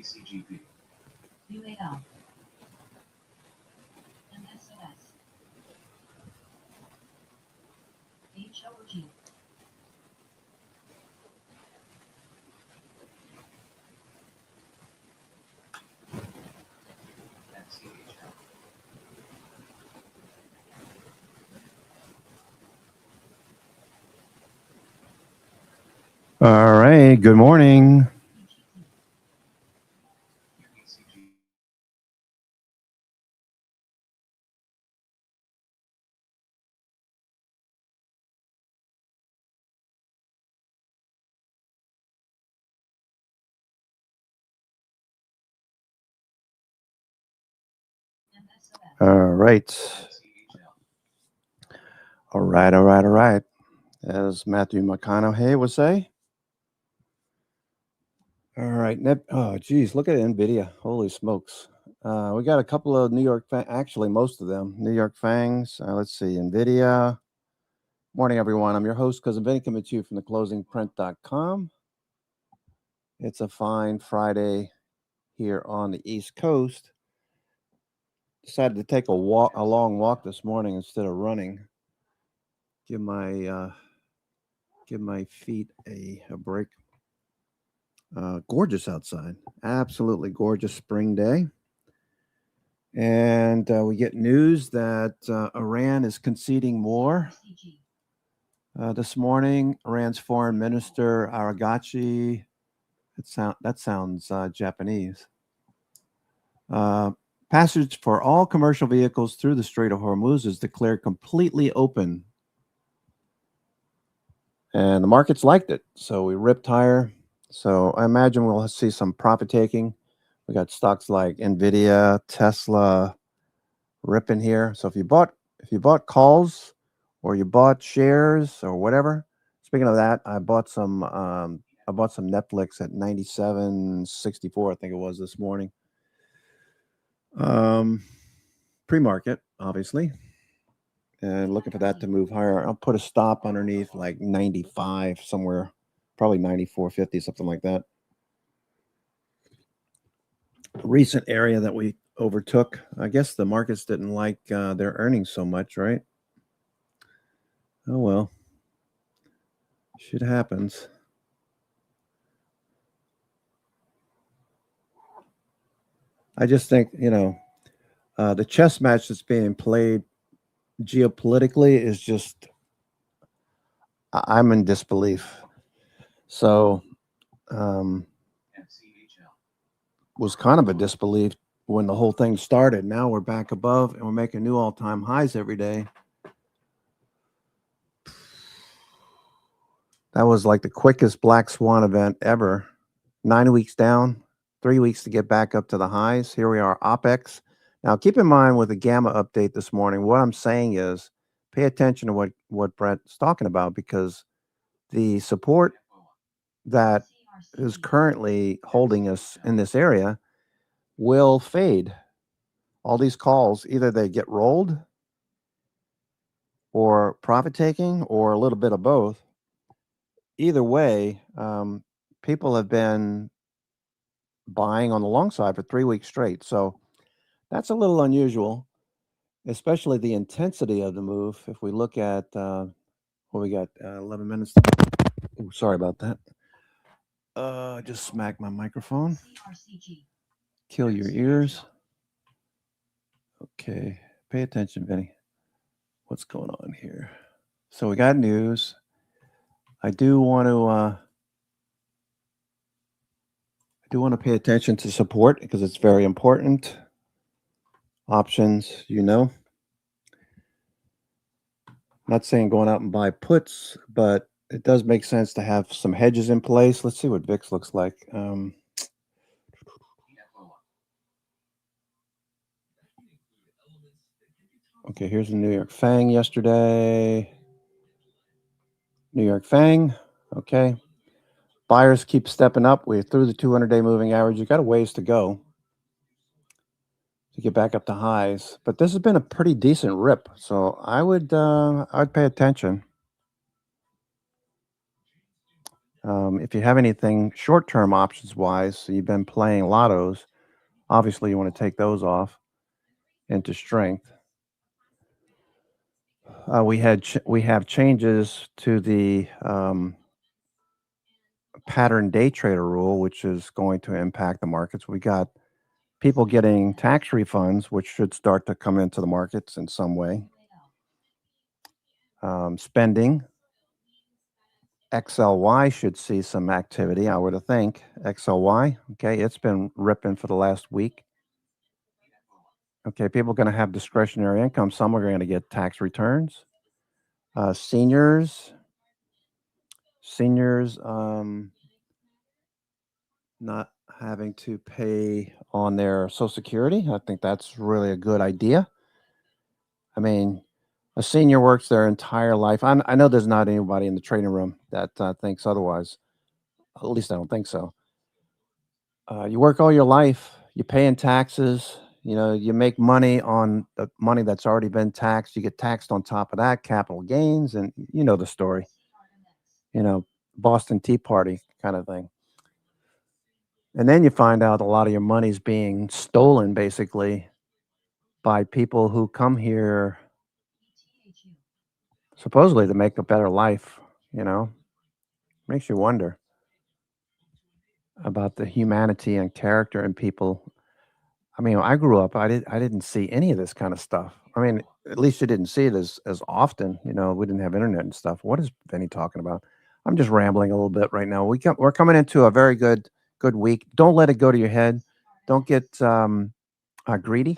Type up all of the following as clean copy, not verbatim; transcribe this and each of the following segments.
CGP. UAL. MSOS. HOG. All right, good morning. All right. All right. As Matthew McConaughey would say. All right. Oh, geez, look at NVIDIA. Holy smokes. We got a couple of New York, actually, most of them. New York Fangs. Let's see. NVIDIA. Morning, everyone. I'm your host, Cousin Vinny, coming to you from theclosingprint.com. It's a fine Friday here on the East Coast. Decided to take a long walk this morning instead of running. Give my feet a break. Gorgeous outside. Absolutely gorgeous spring day. And we get news that Iran is conceding more. This morning, Iran's foreign minister, Aragachi, that sounds Japanese. Passage for all commercial vehicles through the Strait of Hormuz is declared completely open. And the markets liked it. So we ripped higher. So I imagine we'll see some profit taking. We got stocks like NVIDIA, Tesla, ripping here. So if you bought calls or you bought shares or whatever, speaking of that, I bought some Netflix at 97.64, I think it was this morning. Pre-market, obviously. And looking for that to move higher. I'll put a stop underneath like 95 somewhere, probably 94.50, something like that. Recent area that we overtook. I guess the markets didn't like their earnings so much, right? Oh well, shit happens. I just think, the chess match that's being played geopolitically is just, I'm in disbelief. So, was kind of a disbelief when the whole thing started. Now we're back above and we're making new all-time highs every day. That was like the quickest black swan event ever. 9 weeks down, 3 weeks to get back up to the highs. Here we are, OPEX. Now, keep in mind with the Gamma update this morning, what I'm saying is pay attention to what Brent's talking about, because the support that is currently holding us in this area will fade. All these calls, either they get rolled or profit taking or a little bit of both. Either way, people have been buying on the long side for 3 weeks straight. So that's a little unusual, especially the intensity of the move. If we look at we got 11 minutes. Oh, sorry about that. I just smacked my microphone. Kill your ears. Okay, pay attention, Vinny. What's going on here? So we got news. I do want to pay attention to support because it's very important. Options, not saying going out and buy puts, but it does make sense to have some hedges in place. Let's see what VIX looks like. Okay, here's the New York Fang yesterday. New York Fang, okay. Buyers keep stepping up. We're through the 200-day moving average. You got a ways to go. to get back up to highs. But this has been a pretty decent rip, so I'd pay attention. If you have anything short-term options wise, so you've been playing lottos, obviously you want to take those off into strength. We have changes to the pattern day trader rule, which is going to impact the markets. We got people getting tax refunds, which should start to come into the markets in some way. Spending. XLY should see some activity, I would think. XLY, okay, it's been ripping for the last week. Okay, people are going to have discretionary income. Some are going to get tax returns. Seniors, not having to pay on their Social Security. I think that's really a good idea. I mean, a senior works their entire life. I know there's not anybody in the trading room that thinks otherwise. At least I don't think so. You work all your life, you pay in taxes, you make money on the money that's already been taxed. You get taxed on top of that, capital gains, and you know the story, Boston Tea Party kind of thing. And then you find out a lot of your money's being stolen basically by people who come here supposedly to make a better life, makes you wonder about the humanity and character in people. I mean, I grew up, I didn't see any of this kind of stuff. I mean, at least you didn't see it as often. We didn't have internet and stuff. What is Benny talking about? I'm just rambling a little bit right now. We're coming into a very good week. Don't let it go to your head. Don't get greedy.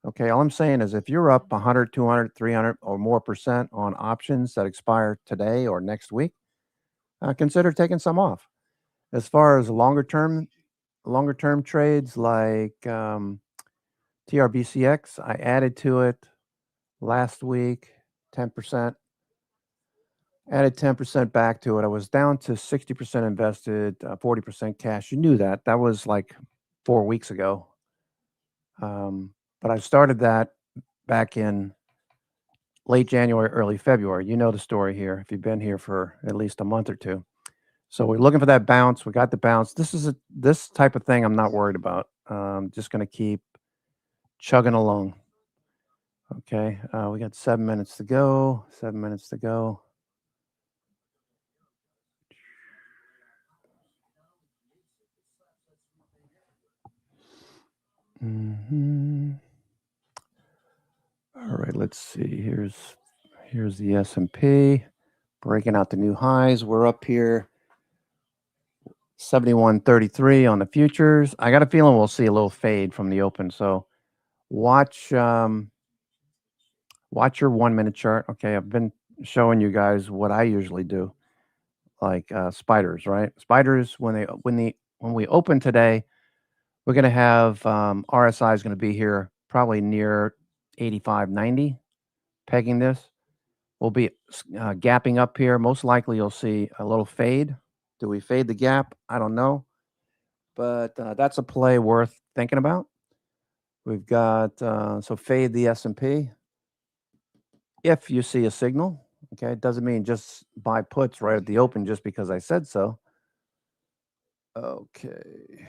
Okay, all I'm saying is if you're up 100, 200, 300 or more percent on options that expire today or next week, consider taking some off. As far as longer term trades like TRBCX, I added to it last week 10%. Added 10% back to it. I was down to 60% invested, 40% cash. You knew that. That was like 4 weeks ago. But I started that back in late January, early February. You know the story here if you've been here for at least a month or two. So we're looking for that bounce. We got the bounce. This type of thing I'm not worried about. Just going to keep chugging along. Okay, we got 7 minutes to go. 7 minutes to go. All right, let's see. Here's the S&P breaking out the new highs. We're up here 71.33 on the futures. I got a feeling we'll see a little fade from the open. So watch your 1 minute chart. Okay, I've been showing you guys what I usually do, like spiders, right? Spiders when we open today, we're going to have RSI is going to be here probably near 85.90, pegging this. We'll be gapping up here. Most likely you'll see a little fade. Do we fade the gap? I don't know. But that's a play worth thinking about. We've got, so fade the S&P. If you see a signal, okay, it doesn't mean just buy puts right at the open just because I said so. Okay.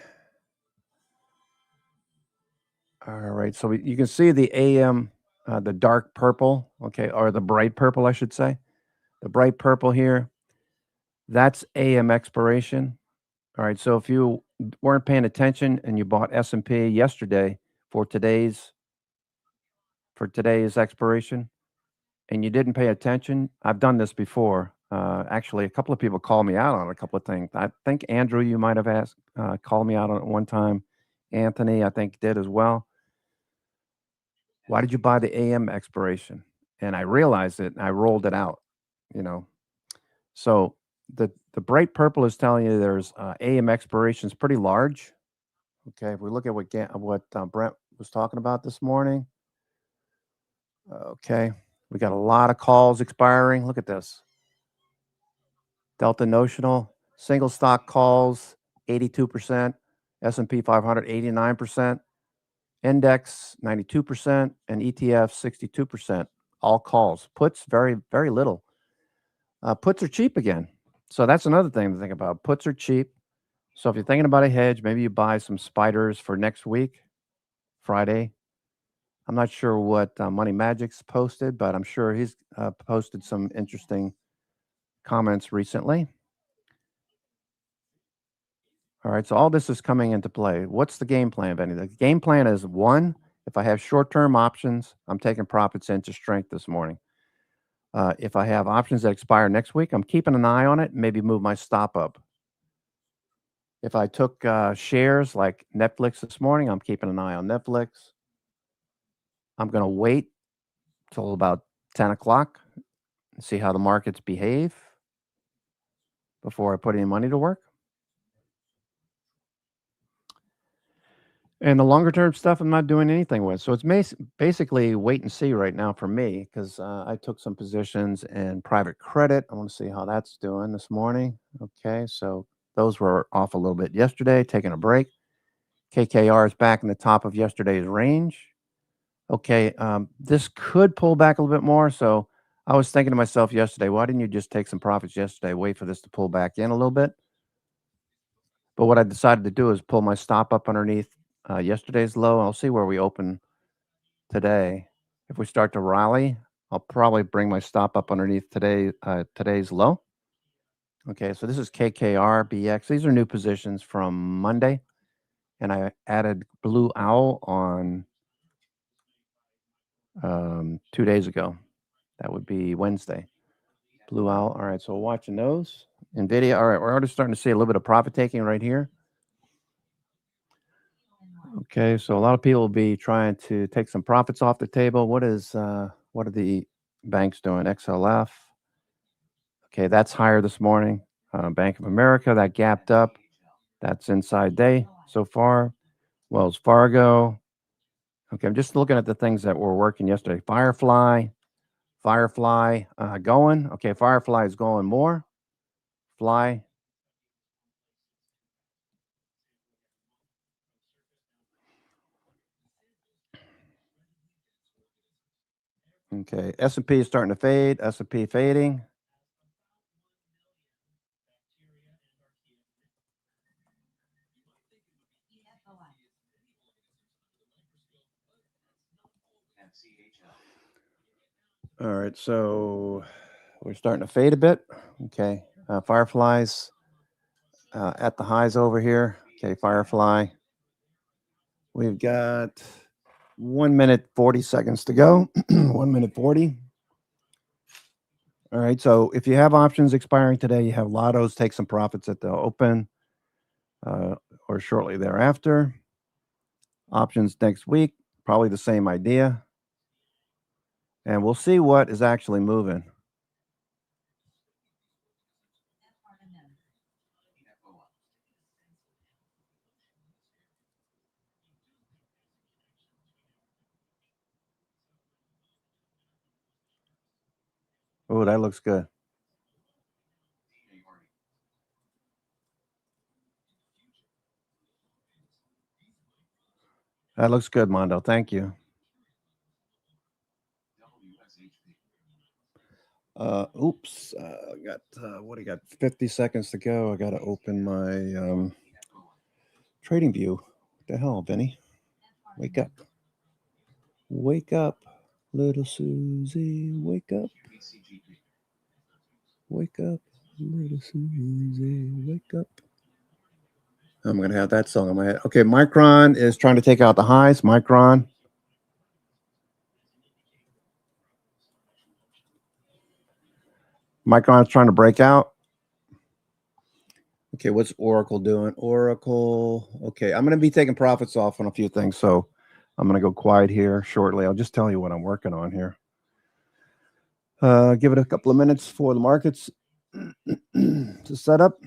All right, so you can see the AM, the dark purple, okay, or the bright purple, I should say. The bright purple here, that's AM expiration. All right, so if you weren't paying attention and you bought S&P yesterday for today's expiration, and you didn't pay attention, I've done this before. Actually, a couple of people called me out on a couple of things. I think Andrew, you might have asked, called me out on it one time. Anthony, I think, did as well. Why did you buy the AM expiration? And I realized it, and I rolled it out. So the bright purple is telling you there's AM expirations pretty large. Okay, if we look at what Brent was talking about this morning. Okay, we got a lot of calls expiring. Look at this. Delta notional, single stock calls, 82%, S&P 500, 89%. Index 92% and ETF 62%. All calls. Puts very, very little. Puts are cheap again. So that's another thing to think about. Puts are cheap. So if you're thinking about a hedge, maybe you buy some spiders for next week, Friday. I'm not sure what Money Magic's posted, but I'm sure he's posted some interesting comments recently. All right, so all this is coming into play. What's the game plan, Benny? The game plan is one, if I have short-term options, I'm taking profits into strength this morning. If I have options that expire next week, I'm keeping an eye on it, maybe move my stop up. If I took shares like Netflix this morning, I'm keeping an eye on Netflix. I'm going to wait till about 10 o'clock and see how the markets behave before I put any money to work. And the longer term stuff, I'm not doing anything with. So it's basically wait and see right now for me because I took some positions in private credit. I want to see how that's doing this morning. Okay, so those were off a little bit yesterday, taking a break. KKR is back in the top of yesterday's range. Okay, this could pull back a little bit more. So I was thinking to myself yesterday, why didn't you just take some profits yesterday, wait for this to pull back in a little bit? But what I decided to do is pull my stop up underneath yesterday's low. I'll see where we open today. If we start to rally, I'll probably bring my stop up underneath today's low. Okay, so this is KKR, BX. These are new positions from Monday. And I added Blue Owl on 2 days ago. That would be Wednesday. Blue Owl. All right, so we're watching those. NVIDIA. All right, we're already starting to see a little bit of profit taking right here. Okay, so a lot of people will be trying to take some profits off the table. What are the banks doing? XLF. Okay, that's higher this morning. Bank of America, that gapped up. That's inside day so far. Wells Fargo. Okay, I'm just looking at the things that were working yesterday. Firefly going. Okay, Firefly is going more. Fly. Okay, S&P is starting to fade. S&P fading. All right, so we're starting to fade a bit. Okay, Fireflies at the highs over here. Okay, Firefly. We've got 1 minute 40 seconds to go. 1 minute 40. All right, so if you have options expiring today, you have lottos, take some profits at the open or shortly thereafter. Options next week, probably the same idea. And we'll see what is actually moving. Oh, that looks good. That looks good, Mondo. Thank you. Oops. I got what do you got? 50 seconds to go. I got to open my trading view. What the hell, Benny? Wake up. Wake up, little Susie. Wake up. Wake up, little Susie. Wake up. I'm going to have that song in my head. Okay, Micron is trying to take out the highs. Micron's trying to break out. Okay, what's Oracle doing? Oracle. Okay, I'm going to be taking profits off on a few things, so I'm going to go quiet here shortly. I'll just tell you what I'm working on here. Give it a couple of minutes for the markets to set up.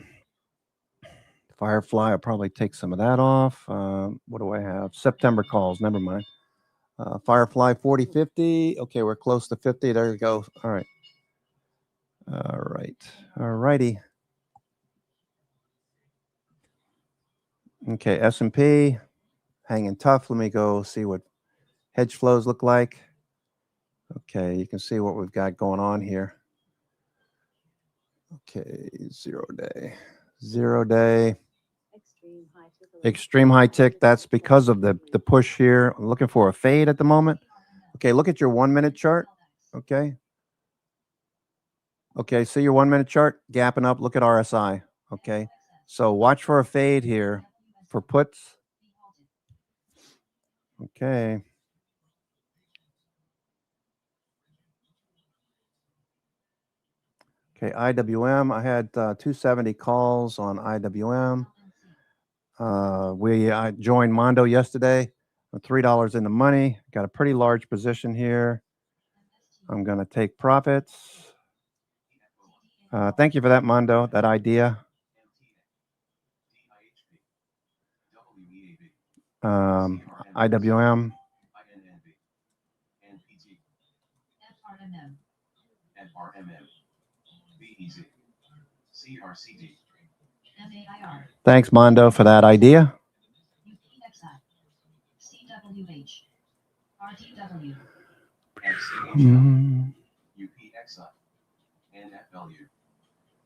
Firefly, I'll probably take some of that off. What do I have? September calls. Never mind. Firefly 4050. Okay, we're close to 50. There you go. All right. All right. All righty. Okay, S&P hanging tough. Let me go see what hedge flows look like. Okay, you can see what we've got going on here. Okay, 0 day. 0 day. Extreme high tick. That's because of the push here. I'm looking for a fade at the moment. Okay, look at your 1 minute chart. Okay. Okay, see your 1 minute chart gapping up. Look at RSI. Okay, so watch for a fade here for puts. Okay. Okay, IWM. I had 270 calls on IWM. I joined Mondo yesterday. $3 in the money. Got a pretty large position here. I'm going to take profits. Thank you for that, Mondo, that idea. IWM. Thanks, Mondo, for that idea.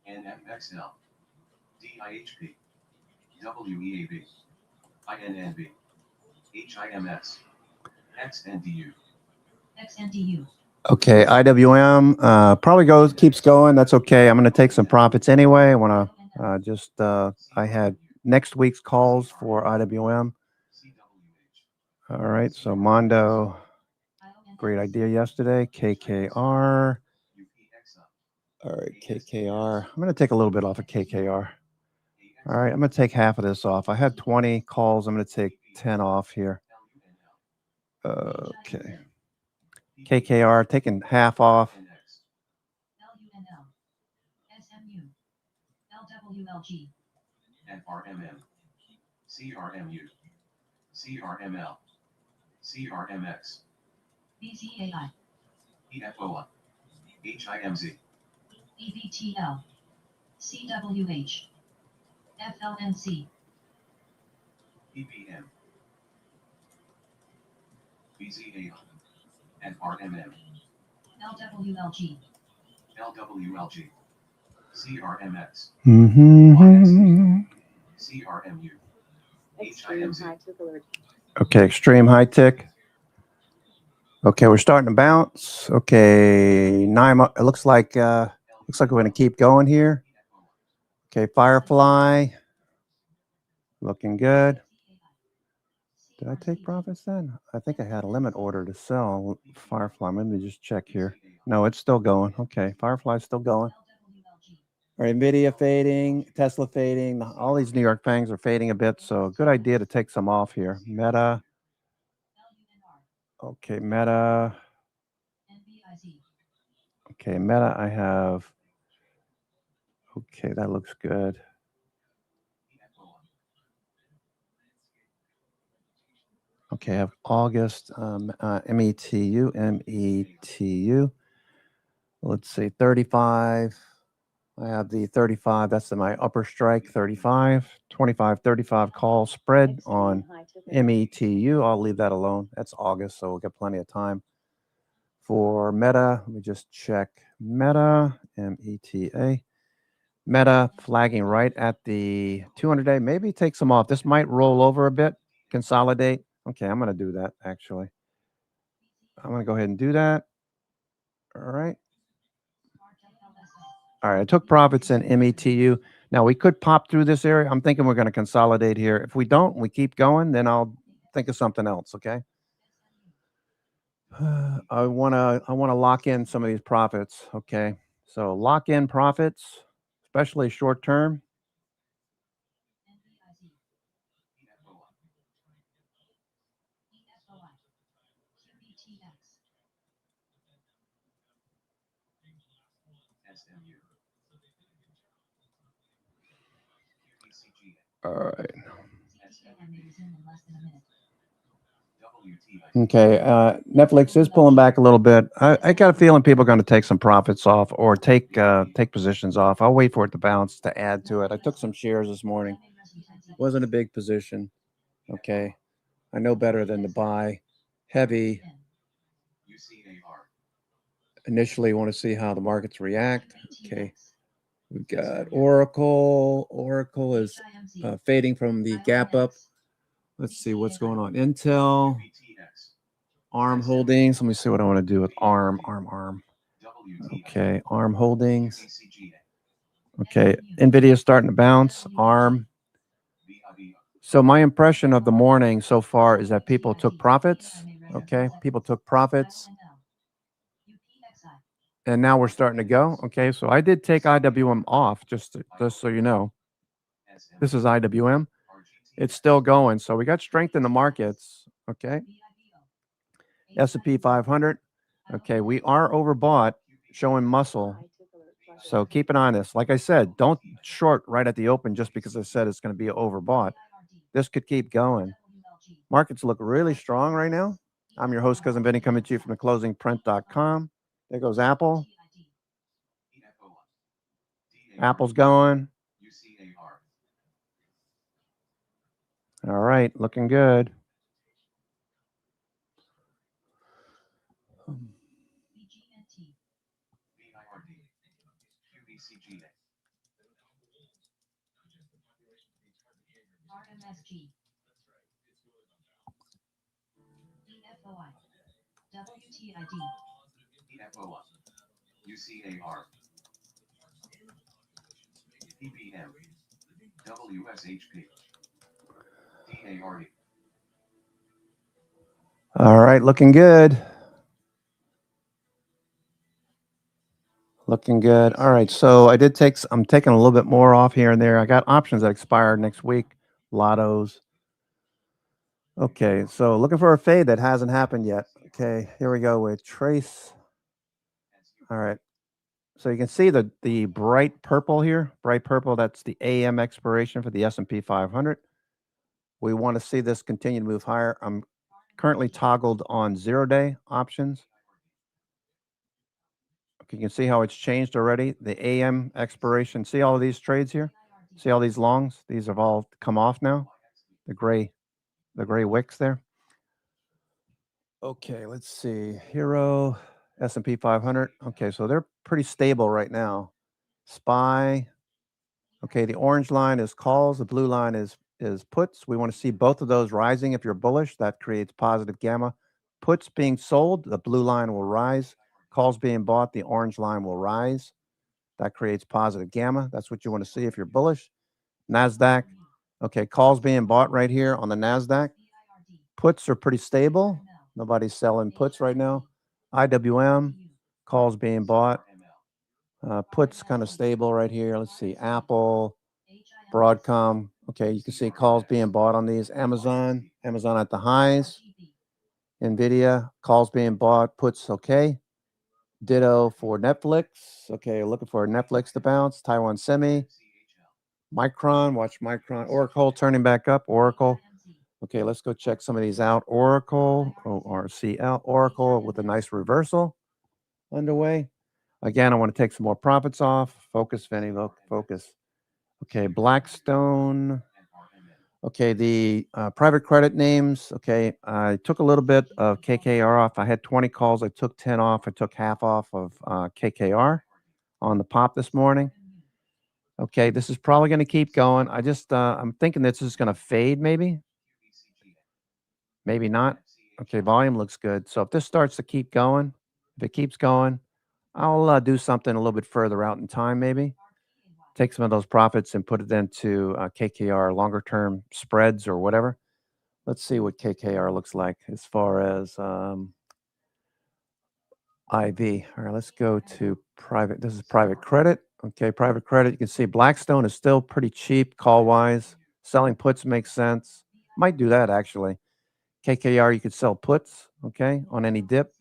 NFXL, DIHP, WEAB, INNB, HIMS, XNDU. Okay, IWM probably keeps going. That's okay. I'm going to take some profits anyway. I want to I had next week's calls for IWM. All right, so Mondo, great idea yesterday. KKR. All right, KKR. I'm going to take a little bit off of KKR. All right, I'm going to take half of this off. I had 20 calls. I'm going to take 10 off here. Okay. KKR, taking half off. FRMM, CRMU, CRML, CRMX, BCAI, EFOA, HIMZ, EVTL, CWH, FLNC, EPM, BZA, FRMM, LWLG, LWLG, CRMX, CRMU, HIMZ. Okay, extreme high tick. Okay, we're starting to bounce. Okay, it looks like we're going to keep going here. Okay, Firefly, looking good. Did I take profits then? I think I had a limit order to sell Firefly. Let me just check here. No, it's still going. Okay, Firefly's still going. All right, NVIDIA fading, Tesla fading. All these New York FANGs are fading a bit, so good idea to take some off here. Meta. Okay, Meta. Okay, Meta, I have. Okay, that looks good. Okay, I have August, METU. Let's see, 35. I have the 35. That's my upper strike, 35. 25, 35 call spread on METU. I'll leave that alone. That's August, so we'll get plenty of time. For Meta, let me just check. Meta, META. Meta flagging right at the 200-day. Maybe take some off. This might roll over a bit, consolidate. Okay, I'm going to do that, actually. I'm going to go ahead and do that. All right. All right, I took profits in METU. Now, we could pop through this area. I'm thinking we're going to consolidate here. If we don't, we keep going, then I'll think of something else, okay? I want to lock in some of these profits, okay? So lock in profits, especially short term. All right. Okay, Netflix is pulling back a little bit. I got a feeling people are going to take some profits off or take positions off. I'll wait for it to bounce to add to it. I took some shares this morning. Wasn't a big position. Okay. I know better than to buy heavy. UCAR. Initially, want to see how the markets react. Okay. We've got Oracle. Oracle is fading from the gap up. Let's see what's going on. Intel, ARM Holdings. Let me see what I want to do with ARM. Okay, ARM Holdings. Okay, NVIDIA starting to bounce. ARM. So my impression of the morning so far is that people took profits. Okay, people took profits. And now we're starting to go. Okay, so I did take IWM off, just so you know. This is IWM. It's still going. So we got strength in the markets. Okay. S&P 500. Okay, we are overbought, showing muscle. So keep an eye on this. Like I said, don't short right at the open just because I said it's going to be overbought. This could keep going. Markets look really strong right now. I'm your host, Cousin Benny, coming to you from theclosingprint.com. There goes Apple. Apple's going. All right, looking good. RMSG. EFOI. WTID. EFOA. UCAR. PBM. WSHP. DARD. All right, looking good. Looking good. All right, so I'm taking a little bit more off here and there. I got options that expire next week, lottos. Okay, so looking for a fade that hasn't happened yet. Okay, here we go with Trace. All right, so you can see the bright purple here. Bright purple, that's the AM expiration for the S&P 500. We want to see this continue to move higher. I'm currently toggled on 0-day options. You can see how it's changed already. The AM expiration. See all of these trades here? See all these longs? These have all come off now. The gray wicks there. Okay, let's see. Hero, S&P 500. Okay, so they're pretty stable right now. SPY. Okay, the orange line is calls. The blue line is puts. We want to see both of those rising. If you're bullish, that creates positive gamma. Puts being sold, the blue line will rise. Calls being bought, the orange line will rise. That creates positive gamma. That's what you want to see if you're bullish. NASDAQ. Okay, calls being bought right here on the NASDAQ. Puts are pretty stable. Nobody's selling puts right now. IWM, calls being bought. Puts kind of stable right here. Let's see, Apple, Broadcom. Okay, you can see calls being bought on these. Amazon at the highs. NVIDIA, calls being bought. Puts okay. Ditto for Netflix. Okay, looking for Netflix to bounce. Taiwan Semi. Micron, watch Micron. Oracle turning back up. Oracle. Okay, let's go check some of these out. Oracle, ORCL, Oracle with a nice reversal underway. Again, I want to take some more profits off. Focus, Vinny, focus. Okay, Blackstone. Okay, the private credit names. Okay, I took a little bit of KKR off. I had 20 calls. I took 10 off. I took half off of KKR on the pop this morning. Okay, this is probably going to keep going. I'm thinking this is going to fade maybe. Maybe not. Okay, volume looks good. So if this starts to keep going, if it keeps going, I'll do something a little bit further out in time maybe. Take some of those profits and put it into KKR longer term spreads or whatever. Let's see what KKR looks like as far as IV. All right, let's go to private. This is private credit. Okay, private credit. You can see Blackstone is still pretty cheap call wise. Selling puts makes sense. Might do that actually. KKR, you could sell puts, okay, on any dip.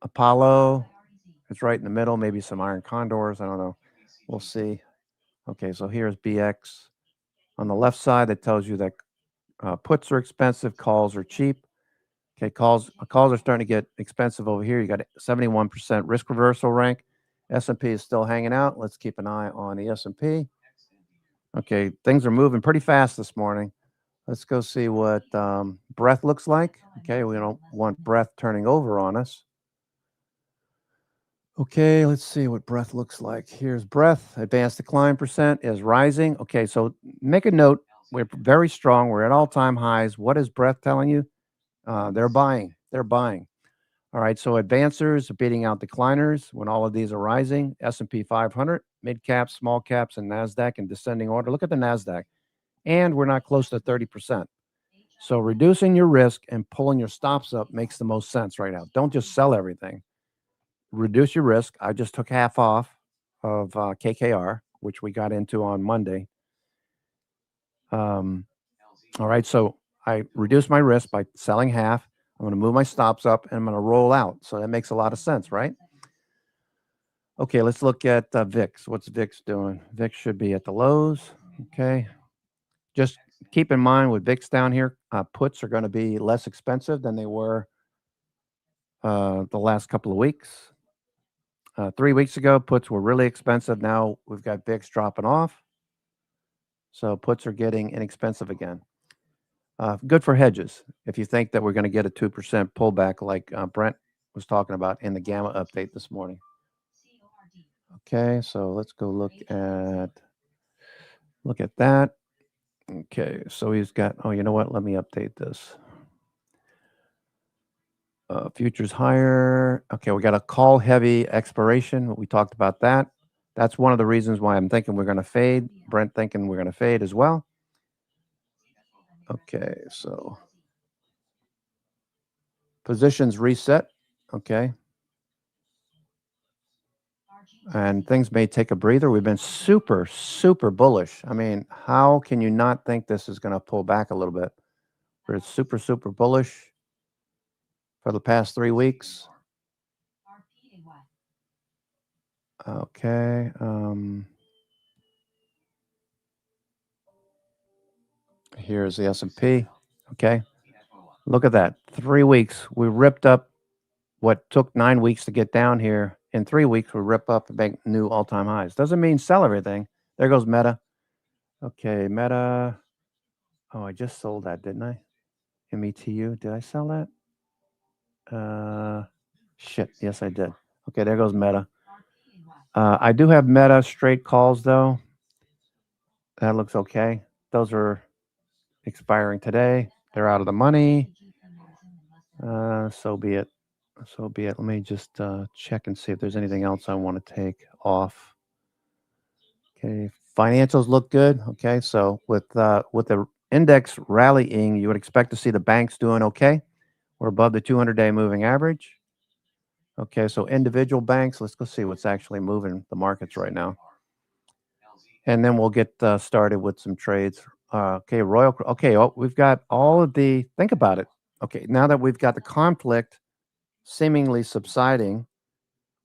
Apollo, it's right in the middle. Maybe some iron condors. I don't know. We'll see. Okay, so here's BX. On the left side, that tells you that puts are expensive, calls are cheap. Okay, calls are starting to get expensive over here. You got 71% risk reversal rank. S&P is still hanging out. Let's keep an eye on the S&P. Okay, things are moving pretty fast this morning. Let's go see what breath looks like. Okay, we don't want breath turning over on us. Okay, let's see what breath looks like. Here's breath. Advanced decline percent is rising. Okay, so make a note. We're very strong. We're at all-time highs. What is breath telling you? They're buying. They're buying. All right, so advancers are beating out decliners when all of these are rising. S&P 500, mid caps, small caps, and NASDAQ in descending order. Look at the NASDAQ. And we're not close to 30%. So reducing your risk and pulling your stops up makes the most sense right now. Don't just sell everything. Reduce your risk. I just took half off of KKR, which we got into on Monday. All right, so I reduced my risk by selling half. I'm going to move my stops up and I'm going to roll out. So that makes a lot of sense, right? Okay, let's look at VIX. What's VIX doing? VIX should be at the lows. Okay. Just keep in mind with VIX down here, puts are going to be less expensive than they were the last couple of weeks. 3 weeks ago, puts were really expensive. Now we've got VIX dropping off. So puts are getting inexpensive again. Good for hedges. If you think that we're going to get a 2% pullback like Brent was talking about in the Gamma update this morning. Okay, so let's go look at that. Okay, so he's got, oh, you know what? Let me update this. Futures higher. Okay, we got a call heavy expiration. We talked about that. That's one of the reasons why I'm thinking we're going to fade. Brent thinking we're going to fade as well. Okay, so positions reset. Okay. And things may take a breather. We've been super, super bullish. I mean, how can you not think this is going to pull back a little bit? We're super, super bullish for the past 3 weeks. Okay. Here's the S&P. Okay. Look at that. 3 weeks. We ripped up what took 9 weeks to get down here. In 3 weeks, we rip up and make new all-time highs. Doesn't mean sell everything. There goes Meta. Okay, Meta. Oh, I just sold that, didn't I? METU. Did I sell that? Shit. Yes, I did. Okay, there goes Meta. I do have Meta straight calls, though. That looks okay. Those are expiring today. They're out of the money. So be it. So be it. Let me just check and see if there's anything else I want to take off. Okay, financials look good. Okay, so with the index rallying, you would expect to see the banks doing okay. We're above the 200-day moving average. Okay, so individual banks, let's go see what's actually moving the markets right now. And then we'll get started with some trades. Okay, we've got all of the, think about it. Okay, now that we've got the conflict seemingly subsiding,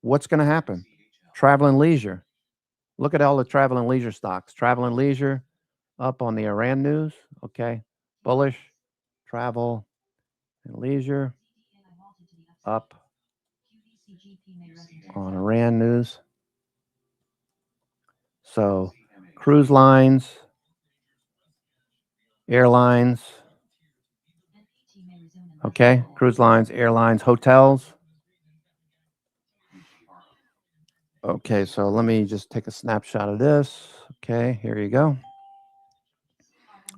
what's going to happen? Travel and leisure. Look at all the travel and leisure stocks. Travel and leisure up on the Iran news. Okay, bullish. Travel and leisure up on Iran news. So cruise lines, airlines. Okay, cruise lines, airlines, hotels. Okay, so let me just take a snapshot of this. Okay, here you go.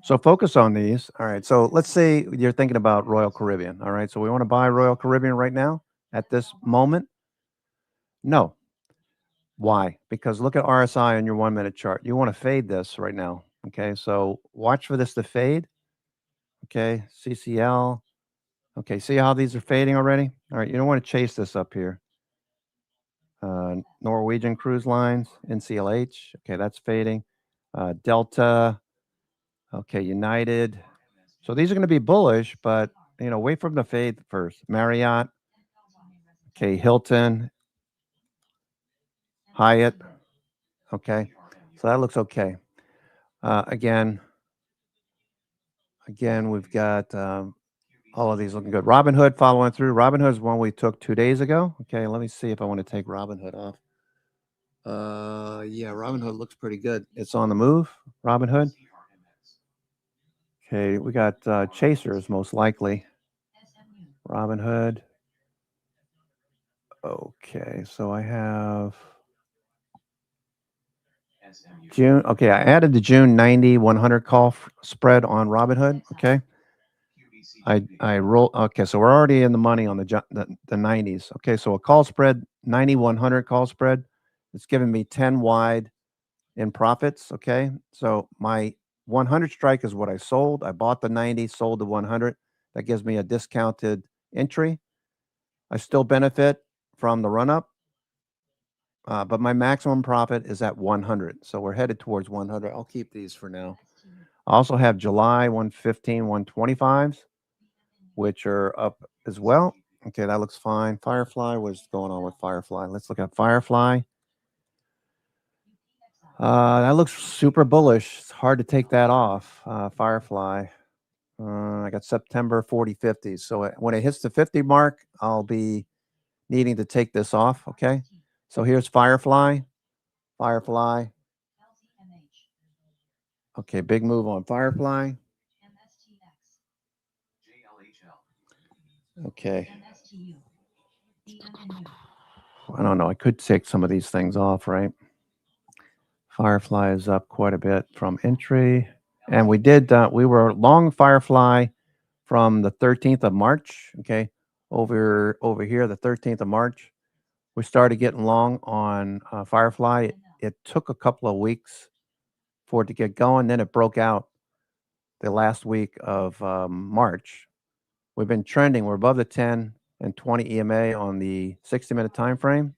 So focus on these. All right, so let's say you're thinking about Royal Caribbean. All right, so we want to buy Royal Caribbean right now at this moment? No. Why? Because look at RSI on your 1-minute chart. You want to fade this right now. Okay, so watch for this to fade. Okay, CCL. Okay, see how these are fading already? All right, you don't want to chase this up here. Norwegian Cruise Lines, NCLH. Okay, that's fading. Delta. Okay, United. So these are going to be bullish, but, you know, wait for them to fade first. Marriott. Okay, Hilton. Hyatt. Okay, so that looks okay. Again, we've got all of these looking good. Robinhood following through. Robinhood is one we took 2 days ago. Okay, let me see if I want to take Robinhood off. Yeah, Robinhood looks pretty good. It's on the move, Robinhood. Okay, we got chasers most likely. SMU. Robinhood. Okay, so I have SMU. June. Okay, I added the June 90 100 call spread on Robinhood. Okay, I roll. Okay, so we're already in the money on the 90s. Okay, so a call spread 90 100 call spread. It's giving me 10 wide in profits. Okay, so my 100 strike is what I sold. I bought the 90, sold the 100. That gives me a discounted entry. I still benefit from the run up, but my maximum profit is at 100. So we're headed towards 100. I'll keep these for now. STU. I also have July 115, 125s, which are up as well. Okay, that looks fine. Firefly, what's going on with Firefly? Let's look at Firefly. That looks super bullish. It's hard to take that off. Firefly. I got September 40, 50. So when it hits the 50 mark, I'll be needing to take this off. Okay. So here's Firefly. Firefly. LZMH. Okay, big move on Firefly. MSTX. JLHL. Okay. MSTU. EMNU. I don't know. I could take some of these things off, right? Firefly is up quite a bit from entry. And we were long Firefly from the 13th of March. Okay. Over here, the 13th of March, we started getting long on Firefly. It took a couple of weeks for it to get going. Then it broke out the last week of March. We've been trending. We're above the 10 and 20 EMA on the 60-minute time frame.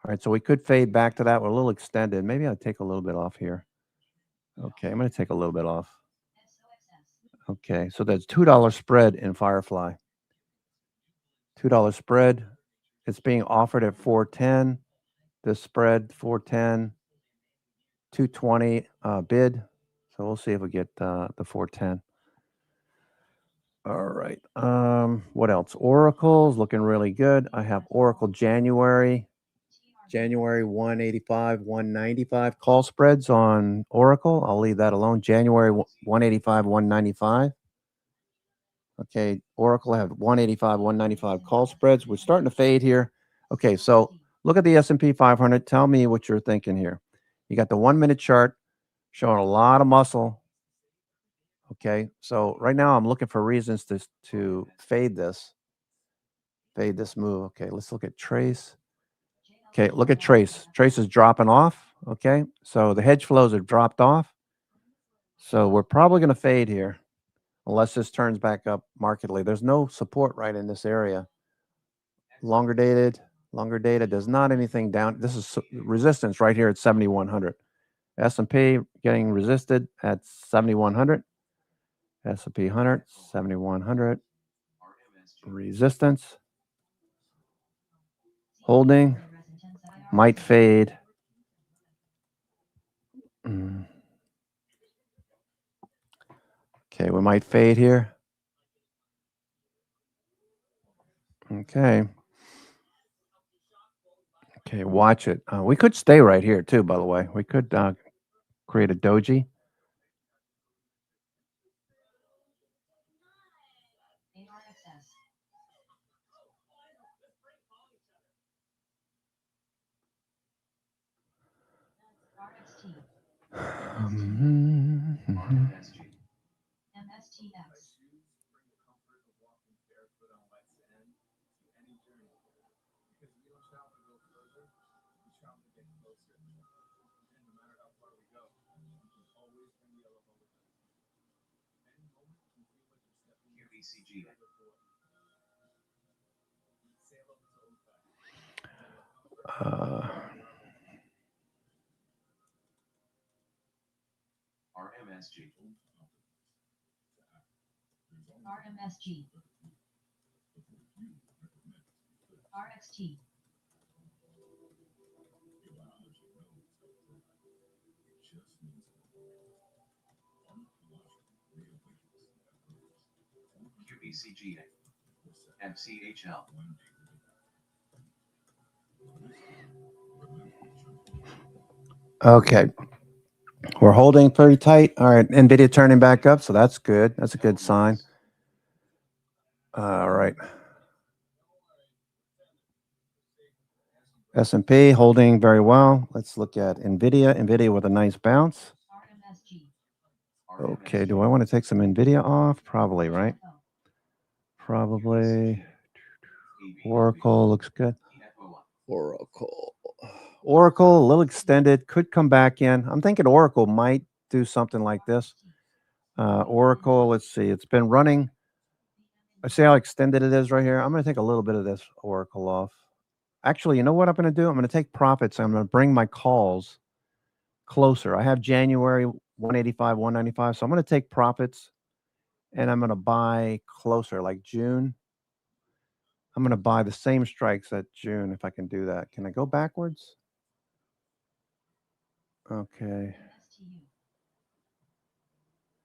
All right, so we could fade back to that. We're a little extended. Maybe I'll take a little bit off here. Okay, I'm going to take a little bit off. SOXS. Okay, so there's $2 spread in Firefly. $2 spread. It's being offered at 410. This spread 410, 220 bid. So we'll see if we get the 410. All right. What else? Oracle's looking really good. I have Oracle January 185, 195 call spreads on Oracle. I'll leave that alone. January 185, 195. Okay, Oracle, I have 185, 195 call spreads. We're starting to fade here. Okay, so look at the S&P 500. Tell me what you're thinking here. You got the 1-minute chart showing a lot of muscle. Okay, so right now I'm looking for reasons to fade this move. Okay, let's look at Trace. Okay, look at Trace. Trace is dropping off. Okay, so the hedge flows have dropped off. So we're probably going to fade here unless this turns back up markedly. There's no support right in this area. Longer data does not anything down. This is resistance right here at 7,100. S&P getting resisted at 7,100. S&P 100, 7,100. Resistance. Holding. Might fade. Okay, we might fade here. Okay. Okay, watch it. We could stay right here too, by the way. We could create a doji. ARXS. RXT. RMSG. MSTX. QBCG. RMSG. RMSG. RXT. QBCG. FCHL. Okay. We're holding pretty tight. All right, NVIDIA turning back up, so that's good. That's a good sign. All right. S&P holding very well. Let's look at NVIDIA. NVIDIA with a nice bounce. RMSG. Okay, do I want to take some NVIDIA off? Probably, right? Probably. Oracle looks good. Oracle, a little extended, could come back in. I'm thinking Oracle might do something like this. Oracle, let's see, it's been running. I see how extended it is right here. I'm going to take a little bit of this Oracle off. Actually, you know what I'm going to do? I'm going to take profits. I'm going to bring my calls closer. I have January 185, 195. So I'm going to take profits and I'm going to buy closer, like June. I'm going to buy the same strikes at June if I can do that. Can I go backwards? Okay.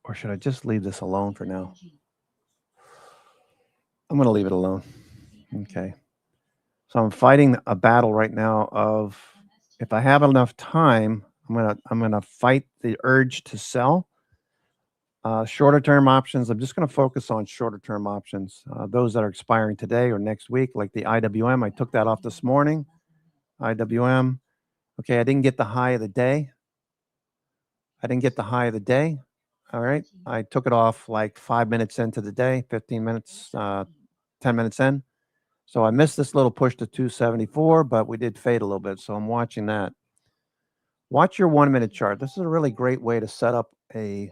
Or should I just leave this alone for now? I'm going to leave it alone. Okay. So I'm fighting a battle right now of, if I have enough time, I'm gonna fight the urge to sell. Shorter term options, I'm just going to focus on shorter term options. Those that are expiring today or next week, like the IWM. I took that off this morning. IWM. Okay, I didn't get the high of the day. All right. I took it off like 5 minutes into the day, 15 minutes, 10 minutes in. So I missed this little push to 274, but we did fade a little bit. So I'm watching that. Watch your 1 minute chart. This is a really great way to set up an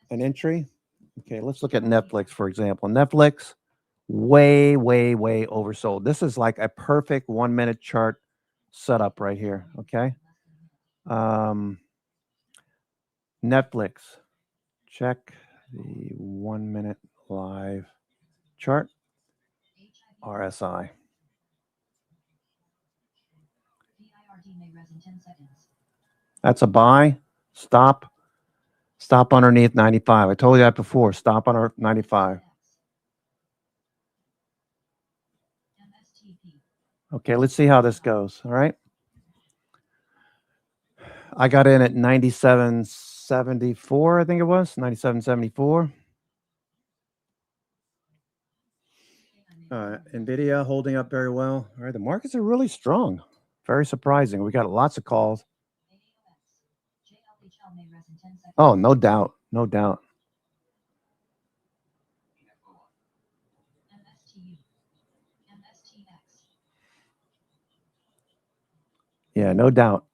entry. Okay, let's look at Netflix, for example. Netflix, way, way, way oversold. This is like a perfect 1 minute chart setup right here. Okay. Netflix, check the 1 minute live chart. RSI. That's a buy. Stop underneath 95. I told you that before. Stop under 95. Okay, let's see how this goes. All right. I got in at 97.74, I think it was. 97.74. NVIDIA holding up very well. All right, the markets are really strong. Very surprising. We got lots of calls. Oh, no doubt. No doubt. Yeah, no doubt.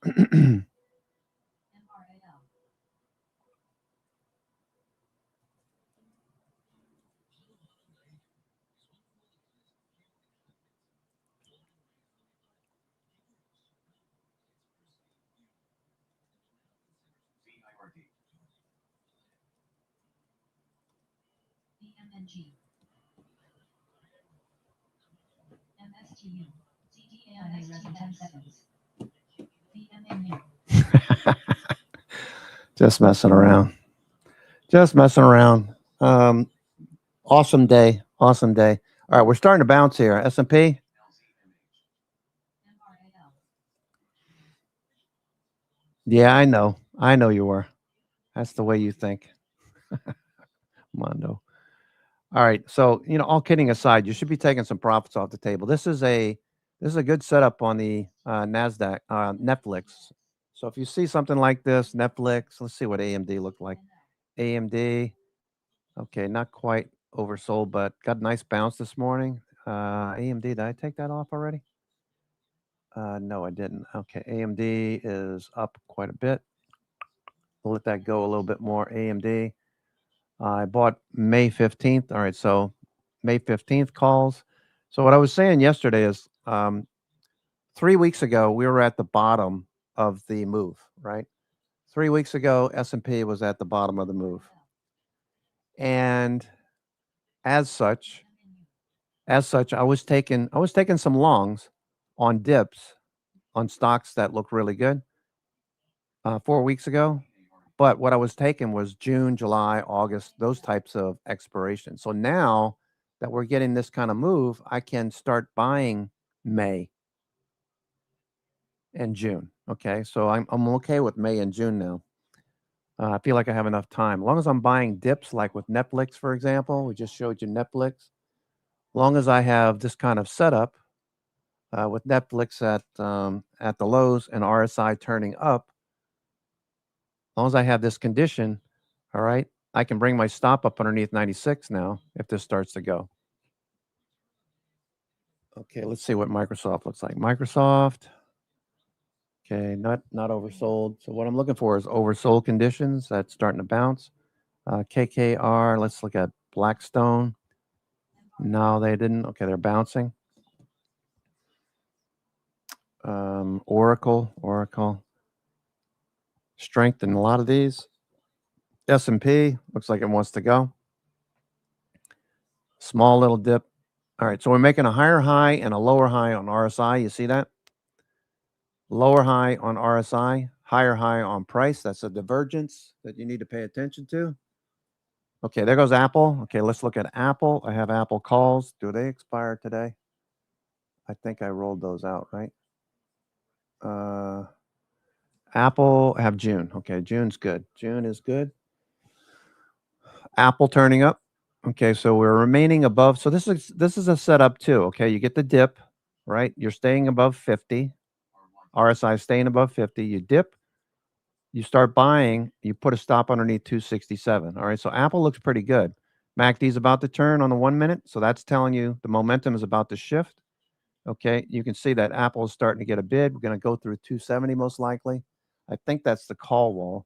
Just messing around. Awesome day. Awesome day. All right, we're starting to bounce here. S&P. Yeah, I know. I know you were. That's the way you think. Mondo. All right. So, all kidding aside, you should be taking some profits off the table. This is a good setup on the NASDAQ, Netflix. So if you see something like this, Netflix, let's see what AMD looked like. AMD, okay, not quite oversold, but got a nice bounce this morning. AMD, did I take that off already? No, I didn't. Okay, AMD is up quite a bit. We'll let that go a little bit more. AMD. I bought May 15th. All right, so May 15th calls. So what I was saying yesterday is 3 weeks ago, we were at the bottom of the move, right? 3 weeks ago, S&P was at the bottom of the move. And as such, I was taking some longs on dips on stocks that look really good 4 weeks ago. But what I was taking was June, July, August, those types of expirations. So now that we're getting this kind of move, I can start buying May and June. Okay, so I'm okay with May and June now. I feel like I have enough time. As long as I'm buying dips, like with Netflix, for example, we just showed you Netflix. As long as I have this kind of setup with Netflix at the lows and RSI turning up, as long as I have this condition, all right, I can bring my stop up underneath 96 now if this starts to go. Okay, let's see what Microsoft looks like. Microsoft, okay, not oversold. So what I'm looking for is oversold conditions. That's starting to bounce. KKR, let's look at Blackstone. No, they didn't. Okay, they're bouncing. Oracle. Strength in a lot of these. S&P looks like it wants to go. Small little dip. All right, so we're making a higher high and a lower high on RSI. You see that? Lower high on RSI, higher high on price. That's a divergence that you need to pay attention to. Okay, there goes Apple. Okay, let's look at Apple. I have Apple calls. Do they expire today? I think I rolled those out, right? Apple, I have June. Okay, June's good. June is good. Apple turning up. Okay, so we're remaining above. So this is a setup too. Okay, you get the dip, right? You're staying above 50. RSI staying above 50. You dip, you start buying, you put a stop underneath 267. All right, so Apple looks pretty good. MACD is about to turn on the 1 minute, so that's telling you the momentum is about to shift. Okay, you can see that Apple is starting to get a bid. We're going to go through 270 most likely. I think that's the call wall,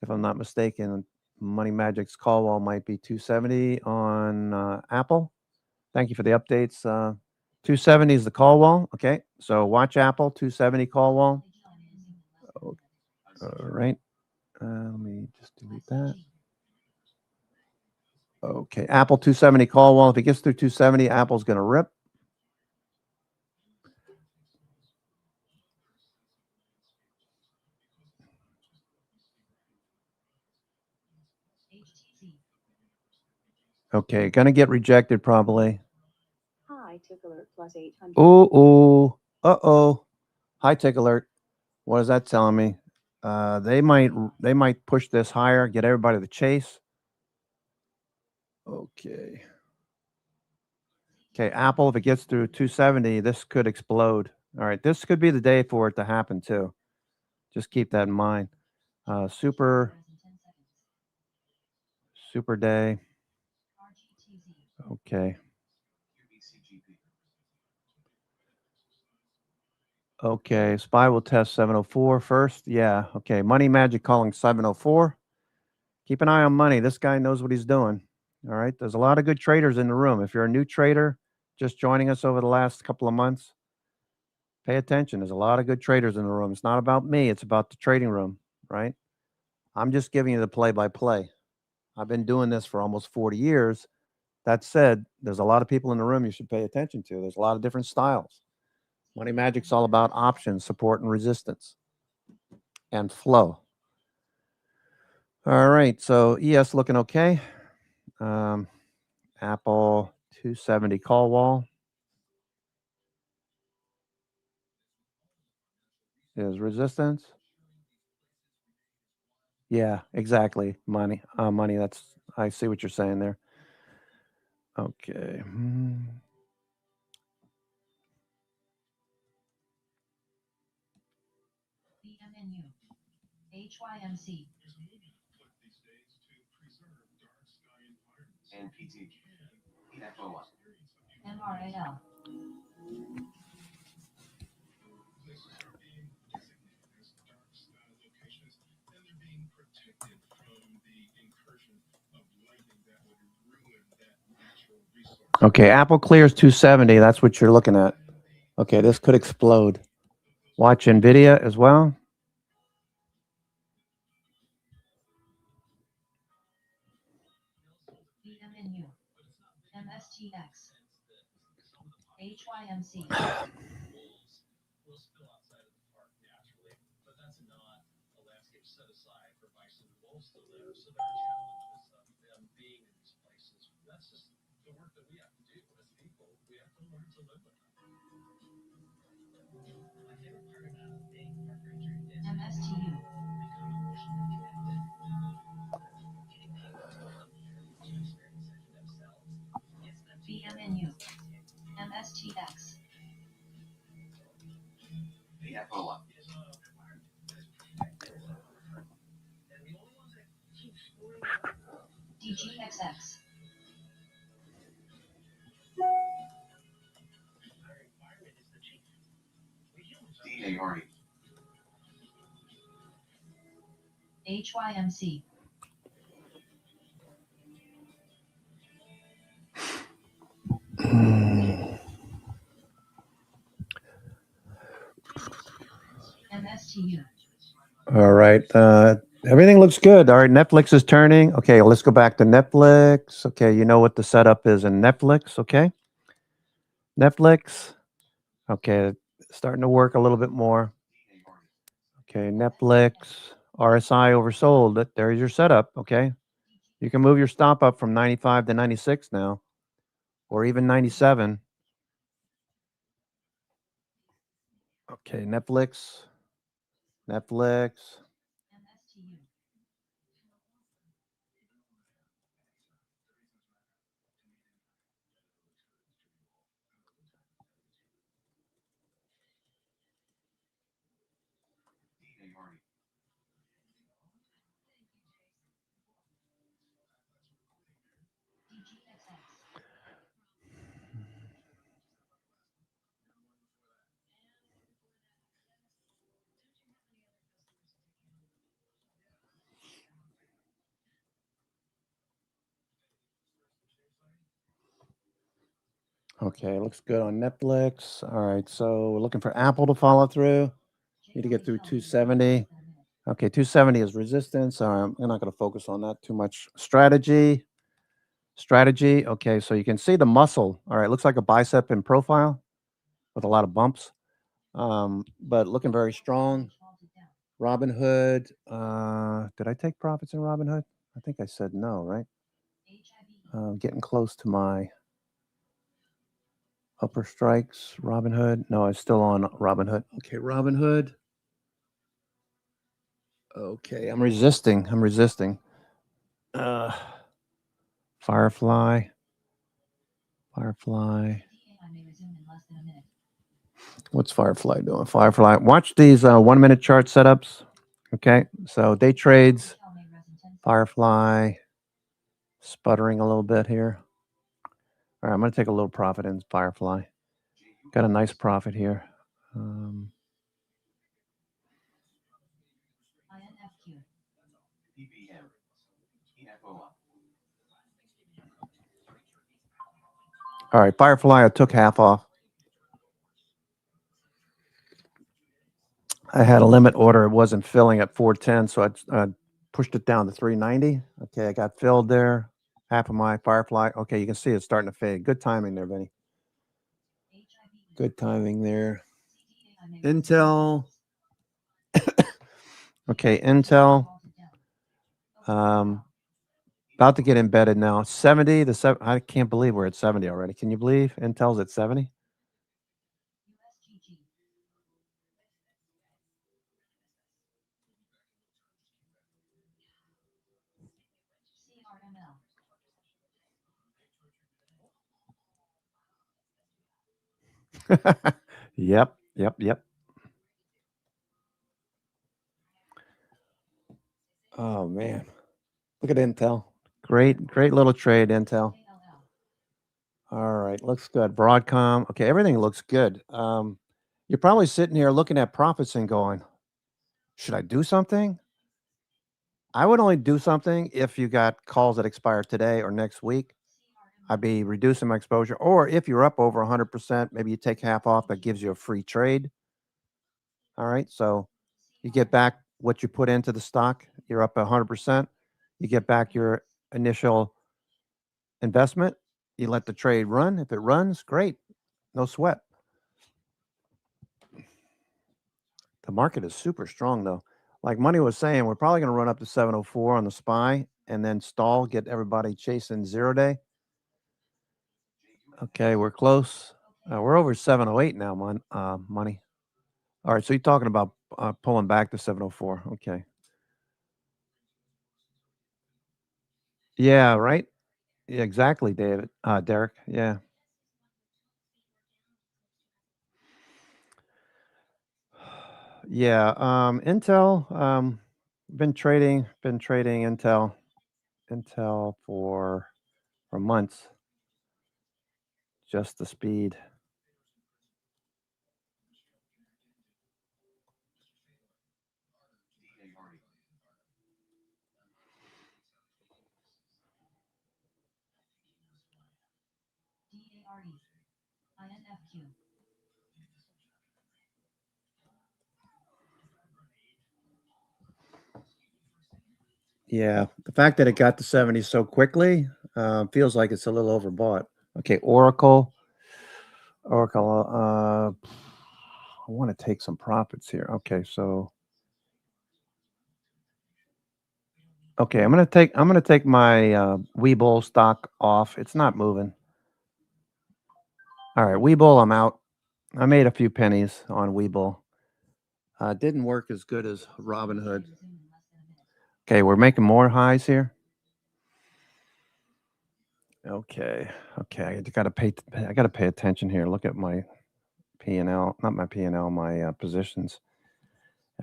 if I'm not mistaken. Money Magic's call wall might be 270 on Apple. Thank you for the updates. 270 is the call wall. Okay, so watch Apple 270 call wall. All right. Let me just delete that. Okay, Apple 270 call wall. If it gets through 270, Apple's going to rip. Okay, going to get rejected probably. High tick alert plus 800. Oh, uh-oh. High tick alert. What is that telling me? They might push this higher, get everybody to chase. Okay. Okay, Apple, if it gets through 270, this could explode. All right, this could be the day for it to happen too. Just keep that in mind. Super day. Okay. Okay, SPY will test 704 first. Yeah, okay. Money Magic calling 704. Keep an eye on money. This guy knows what he's doing. All right, there's a lot of good traders in the room. If you're a new trader just joining us over the last couple of months, pay attention. There's a lot of good traders in the room. It's not about me. It's about the trading room, right? I'm just giving you the play-by-play. I've been doing this for almost 40 years. That said, there's a lot of people in the room you should pay attention to. There's a lot of different styles. Money Magic's all about options, support and resistance, and flow. All right, so ES looking okay. Apple 270 call wall is resistance. Yeah, exactly. Money. That's, I see what you're saying there. Okay. BMNU. HYMC. NPT. FOMO. MRAL. Okay, Apple clears 270. That's what you're looking at. Okay, this could explode. Watch NVIDIA as well. BMNU. MSTX. HYMC. FOMO. DGXX. DARE. HYMC. MSTU. All right. Everything looks good. All right. Netflix is turning. Okay. Let's go back to Netflix. Okay. You know what the setup is in Netflix. Okay. Netflix. Okay. Starting to work a little bit more. Okay. Netflix. RSI oversold. There's your setup. Okay. You can move your stop up from 95 to 96 now, or even 97. Okay. Netflix. Netflix. MSTU. DGXX. Okay, looks good on Netflix. All right, so we're looking for Apple to follow through. Need to get through 270. Okay, 270 is resistance. I'm not going to focus on that too much. Strategy. Okay, so you can see the muscle. All right, looks like a bicep in profile with a lot of bumps, but looking very strong. Robinhood. Did I take profits in Robinhood? I think I said no, right? Getting close to my upper strikes. Robinhood. No, I'm still on Robinhood. Okay, Robinhood. Okay, I'm resisting. Firefly. I may resume in less than a minute. What's Firefly doing? Firefly. Watch these 1 minute chart setups. Okay, so day trades. Hotel may res in 10 Firefly. Sputtering a little bit here. All right, I'm going to take a little profit in Firefly. Got a nice profit here. INFQ. PPM. FOMO. All right, Firefly, I took half off. I had a limit order. It wasn't filling at 410, so I pushed it down to 390. Okay, I got filled there. Half of my Firefly. Okay, you can see it's starting to fade. Good timing there, Vinny. HIB. Good timing there. CDAI may res in Intel. Okay, Intel. About to get embedded now. 70. I can't believe we're at 70 already. Can you believe Intel's at 70? USGG. CRML. Yep. Oh man, look at Intel. Great little trade, Intel. ALL. All right, looks good. Broadcom. Okay, everything looks good. You're probably sitting here looking at profits and going, should I do something? I would only do something if you got calls that expire today or next week. I'd be reducing my exposure. Or if you're up over 100%, maybe you take half off. That gives you a free trade. All right, so you get back what you put into the stock. You're up 100%. You get back your initial investment. You let the trade run. If it runs, great. No sweat. The market is super strong, though. Like Money was saying, we're probably going to run up to 704 on the SPY and then stall, get everybody chasing 0 day. Okay, we're close. We're over 708 now, Money. All right, so you're talking about pulling back to 704. Okay. Yeah, right? Yeah, exactly, David. Derek. Yeah. Yeah, Intel, been trading Intel for months. Just the speed. DARE. INFQ. Yeah, the fact that it got to 70 so quickly feels like it's a little overbought. Okay, Oracle. I want to take some profits here. Okay, so okay, I'm gonna take my Webull stock off. It's not moving. All right, Webull, I'm out. I made a few pennies on Webull. Didn't work as good as Robinhood. Resume in less than a minute. Okay, we're making more highs here. Okay, I gotta pay attention here. Look at my P&L, not my P&L, my positions.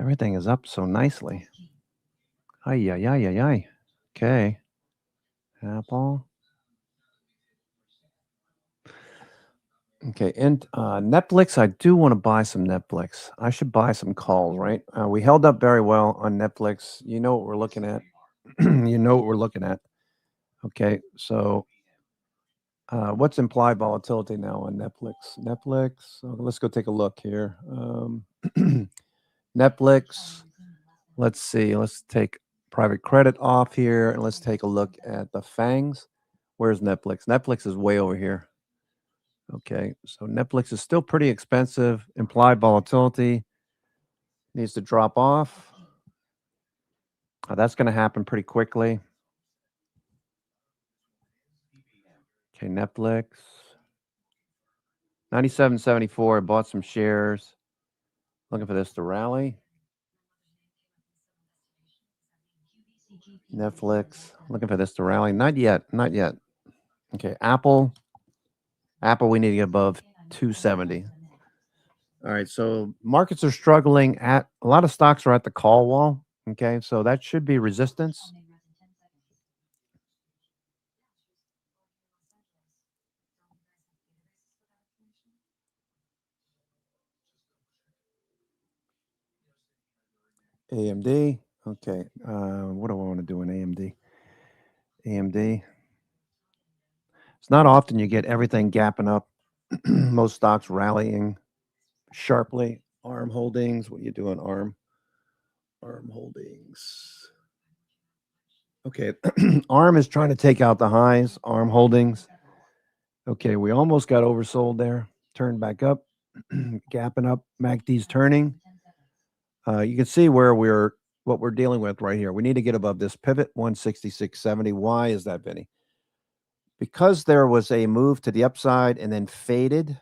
Everything is up so nicely. SG. Ay, ay, ay, ay, ay. Okay. Apple. Okay, and Netflix, I do want to buy some Netflix. I should buy some calls, right? We held up very well on Netflix. You know what we're looking at. You know what we're looking at. Okay, so what's implied volatility now on Netflix? Let's go take a look here. Netflix, let's see. Let's take private credit off here and let's take a look at the FANGs. Where's Netflix? Netflix is way over here. Okay, so Netflix is still pretty expensive. Implied volatility needs to drop off. That's going to happen pretty quickly. Okay, Netflix. 97.74. I bought some shares. Looking for this to rally. Netflix. Looking for this to rally. Not yet. Okay, Apple. We need to get above 270. All right, so markets are struggling a lot of stocks are at the call wall. Okay, so that should be resistance. AMD. Okay, what do I want to do in AMD? AMD. It's not often you get everything gapping up. Most stocks rallying sharply. ARM Holdings. What you doing, ARM? ARM Holdings. Okay, ARM is trying to take out the highs. ARM Holdings. Okay, we almost got oversold there. Turned back up. Gapping up. MACD's turning. You can see what we're dealing with right here. We need to get above this pivot 166.70. Why is that, Vinny? Because there was a move to the upside and then faded.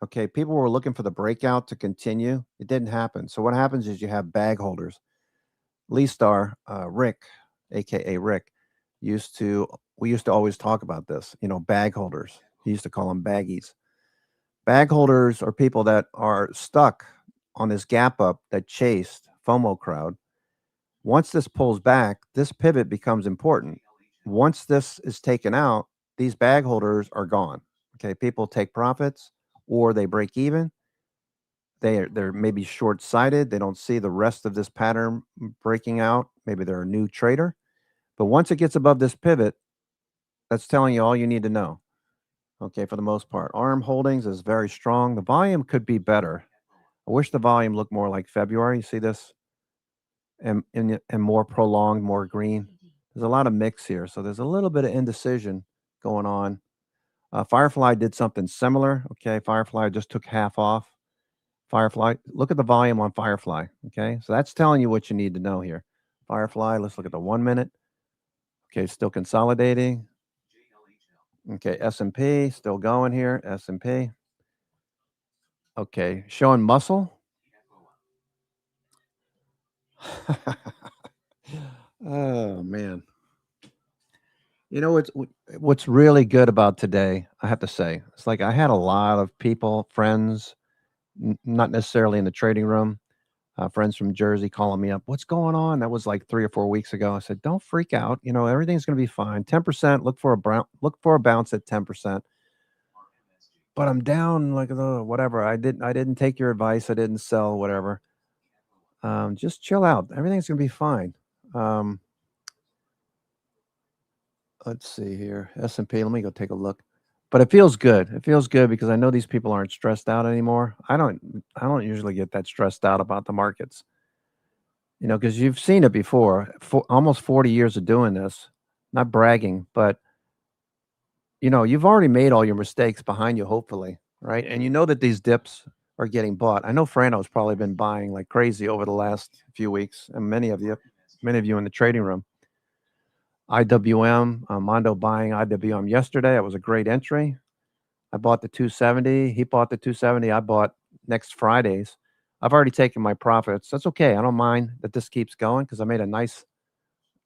Okay, people were looking for the breakout to continue. It didn't happen. So what happens is you have bag holders. Lee Star, Rick, aka Rick, we used to always talk about this. Bag holders. He used to call them baggies. Bag holders are people that are stuck on this gap up that chased FOMO crowd. Once this pulls back, this pivot becomes important. Once this is taken out, these bag holders are gone. Okay, people take profits or they break even. They're maybe short-sighted. They don't see the rest of this pattern breaking out. Maybe they're a new trader. But once it gets above this pivot, that's telling you all you need to know. Okay, for the most part. ARM Holdings is very strong. The volume could be better. I wish the volume looked more like February. You see this? And more prolonged, more green. There's a lot of mix here. So there's a little bit of indecision going on. Firefly did something similar. Okay, Firefly just took half off. Firefly, look at the volume on Firefly. Okay, so that's telling you what you need to know here. Firefly, let's look at the 1 minute. Okay, still consolidating. Okay, S&P still going here. S&P. Okay, showing muscle. Oh man. You know what's really good about today, I have to say. It's like I had a lot of people, friends, not necessarily in the trading room, Friends from Jersey calling me up. What's going on? That was like 3 or 4 weeks ago. I said, don't freak out. Everything's going to be fine. 10%. Look for a bounce at 10%. But I'm down like whatever. I didn't take your advice. I didn't sell whatever. Just chill out. Everything's going to be fine. Let's see here. S&P. Let me go take a look. But it feels good. It feels good because I know these people aren't stressed out anymore. I don't usually get that stressed out about the markets. Because you've seen it before. For almost 40 years of doing this. Not bragging, but you've already made all your mistakes behind you, hopefully, right? And you know that these dips are getting bought. I know Frano's probably been buying like crazy over the last few weeks, and many of you in the trading room. IWM, Mondo buying IWM yesterday. It was a great entry. I bought the 270. He bought the 270. I bought next Friday's. I've already taken my profits. That's okay. I don't mind that this keeps going because I made a nice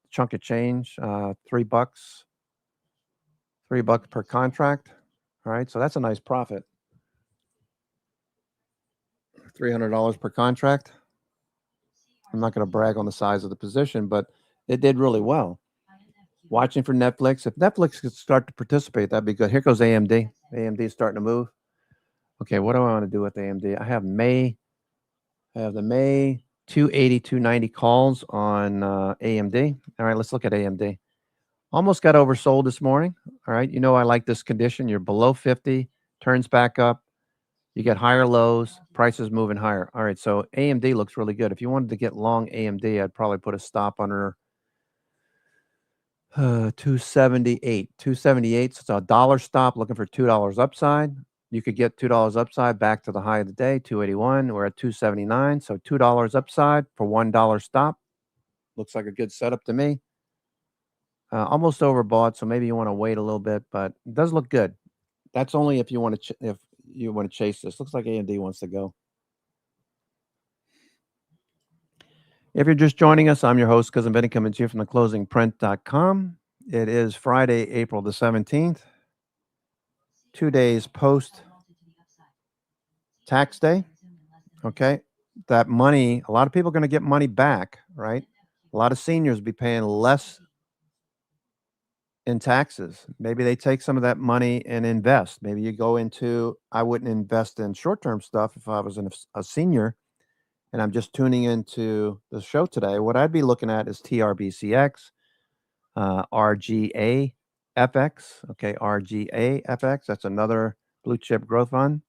chunk of change, $3, $3 per contract. All right, so that's a nice profit. $300 per contract. I'm not going to brag on the size of the position, but it did really well. Watching for Netflix. If Netflix could start to participate, that'd be good. Here goes AMD. AMD is starting to move. Okay, what do I want to do with AMD? I have the May 280, 290 calls on AMD. All right, let's look at AMD. Almost got oversold this morning. All right, I like this condition. You're below 50, turns back up. You get higher lows, prices moving higher. All right, so AMD looks really good. If you wanted to get long AMD, I'd probably put a stop under 278. 278, so it's a dollar stop looking for $2 upside. You could get $2 upside back to the high of the day, 281. We're at 279, so $2 upside for $1 stop. Looks like a good setup to me. Almost overbought, so maybe you want to wait a little bit, but it does look good. That's only if you want to chase this. Looks like AMD wants to go. If you're just joining us, I'm your host, Cousin Benny, coming to you from theclosingprint.com. It is Friday, April the 17th, 2 days post tax day. Okay. That money, a lot of people are going to get money back, right? A lot of seniors be paying less in taxes. Maybe they take some of that money and invest. Maybe you go into, I wouldn't invest in short-term stuff if I was a senior and I'm just tuning into the show today. What I'd be looking at is TRBCX, RGA FX. Okay, RGA FX. That's another blue chip growth fund.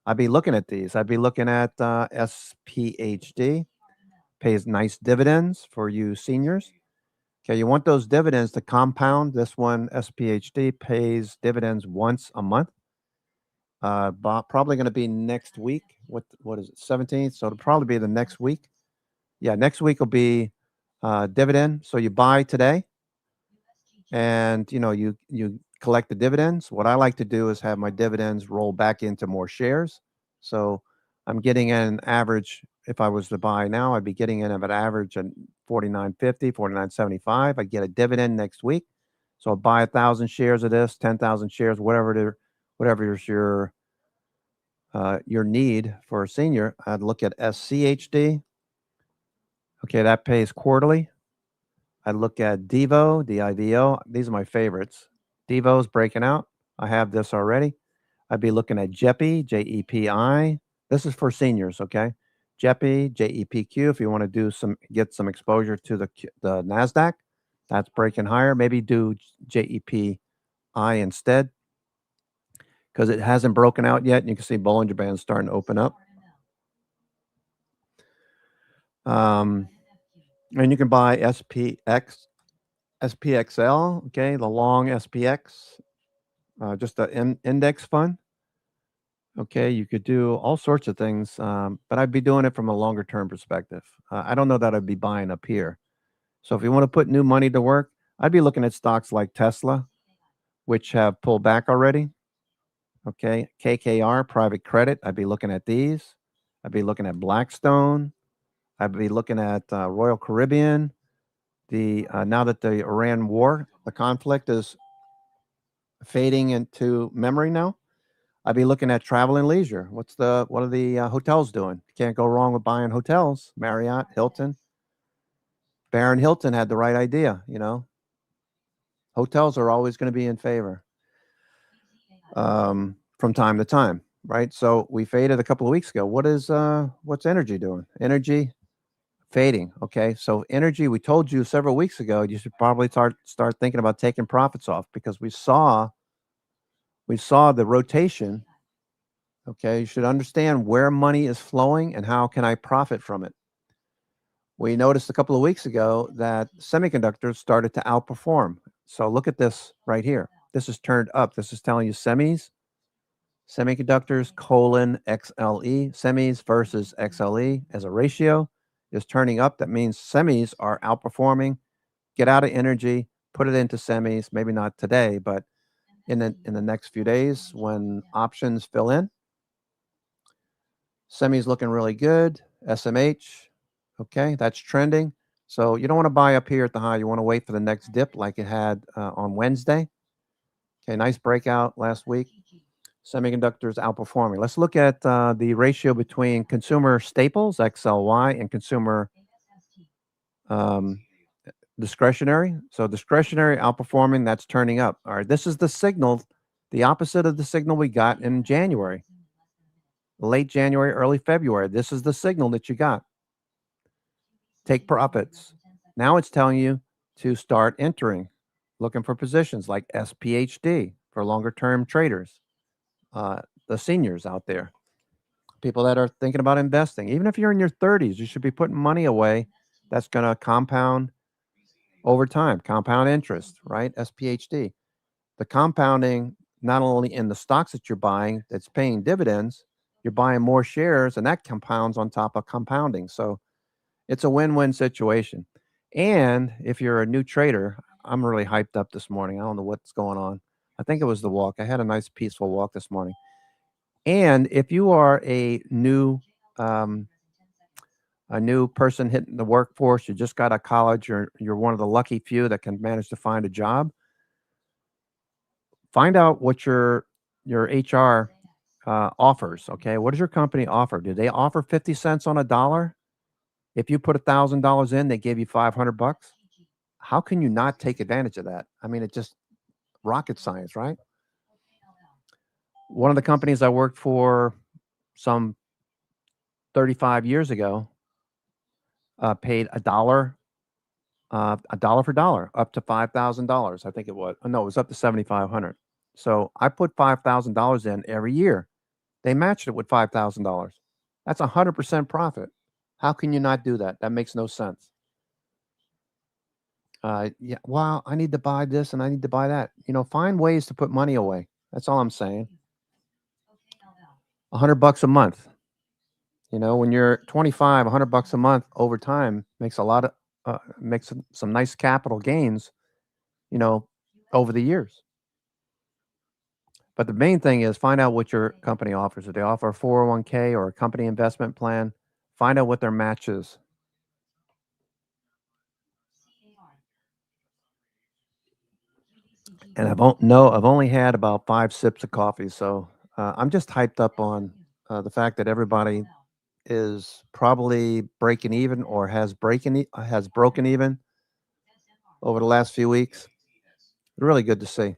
I'd be looking at these. I'd be looking at SPHD. Pays nice dividends for you seniors. Okay, you want those dividends to compound. This one, SPHD, pays dividends once a month. Probably going to be next week. What is it, 17th? So it'll probably be the next week. Yeah, next week will be dividend. So you buy today, and you collect the dividends. What I like to do is have my dividends roll back into more shares. So I'm getting an average. If I was to buy now, I'd be getting in at an average at 49.50, 49.75. I get a dividend next week. So I'll buy 1,000 shares of this, 10,000 shares, whatever is your need for a senior. I'd look at SCHD. Okay, that pays quarterly. I'd look at Devo, DIVO. These are my favorites. Devo's breaking out. I have this already. I'd be looking at JEPI, JEPI. This is for seniors, okay? JEPI, JEPQ, if you want to get some exposure to the NASDAQ, that's breaking higher. Maybe do JEPI instead because it hasn't broken out yet. And you can see Bollinger Band starting to open up. And you can buy SPX, SPXL, okay, the long SPX, just an index fund. Okay, you could do all sorts of things, but I'd be doing it from a longer term perspective. I don't know that I'd be buying up here. So if you want to put new money to work, I'd be looking at stocks like Tesla, which have pulled back already. Okay, KKR, private credit, I'd be looking at these. I'd be looking at Blackstone. I'd be looking at Royal Caribbean. Now that the Iran war, the conflict is fading into memory now, I'd be looking at travel and leisure. What are the hotels doing? Can't go wrong with buying hotels. Marriott, Hilton. Baron Hilton had the right idea, you know. Hotels are always going to be in favor from time to time, right? So we faded a couple of weeks ago. What's energy doing? Energy fading. Okay, so energy. We told you several weeks ago you should probably start thinking about taking profits off because we saw the rotation. Okay, you should understand where money is flowing and how can I profit from it. We noticed a couple of weeks ago that semiconductors started to outperform. So look at this right here. This is turned up. This is telling you semiconductors, XLE, semis versus XLE as a ratio is turning up. That means semis are outperforming. Get out of energy, put it into semis, maybe not today, but in the next few days when options fill in. Semi's looking really good. SMH, okay, that's trending. So you don't want to buy up here at the high. You want to wait for the next dip like it had on Wednesday. Okay, nice breakout last week. Semiconductors outperforming. Let's look at the ratio between consumer staples, XLY, and consumer discretionary. So discretionary outperforming, that's turning up. All right, this is the signal, the opposite of the signal we got in January. Late January, early February. This is the signal that you got. Take profits. Now it's telling you to start entering, looking for positions like SPHD for longer term traders, the seniors out there, people that are thinking about investing. Even if you're in your 30s, you should be putting money away that's going to compound over time, compound interest, right? SPHD. The compounding, not only in the stocks that you're buying that's paying dividends, you're buying more shares and that compounds on top of compounding. So it's a win-win situation. And if you're a new trader, I'm really hyped up this morning. I don't know what's going on. I think it was the walk. I had a nice peaceful walk this morning. And if you are a new person hitting the workforce, you just got out of college, you're one of the lucky few that can manage to find a job. Find out what your HR offers. Okay, what does your company offer? Do they offer 50 cents on a dollar? If you put $1,000 in, they give you $500. How can you not take advantage of that? I mean, it's just rocket science, right? One of the companies I worked for some 35 years ago paid a dollar for dollar, up to $5,000. I think it was. No, it was up to $7,500. So I put $5,000 in every year. They matched it with $5,000. That's 100% profit. How can you not do that? That makes no sense. Yeah, well, I need to buy this and I need to buy that. You know, find ways to put money away. That's all I'm saying. $100 a month. You know, when you're 25, $100 a month over time makes a lot of makes some nice capital gains, you know, over the years. But the main thing is find out what your company offers. If they offer a 401k or a company investment plan, find out what their match is. And I've only had about 5 sips of coffee, so I'm just hyped up on the fact that everybody is probably breaking even or has broken even over the last few weeks. Really good to see.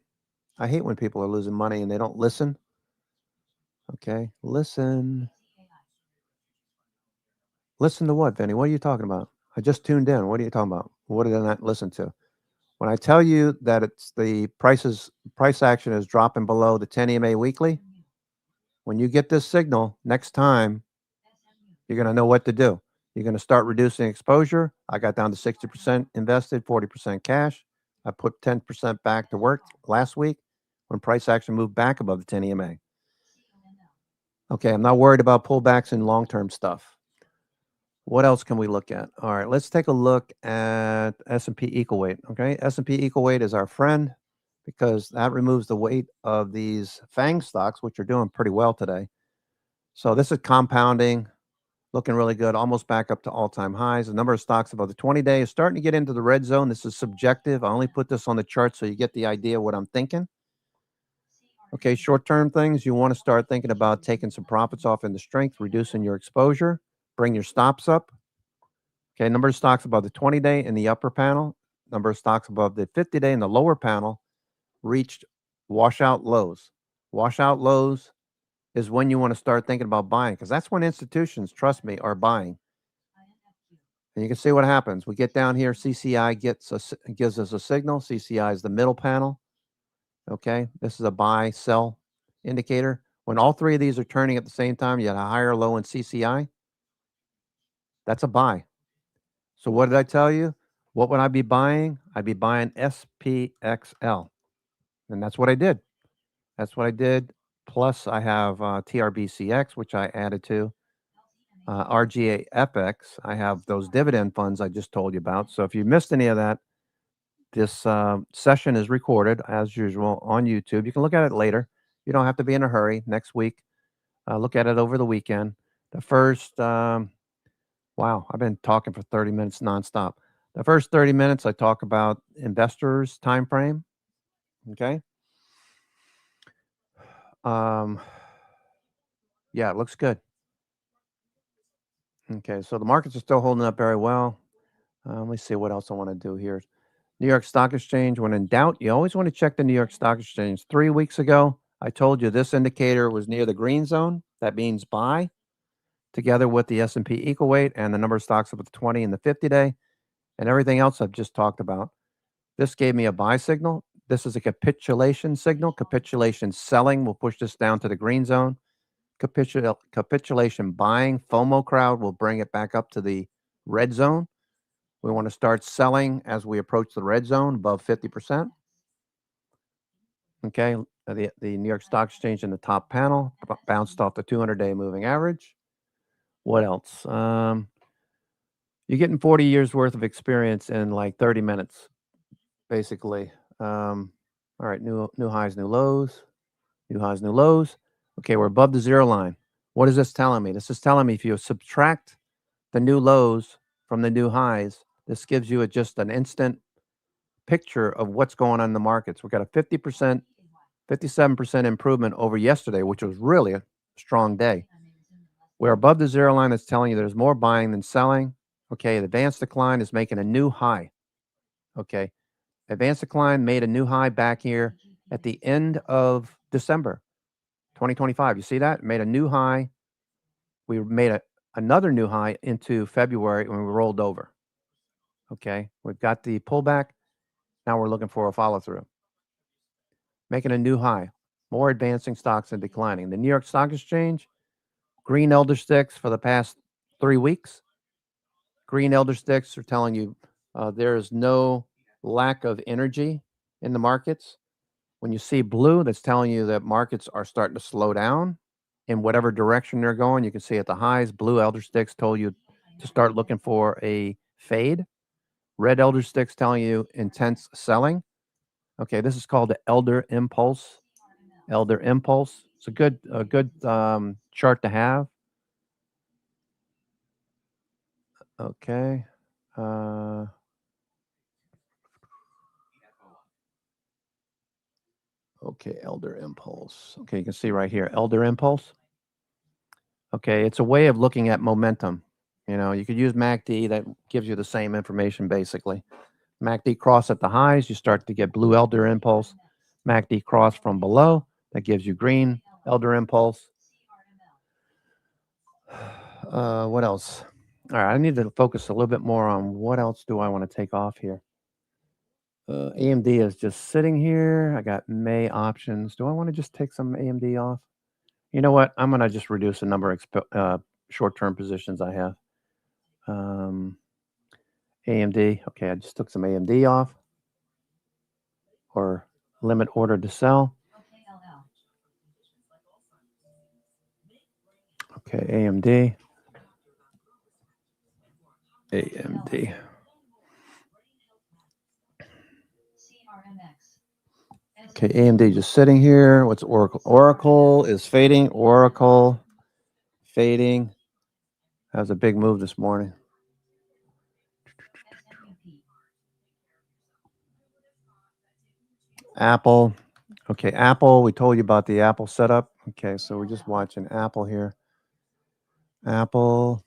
I hate when people are losing money and they don't listen. Okay, listen. Listen to what, Vinny? What are you talking about? I just tuned in. What are you talking about? What did I not listen to? When I tell you that it's the price action is dropping below the 10 EMA weekly, when you get this signal next time, you're going to know what to do. You're going to start reducing exposure. I got down to 60% invested, 40% cash. I put 10% back to work last week when price action moved back above the 10 EMA. Okay, I'm not worried about pullbacks in long-term stuff. What else can we look at? All right, let's take a look at S&P equal weight. Okay, S&P equal weight is our friend because that removes the weight of these FANG stocks, which are doing pretty well today. So this is compounding, looking really good, almost back up to all-time highs. The number of stocks above the 20-day is starting to get into the red zone. This is subjective. I only put this on the chart so you get the idea of what I'm thinking. Okay, short-term things, you want to start thinking about taking some profits off in the strength, reducing your exposure, bring your stops up. Okay, number of stocks above the 20-day in the upper panel, number of stocks above the 50-day in the lower panel reached washout lows. Washout lows is when you want to start thinking about buying, because that's when institutions, trust me, are buying. And you can see what happens. We get down here, CCI gives us a signal. CCI is the middle panel. Okay, this is a buy, sell indicator. When all three of these are turning at the same time, you had a higher low in CCI. That's a buy. So what did I tell you? What would I be buying? I'd be buying SPXL. And that's what I did. That's what I did. Plus, I have TRBCX, which I added to. RGAFX, I have those dividend funds I just told you about. So if you missed any of that, this session is recorded, as usual, on YouTube. You can look at it later. You don't have to be in a hurry. Next week, look at it over the weekend. The first, wow, I've been talking for 30 minutes nonstop. The first 30 minutes, I talk about investors' time frame. Okay. Yeah, it looks good. Okay, so the markets are still holding up very well. Let me see what else I want to do here. New York Stock Exchange, when in doubt, you always want to check the New York Stock Exchange. 3 weeks ago, I told you this indicator was near the green zone. That means buy, together with the S&P equal weight and the number of stocks up at the 20 and the 50-day, and everything else I've just talked about. This gave me a buy signal. This is a capitulation signal. Capitulation selling will push this down to the green zone. Capitulation buying, FOMO crowd, will bring it back up to the red zone. We want to start selling as we approach the red zone above 50%. Okay, the New York Stock Exchange in the top panel bounced off the 200-day moving average. What else? You're getting 40 years worth of experience in like 30 minutes, basically. All right, new highs, new lows, new highs, new lows. Okay, we're above the zero line. What is this telling me? This is telling me if you subtract the new lows from the new highs, this gives you just an instant picture of what's going on in the markets. We've got a 50%, 57% improvement over yesterday, which was really a strong day. We're above the zero line. That's telling you there's more buying than selling. Okay, the advanced decline is making a new high. Okay, advanced decline made a new high back here at the end of December 2025. You see that? It made a new high. We made another new high into February when we rolled over. Okay, we've got the pullback. Now we're looking for a follow through. Making a new high. More advancing stocks and declining. The New York Stock Exchange, green elder sticks for the past 3 weeks. Green elder sticks are telling you there is no lack of energy in the markets. When you see blue, that's telling you that markets are starting to slow down in whatever direction they're going. You can see at the highs, blue elder sticks told you to start looking for a fade. Red elder sticks telling you intense selling. Okay, this is called the elder impulse. Elder impulse. It's a good chart to have. Okay. Okay, elder impulse. Okay, you can see right here, elder impulse. Okay, it's a way of looking at momentum. You know, you could use MACD. That gives you the same information, basically. MACD cross at the highs, you start to get blue elder impulse. MACD cross from below, that gives you green elder impulse. What else? All right, I need to focus a little bit more on what else do I want to take off here. AMD is just sitting here. I got May options. Do I want to just take some AMD off? You know what? I'm going to just reduce the number of short-term positions I have. AMD. Okay, I just took some AMD off. Or limit order to sell. Okay, AMD. AMD. Okay, AMD just sitting here. What's Oracle? Oracle is fading. Oracle fading. That was a big move this morning. Apple. Okay, Apple, we told you about the Apple setup. Okay, so we're just watching Apple here. Apple.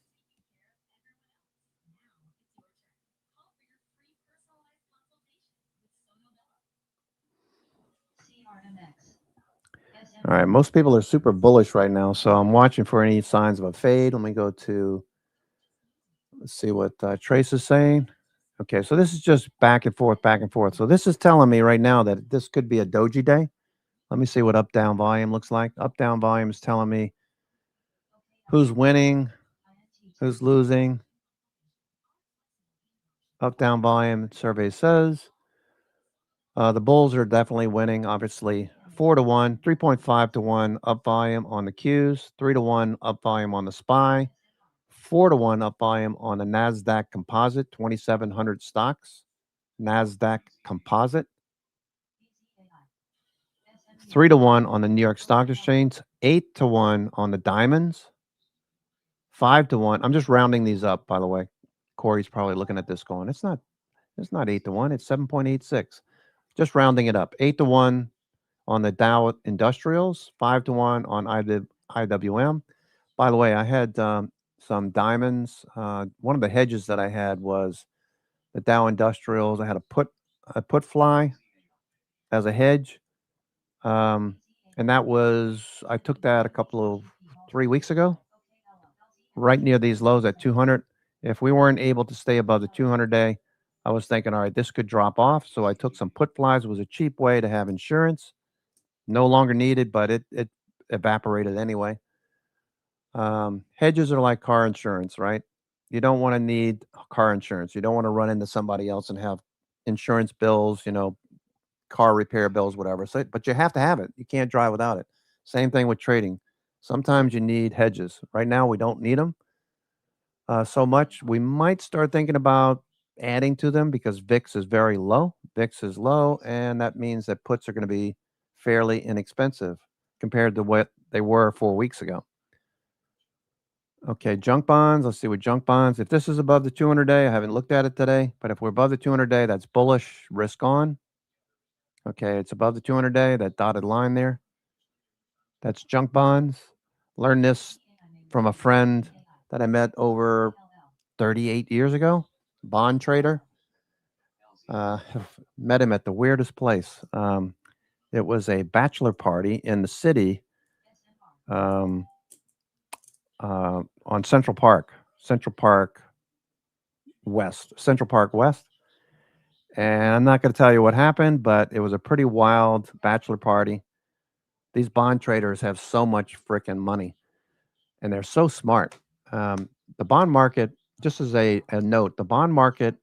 CRMX. All right, most people are super bullish right now, so I'm watching for any signs of a fade. Let me go to, let's see what Trace is saying. Okay, so this is just back and forth, back and forth. So this is telling me right now that this could be a doji day. Let me see what up-down volume looks like. Up-down volume is telling me who's winning, who's losing. Up-down volume survey says the bulls are definitely winning, obviously 4-1, 3.5 to 1 up volume on the Qs, 3-1 up volume on the SPY, 4-1 up volume on the NASDAQ Composite, 2,700 stocks, NASDAQ Composite, 3-1 on the New York Stock Exchange, 8-1 on the Diamonds, 5-1. I'm just rounding these up, by the way. Corey's probably looking at this going, it's not 8-1, it's 7.86. Just rounding it up. 8-1 on the Dow Industrials, 5-1 on IWM. By the way, I had some diamonds. One of the hedges that I had was the Dow Industrials. I had a put fly as a hedge, and that was, I took that 3 weeks ago, right near these lows at 200. If we weren't able to stay above the 200 day, I was thinking, all right, this could drop off. So I took some put flies. It was a cheap way to have insurance. No longer needed, but it evaporated anyway. Hedges are like car insurance, right? You don't want to need car insurance. You don't want to run into somebody else and have insurance bills, car repair bills, whatever. So, but you have to have it. You can't drive without it. Same thing with trading. Sometimes you need hedges. Right now, we don't need them so much. We might start thinking about adding to them because VIX is very low. VIX is low, and that means that puts are going to be fairly inexpensive compared to what they were 4 weeks ago. Okay, junk bonds. Let's see what junk bonds. If this is above the 200 day, I haven't looked at it today, but if we're above the 200 day, that's bullish, risk on. Okay, it's above the 200 day, that dotted line there. That's junk bonds. Learned this from a friend that I met over 38 years ago, bond trader. Met him at the weirdest place. It was a bachelor party in the city on Central Park West. And I'm not going to tell you what happened, but it was a pretty wild bachelor party. These bond traders have so much freaking money, and they're so smart. The bond market, just as a note, the bond market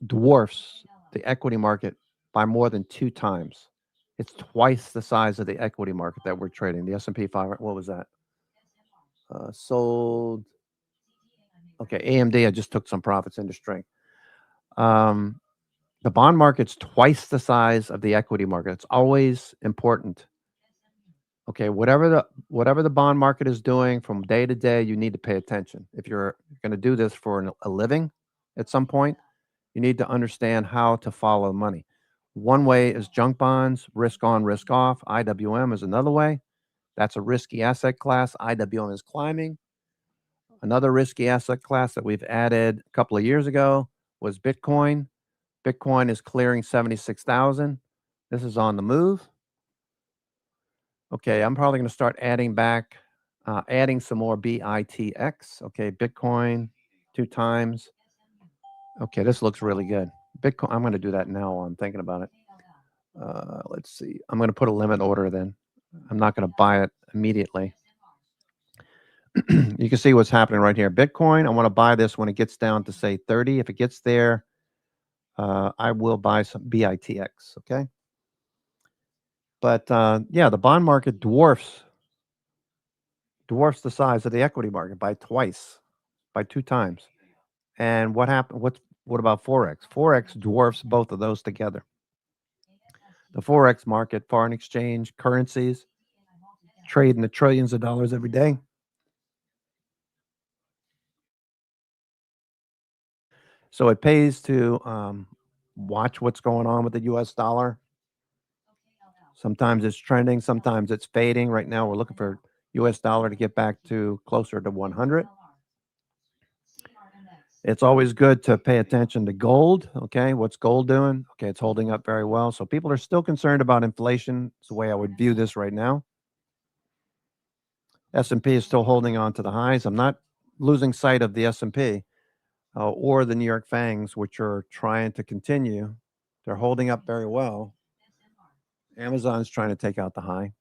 dwarfs the equity market by more than 2 times. It's twice the size of the equity market that we're trading. The S&P 500, what was that? Sold. Okay, AMD, I just took some profits into strength. The bond market's twice the size of the equity market. It's always important. Okay, whatever the bond market is doing from day to day, you need to pay attention. If you're going to do this for a living at some point, you need to understand how to follow money. One way is junk bonds, risk on, risk off. IWM is another way. That's a risky asset class. IWM is climbing. Another risky asset class that we've added a couple of years ago was Bitcoin. Bitcoin is clearing 76,000. This is on the move. Okay, I'm probably going to start adding some more BITX. Okay, Bitcoin 2 times. Okay, this looks really good. Bitcoin, I'm going to do that now while I'm thinking about it. Let's see. I'm going to put a limit order then. I'm not going to buy it immediately. You can see what's happening right here. Bitcoin, I want to buy this when it gets down to, say, 30. If it gets there, I will buy some BITX, okay? But, yeah, the bond market dwarfs the size of the equity market by 2 times. And what happened? What about Forex? Forex dwarfs both of those together. The Forex market, foreign exchange, currencies, trade in the trillions of dollars every day. So it pays to watch what's going on with the U.S. dollar. Sometimes it's trending, sometimes it's fading. Right now, we're looking for US dollar to get back to closer to 100. It's always good to pay attention to gold. Okay, what's gold doing? Okay, it's holding up very well. So people are still concerned about inflation. It's the way I would view this right now. S&P is still holding on to the highs. I'm not losing sight of the S&P or the New York Fangs, which are trying to continue. They're holding up very well. Amazon's trying to take out the high.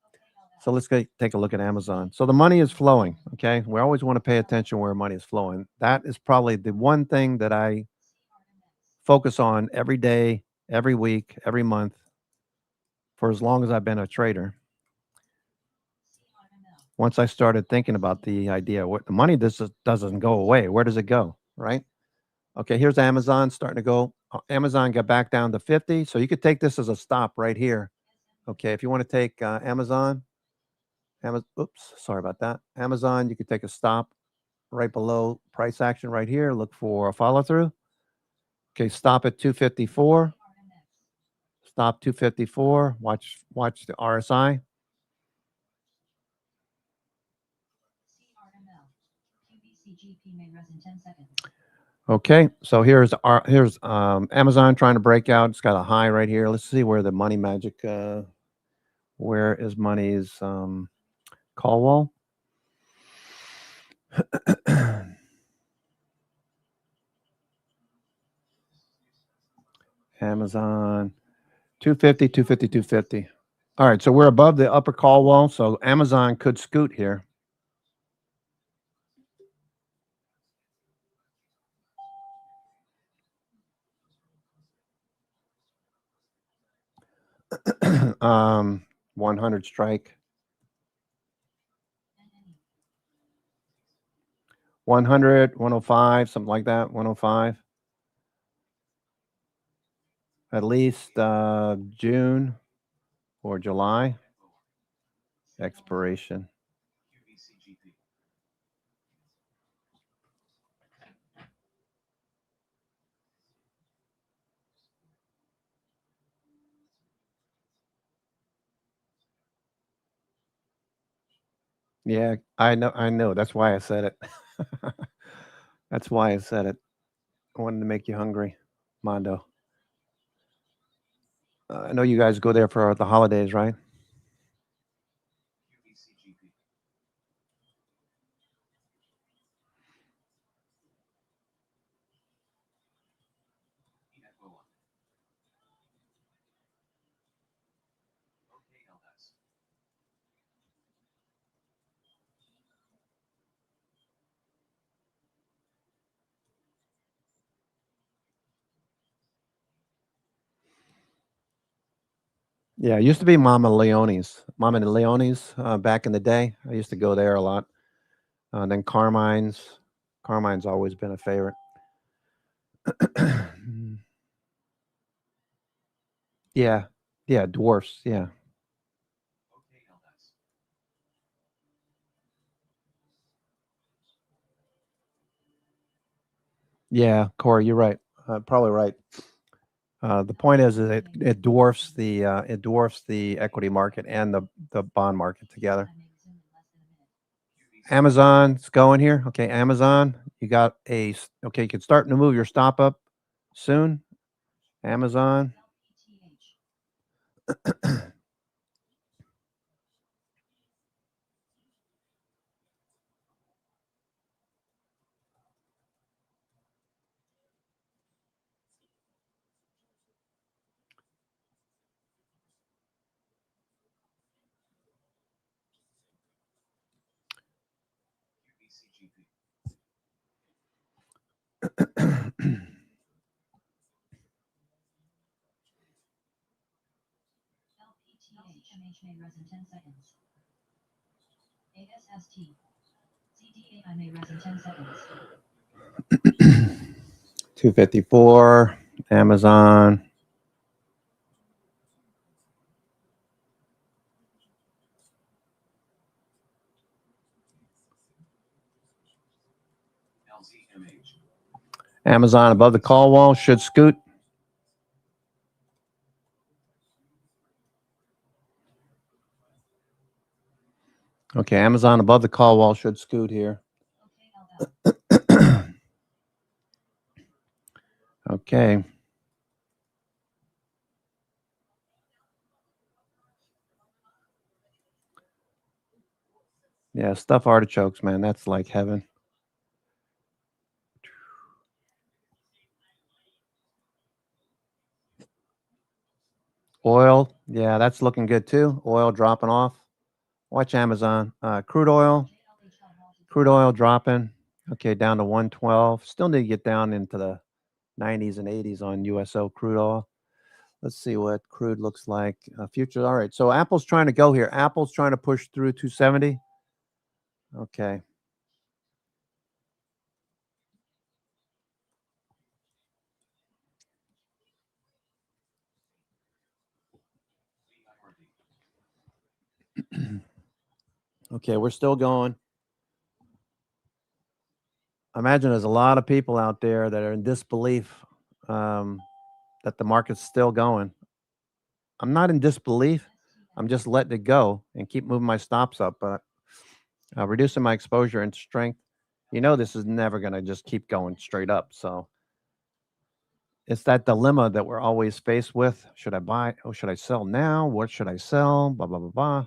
So let's take a look at Amazon. So the money is flowing, okay? We always want to pay attention where money is flowing. That is probably the one thing that I focus on every day, every week, every month for as long as I've been a trader. Once I started thinking about the idea, what the money doesn't go away. Where does it go, right? Okay, here's Amazon starting to go. Amazon got back down to 50. So you could take this as a stop right here. Okay, if you want to take Amazon, oops, sorry about that. Amazon, you could take a stop right below price action right here. Look for a follow through. Okay, stop at 254. Stop 254. Watch the RSI. Okay, so here's Amazon trying to break out. It's got a high right here. Let's see where the money magic. Where is money's call wall? Amazon 250, 250, 250. All right, so we're above the upper call wall, so Amazon could scoot here. um 100 strike. 100, 105, something like that, 105. At least June or July. Expiration. Yeah, I know. That's why I said it. That's why I said it. I wanted to make you hungry, Mondo. I know you guys go there for the holidays, right? Yeah, it used to be Mama Leone's back in the day. I used to go there a lot. Then Carmine's. Carmine's always been a favorite. Yeah, yeah, dwarfs. Yeah. Yeah, Corey, you're right. Probably right. The point is that it dwarfs the equity market and the bond market together. Amazon's going here. Okay, Amazon, you got okay, you can start to move your stop up soon. Amazon. may rise in 10 seconds. ASST. CDAI may rise in 10 seconds. 254, Amazon. Amazon above the call wall should scoot. Okay, Amazon above the call wall should scoot here. Okay, Alba. Okay. Yeah, stuff artichokes, man. That's like heaven. Oil, yeah, that's looking good too. Oil dropping off. Watch Amazon. Crude oil dropping. Okay, down to 112. Still need to get down into the 90s and 80s on USO crude oil. Let's see what crude looks like. Futures. All right. So Apple's trying to go here. Apple's trying to push through 270. Okay. Okay, we're still going. I imagine there's a lot of people out there that are in disbelief that the market's still going. I'm not in disbelief. I'm just letting it go and keep moving my stops up, but reducing my exposure and strength. You know, this is never going to just keep going straight up. So it's that dilemma that we're always faced with. Should I buy? Oh, should I sell now? What should I sell? Blah, blah, blah, blah.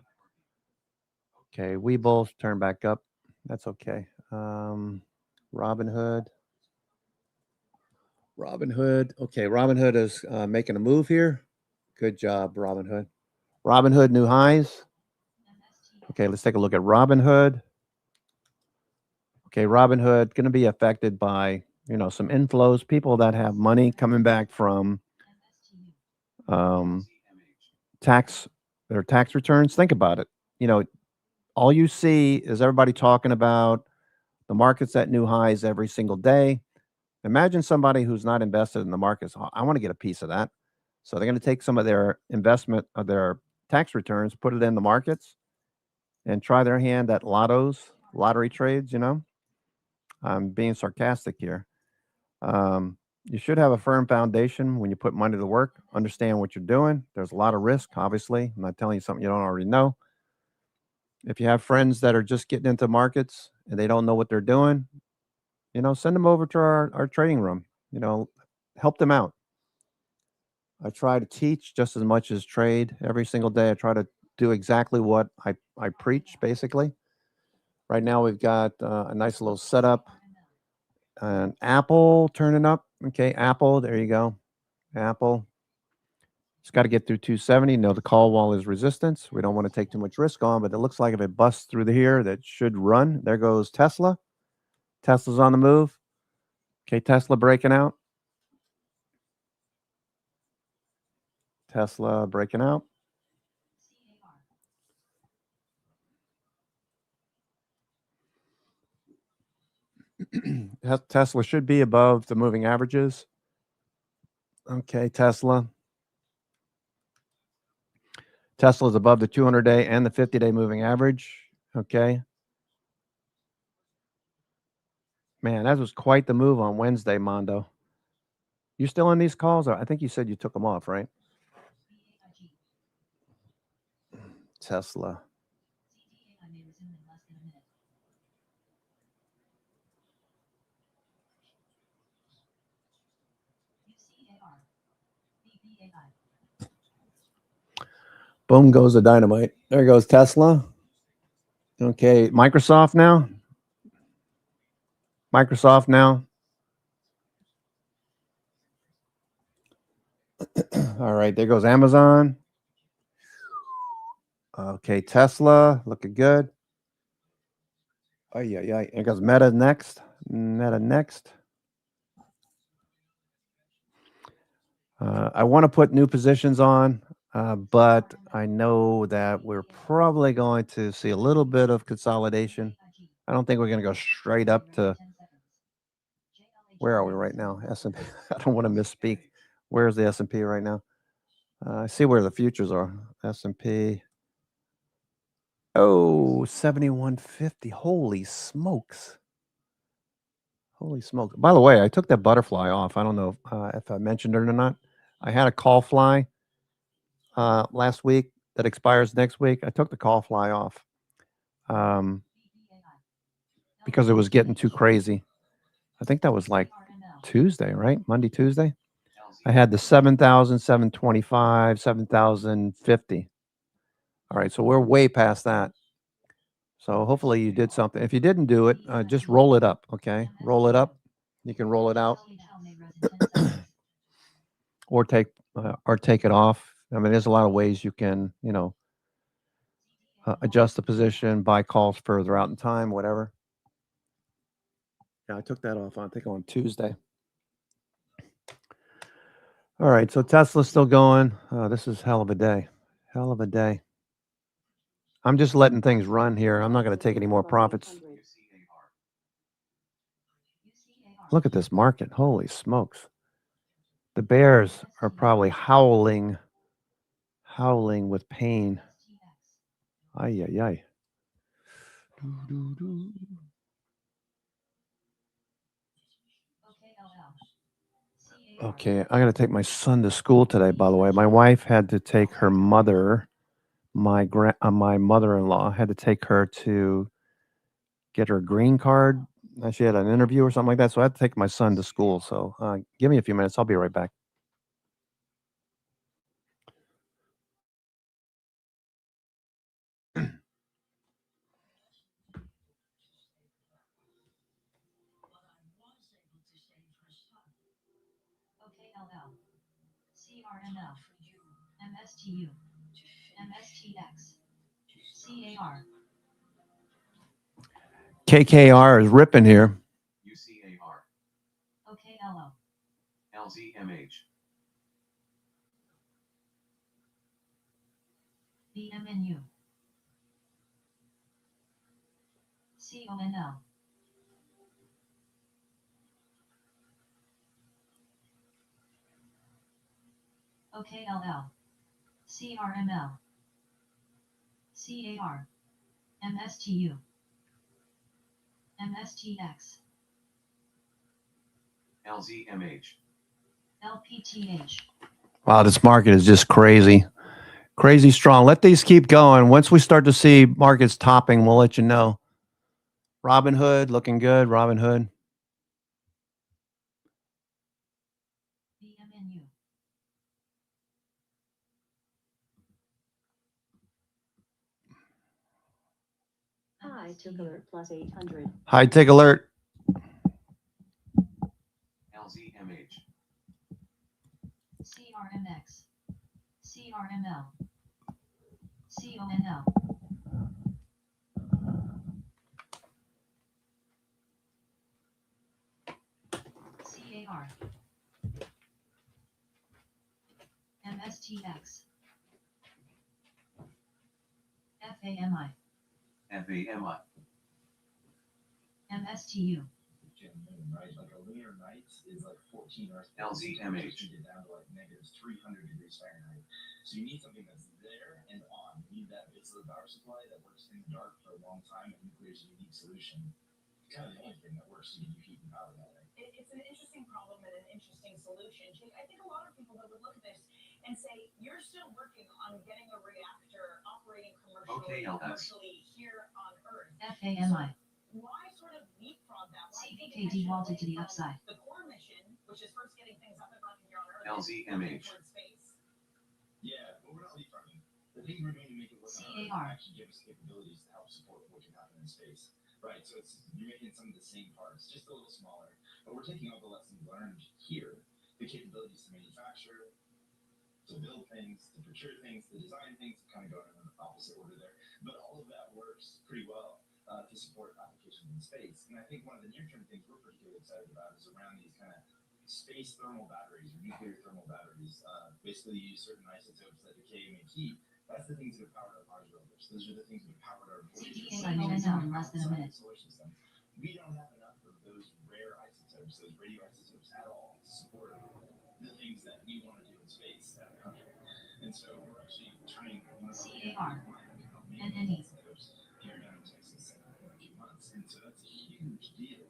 Okay, we both turn back up. That's okay. Robinhood. Okay, Robinhood is making a move here. Good job, Robinhood. Robinhood new highs. Okay, let's take a look at Robinhood. Okay, Robinhood going to be affected by, you know, some inflows, people that have money coming back from their tax returns. Think about it. You know, all you see is everybody talking about the market's at new highs every single day. Imagine somebody who's not invested in the markets. I want to get a piece of that. So they're going to take some of their investment of their tax returns, put it in the markets, and try their hand at lottery trades. You know, I'm being sarcastic here. You should have a firm foundation when you put money to work. Understand what you're doing. There's a lot of risk, obviously. I'm not telling you something you don't already know. If you have friends that are just getting into markets and they don't know what they're doing, you know, send them over to our trading room. You know, help them out. I try to teach just as much as trade every single day. I try to do exactly what I preach, basically. Right now, we've got a nice little setup. And Apple turning up. Okay, Apple, there you go. Apple. It's got to get through 270. No, the call wall is resistance. We don't want to take too much risk on, but it looks like if it busts through here, that should run. There goes Tesla. Tesla's on the move. Okay, Tesla breaking out. Tesla breaking out. Tesla should be above the moving averages. Okay, Tesla. Tesla is above the 200-day and the 50-day moving average. Okay. Man, that was quite the move on Wednesday, Mondo. You still on these calls? I think you said you took them off, right? Tesla. Boom goes the dynamite. There goes Tesla. Okay, Microsoft now. Microsoft now. All right, there goes Amazon. Okay, Tesla looking good. Oh yeah. There goes Meta next. Meta next. I want to put new positions on, but I know that we're probably going to see a little bit of consolidation. I don't think we're going to go straight up to, where are we right now? S&P. I don't want to misspeak. Where's the S&P right now? I see where the futures are. S&P. Oh, 7150. Holy smokes. Holy smokes. By the way, I took that butterfly off. I don't know if I mentioned it or not. I had a call fly last week that expires next week. I took the call fly off. because it was getting too crazy. I think that was like Tuesday, right? Monday, Tuesday. I had the 7,000, 725, 7,050. All right, so we're way past that. So hopefully you did something. If you didn't do it, just roll it up, okay? Roll it up. You can roll it out or take it off. I mean, there's a lot of ways you can, adjust the position, buy calls further out in time, whatever. Yeah, I took that off, I think, on Tuesday. All right, so Tesla's still going. This is hell of a day. Hell of a day. I'm just letting things run here. I'm not going to take any more profits. Look at this market. Holy smokes. The bears are probably howling with pain. Ay, ay, ay. Okay, I got to take my son to school today, by the way. My wife had to take her mother, my mother-in-law had to take her to get her green card. She had an interview or something like that, so I had to take my son to school. So give me a few minutes. I'll be right back. OKLL, CRNL, MSTU, MSTX, CAR. KKR is ripping here. UCAR, OKLO, LZMH, BMNU, CONL, OKLL, CRML, CAR, MSTU, MSTX, LZMH, LPTH. Wow, this market is just crazy. Crazy strong. Let these keep going. Once we start to see markets topping, we'll let you know. Robinhood looking good. Robinhood. BMNU, High took alert plus 800. High take alert. LZMH, CRMX, CRML, CONL, CAR, MSTX, FAMI, FAMI, MSTU, Right, like a lunar night is like 14 Earth LZMH, down to like negative 300 degrees Fahrenheit. So you need something that's there and on. You need that base load power supply that works in the dark for a long time, and nuclear is a unique solution. Kind of the only thing that works to give you heat and power that way. It's an interesting problem and an interesting solution. Jake, I think a lot of people that would look at this and say, you're still working on getting a reactor operating commercially here on Earth. FAMI, Why sort of leapfrog that? Why take CPK attention devaulted away to the from upside. the core mission, which is first getting things up and running here on Earth, LZMH. and moving towards space? Yeah, but we're not leapfrogging. The things we're doing to make it work on Earth CAR. actually give us capabilities to help support what can happen in space. Right, so you're making some of the same parts, just a little smaller. But we're taking all the lessons learned here, the capabilities to manufacture, to build things, to procure things, to design things, kind of going in the opposite order there. But all of that works pretty well to support applications in space. And I think one of the near-term things we're particularly excited about is around these kind of space thermal batteries or nuclear thermal batteries. Basically, you use certain isotopes that decay and make heat. That's the things that have powered our Mars rovers. Those are the things that have powered our CPK signing down in less than a minute. solar system. We don't have enough of those rare isotopes, those radioisotopes at all, to support the things that we want to do in space as a country. And so we're actually turning one of CAR, and NNE. here down in Texas in 8 months. And so that's a huge deal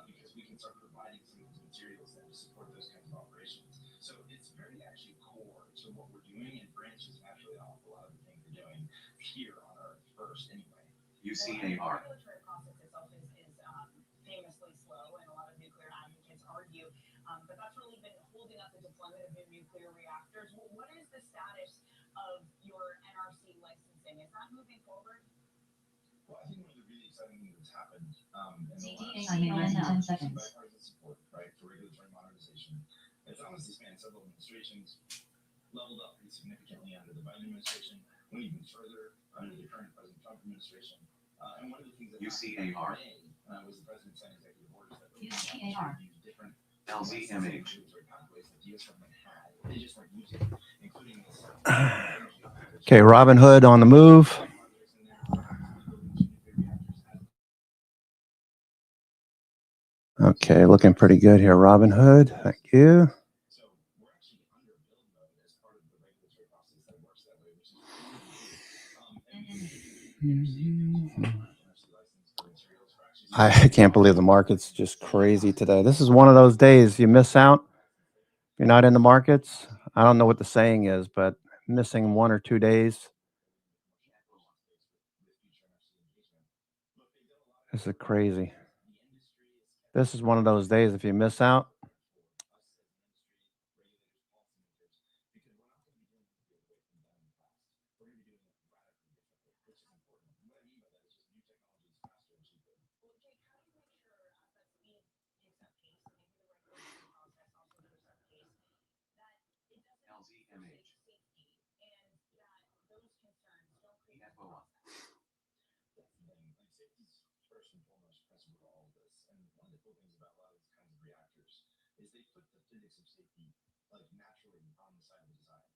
because we can start providing some of these materials that support those kinds of operations. So it's very actually core to what we're doing and branches naturally off a lot of the things we're doing here on Earth first anyway. UCAR. Regulatory process itself is famously slow, and a lot of nuclear advocates argue, but that's really been holding up the deployment of new nuclear reactors. What is the status of your NRC licensing? Is that moving forward? Well, I think one of the really exciting things that's happened in the CTA last I may rest in 10 is seconds. bipartisan support, right, for regulatory modernization. It's honestly spanned several administrations, leveled up pretty significantly under the Biden administration, went even further under the current President Trump administration. And one of the things that happened UCAR. in May was the president signed executive orders that UCAR. use different LZMH. regulatory pathways that the U.S. government had. They just weren't using, including this. Okay, Robin Hood on the move. Okay, looking pretty good here, Robin Hood. Thank you. So we're actually under build mode as part of the regulatory process that works that way, which is I can't believe the market's just crazy today. This is one of those days you miss out. You're not in the markets. I don't know what the saying is, but missing 1 or 2 days. This is crazy. This is one of those days if you miss out. LZMH. FOMO. first and foremost present for all of this. And one of the cool things about a lot of these kinds of reactors is they put the physics of safety like naturally on the side of the design.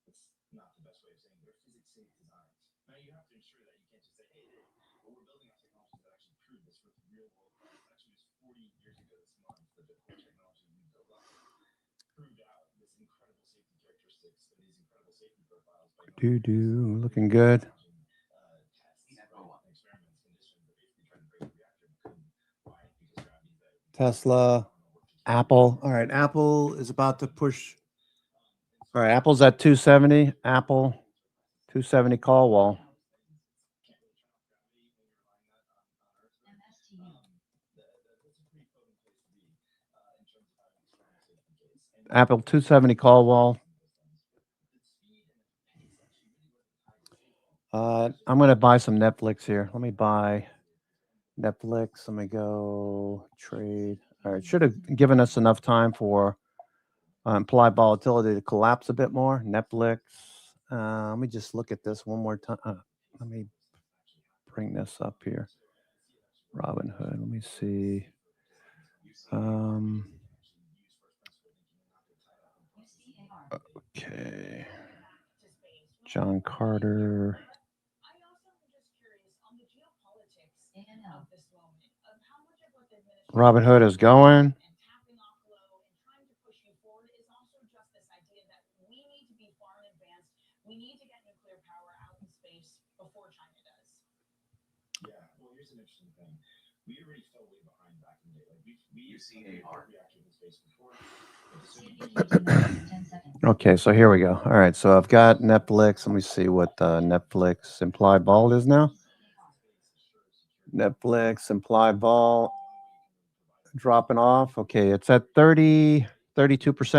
It's not the best way of saying they're physics safe designs. Now you have to ensure that you can't just say, hey, well, we're building out technologies that actually prove this with real world products. Actually, it was 40 years ago this month that the core technology we built up proved out this incredible safety characteristics and these incredible safety profiles. Looking good. Tesla, Apple. All right, Apple is about to push. All right, Apple's at 270. Apple, 270 call wall. MSTU. Apple 270 call wall. I'm going to buy some Netflix here. Let me buy Netflix. Let me go trade. All right, should have given us enough time for implied volatility to collapse a bit more. Netflix. Let me just look at this one more time. Let me bring this up here. Robinhood. Let me see. UCAR. Okay. John Carter. I also am just curious on the geopolitics ANL. of this moment, of how much of what the administration Robinhood is going. and tapping off low and trying to push you forward is also just this idea that we need to be far in advance. We need to get nuclear power out in space before China does. Yeah, well, here's an interesting thing. We already fell way behind back in the day. Like we UCAR. reacted in space before. CTA 10 seconds. Okay, so here we go. All right, so I've got Netflix. Let me see what Netflix implied vol is now. Netflix implied vol dropping off. Okay, it's at 32%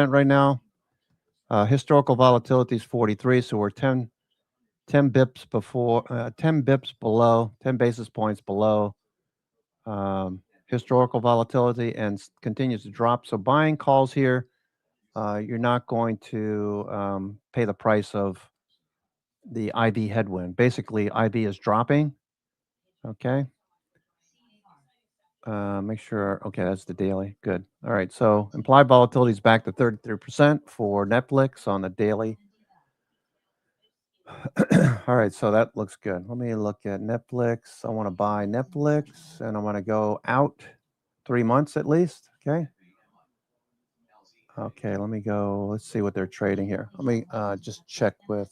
right now. Historical volatility is 43, so we're 10 bips before, 10 bips below, 10 basis points below historical volatility, and continues to drop. So buying calls here, you're not going to pay the price of the IB headwind. Basically, IB is dropping. Okay. Make sure. Okay, that's the daily. Good. All right. So implied volatility is back to 33% for Netflix on the daily. All right. So that looks good. Let me look at Netflix. I want to buy Netflix, and I want to go out 3 months at least. Okay. Okay. Let me go. Let's see what they're trading here. Let me just check with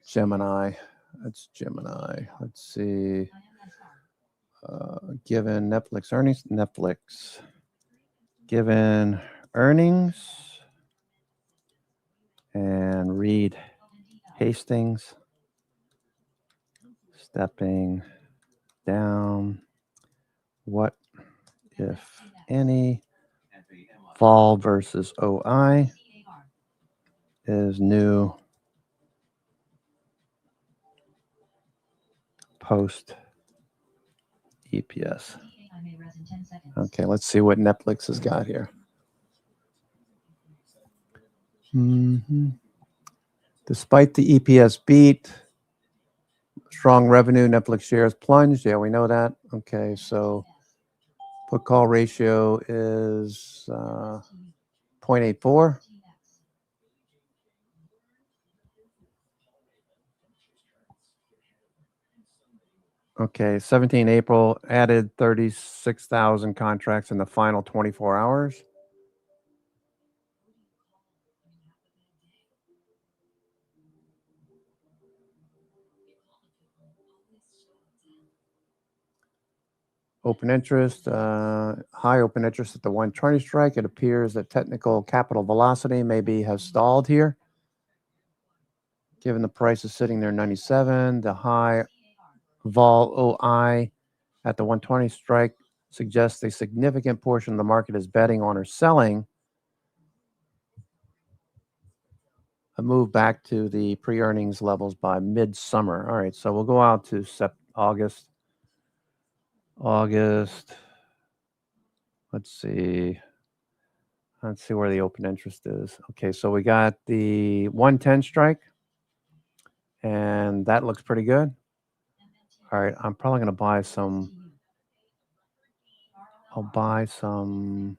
Gemini. That's Gemini. Let's see. Given Netflix earnings, Netflix. Given earnings, and Reed Hastings. stepping down. What, if any, vol versus OI is new post EPS. Okay, let's see what Netflix has got here. Despite the EPS beat, strong revenue, Netflix shares plunged. Yeah, we know that. Okay, so put call ratio is 0.84. Okay, 17 April added 36,000 contracts in the final 24 hours. Open interest, high open interest at the 120 strike. It appears that technical capital velocity maybe has stalled here. Given the price is sitting there 97, the high vol OI at the 120 strike suggests a significant portion of the market is betting on or selling a move back to the pre-earnings levels by midsummer. All right, so we'll go out to August. Let's see where the open interest is. Okay, so we got the 110 strike, and that looks pretty good. All right, I'm probably going to buy some. I'll buy some.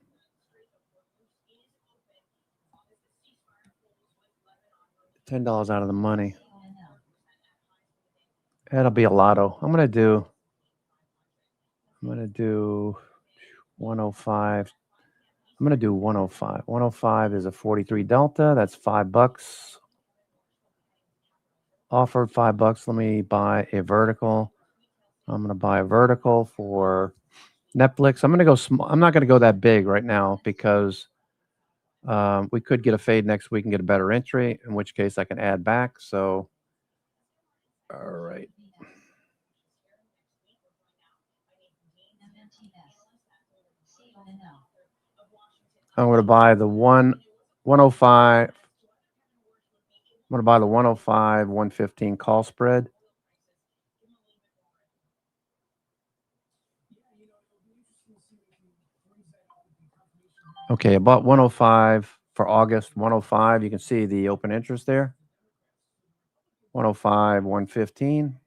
$10 out of the money. That'll be a lotto. I'm gonna do 105. I'm gonna do 105. 105 is a 43 delta. That's $5. Offered $5. Let me buy a vertical. I'm gonna buy a vertical for Netflix. I'm gonna go small. I'm not gonna go that big right now because we could get a fade next week and get a better entry, in which case I can add back. So, all right. I'm going to buy the 105. I'm going to buy the 105, 115 call spread. Okay, I bought 105 for August, 105. You can see the open interest there. 105, 115.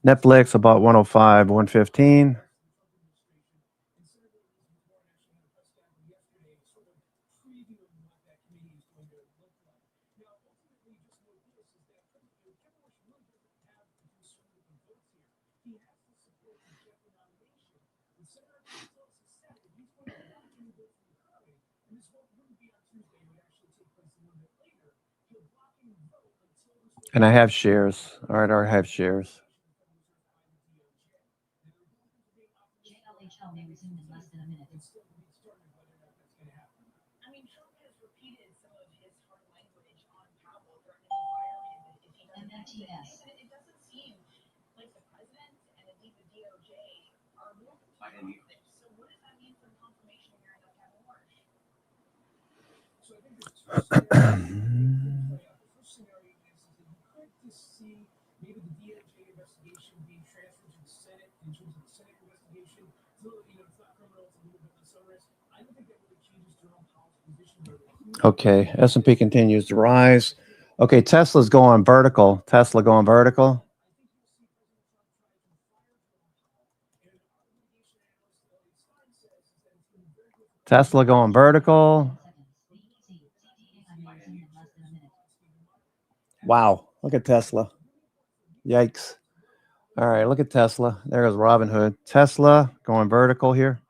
Netflix, I bought 105, 115. And I have shares. All right, I have shares. JLHL may resume in less than a minute. I mean, Trump has repeated some of his hard language on Powell, threatening to fire him if he doesn't act today. But it doesn't seem like the president and indeed the DOJ are willing to talk this. So what does that mean for the confirmation hearing of Kevin Warsh? So I think there's two scenarios. The first scenario is that you could just see maybe the DOJ investigation being transferred to the Senate in terms of the Senate investigation. It's a little, it's not criminal, it's a little bit less onerous. I don't think that really changes Jerome Powell's position. Okay, S&P continues to rise. Okay, Tesla's going vertical. Tesla going vertical. Tesla going vertical. Wow, look at Tesla. Yikes. All right, look at Tesla. There goes Robinhood. Tesla going vertical here.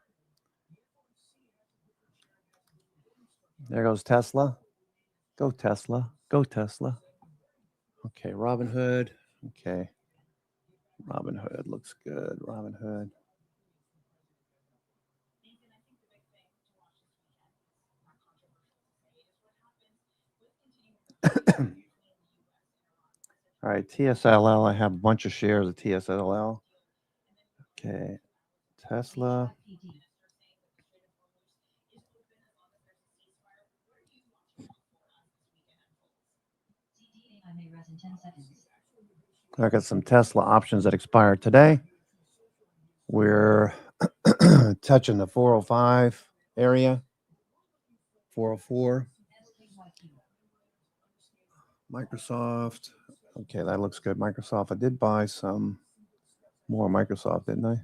There goes Tesla. Go Tesla. Go Tesla. Okay, Robinhood. Okay. Robinhood looks good. Robinhood. All right, TSLL. I have a bunch of shares of TSLL. Okay, Tesla. PD. CTA may res in 10 seconds. I got some Tesla options that expire today. We're touching the 405 area, 404. SKYQ. Microsoft. Okay, that looks good. Microsoft. I did buy some more Microsoft, didn't I?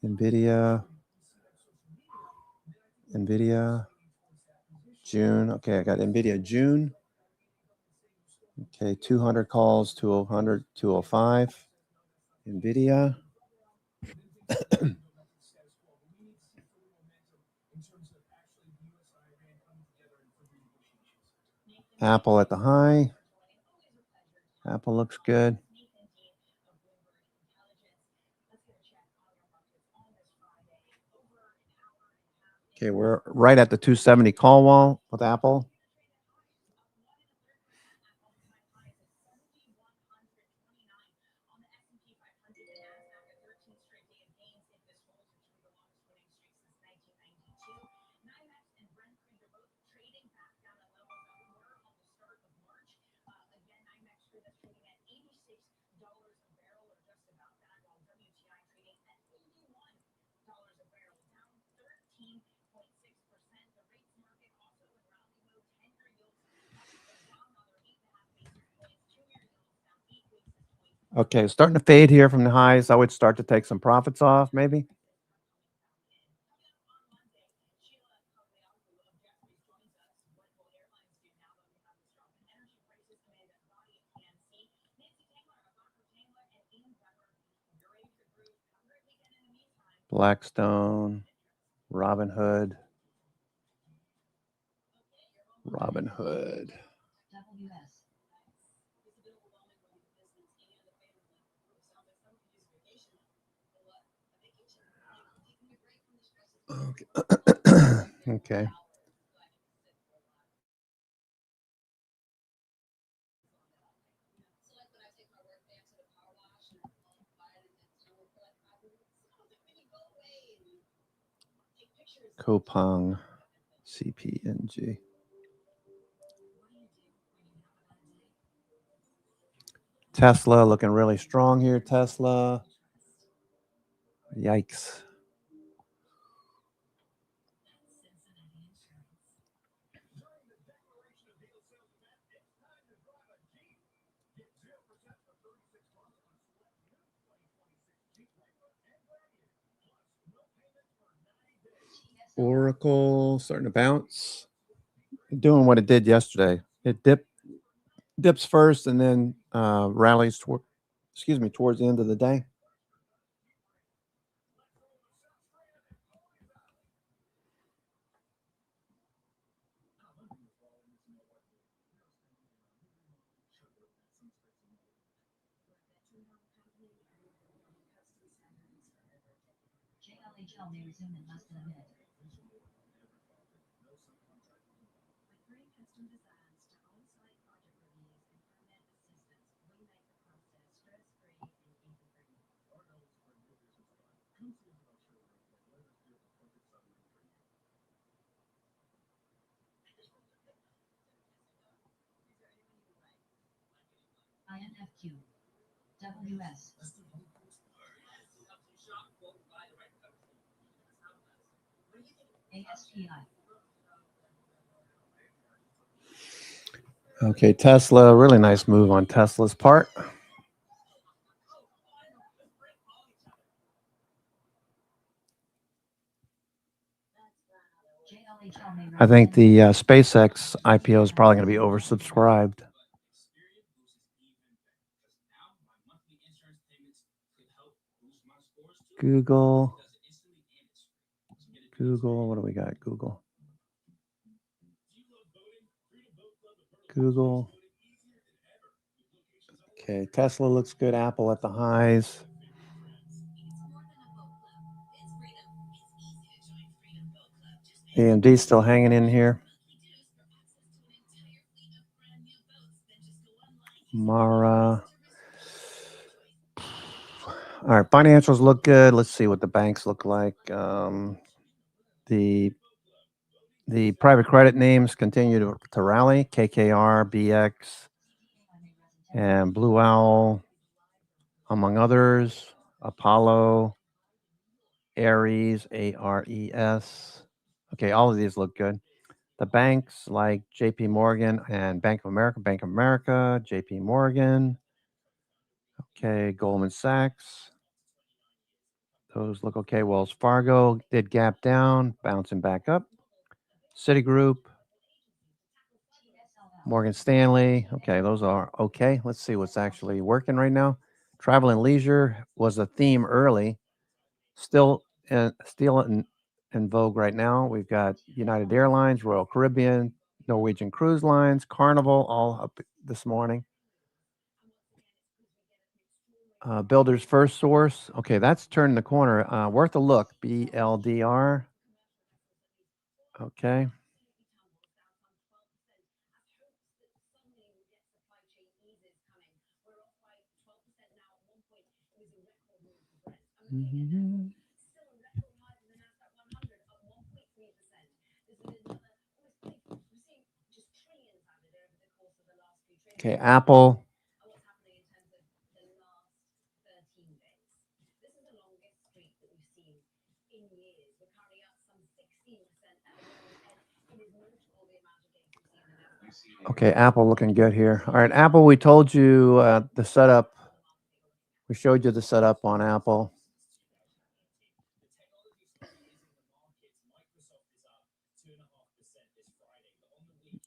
NVIDIA. June. Okay, I got NVIDIA June. Okay, 200 calls, 200, 205. NVIDIA. Apple at the high. Apple looks good. Okay, we're right at the 270 call wall with Apple. Okay, starting to fade here from the highs. I would start to take some profits off, maybe. Blackstone, Robinhood. WS. Okay. Okay. Copang, CPNG. Tesla looking really strong here. Tesla. Yikes. Oracle starting to bounce. Doing what it did yesterday. It dips first and then rallies towards the end of the day. JLHL may resume in less than a minute. INFQ. WS. ASPI. Okay, Tesla, really nice move on Tesla's part. JLHL may I think res the SpaceX IPO is probably going to be oversubscribed. Google, what do we got? Google. Okay, Tesla looks good. Apple at the highs. AMD still hanging in here. Mara. All right, financials look good. Let's see what the banks look like. The private credit names continue to rally. KKR, BX, and Blue Owl, among others. Apollo, Ares, ARES. Okay, all of these look good. The banks like JP Morgan and Bank of America, JP Morgan. Okay, Goldman Sachs. Those look okay. Wells Fargo did gap down, bouncing back up. Citigroup, Morgan Stanley. Okay, those are okay. Let's see what's actually working right now. Travel and leisure was a theme early. Still in vogue right now. We've got United Airlines, Royal Caribbean, Norwegian Cruise Lines, Carnival, all up this morning. Builders First Source. Okay, that's turning the corner. Worth a look. BLDR. Okay. Mhm. Okay, Apple. Okay, Apple looking good here. All right, Apple, we told you the setup. We showed you the setup on Apple.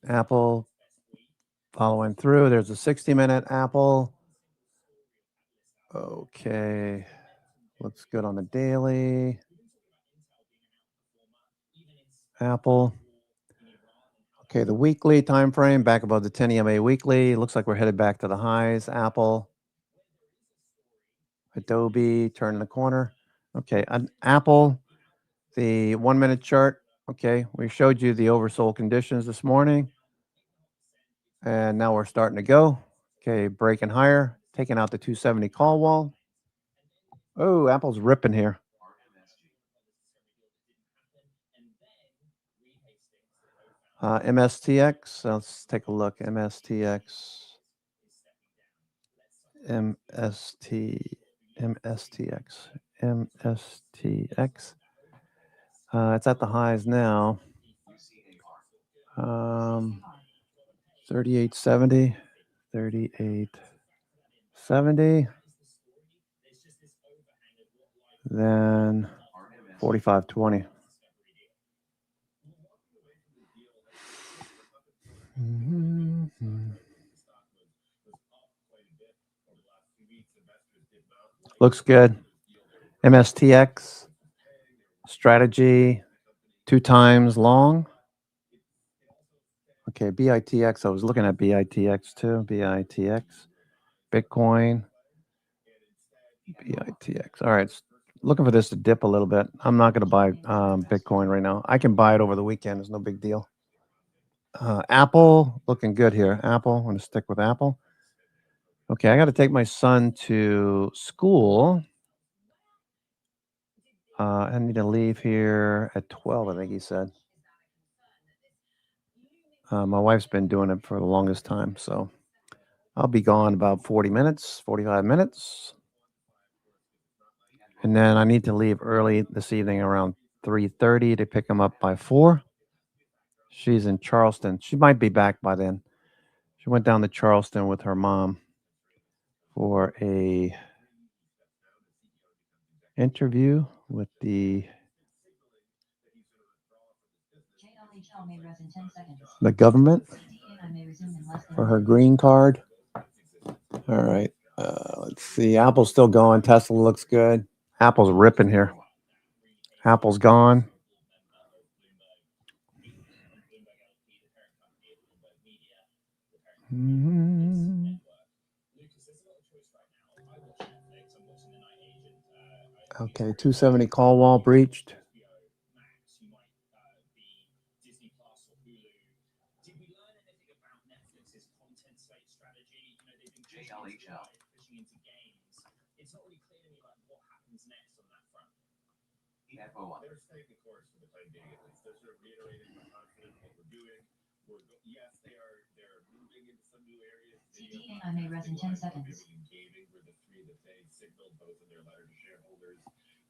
Apple following through. There's a 60-minute Apple. Okay, looks good on the daily. Apple. Okay, the weekly time frame back above the 10 EMA weekly. Looks like we're headed back to the highs. Apple. Adobe turning the corner. Okay, Apple, the 1 minute chart. Okay, we showed you the oversold conditions this morning. And now we're starting to go. Okay, breaking higher, taking out the 270 call wall. Oh, Apple's ripping here. MSTX, let's take a look. MSTX. MSTX. It's at the highs now. 3870. 3870. Then 4520. Looks good. MSTX strategy 2 times long. Okay, BITX. I was looking at BITX too. BITX, Bitcoin, BITX. All right, looking for this to dip a little bit. I'm not going to buy Bitcoin right now. I can buy it over the weekend. It's no big deal. Apple looking good here. Apple. I'm going to stick with Apple. Okay, I got to take my son to school. I need to leave here at 12, I think he said. My wife's been doing it for the longest time, so I'll be gone about 40 minutes, 45 minutes. And then I need to leave early this evening around 3:30 to pick him up by 4. She's in Charleston. She might be back by then. She went down to Charleston with her mom for a interview with the government for her green card. All right. Let's see. Apple's still going. Tesla looks good. Apple's ripping here. Apple's gone. Mm-hmm. Okay, 270 call wall breached. JLHL. Fishing into games, it's not really clear to me like what happens next on that front. FOMO. They're staying the course for the time being, at least. They're sort of reiterating we're confident in what we're doing. Yes, they're moving into some new areas. CDA I may res in 10 seconds. And gaming were the three that they signaled both in their letter to shareholders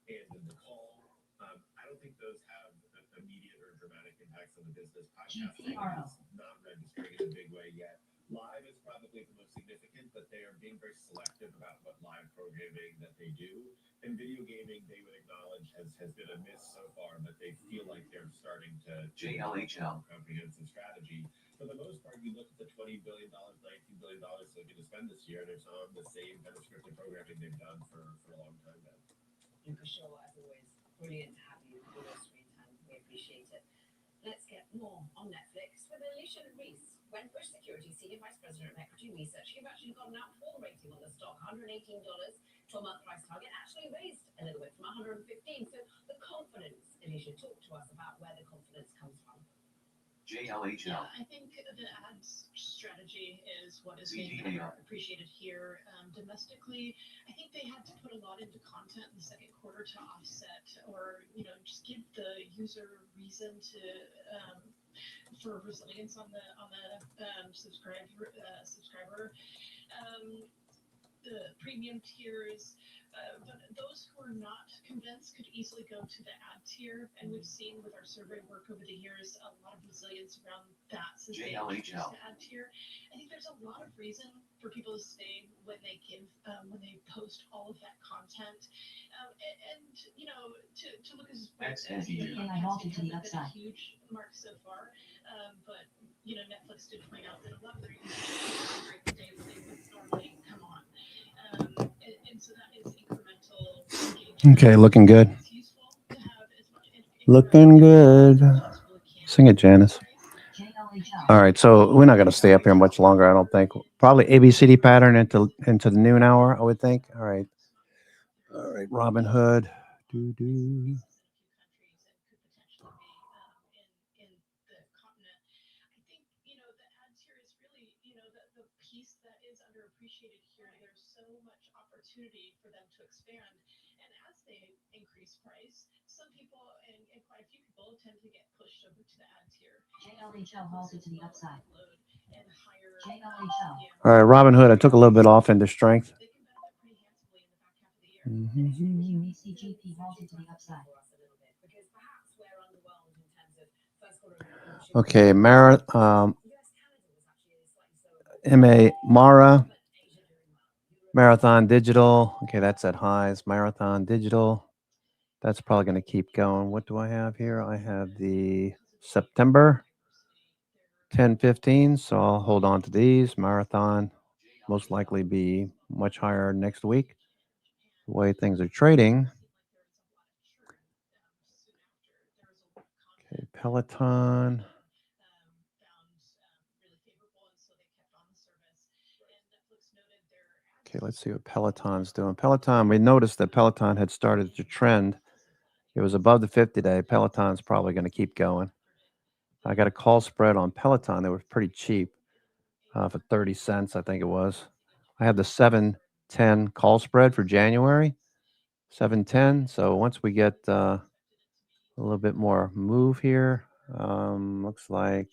and in the call. I don't think those have immediate or dramatic impacts on the business. Podcasting GPRO. is not registering in a big way yet. Live is probably the most significant, but they are being very selective about what live programming that they do. And video gaming, they would acknowledge, has been a miss so far, but they feel like they're starting to JLHL. comprehensive strategy. For the most part, you look at the $20 billion, $19 billion they're going to spend this year, and it's on the same kind of scripted programming they've done for a long time now. And for sure, as always, brilliant to have you with us, Screen Time. We appreciate it. Let's get more on Netflix with Alicia Reese. When Bush Security Senior Vice President of Equity Research, you've actually got an outperform rating on the stock, $118, 12-month price target, actually raised a little bit from 115. So the confidence, Alicia, talk to us about where the confidence comes from. JLHL. Yeah, I think the ads strategy is what is being CDAR. appreciated here. Domestically, I think they had to put a lot into content in the second quarter to offset or, just give the user reason to for resilience on the subscriber. The premium tiers, but those who are not convinced could easily go to the ad tier, and we've seen with our survey work over the years a lot of resilience around that since they introduced JLHL. the ad tier. I think there's a lot of reason for people to stay when they post all of that content, and to look as XNU. I vaulted to the been a upside. huge mark so far, but Netflix did point out that a lot of their users during the day when they would normally come on. And so that is incremental engagement. Okay, looking good. It's useful to have as much Looking good. Sing it, Janice. JLHL. All right, so we're not going to stay up here much longer, I don't think. Probably ABCD pattern into the noon hour, I would think. All right, Robin Hood. Do. The piece that is underappreciated here. There's so much opportunity for them to expand, and as they increase price, some people and quite a few people tend to get pushed over to the ad tier. JLHL vaulted to the upside. And higher. JLHL. All right, Robin Hood, I took a little bit off into strength. They can benefit pretty handsomely in the back half of the year. QVCGP vaulted to the upside. Because perhaps we're underwhelmed in terms of first quarter. Okay, Mara, Marathon Digital. Okay, that's at highs. Marathon Digital. That's probably going to keep going. What do I have here? I have the September 10-15. So I'll hold on to these. Marathon most likely be much higher next week. The way things are trading. Okay, Peloton. Okay, let's see what Peloton's doing. Peloton, we noticed that Peloton had started to trend. It was above the 50-day. Peloton's probably going to keep going. I got a call spread on Peloton. They were pretty cheap for 30 cents, I think it was. I have the 710 call spread for January, 710. So once we get a little bit more move here, looks like,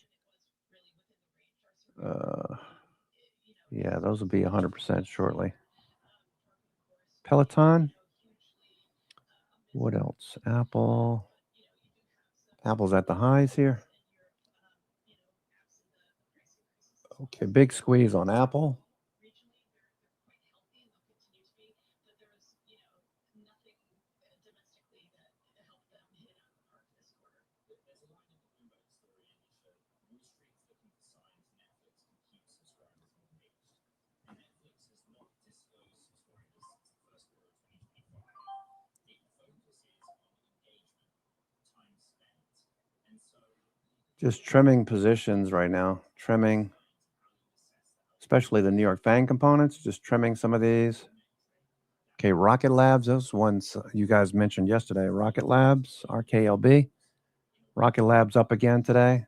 yeah, those will be 100% shortly. Peloton. What else? Apple. Apple's at the highs here. Okay, big squeeze on Apple. Just trimming positions right now. Trimming, especially the New York FANG components. Just trimming some of these. Okay, Rocket Labs. Those ones you guys mentioned yesterday. Rocket Labs, RKLB. Rocket Labs up again today.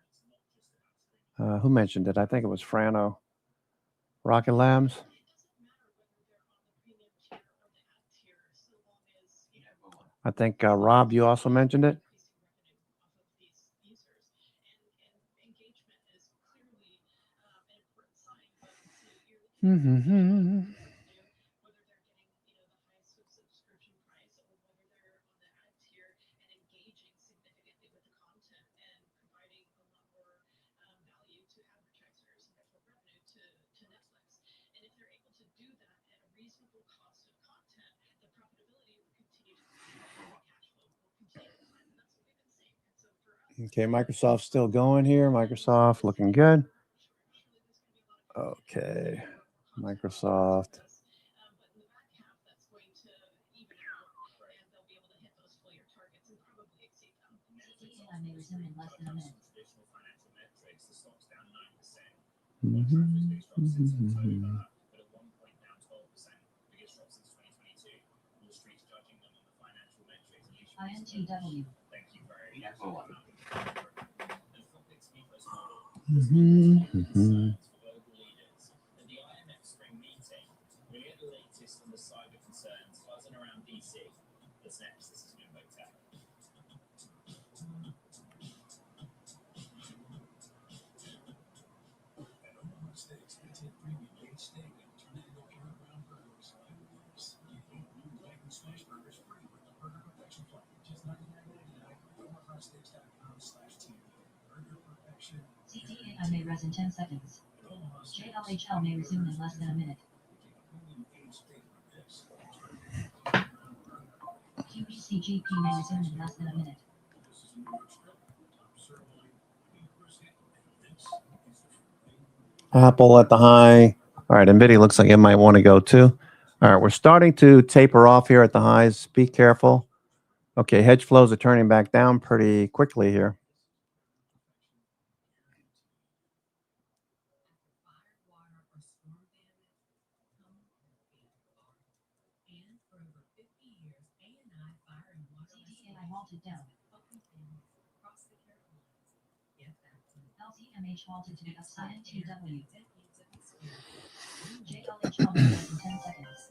Who mentioned it? I think it was Frano. Rocket Labs. I think, Rob, you also mentioned it. Mm-hmm. Okay, Microsoft's still going here. Microsoft looking good. Okay, Microsoft. CDI may resume in less than a minute. INTW. FOMO. CDI may res in 10 seconds. JLHL may resume in less than a minute. QBCGP may resume in less than a minute. Apple at the high. All right, NVIDIA looks like it might want to go too. All right, we're starting to taper off here at the highs. Be careful. Okay, hedge flows are turning back down pretty quickly here. CDI halted down. LTMH halted to the upside. INTW. JLHL may res in 10 seconds.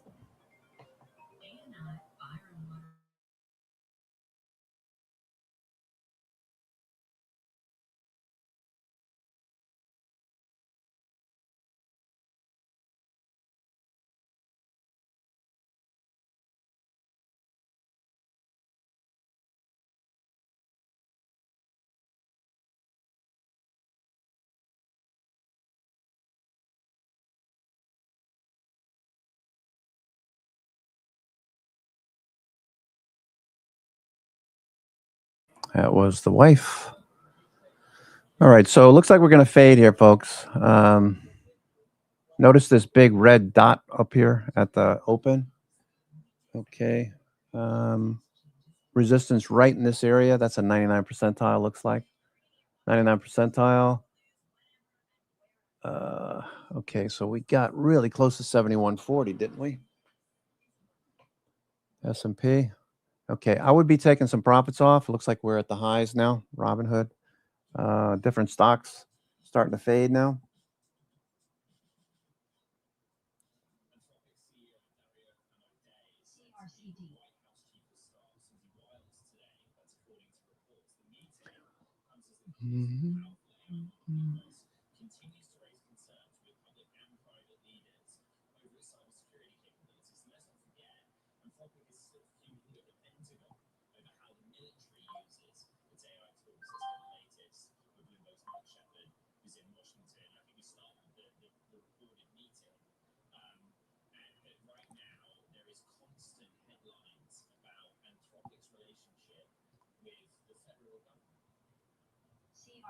That was the wife. All right, so it looks like we're going to fade here, folks. Notice this big red dot up here at the open. Okay. Resistance right in this area. That's a 99 percentile, looks like. 99 percentile. Okay, so we got really close to 7140, didn't we? S&P. Okay, I would be taking some profits off. It looks like we're at the highs now. Robinhood. Different stocks starting to fade now.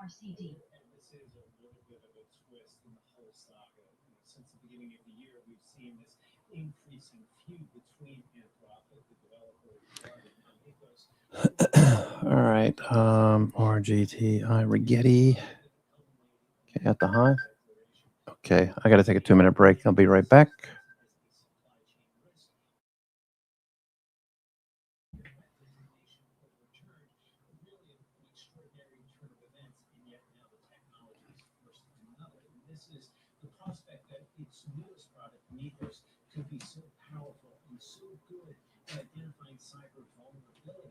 CRCD. CRCD. This is a little bit of a twist in the whole saga. Since the beginning of the year, we've seen this increasing feud between Anthropic, the developer, and All right. RGTI Rigetti. Okay, at the high. Okay, I got to take a 2-minute break. I'll be right back. the prospect that its newest product, Mythos, could be so powerful and so good at identifying cyber vulnerabilities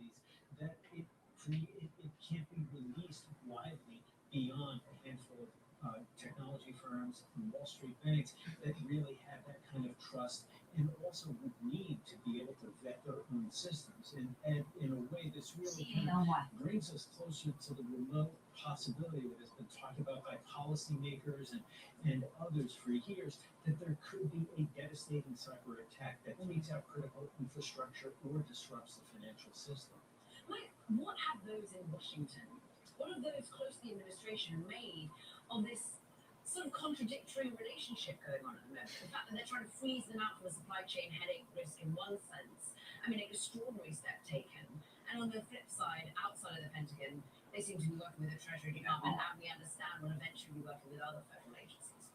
firms and Wall Street banks that really have that kind of trust and also would need to be able to vet their own systems. And in a way, this really kind of CALY. brings us closer to the remote possibility that has been talked about by policymakers and others for years, that there could be a devastating cyber attack that takes out critical infrastructure or disrupts the financial system. Like, what have those in Washington, what have those close to the administration made of this sort of contradictory relationship going on at the moment? The fact that they're trying to freeze them out from the supply chain headache risk in one sense, I mean, an extraordinary step taken. And on the flip side, outside of the Pentagon, they seem to be working with the Treasury Department, and we understand will eventually be working with other federal agencies.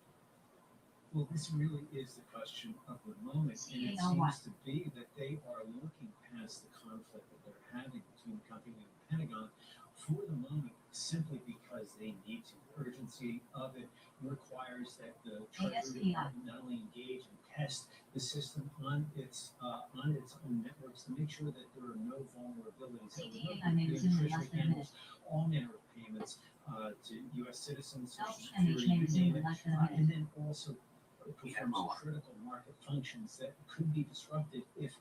Well, this really is the question of the moment, and it CALY. seems to be that they are looking past the conflict that they're having between the company and the Pentagon for the moment, simply because they need to. The urgency of it requires that the Treasury ASPI. Department not only engage and test the system on its own networks to make sure that there are no vulnerabilities. CDA may resume in less than a minute. All manner of payments to U.S. citizens, Social LTMH Security, may you resume name in it, less than a minute. and then also performs critical market functions that could be disrupted if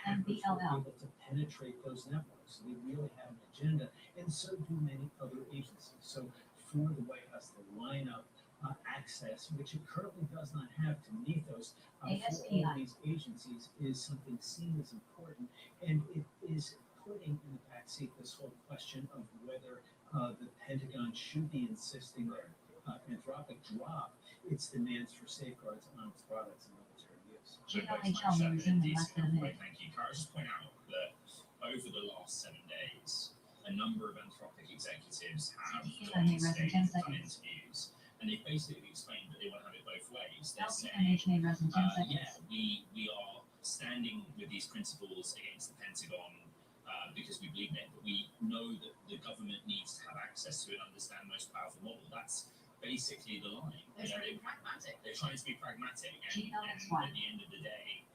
hackers were MBLL. able to penetrate those networks. So they really have an agenda, and so do many other agencies. So for the White House to line up access, which it currently does not have to meet those for all of these agencies, is something seen as important, and it is putting in the backseat this whole question of whether the Pentagon should be insisting that Anthropic drop its demands for safeguards on its products and military use. GLHL may resume in less than a minute. Thank you. Can I just point out that over the last 7 days, a number of Anthropic executives have CDA may resume 10 done seconds. interviews, and they basically explained that they want to have it both ways. They're saying, LTMH may resume 10 yeah, seconds. we are standing with these principles against the Pentagon because we believe in it, but we know that the government needs to have access to it and understand the most powerful model. That's basically the line. They're trying to be pragmatic. They're trying to be pragmatic, and GLXY. at the end of the day,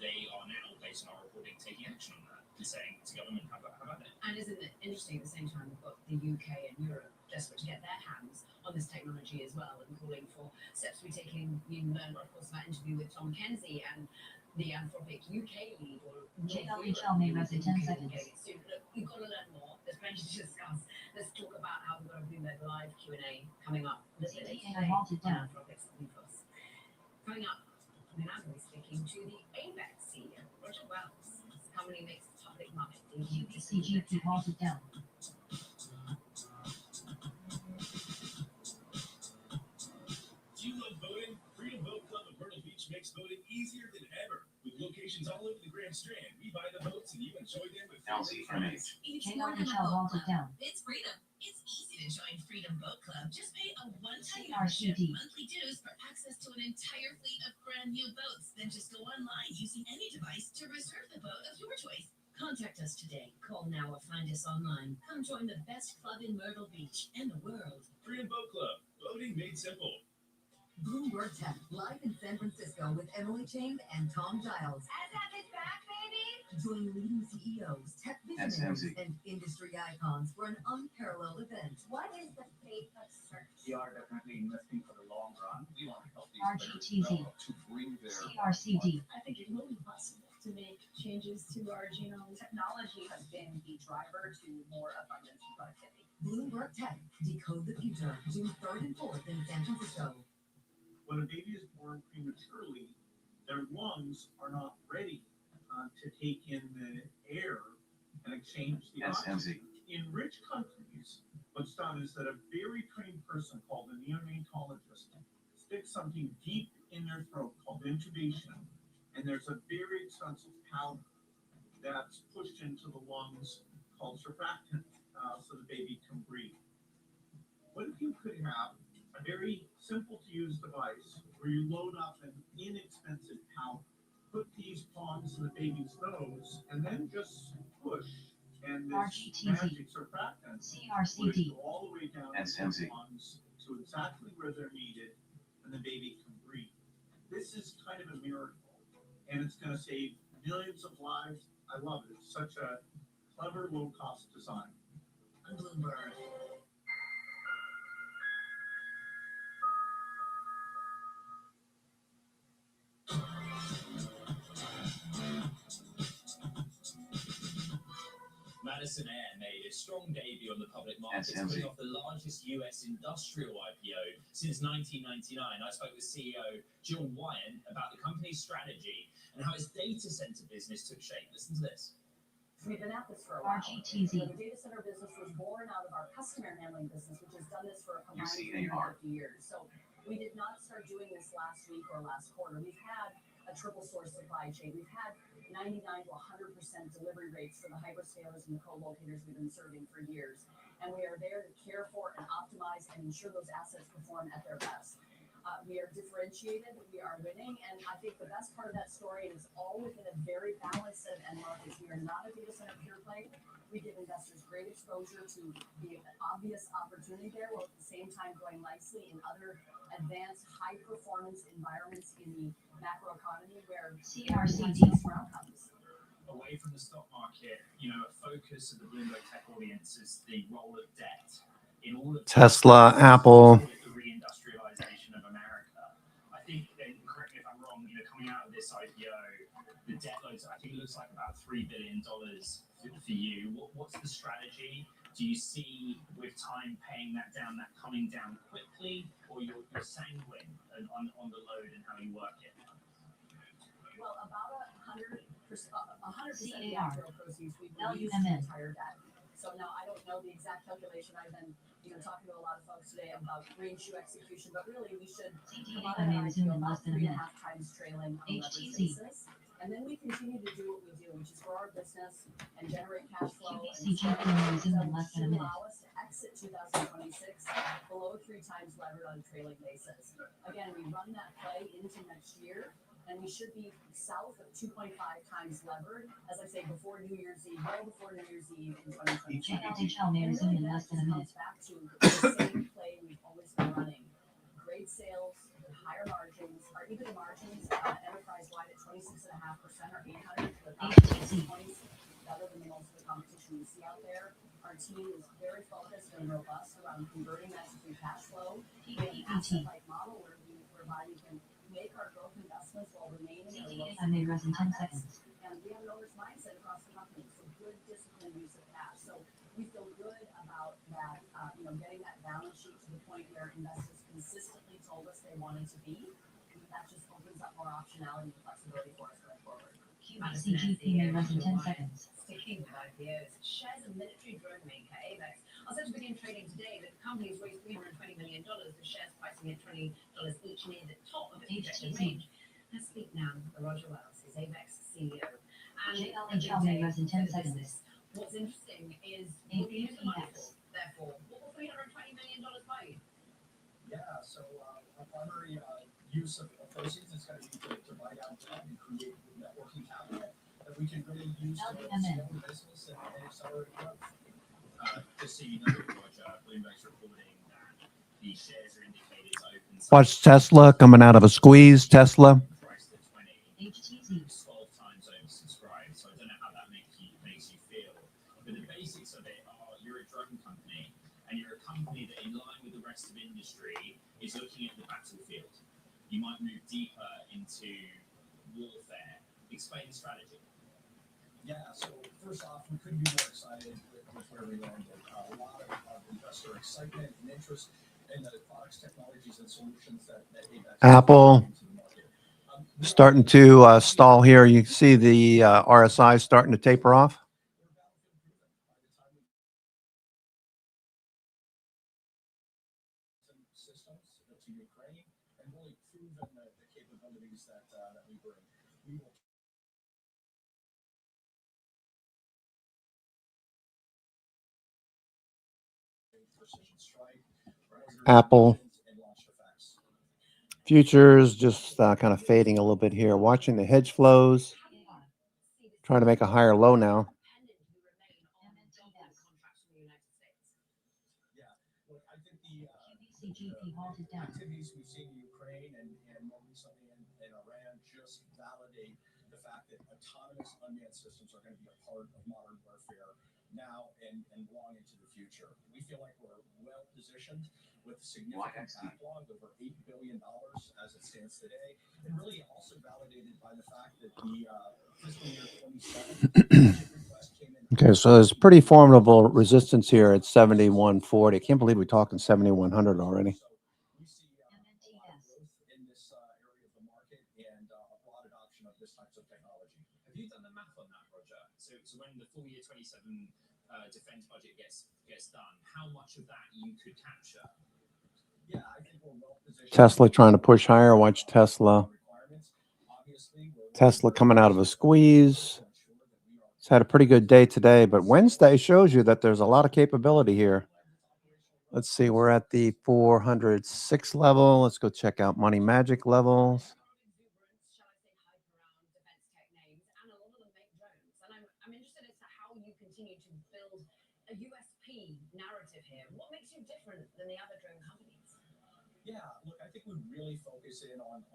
they are now, based on our reporting, taking action on that and saying to government, how about it? And isn't it interesting at the same time, we've got the UK and Europe desperate to get their hands on this technology as well and calling for steps to be taken. You learned, of course, that interview with Tom Kenzie and the Anthropic UK lead, or JLHL may resume 10 seconds. Soon. Look, we've got to learn more. There's plenty to discuss. Let's talk about how we've got a Bloomberg Live Q&A coming up. CDA halted down. Anthropic's ethos. Coming up, we're now going to be speaking to the ABEX CEO, Roger Wells. This company makes public money. QBCGP halted down. Do you love voting? Freedom Vote Club of Myrtle Beach makes voting easier than ever. With locations all over the Grand Strand, we buy the votes and you enjoy them with LCMH. It's more than a JLHL vote halted club. down. It's freedom. It's easy to join Freedom Boat Club. Just pay a one-time CRCD. membership, monthly dues for access to an entire fleet of brand new boats. Then just go online using any device to reserve the boat of your choice. Contact us today. Call now or find us online. Come join the best club in Myrtle Beach and the world. Freedom Boat Club. Voting made simple. Bloomberg Tech, live in San Francisco with Emily Chang and Tom Giles. ASAP is back, baby! Join leading CEOs, tech visionaries, and industry icons for an unparalleled event. What is the fate of search? We are definitely investing for the long run. We want to help these RGTZ. develop to bring their CRCD. I think it will be possible to make changes to our genome. Technology has been the driver to more abundance and productivity. Bloomberg Tech, decode the future, June 3rd and 4th in San Francisco. When a baby is born prematurely, their lungs are not ready to take in the air and exchange the oxygen. In rich countries, what's done is that a very trained person called a neonatologist sticks something deep in their throat called intubation, and there's a very expensive powder that's pushed into the lungs called surfactant, so the baby can breathe. What if you could have a very simple to use device where you load up an inexpensive powder, put these prongs in the baby's nose, and then just push, and this RGTZ. magic surfactant CRCD. go all the way down to the lungs to exactly where they're needed, and the baby can breathe. This is kind of a miracle, and it's going to save millions of lives. I love it. It's such a clever, low-cost design. On Bloomberg. Madison Air made a strong debut on the public markets, putting off the largest US industrial IPO since 1999. I spoke with CEO Jill Wyant about the company's strategy and how its data center business took shape. Listen to this. We've been at this for a while. RGTZ. The data center business was born out of our customer handling business, which has done this for a combined 350 years. So we did not start doing this last week or last quarter. We've had a triple source supply chain. We've had 99 to 100% delivery rates for the hyperscalers and the co-locators we've been serving for years. And we are there to care for and optimize and ensure those assets perform at their best. We are differentiated, we are winning, and I think the best part of that story is all within a very balanced set of end markets. We are not a data center pure play. We give investors great exposure to the obvious opportunity there, while at the same time growing nicely in other advanced high-performance environments in the macroeconomy where CRCD comes. Away from the stock market, you know, a focus of the Bloomberg Tech audience is the role of debt in all of Tesla, Apple. the reindustrialization of America. I think, and correct me if I'm wrong, you know, coming out of this IPO, the debt loads, I think it looks like about $3 billion for you. What's the strategy? Do you see with time paying that down, that coming down quickly, or you're sanguine on the load and how you work it? Well, about 100% of the actual proceeds we've used to LUMN. retire debt. So now I don't know the exact calculation. I've been, talking to a lot of folks today about green shoe execution, but really we should come out of that IPO about 3.5 times trailing on a leverage basis. And then we continue to do what we do, which is grow our business and generate cash flow. QVCGP may resume in less than a minute. Allow us to exit 2026 below 3 times levered on a trailing basis. Again, we run that play into next year, and we should be south of 2.5 times levered, as I say, before New Year's Eve, well before New Year's Eve in 2027. JLHL may resume in less than a minute. Comes back to the same play we've always been running. Great sales, higher margins, our EBITDA margins enterprise-wide at 26.5% or 800 basis points better than most of the competition we see out there. Our team is very focused and robust around converting that to free cash flow. We have an asset-like model whereby we can make our growth investments while remaining in a low may res in 10 seconds. And we have an owner's mindset across the company, so good disciplined use of cash. So we feel good about that, getting that balance sheet to the point where investors consistently told us they wanted to be. That just opens up more optionality and flexibility for us going forward. QVCGP may res in 10 seconds. Sticking with IPOs, shares of military drone maker AVEX are set to begin trading today. The company's raised $320 million. The shares pricing at $20 each, near the top of its projected range. Let's speak now to Roger Wells, his AVEX CEO. And JLHL may res in 10 seconds. What's interesting is what do you use the money for? Therefore, what will $320 million buy you? Yeah, so our primary use of proceeds is going to be to buy down debt and create net working capital that we can really use to scale the business and accelerate growth. Just so you know, Roger, Bloomberg's reporting that the shares are indicated as open. Watch Tesla coming out of a squeeze. Tesla. Priced at 20. HTZ. 12 times oversubscribed. So I don't know how that makes you feel. But the basics of it are you're a drone company, and you're a company that, in line with the rest of industry, is looking at the battlefield. You might move deeper into warfare. Explain the strategy. Yeah, so first off, we couldn't be more excited with where we landed. A lot of investor excitement and interest in the products, technologies, and solutions that AVEX Apple starting to stall here. You see the RSI starting to taper off. Systems to Ukraine and really proven the capabilities that we bring. We will precision strike, Apple futures just kind of fading a little bit here. Watching the hedge flows, trying to make a higher low now. QVCGP halted down. activities we've seen in Ukraine and more recently in Iran just validate the fact that autonomous unmanned systems are going to be a part of modern warfare now and long into the future. We feel like we're well positioned with significant backlog, over $8 billion as it stands today, and really also validated by the fact that the fiscal year 27 budget request came in Okay, so there's pretty formidable resistance here at 7140. I can't believe we're talking 7100 already. We see growth in this area of the market and a broad adoption of this types of technology. Have you done the math on that, Roger? So when the full year 27 defense budget gets done, how much of that you could capture? Yeah, I think we're well positioned. Tesla trying to push higher. Watch Tesla. Tesla coming out of a squeeze. It's had a pretty good day today, but Wednesday shows you that there's a lot of capability here. Let's see, we're at the 406 level. Let's go check out Money Magic levels. I'm interested as to how you continue to build a USP narrative here. What makes you different than the other drone companies? Yeah, look, I think we really focus in on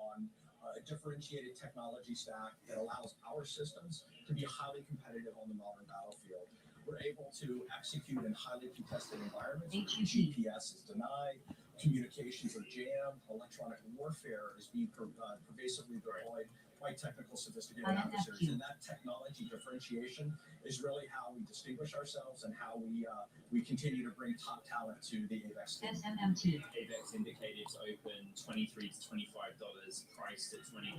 a differentiated technology stack that allows our systems to be highly competitive on the modern battlefield. We're able to execute in highly contested environments. GPS is denied, communications are jammed, electronic warfare is being pervasively deployed by technical sophisticated adversaries. And that technology differentiation is really how we distinguish ourselves and how we continue to bring top talent to the AVEX team. AVEX indicated to open $23 to $25, priced at $20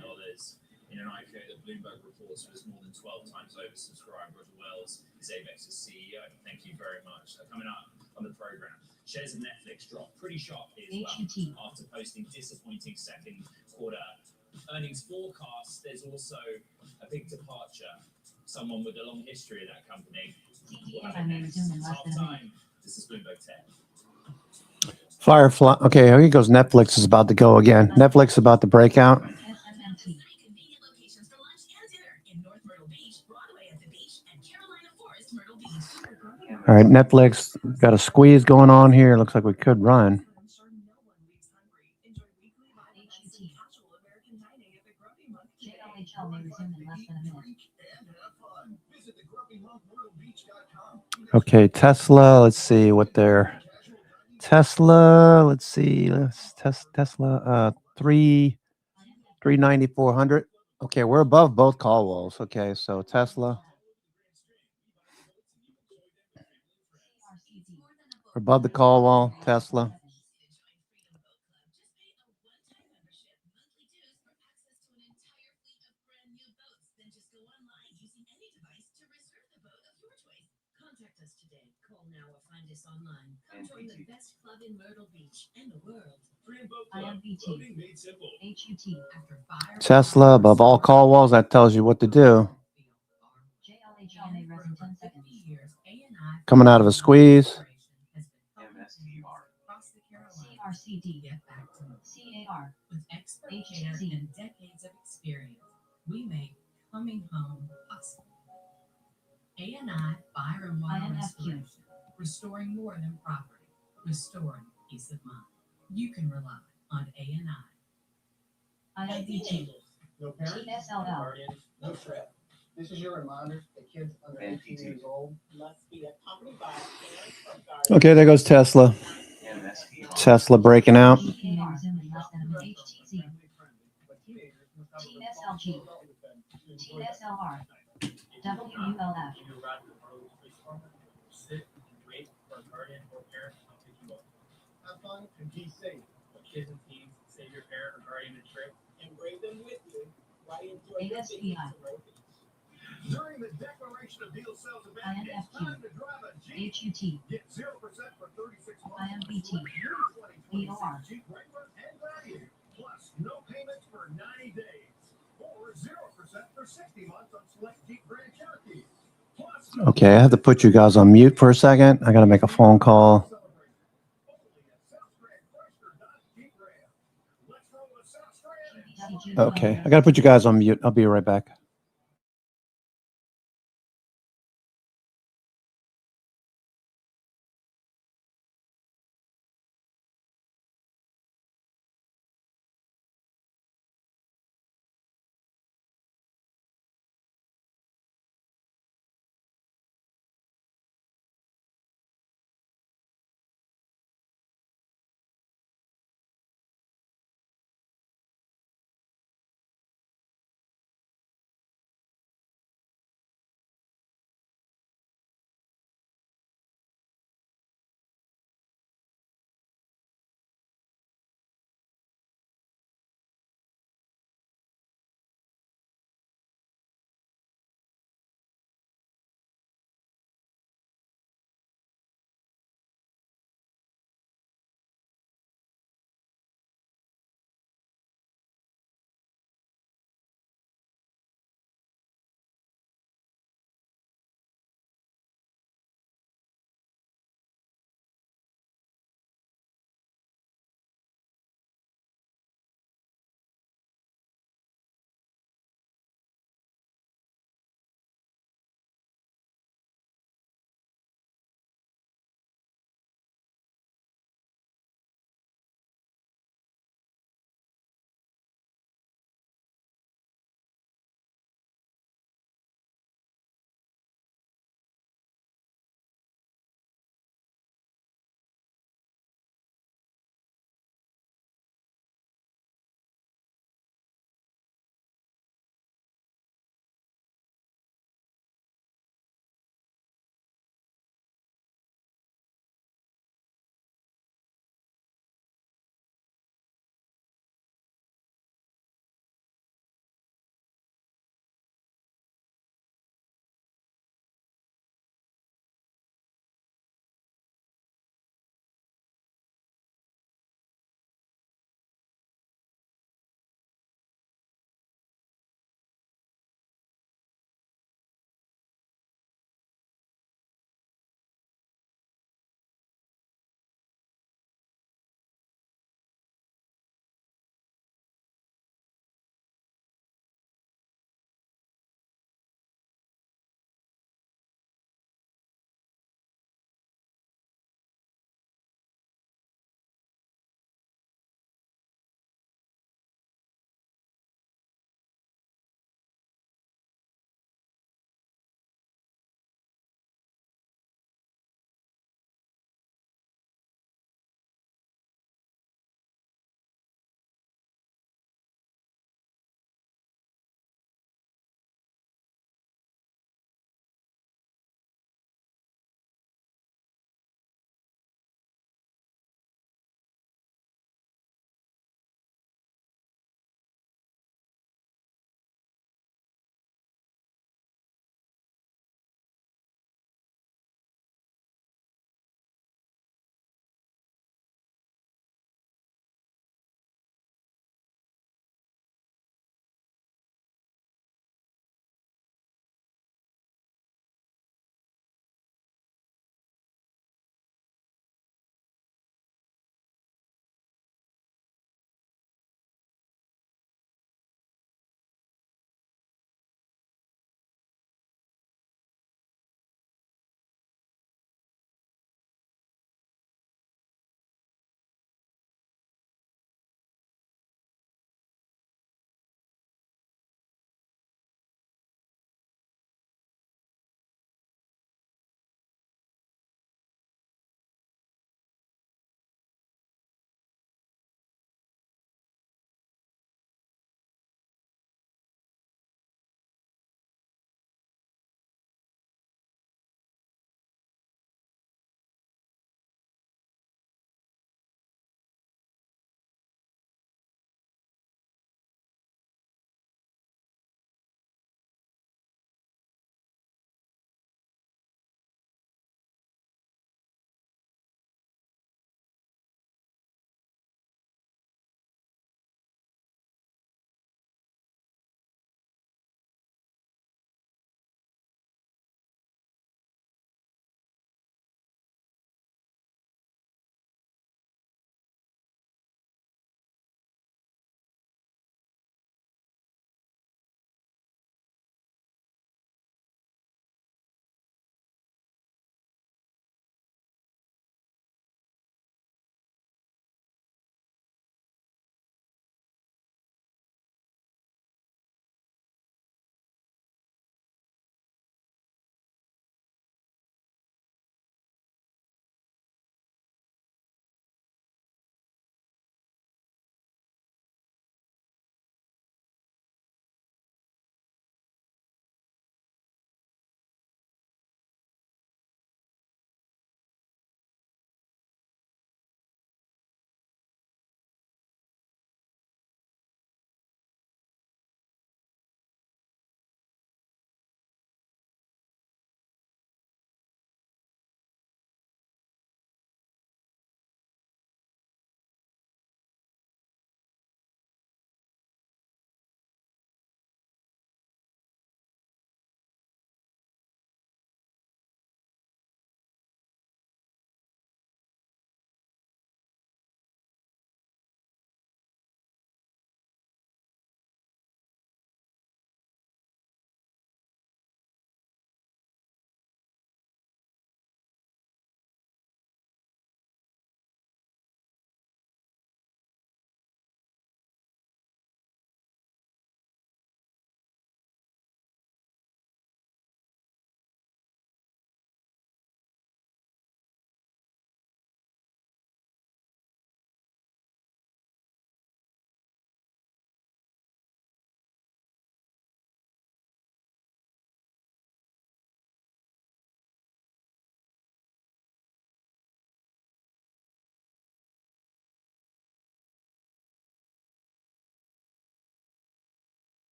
in an IPO that Bloomberg reports was more than 12 times oversubscribed. Roger Wells is AVEX's CEO. Thank you very much. Coming up on the program, shares of Netflix dropped pretty sharply as well after posting disappointing second quarter earnings forecasts. There's also a big departure. Someone with a long history of that company. Half time. This is Bloomberg Tech. Firefly. Okay, here he goes. Netflix is about to go again. Netflix about to break out. All right, Netflix got a squeeze going on here. Looks like we could run. JLHL may resume in less than a minute. Okay, Tesla. Let's see what they're. Tesla. Let's see. Let's test Tesla. 390-400. Okay, we're above both call walls. Okay, so Tesla. We're above the call wall. Tesla. Contact us today. Call now or find us online. Come join the best club in Myrtle Beach and the world. IMVT. HUT. Tesla above all call walls. That tells you what to do. JLHL may res in 10 seconds. Coming out of a squeeze. CRCD. CAR. With expert care HTZ. and decades of experience, we make coming home possible. ANI Fire and Water INFQ. Restoration, restoring more than property, restoring peace of mind. You can rely on ANI. IMVT. No parents, no TSLL. guardians, no trip. This is your reminder that kids under 18 years old Must be accompanied by parents or guardians. Okay, there goes Tesla. Tesla breaking out. GP may resume in less than a minute. HTZ. TSLG. TSLR. WULF. sit and wait for a guardian or parent to pick you up. Have fun and be safe. But kids and teens, save your parent or guardian a trip and bring them with you. Right into a ASPI. During the Declaration of Deal Sales event, it's time to drive a Jeep. HUT. Get 0% for 36 months. IMVT. New 2026 VOR. Jeep Wrangler and Gladiator. Plus, no payments for 90 days. Or 0% for 60 months on select Jeep Grand Cherokee. Plus, Okay, I have to put you guys on mute for a second. I got to make a phone call. Okay, I got to put you guys on mute. I'll be right back.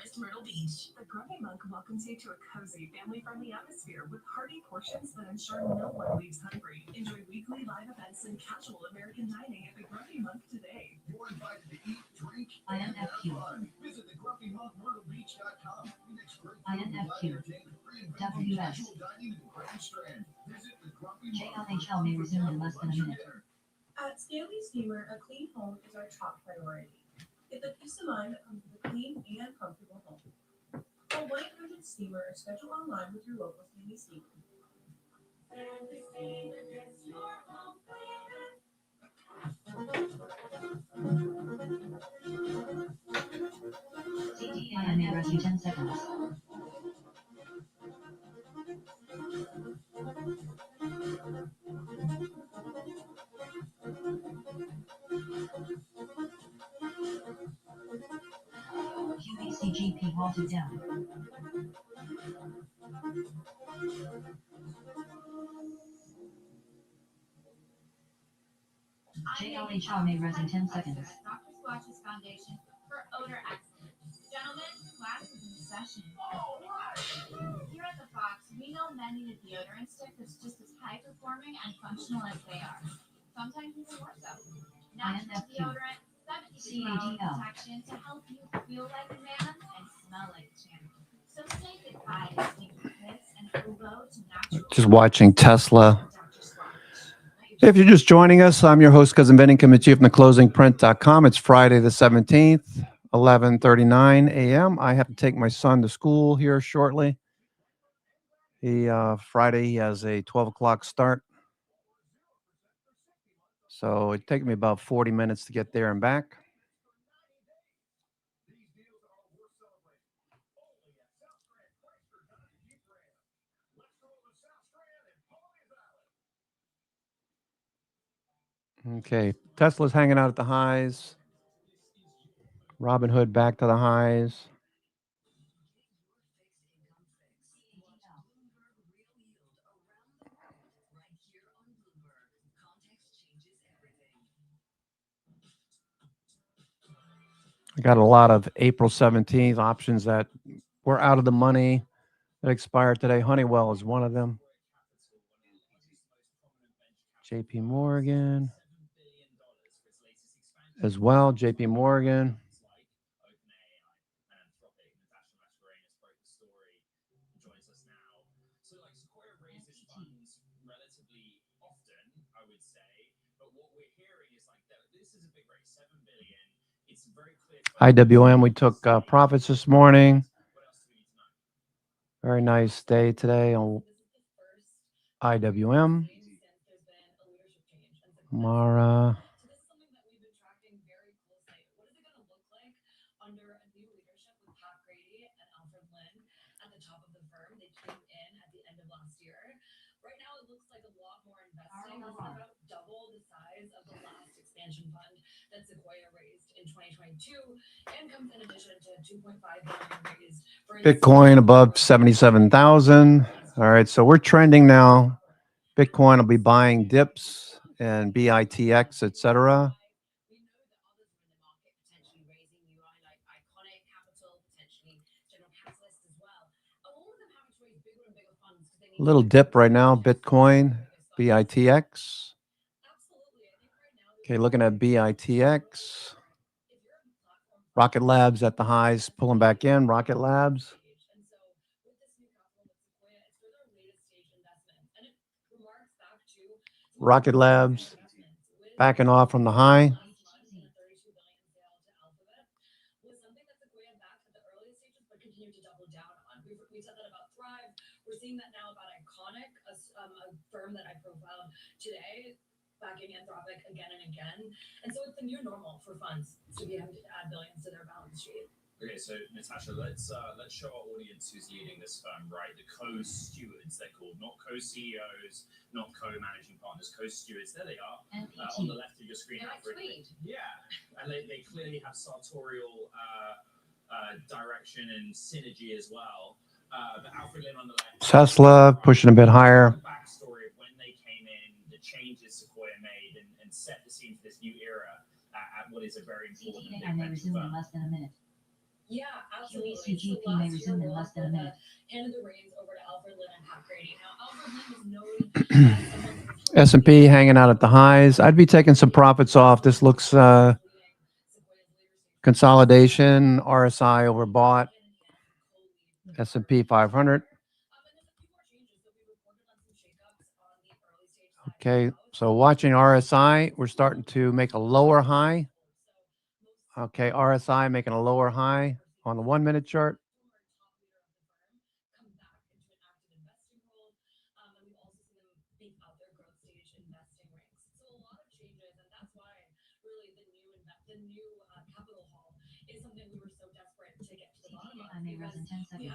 West Myrtle Beach. The Grumpy Monk welcomes you to a cozy, family-friendly atmosphere with hearty portions that ensure no one leaves hungry. Enjoy weekly live events and casual American dining at the Grumpy Monk today. You're invited to eat, drink, and INFQ. have fun. Visit thegrumpymonkmyrtlebeach.com. The next great INFQ. reinvent WS. casual dining in the Grand Strand. Visit the Grumpy Monk JLHL may resume in less than a minute. At Stanley Steamer, a clean home is our top priority. Get the peace of mind that comes with a clean and comfortable home. Call 1-800-STEAMER or schedule online with your local Stanley Steamer. CDI may resume 10 seconds. QVCGP halted down. JLHR may res in 10 seconds. Dr. Swatch's Foundation for Odor Excellence. Gentlemen, class is in session. Here at the Fox, we know men need a deodorant stick that's just as high performing and functional as they are. Sometimes even more so. Natural deodorant, 72-hour protection to help you feel like a man and smell like a champ. So say goodbye to stinky piss and hello to natural. Just watching Tesla. If you're just joining us, I'm your host, Cousin Benning, coming to you from theclosingprint.com. It's Friday the 17th, 11:39 a.m. I have to take my son to school here shortly. Friday, he has a 12 o'clock start. So it'd take me about 40 minutes to get there and back. Okay, Tesla's hanging out at the highs. Robinhood back to the highs. I got a lot of April 17th options that were out of the money that expired today. Honeywell is one of them. JP Morgan as well. JP Morgan. IWM, we took profits this morning. Very nice day today on IWM. Mara. That Sequoia raised in 2022 and comes in addition to $2.5 billion raised for Bitcoin above 77,000. All right, so we're trending now. Bitcoin will be buying dips and BITX, etc. Little dip right now, Bitcoin, BITX. Okay, looking at BITX. Rocket Labs at the highs, pulling back in. Rocket Labs. Rocket Labs backing off from the high. We're seeing that now about Iconic, a firm that I profiled today, backing Anthropic again and again. And so it's the new normal for funds to be able to add billions to their balance sheet. Okay, so Natasha, let's show our audience who's leading this firm, right? The co-stewards, they're called, not co-CEOs, not co-managing partners, co-stewards. There they are, on the left of your screen. Yeah, and they clearly have sartorial direction and synergy as well. But Alfred Lim on the left. Tesla pushing a bit higher. Backstory of when they came in, the changes Sequoia made, and set the scene for this new era at what is a very important. CDI may resume in less than a minute. Yeah, absolutely. QECGP So may last resume year, in less than a Rob minute. handed the reins over to Alfred Lin and Pat Grady. Now, Alfred Lin is known as someone who's S&P hanging out at the highs. I'd be taking some profits off. This looks consolidation, RSI overbought, S&P 500. Okay, so watching RSI, we're starting to make a lower high. Okay, RSI making a lower high on the 1 minute chart. I may rise in 10 seconds.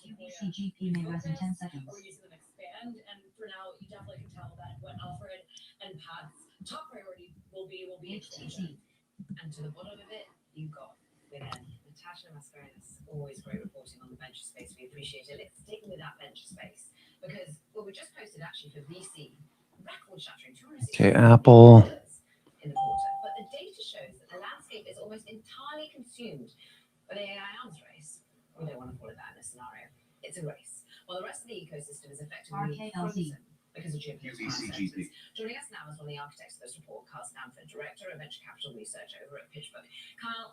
QECGP may rise in 10 seconds. Or you see them expand, and for now, you definitely can tell that what Alfred and Pat's top priority will be exposure. And to the bottom of it, you got with Natasha Mascarenas. Always great reporting on the venture space. We appreciate it. Let's stick with that venture space because we just posted actually for VC record shattering 260 Okay, Apple. in the quarter, but the data shows that the landscape is almost entirely consumed by the AI arms race. We don't want to call it that in a scenario. It's a race. While the rest of the ecosystem is effectively frozen because of geopolitical uncertainties. Joining us now is one of the architects of this report, Kyle Stanford, Director of Venture Capital Research over at PitchBook. Kyle,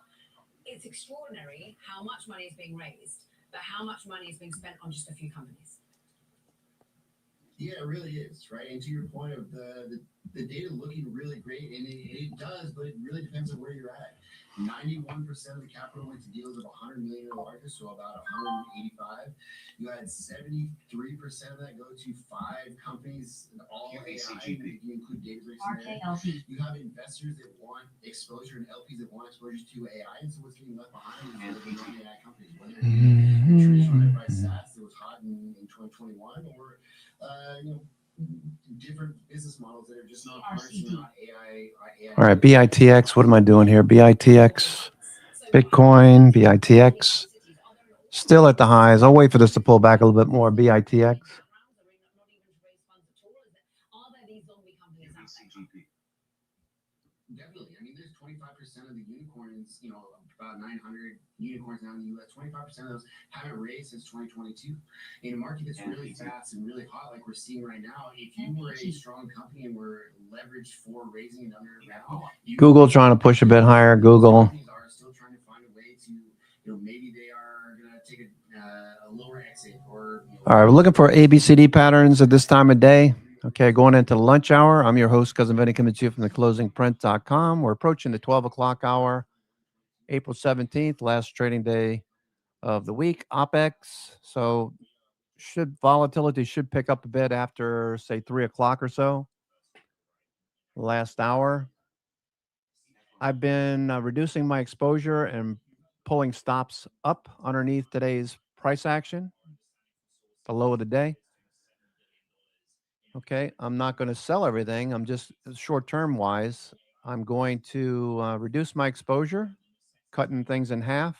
it's extraordinary how much money is being raised, but how much money is being spent on just a few companies. Yeah, it really is, right? And to your point of the data looking really great, and it does, but it really depends on where you're at. 91% of the capital went to deals of 100 million or larger, so about 185. You had 73% of that go to 5 companies, all AI. You include Databricks in there. You have investors that want exposure and LPs that want exposure to AI, and so what's getting left behind is the non-AI companies, whether it be traditional enterprise SaaS that was hot in 2021, or different business models that are just not harnessing AI. All right, BITX. What am I doing here? BITX, Bitcoin, BITX. Still at the highs. I'll wait for this to pull back a little bit more. BITX. Definitely. I mean, there's 25% of the unicorns, about 900 unicorns now in the US. 25% of those haven't raised since 2022. In a market that's really fast and really hot, like we're seeing right now, if you were a strong company and were leveraged for raising another round, Google trying to push a bit higher. Google. Companies are still trying to find a way to, maybe they are going to take a lower exit or. All right, we're looking for ABCD patterns at this time of day. Okay, going into lunch hour. I'm your host, Cousin Vinny, coming to you from theclosingprint.com. We're approaching the 12 o'clock hour, April 17th, last trading day of the week, OPEX. So volatility should pick up a bit after, say, 3 o'clock or so, last hour. I've been reducing my exposure and pulling stops up underneath today's price action, the low of the day. Okay, I'm not going to sell everything. I'm just short-term wise. I'm going to reduce my exposure, cutting things in half,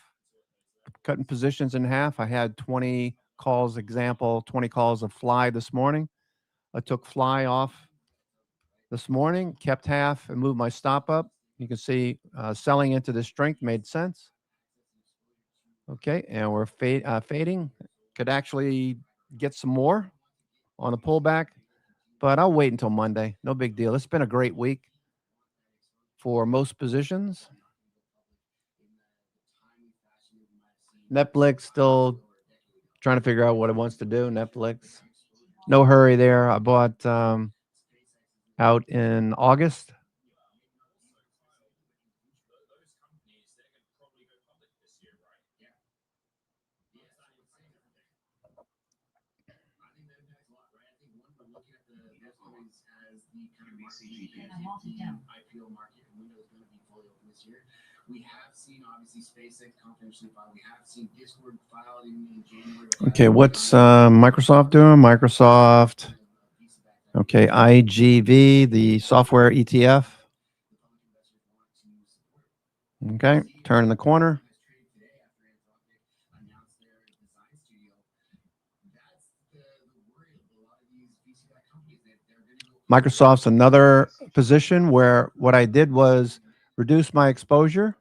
cutting positions in half. I had 20 calls, 20 calls of fly this morning. I took fly off this morning, kept half, and moved my stop up. You can see selling into this strength made sense. Okay, and we're fading. Could actually get some more on a pullback, but I'll wait until Monday. No big deal. It's been a great week for most positions. Netflix still trying to figure out what it wants to do. Netflix, no hurry there. I bought out in August. IPO market window is going to be fully open this year. We have seen, obviously, SpaceX confidentially filed. We have seen Discord filed in January. Okay, what's Microsoft doing? Microsoft. Okay, IGV, the software ETF. Okay, turn the corner. Microsoft's another position where what I did was reduce my exposure,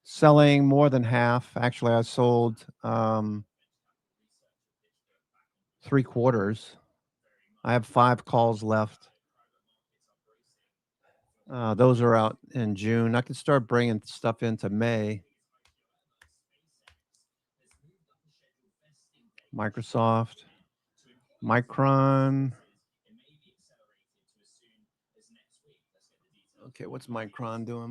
Selling more than half. Actually, I sold 3/4. I have 5 calls left. Those are out in June. I can start bringing stuff into May. Microsoft, Micron. Okay, what's Micron doing?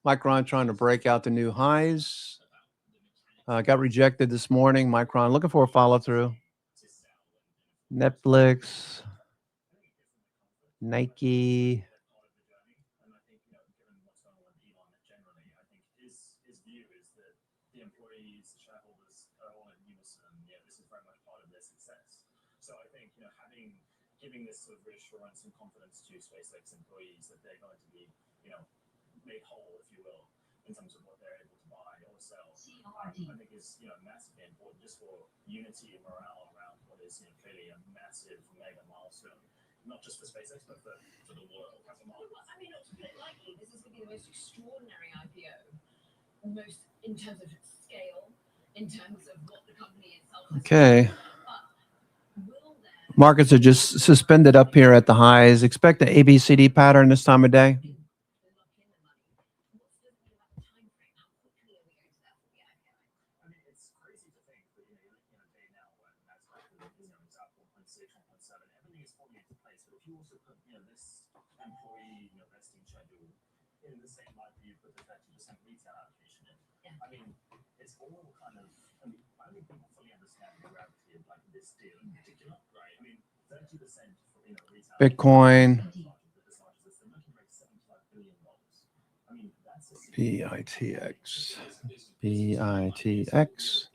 Micron trying to break out the new highs. Got rejected this morning. Micron looking for a follow through. Netflix, Nike. Giving this sort of reassurance and confidence to SpaceX employees that they're going to be, made whole, if you will, in terms of what they're able to buy or sell. I think is, massively important just for unity and morale around what is, clearly a massive mega milestone, not just for SpaceX, but for the world. Well, I mean, not to put it lightly, this is going to be the most extraordinary IPO, most in terms of scale, in terms of what the company itself has. Okay. Markets are just suspended up here at the highs. Expect the ABCD pattern this time of day. It's all kind of, I don't think people fully understand the gravity of like this deal in particular, right? 30% for retail. Bitcoin. BITX. BITX.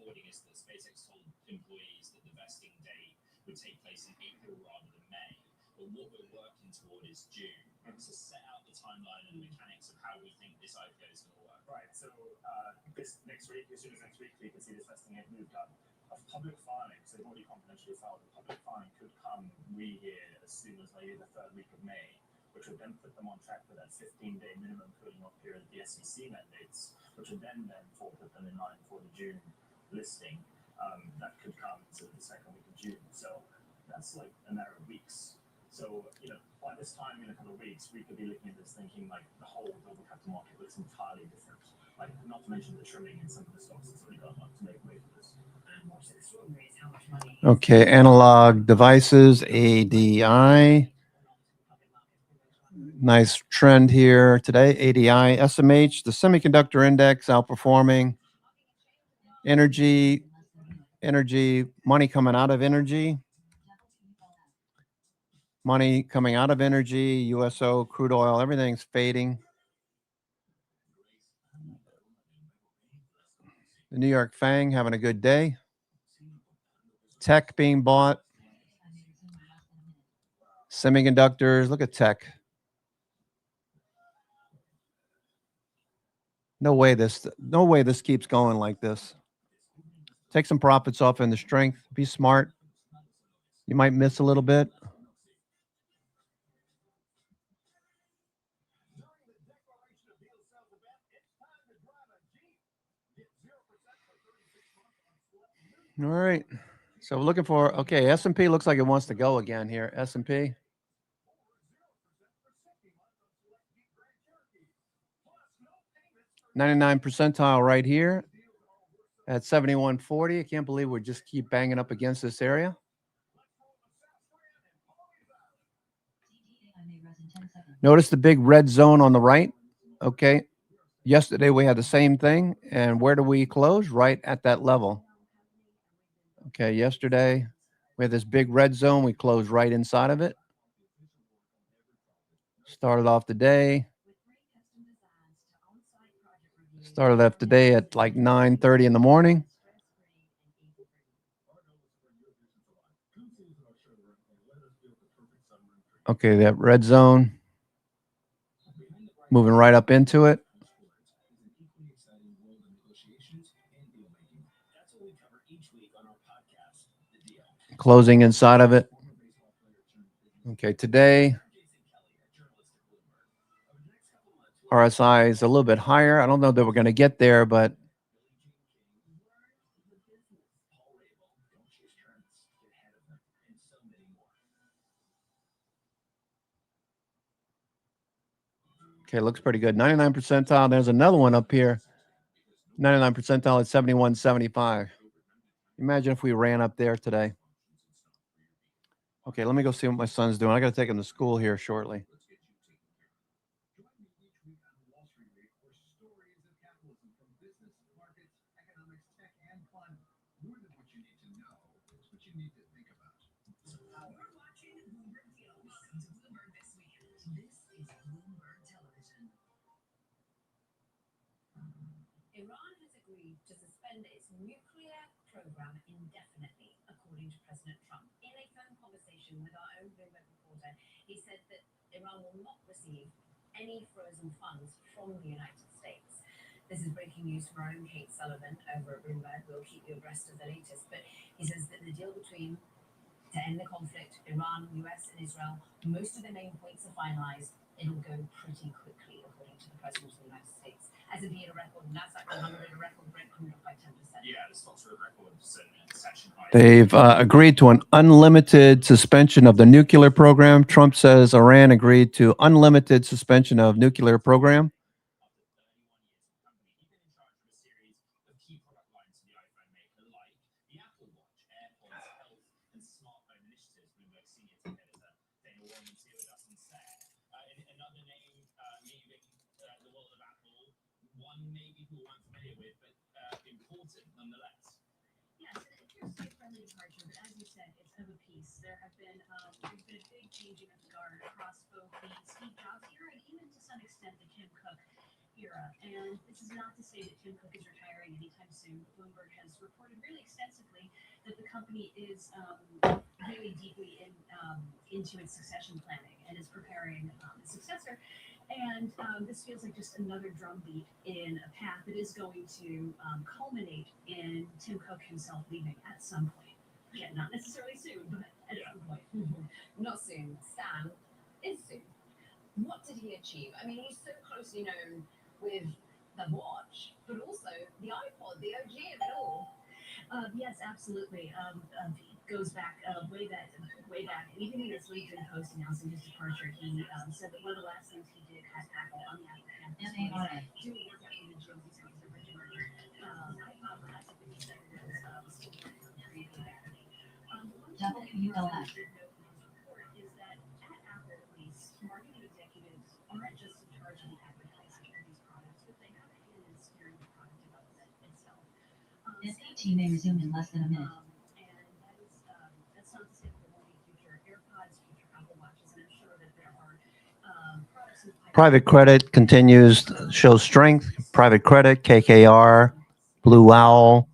This next week, as soon as next week, we can see this vesting it moved up. Of public filing, so they've already confidentially filed, the public filing could come here as soon as maybe the 3rd week of May, which would then put them on track for that 15-day minimum cooling off period the SEC mandates, which would then put them in line for the June listing. That could come to the 2nd week of June. So that's like a matter of weeks. So, by this time in a couple of weeks, we could be looking at this thinking like the whole global capital market looks entirely different. Like, not to mention the trimming in some of the stocks that's already got to make way for this. What's extraordinary is how much money. Okay, analog devices, ADI. Nice trend here today. ADI, SMH, the semiconductor index outperforming. Energy, money coming out of energy. Money coming out of energy, USO, crude oil, everything's fading. The New York FANG having a good day. Tech being bought. Semiconductors, look at tech. No way this keeps going like this. Take some profits off in the strength. Be smart. You might miss a little bit. All right. So we're looking for, okay, S&P looks like it wants to go again here. S&P. '99 percentile right here at 7140. I can't believe we just keep banging up against this area. Notice the big red zone on the right. Okay. Yesterday we had the same thing. And where do we close? Right at that level. Okay. Yesterday we had this big red zone. We closed right inside of it. Started off the day. Started off the day at like 9:30 in the morning. Okay, that red zone. Moving right up into it. Closing inside of it. Okay, today RSI is a little bit higher. I don't know that we're going to get there, but okay, looks pretty good. 99 percentile. There's another one up here. 99 percentile at 71.75. Imagine if we ran up there today. Okay, let me go see what my son's doing. I got to take him to school here shortly. Iran has agreed to suspend its nuclear program indefinitely, according to President Trump. In a phone conversation with our own Bloomberg reporter, he said that Iran will not receive any frozen funds from the United States. This is breaking news from our own Kate Sullivan over at Bloomberg. We'll keep you abreast of the latest, but he says that the deal between to end the conflict, Iran, US, and Israel, most of the main points are finalized. It'll go pretty quickly, according to the President of the United States. S&P at a record, Nasdaq 100 at a record, Brent crude up by 10%. Yeah, the stocks are at records and session high. They've agreed to an unlimited suspension of the nuclear program. Trump says Iran agreed to unlimited suspension of nuclear program. There have been there's been a big changing of the guard across both the Steve Jobs era and even to some extent the Tim Cook era. And this is not to say that Tim Cook is retiring anytime soon. Bloomberg has reported really extensively that the company is really deeply into its succession planning and is preparing a successor. And this feels like just another drumbeat in a path that is going to culminate in Tim Cook himself leaving at some point. Yeah, not necessarily soon, but at some point. Not soon. Stan is soon. What did he achieve? I mean, he's so closely known with the watch, but also the iPod, the OG of it all. Yes, absolutely. He goes back way back. And even in his LinkedIn post announcing his departure, he said that one of the last things he did at Apple on the Apple campus was do a workout in the gym. He said he's originally iPod classic, but he said it was still working on creating that. WULF. Is that at Apple, at least, marketing executives aren't just in charge of the advertising of these products, but they have a hand in steering the product development itself. SAT may resume in less than a minute. And that is, that's not to say that there won't be future AirPods, future Apple Watches, and I'm sure that there are products in the pipeline. Private credit continues to show strength. Private credit, KKR, Blue Owl,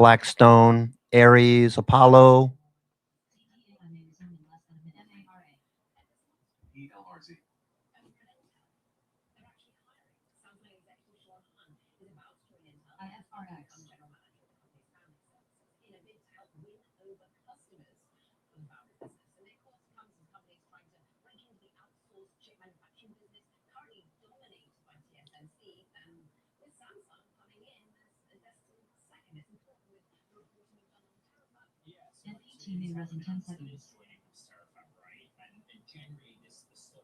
Blackstone, Ares, Apollo. SAT may rise in 10 seconds.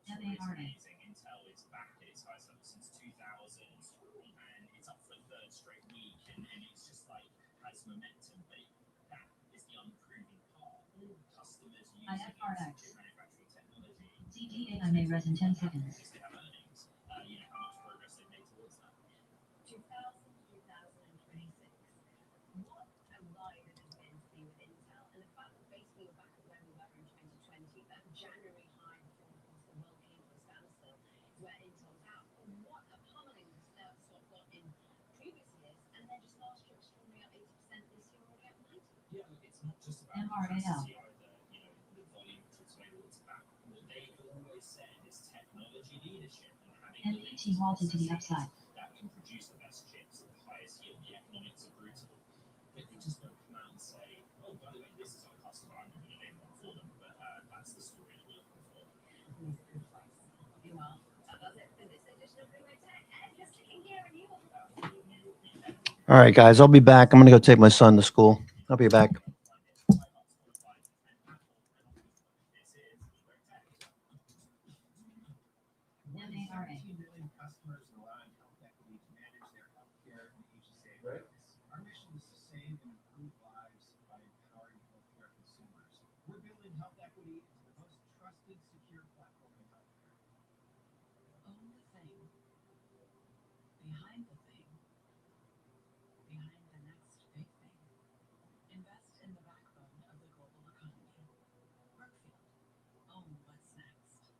MARA. Intel is back at its highest level since 2000, and it's up for the third straight week, and it's just like has momentum, but that is the unproven part. Customers using IFRX. manufacturing technology. CDAI may rise in 10 seconds. They have earnings. You know how much progress they've made towards that. 2026. What a ride it has been to be with Intel, and the fact that basically we're back at where we were in 2020, that January high before, of course, the world came to a standstill, is where Intel's at. What a pummeling the stock got in previous years, and then just last year, extraordinary up 80%, this year already up 90%. Yeah, look, it's not just about MRAL. capacity either. You know, the volume it's available. It's about what they've always said is technology leadership and having the NPT halted to the upside. that can produce the best chips at the highest yield. The economics are brutal. But they just don't come out and say, oh, by the way, this is our customer. I'm not going to name one for them, but that's the story that we're looking for. Well, that's it for this edition of Bloomberg All right, guys, I'll be back. I'm going to go take my son to school. I'll be back. MARA. 15 million customers rely on health equity to manage their healthcare and HSA benefits. Our mission is to save and improve lives by empowering healthcare consumers. We're building health equity into the most trusted, secure platform in healthcare. Own the thing. Behind the thing. Behind the next big thing. Invest in the backbone of the global economy. Brookfield. Own what's next.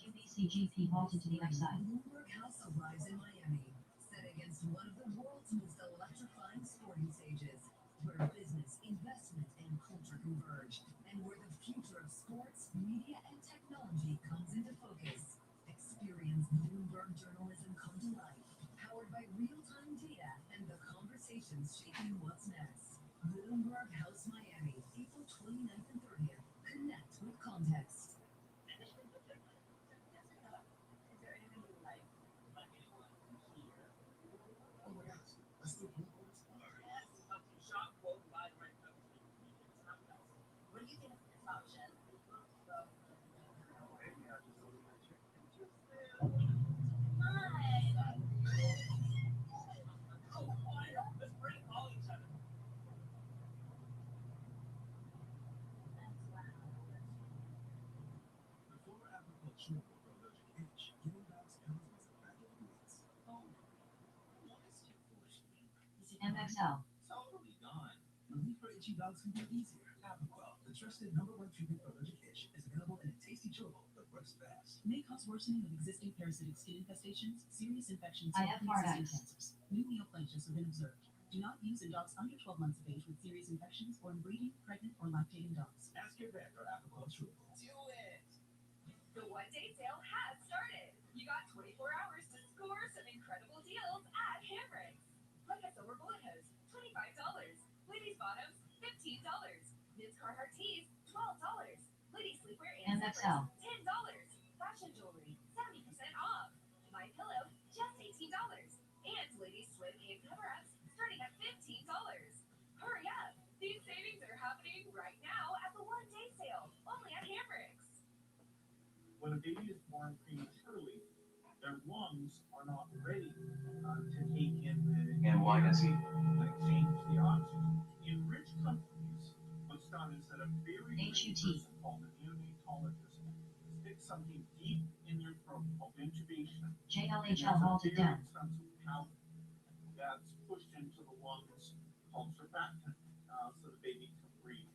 QBCGP halted to the upside. Bloomberg House arrives in Miami, set against one of the world's most electrifying sporting stages, where business, investment, and culture converge, and where the future of sports, media, and technology comes into focus. Experience Bloomberg journalism come to life, powered by real-time data and the conversations shaping what's next. Bloomberg House Miami, April 29th and 30th. Connect with context. What do you think of this option? Before agricultural biologic age, human dogs comes with a bag of weeds. Oh, MXL. totally gone. Relief for itchy dogs can be easier. Apoquel, the trusted #1 treatment for allergic itch, is available in a tasty chewable that works fast. May cause worsening of existing parasitic skin infestations, serious infections, I or have pre-existing Fardax. cancers. New neoplasias have been observed. Do not use in dogs under 12 months of age with serious infections or in breeding, pregnant, or lactating dogs. Ask your vet or Apoquel chewable. Do it! The one-day sale has started. You got 24 hours to score some incredible deals at Hamrick's. Like a silver bullet hose, $25. Ladies bottoms, $15. Men's Carhartt tees, $12. Ladies sleepwear and MXL. slippers, $10. Fashion jewelry, 70% off. My pillow, just $18. And ladies swim and cover-ups, starting at $15. Hurry up! These savings are happening right now at the one-day sale, only at Hamrick's. When a baby is born prematurely, their lungs are not ready to take in the air and exchange the oxygen. In rich countries, what's done is that a very rich person called a neonatologist sticks something deep in their throat called intubation. JLHL halted down. Expensive powder that's pushed into the lungs called surfactant, so the baby can breathe.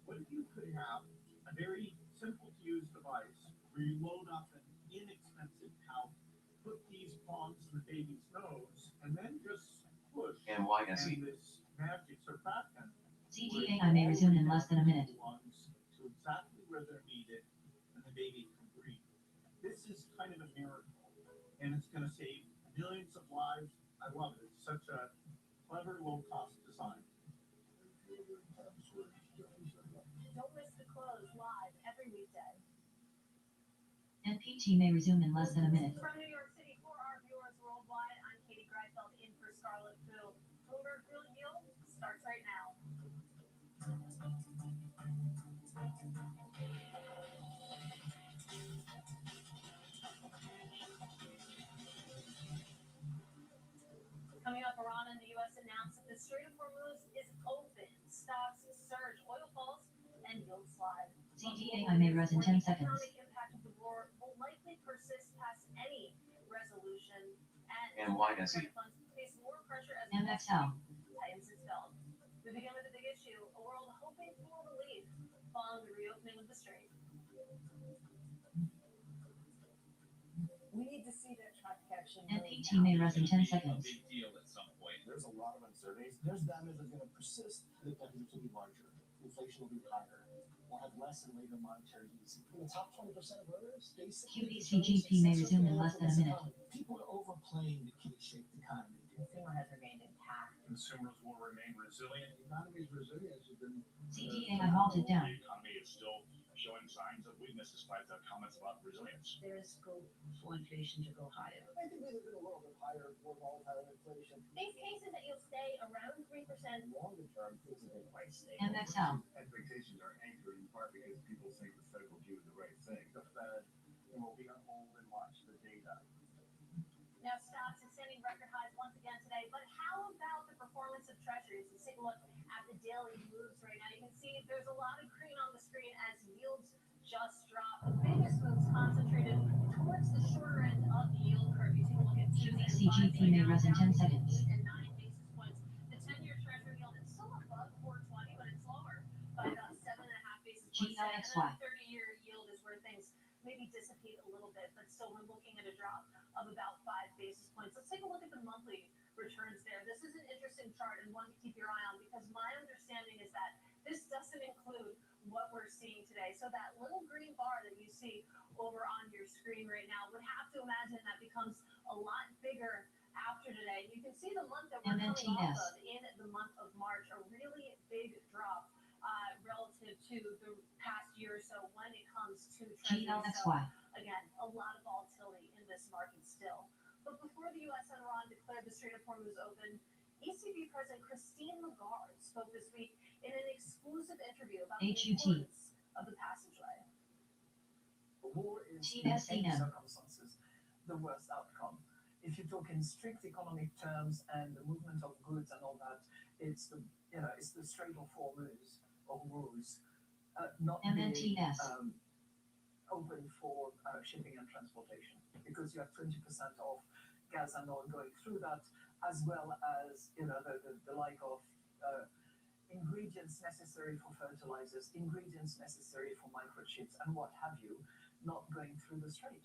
What if you could have a very simple to use device where you load up an inexpensive powder, put these prongs in the baby's nose, and then just push and this magic surfactant CDAI may resume in less than a minute. lungs to exactly where they're needed, and the baby can breathe. This is kind of a miracle, and it's going to save millions of lives. I love it. It's such a clever, low-cost design. Don't miss the close live every weekday. NPT may resume in less than a minute. From New York City, for our viewers worldwide, I'm Katie Greifeld in for Scarlet Fu. Bloomberg Real Deal starts right now. Coming up, Iran and the U.S. announced that the Strait of Hormuz is open. Stocks surge, oil falls, and yields slide. CDAI may rise in 10 seconds. The economic impact of the war will likely persist past any resolution, and funds face more pressure as MXL. tightens its belt. We begin with the big issue: a world hoping for relief following the reopening of the strait. We need to see that traffic action. NPT may rise in 10 seconds. Big deal at some point. There's a lot of uncertainties. There's damage that's going to persist. The deficits will be larger. Inflation will be higher. We'll have less in labor monetary easing. In the top 20% of voters, basically, QBCGP may resume in less than a minute. people are overplaying the K-shaped economy. Consumer has remained intact. Consumers will remain resilient. The economy's resilience has been CDAI halted down. The economy is still showing signs of weakness despite the comments about resilience. There is scope for inflation to go higher. I think we live in a world of higher, more volatile inflation. Base case is that you'll stay around 3%. Longer term, things have been quite stable. MXL. Expectations are anchored in part because people think the Fed will do the right thing. The Fed will be on hold and watch the data. Now stocks extending record highs once again today, but how about the performance of treasuries? Let's take a look at the daily moves right now. You can see there's a lot of green on the screen as yields just dropped. The biggest moves concentrated towards the shorter end of the yield curve. You take a look at QVCGP may rise in 10 seconds. 8 and 9 basis points. The 10-year treasury yield is still above 420, but it's lower by about 7.5 basis points. And then GLXY. the 30-year yield is where things maybe dissipate a little bit, but still we're looking at a drop of about 5 basis points. Let's take a look at the monthly returns there. This is an interesting chart and one to keep your eye on because my understanding is that this doesn't include what we're seeing today. So that little green bar that you see over on your screen right now, would have to imagine that becomes a lot bigger after today. You can see the month that we're coming off of in the month of March, a really big drop relative to the past year or so when it comes to treasury. So again, a lot of volatility in this market still. But before the U.S. and Iran declared the Strait of Hormuz open, ECB President Christine Lagarde spoke this week in an exclusive interview about the importance of the passageway. A war is, in any circumstances, the worst outcome. If you talk in strict economic terms and the movement of goods and all that, it's the Strait of Hormuz, not being open for shipping and transportation, because you have 20% of gas and oil going through that, as well as the like of ingredients necessary for fertilizers, ingredients necessary for microchips, and what have you, not going through the strait.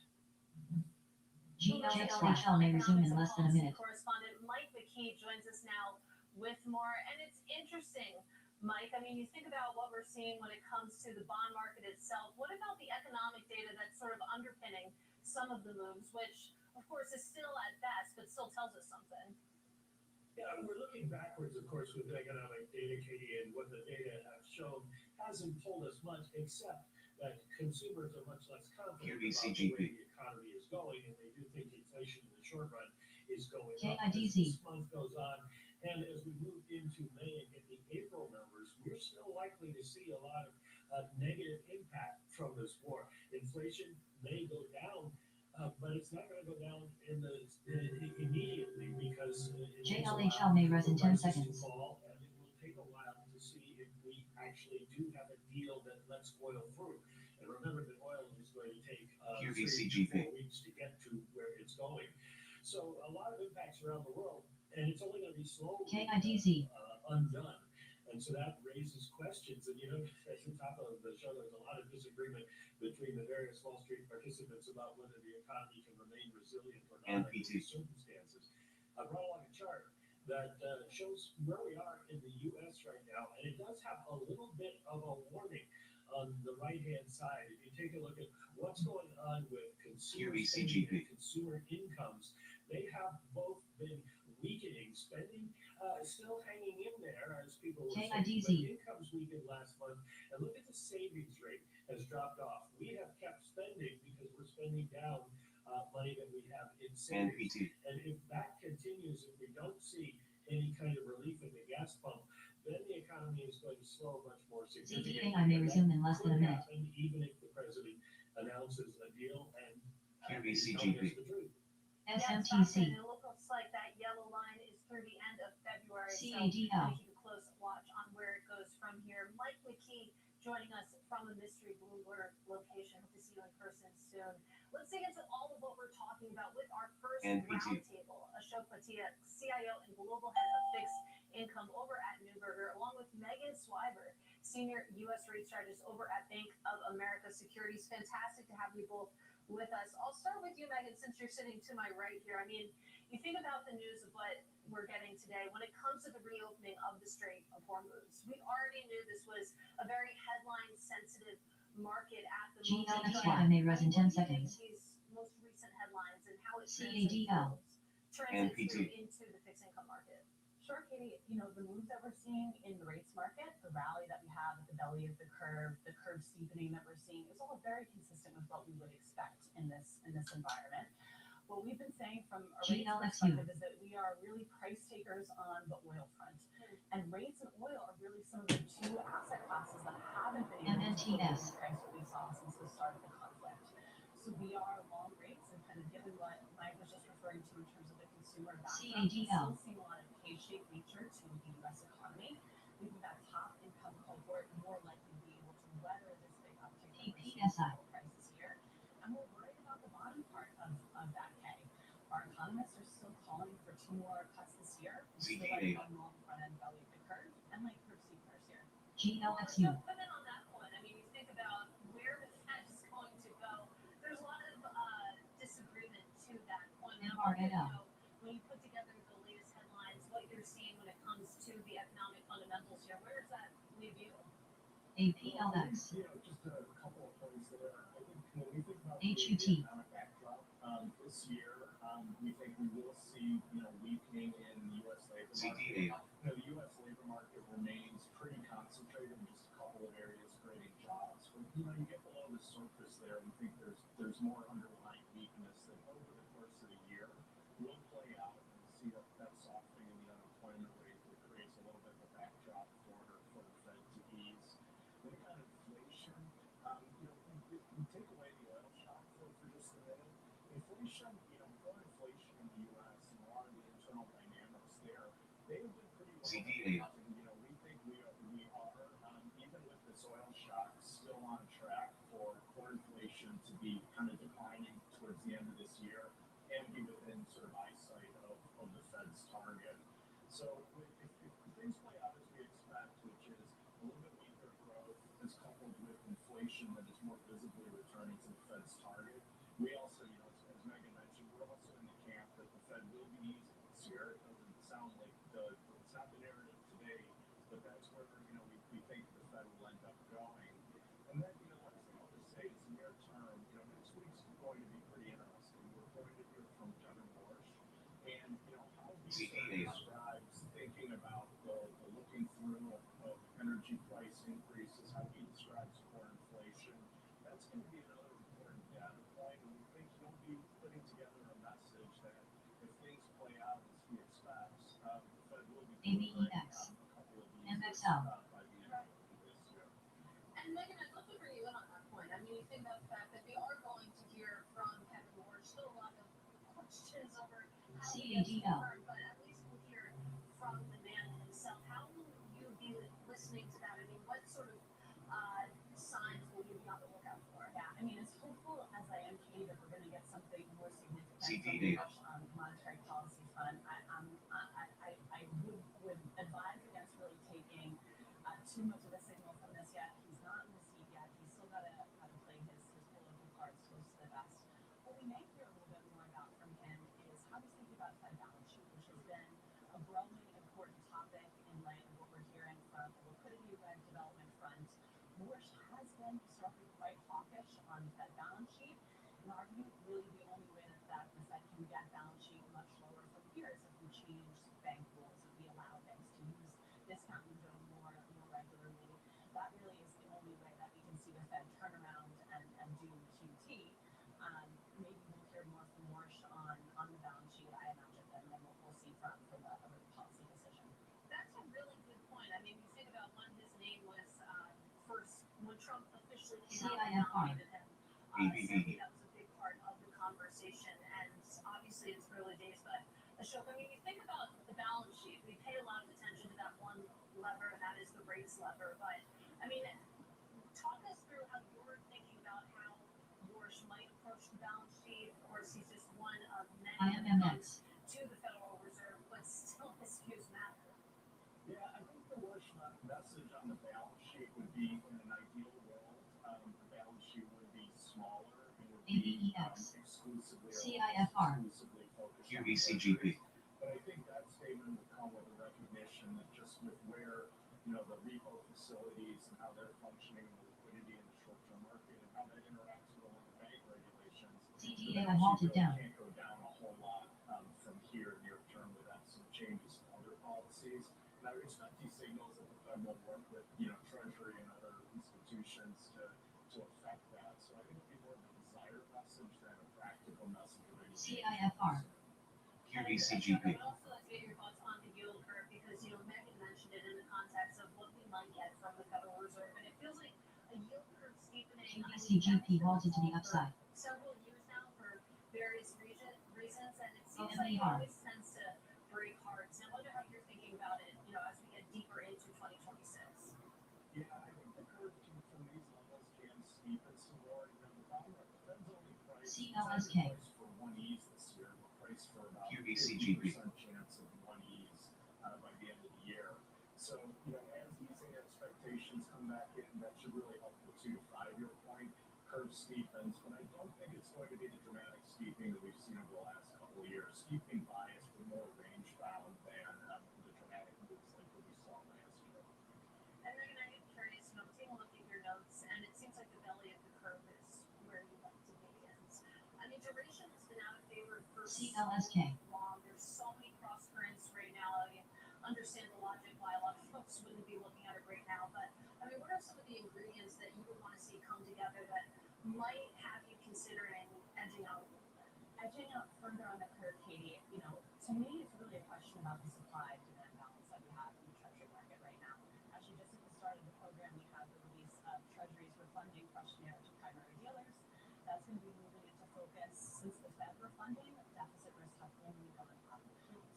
GLXL may resume in less than a minute. Correspondent Mike McKee joins us now with more, and it's interesting, Mike. I mean, you think about what we're seeing when it comes to the bond market itself. What about the economic data that's sort of underpinning some of the moves, which, of course, is still at best, but still tells us something? Yeah, we're looking backwards, of course, with economic data, Katie, and what the data have shown hasn't told us much, except that consumers are much less confident about where the economy is going, and they do think inflation in the short run is going up. As this month goes on, and as we move into May and get the April numbers, we're still likely to see a lot of negative impact from this war. Inflation may go down, but it's not going to go down immediately because JLHL may rise in 10 seconds. Fall, and it will take a while to see if we actually do have a deal that lets oil through. And remember that oil is going to take 3 to 4 weeks to get to where it's going. So a lot of impacts around the world, and it's only going to be slowly undone. And so that raises questions. And at the top of the show, there's a lot of disagreement between the various Wall Street participants about whether the economy can remain resilient or not under these circumstances. I brought along a chart that shows where we are in the U.S. right now, and it does have a little bit of a warning on the right-hand side. If you take a look at what's going on with consumer spending and consumer incomes, they have both been weakening. Spending still hanging in there as people were saying, but incomes weakened last month. And look at the savings rate has dropped off. We have kept spending because we're spending down money that we have in savings. And if that continues, if we don't see any kind of relief in the gas pump, then the economy is going to slow much more significantly. CDAI may resume in less than a minute. Even if the president announces a deal and QVCGP. SMTC. It looks like that yellow line is through the end of February. CADL. So keep a close watch on where it goes from here. Mike McKee joining us from a mystery Bloomberg location. Hope to see you in person soon. Let's dig into all of what we're talking about with our first roundtable. Ashok Patia, CIO and Global Head of Fixed Income over at Neuberger, along with Megan Swiber, Senior U.S. Rate Strategist over at Bank of America Securities. Fantastic to have you both with us. I'll start with you, Megan, since you're sitting to my right here. I mean, you think about the news of what we're getting today when it comes to the reopening of the Strait of Hormuz. We already knew this was a very headline-sensitive market at the moment. GLXY may rise in 10 seconds. These most recent headlines and how it CADL. translates into the fixed income market. Sure, Katie. The moves that we're seeing in the rates market, the rally that we have at the belly of the curve steepening that we're seeing GLXU. perspective is that we are really price takers on the oil front. And rates and oil are really some of the two asset classes that haven't been able to hold the price that we saw since the start of the conflict. So we are long rates, and kind of given what Mike was just referring to in terms of the consumer backdrop, we still see a lot of K-shaped nature to the U.S. economy. We think that top income cohort more likely to be able to weather this big uptick in oil prices here. And we're worried about the bottom part of that K. Our economists are still calling for 2 more cuts this year. Still like one long front end belly of the curve, and like curve steepness here. GLXU. But then on that point, I mean, you think about where the Fed is going to go. There's a lot of disagreement to that point. When you put together the latest headlines, what you're seeing when it comes to the economic fundamentals here, where does that leave you? APLX. Just a couple of points there. I think when we think about HUT. the economic backdrop this year, we think we will see weakening in the U.S. labor market. The U.S. labor market remains pretty concentrated in just a couple of areas creating jobs. But you get below the surface there, we think there's more underlying weakness that over the course of the year will play out, and we'll see that softening in the unemployment rate that creates a little bit of a backdrop for the Fed to ease. When it comes to inflation, we take away the oil shock for just a minute. Inflation, core inflation in the U.S. and a lot of the internal dynamics there, they have been pretty well managed. And we think we are even with this oil shock still on track for core inflation to be kind of declining towards the end of this year and be within sort of eyesight of the Fed's target. So if things play out as we expect, which is a little bit weaker growth is coupled with inflation that is more visibly returning to the Fed's target, we also, as Megan mentioned, we're also in the camp that the Fed will be easing this year. It doesn't sound like it's not the narrative today, but that's where we think the Fed will end up going. And then last thing I'll just say is near term, next week's going to be pretty interesting. We're going to hear from Governor Bush, and how he describes thinking about the looking through of energy price increases, how he describes core inflation. That's going to be another important data point, and we think he'll be putting together a message that if things play out as he expects, the Fed will be delivering a couple of these by the end of this year. And Megan, I'd love to bring you in on that point. I mean, you think about the fact that we are going to hear from Kevin Moore, still a lot of questions over how he gets confirmed, but at least we'll hear from the man himself. How will you be listening to that? I mean, what sort of signs will you be on the lookout for? Yeah, I mean, as hopeful as I am, Katie, that we're going to get something more significant on the monetary policy front, I would advise against really taking too much of a signal from this yet. He's not in the seat yet. He's still got to play his political cards close to the vest. What we may hear a little bit more about from him is how he's thinking about Fed balance sheet, which has been a growing important topic in light of what we're hearing from the liquidity-led development front. Bush has been historically quite hawkish on Fed balance sheet. In our view, really the only way that the Fed can get balance sheet much lower from here is if we change bank rules, if we allow banks to use discount window more regularly. That really is the only way that we can see the Fed turn around and do QT. Maybe we'll hear more from Bush on the balance sheet, I imagine, than we'll see from a policy decision. That's a really good point. I mean, you think about when his name was first, when Trump officially came out and nominated him, certainly that was a big part of the conversation, and obviously it's early days, but Ashok, I mean, you think about the balance sheet, we pay a lot of attention to that one lever, and that is the rates lever, but, I mean, talk us through how you're thinking about how Bush might approach the balance sheet. Of course, he's just one of many approaches to the Federal Reserve, but still his views matter. Yeah, I think the Bush message on the balance sheet would be, in an ideal world, the balance sheet would be smaller. It would be exclusively focused QVCGP. But I think that statement would come with a recognition that just with where the repo facilities and how they're functioning in the liquidity in the short-term market and how that interacts with all the bank regulations, can't go down a whole lot from here near term without some changes to other policies. And I would expect these signals that the Fed will work with Treasury and other institutions to affect that. So I think it'd be more of a desired message than a practical message. CIFR. QVCGP. Also, let's get your thoughts on the yield curve because Megan mentioned it in the context of what we might get from the Federal Reserve, and it feels like a yield curve steepening. QVCGP vaulted to the upside. Several years now for various reasons, and it seems like it always tends to break hearts. I wonder how you're thinking about it, as we get deeper into 2026. Yeah, I think the curve from these levels can steepen some more. The bond market Fed's only priced CLSK. for one ease this year. We're priced for about QVCGP. 50% chance of one ease by the end of the year. So, as easing expectations come back in, that should really help the 2 to 5 year point. Curve steepens, but I don't think it's going to be the dramatic steepening that we've seen over the last couple of years. Steepening bias, but more range bound than the dramatic moves like what we saw last year. And Megan, I'm curious, taking a look at your notes, and it seems like the belly of the curve is where you like to be. And duration has been out of favor for CLSK. so long. There's so many cross currents right now. Understand the logic why a lot of folks wouldn't be looking at it right now, but what are some of the ingredients that you would want to see come together that might have you considering edging out a little bit? Edging out further on the curve, Katie, to me, it's really a question about the supply-demand balance that we have in the Treasury market right now. Actually, just at the start of the program, we had the release of Treasury's refunding questionnaire to primary dealers. That's going to be moving into focus since the Fed refunding. Deficit risk have only gone up.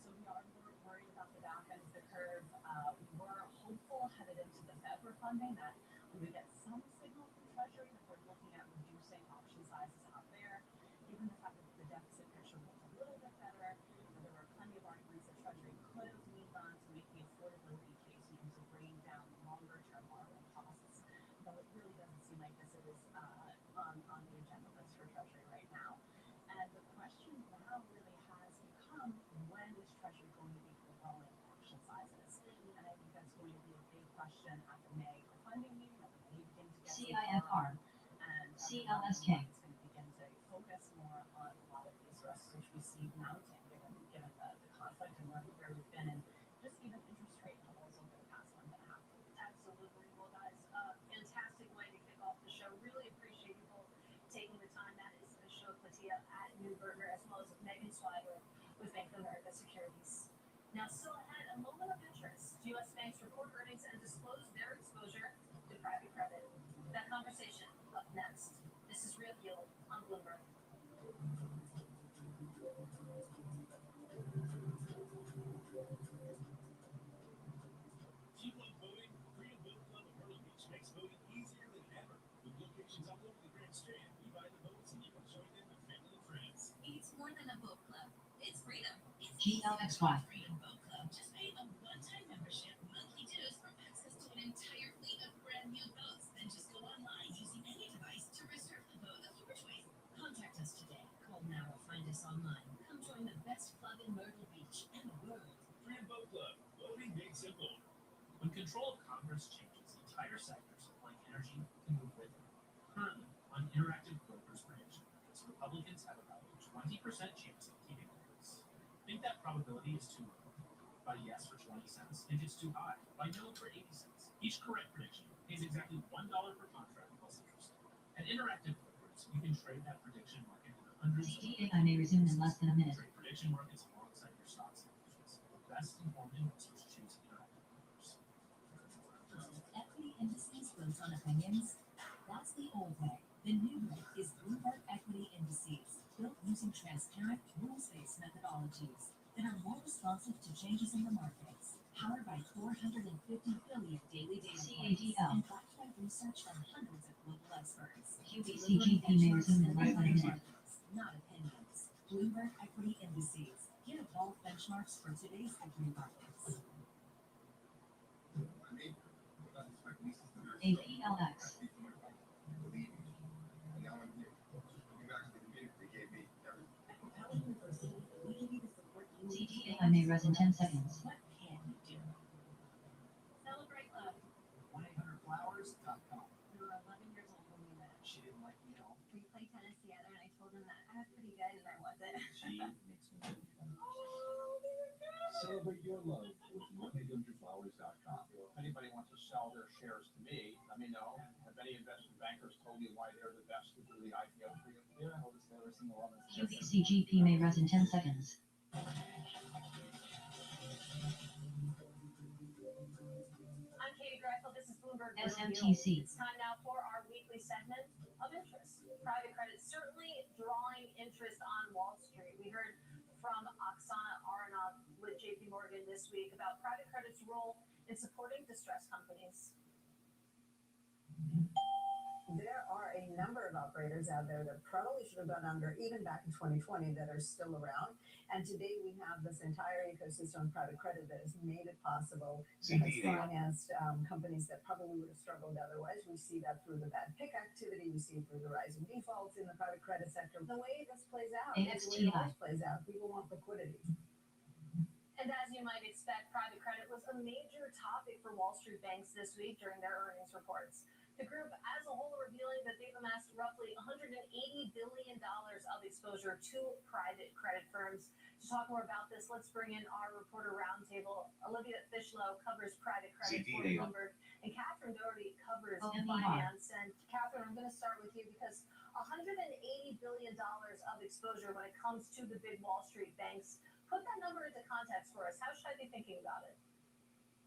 So we are more worried about the back end of the curve. We're hopeful headed into the Fed refunding that we would get some signal from Treasury that we're looking at reducing option sizes out there. Given the fact that the deficit picture looked a little bit better, there were plenty of arguments that Treasury could have leaned on to make the affordability case in terms of bringing down longer-term borrowing costs. Though it really doesn't seem like this is on the agenda list for Treasury right now. And the question now really has become, when is Treasury going to be growing option sizes? And I think that's going to be a big question at the May refunding meeting that we may begin to get CIFR. and CLSK. it's going to begin to focus more on a lot of these risks which we see mounting given the conflict and where we've been and just even interest rate levels over the past month and a half. Absolutely. Well, guys, fantastic way to kick off the show. Really appreciate you both taking the time. That is Ashok Latia at Newberger, as well as Megan Swider with Bank of America Securities. Now, still ahead, a moment of interest. U.S. banks report earnings and disclose their exposure to private credit. That conversation up next. This is Real Yield on Bloomberg. Do you love voting? Freedom Vote Club of Myrtle Beach makes voting easier than ever. With locations all over the Grand Strand, we buy the votes and you can join them with family and friends. It's more than a vote club. It's freedom. It's GLXY. Freedom Vote Club. Just pay a one-time membership, monthly dues for access to an entire fleet of brand new boats. Then just go online using any device to reserve the boat of your choice. Contact us today. Call now or find us online. Come join the best club in Myrtle Beach and the world. Freedom Vote Club. Voting made simple. When control of Congress changes, entire sectors like energy can move with it. Currently, on interactive brokers prediction markets, Republicans have about a 20% chance of keeping votes. Think that probability is too low? Buy yes for 20 cents. Think it's too high? Buy no for 80 cents. Each correct prediction pays exactly $1 per contract plus interest. At interactive brokers, you can trade that prediction market in hundreds of CDA may resume in less than a minute. trade prediction markets alongside your stocks and options. The best informed investors choose interactive brokers. Equity indices built on opinions? That's the old way. The new way is Bloomberg Equity Indices, built using transparent, rules-based methodologies that are more responsive to changes in the markets, powered by 450 billion daily data points, CADL. and backed by research from hundreds of global experts. QVCGP may resume in less than a minute. Not opinions. Bloomberg Equity Indices. Get evolved benchmarks for today's equity markets. APLX. CDA may rise in 10 seconds. What can you do? Celebrate love. 1-800-Flowers.com. You were 11 years old when we met. She didn't like me at all. We played tennis together, and I told him that I was pretty good, and I wasn't. She makes me feel Celebrate your love with 1-800-Flowers.com. If anybody wants to sell their shares to me, let me know. Have any investment bankers told you why they're the best to do the IPO for you? Yeah, I noticed every single one. QVCGP may rise in 10 seconds. Bloomberg SMTC. It's time now for our weekly segment of interest. Private credit certainly drawing interest on Wall Street. We heard from Oksana Aronov with JP Morgan this week about private credit's role in supporting distressed companies. There are a number of operators out there that probably should have gone under even back in 2020 that are still around. And today we have this entire ecosystem of private credit that has made it possible, that has financed companies that probably would have struggled otherwise. We see that through the bad pick activity. We see it through the rising defaults in the private credit sector. The way this plays out, the way it always plays out, people want liquidity. And as you might expect, private credit was a major topic for Wall Street banks this week during their earnings reports. The group as a whole revealing that they've amassed roughly $180 billion of exposure to private credit firms. To talk more about this, let's bring in our reporter roundtable. Olivia Fishlow covers private credit for Bloomberg, and Catherine Doherty covers finance. And Catherine, I'm going to start with you because $180 billion of exposure when it comes to the big Wall Street banks. Put that number into context for us. How should I be thinking about it?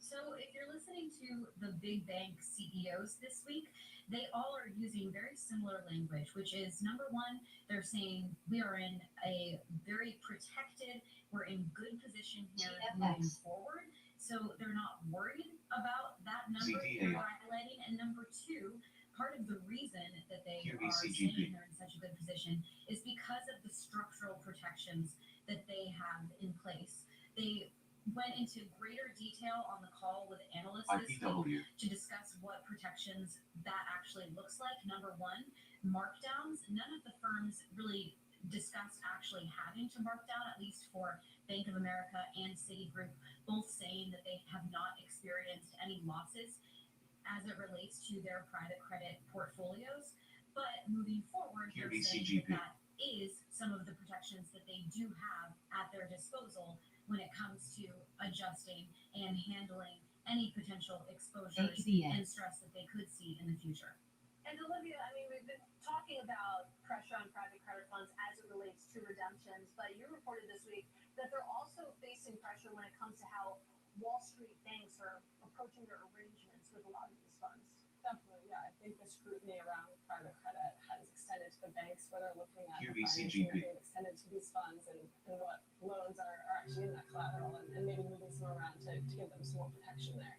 So if you're listening to the big bank CEOs this week, they all are using very similar language, which is number one, they're saying we are in a very protected, we're in good position here moving forward. So they're not worried about that number you're highlighting. And number two, part of the reason that they are saying they're in such a good position is because of the structural protections that they have in place. They went into greater detail on the call with analysts this week to discuss what protections that actually looks like. Number one, markdowns. None of the firms really discussed actually having to mark down, at least for Bank of America and Citigroup, both saying that they have not experienced any losses as it relates to their private credit portfolios. But moving forward, they're saying that is some of the protections that they do have at their disposal when it comes to adjusting and handling any potential exposures and stress that they could see in the future. And Olivia, I mean, we've been talking about pressure on private credit funds as it relates to redemptions, but you reported this week that they're also facing pressure when it comes to how Wall Street banks are approaching their arrangements with a lot of these funds. Definitely, yeah. I think the scrutiny around private credit has extended to the banks where they're looking at the financing being extended to these funds and what loans are actually in that collateral and maybe moving some around to give them some more protection there.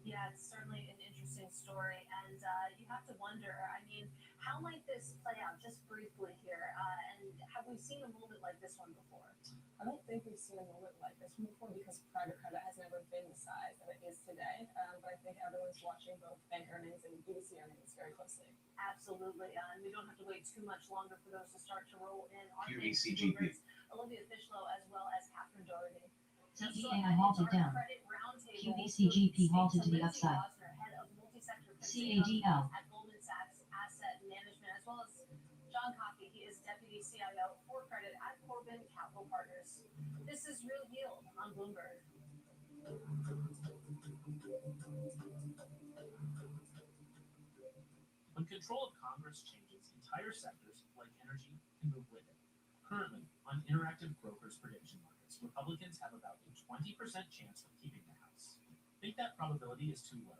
Yeah, it's certainly an interesting story. And you have to wonder, I mean, how might this play out just briefly here? And have we seen a moment like this one before? I don't think we've seen a moment like this one before because private credit has never been the size that it is today. But I think everyone's watching both bank earnings and BDC earnings very closely. Absolutely. And we don't have to wait too much longer for those to start to roll in. Olivia Fishlow as well as Catherine Doherty. CDAI halted down. QVCGP halted to the upside. CADL. At Goldman Sachs Asset Management, as well as John Coffey. He is Deputy CIO for Credit at Corbin Capital Partners. This is Real Yield on Bloomberg. When control of Congress changes, entire sectors like energy can move with it. Currently, on Interactive Brokers prediction markets, Republicans have about a 20% chance of keeping the House. Think that probability is too low?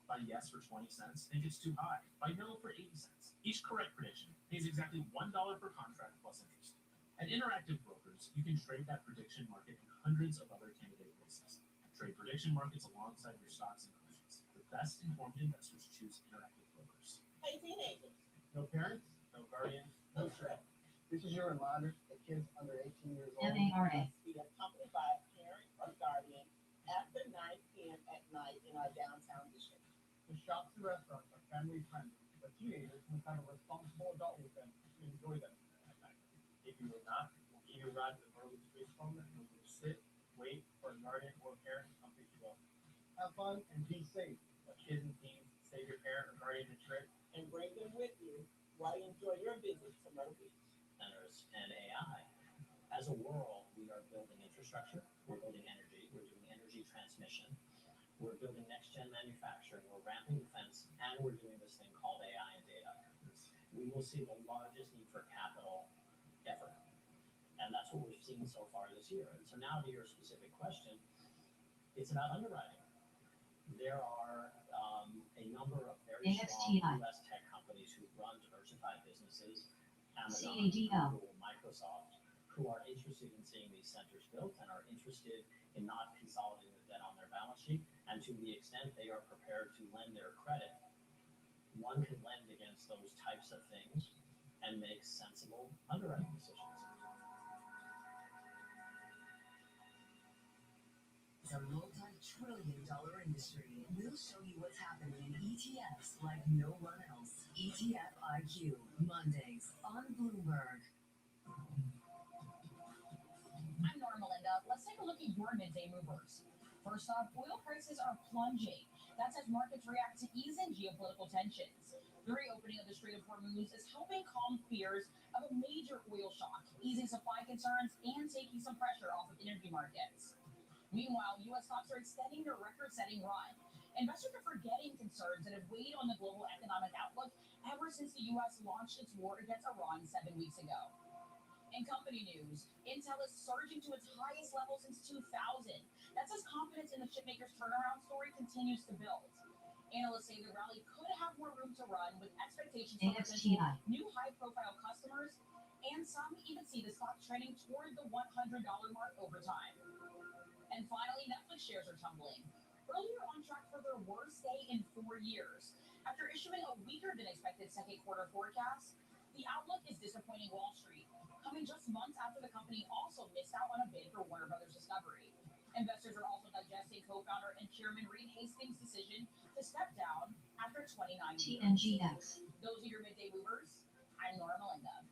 Buy yes for 20 cents. Think it's too high? Buy no for 80 cents. Each correct prediction pays exactly $1 per contract plus interest. At Interactive Brokers, you can trade that prediction market in hundreds of other candidate races. Trade prediction markets alongside your stocks and options. The best informed investors choose Interactive Brokers. Hey, teenagers. No parents, no guardian, no threat. This is your reminder that kids under 18 years old MARA. Be accompanied by a parent or guardian after 9 p.m. at night in our downtown district. The shops and restaurants are family friendly, but teenagers must have a responsible adult with them to enjoy them at night. If you will not, we'll give you a ride to the Burley Space Phone and we will sit, wait for a guardian or parent to come pick you up. Have fun and be safe. But kids and teens, save your parent or guardian a trip. And bring them with you while you enjoy your visit to Myrtle Beach. Centers and AI. As a world, we are building infrastructure, we're building energy, we're doing energy transmission, we're building next-gen manufacturing, we're ramping defense, and we're doing this thing called AI and data. We will see the largest need for capital ever. And that's what we've seen so far this year. And so now to your specific question, it's about underwriting. There are a very strong AXTI. US tech companies who run diversified businesses, Amazon, CADL. Google, Microsoft, who are interested in seeing these centers built and are interested in not consolidating the debt on their balance sheet. And to the extent they are prepared to lend their credit, one can lend against those types of things and make sensible underwriting decisions. It's a multi-trillion-dollar industry. We'll show you what's happening in ETFs like no one else. ETF IQ, Mondays on Bloomberg. I'm Norma Linda. Let's take a look at your midday movers. First off, oil prices are plunging. That's as markets react to easing geopolitical tensions. The reopening of the Strait of Hormuz is helping calm fears of a major oil shock, easing supply concerns and taking some pressure off of energy markets. Meanwhile, U.S. stocks are extending their record-setting run. Investors are forgetting concerns that have weighed on the global economic outlook ever since the U.S. launched its war against Iran 7 weeks ago. In company news, Intel is surging to its highest level since 2000. That's as confidence in the chipmaker's turnaround story continues to build. Analysts say the rally could have more room to run with expectations for potential new high-profile customers, and some even see the stock trending toward the $100 mark over time. And finally, Netflix shares are tumbling. Earlier on track for their worst day in 4 years. After issuing a weaker than expected second quarter forecast, the outlook is disappointing Wall Street, coming just months after the company also missed out on a bid for Warner Brothers Discovery. Investors are also digesting co-founder and chairman Reed Hastings' decision to step down after 29 years. TNGX. Those are your midday movers. I'm Nora Melinda.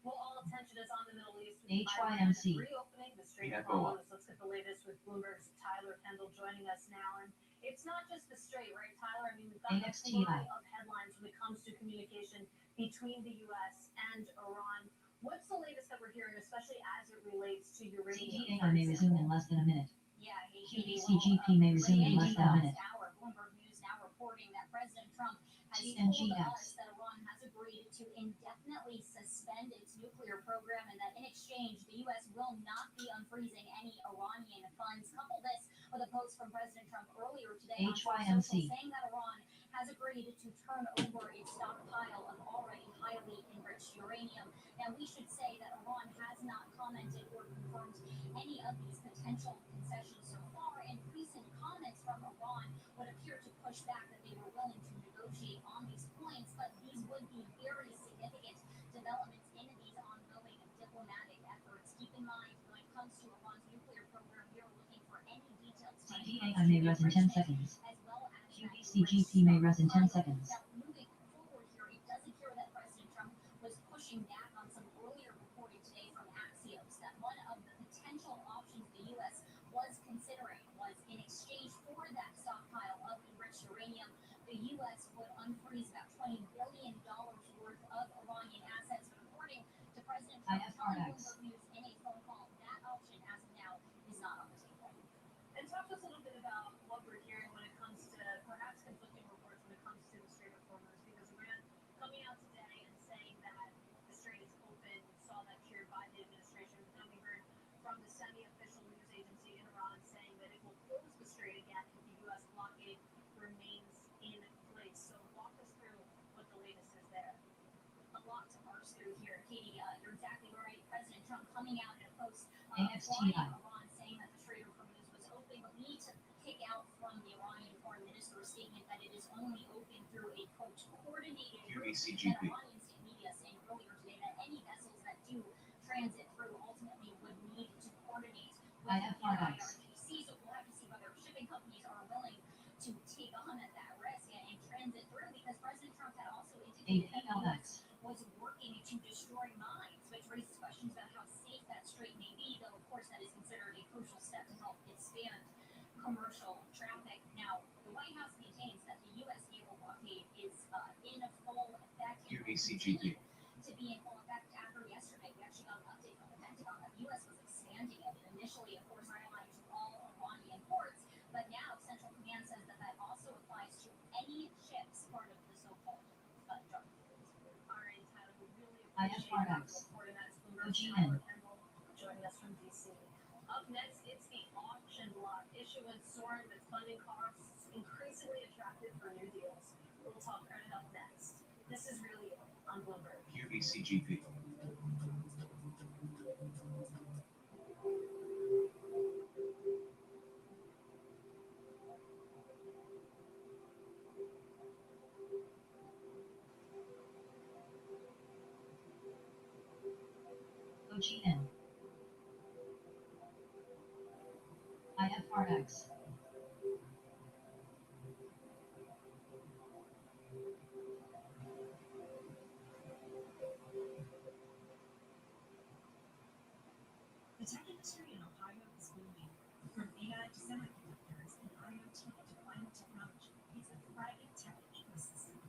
Well, all attention is on the Middle East. HYMC. Reopening the Strait of Hormuz. Let's get the latest with Bloomberg's Tyler Kendall joining us now. And it's not just the strait, right, Tyler? I mean, we've got a flurry of headlines when it comes to communication between the U.S. and Iran. What's the latest that we're hearing, especially as it relates to uranium? CDAR may resume in less than a minute. Yeah, QVCGP may resume in less than a minute. Bloomberg News now reporting that President Trump has TNGX. told us that Iran has agreed to indefinitely suspend its nuclear program and that in exchange, the U.S. will not be unfreezing any Iranian funds. Couple this with a post from President Trump earlier today on social saying that Iran has agreed to turn over its stockpile of already highly enriched uranium. Now, we should say that Iran has not commented or confirmed any of these potential concessions so far, and recent comments from Iran would appear to push back that they were willing to negotiate on these points, but these would be very significant developments in these ongoing diplomatic efforts. Keep in mind, when it comes to Iran's nuclear program, we are looking for any details. CDAR may res in 10 seconds. QVCGP may res in 10 seconds. Now, moving forward here, it does appear that President Trump was pushing back on some earlier reporting today from Axios that one of the potential options the U.S. was considering was in exchange for that stockpile of enriched uranium, the U.S. would unfreeze about $20 billion worth of Iranian assets. But according to President Trump, telling Bloomberg News in a phone call, that option as of now is not on the table. And talk to us a little bit about what we're hearing when it comes to perhaps conflicting reports when it comes to the Strait of Hormuz, because Iran coming out today and saying that the strait is open, saw that cheered by the administration. But then we heard from the semi-official news agency in Iran saying that it will close the strait again if the U.S. blockade remains in place. So walk us through what the latest is there. A lot to parse through here. Katie, you're exactly right. President Trump coming out in a post applying Iran saying that the Strait of Hormuz was open, but we need to pick out from the Iranian foreign minister's statement that it is only open through a, quote, coordinated route. That Iranian state media saying earlier today that any vessels that do transit through ultimately would need to coordinate with the IRGC. So we'll have to see whether shipping companies are willing to take on that risk and transit through, because President Trump had also indicated that the U.S. was working to destroy mines, which raises questions about how safe that strait may be, though of course that is considered a crucial step to help expand commercial traffic. Now, the White House maintains that the U.S. naval blockade is in full effect. QVCGP. To be in full effect after yesterday. We actually got an update from the Pentagon that the U.S. was expanding it. Initially, of course, outlined to all Iranian ports, but now Central Command says that that also applies to any ships part of the so-called dark fleet. All right, Tyler, we really appreciate the report, and that's Bloomberg's Tyler Kendall joining us from D.C. Up next, it's the auction block issue. issuance soaring with funding costs increasingly attractive for new deals. We'll talk credit up next. This is Really on Bloomberg. QVCGP. OGN. IFRX. The tech industry in Ohio is booming. From AI to semiconductors and IoT to climate technology, it's a thriving tech ecosystem.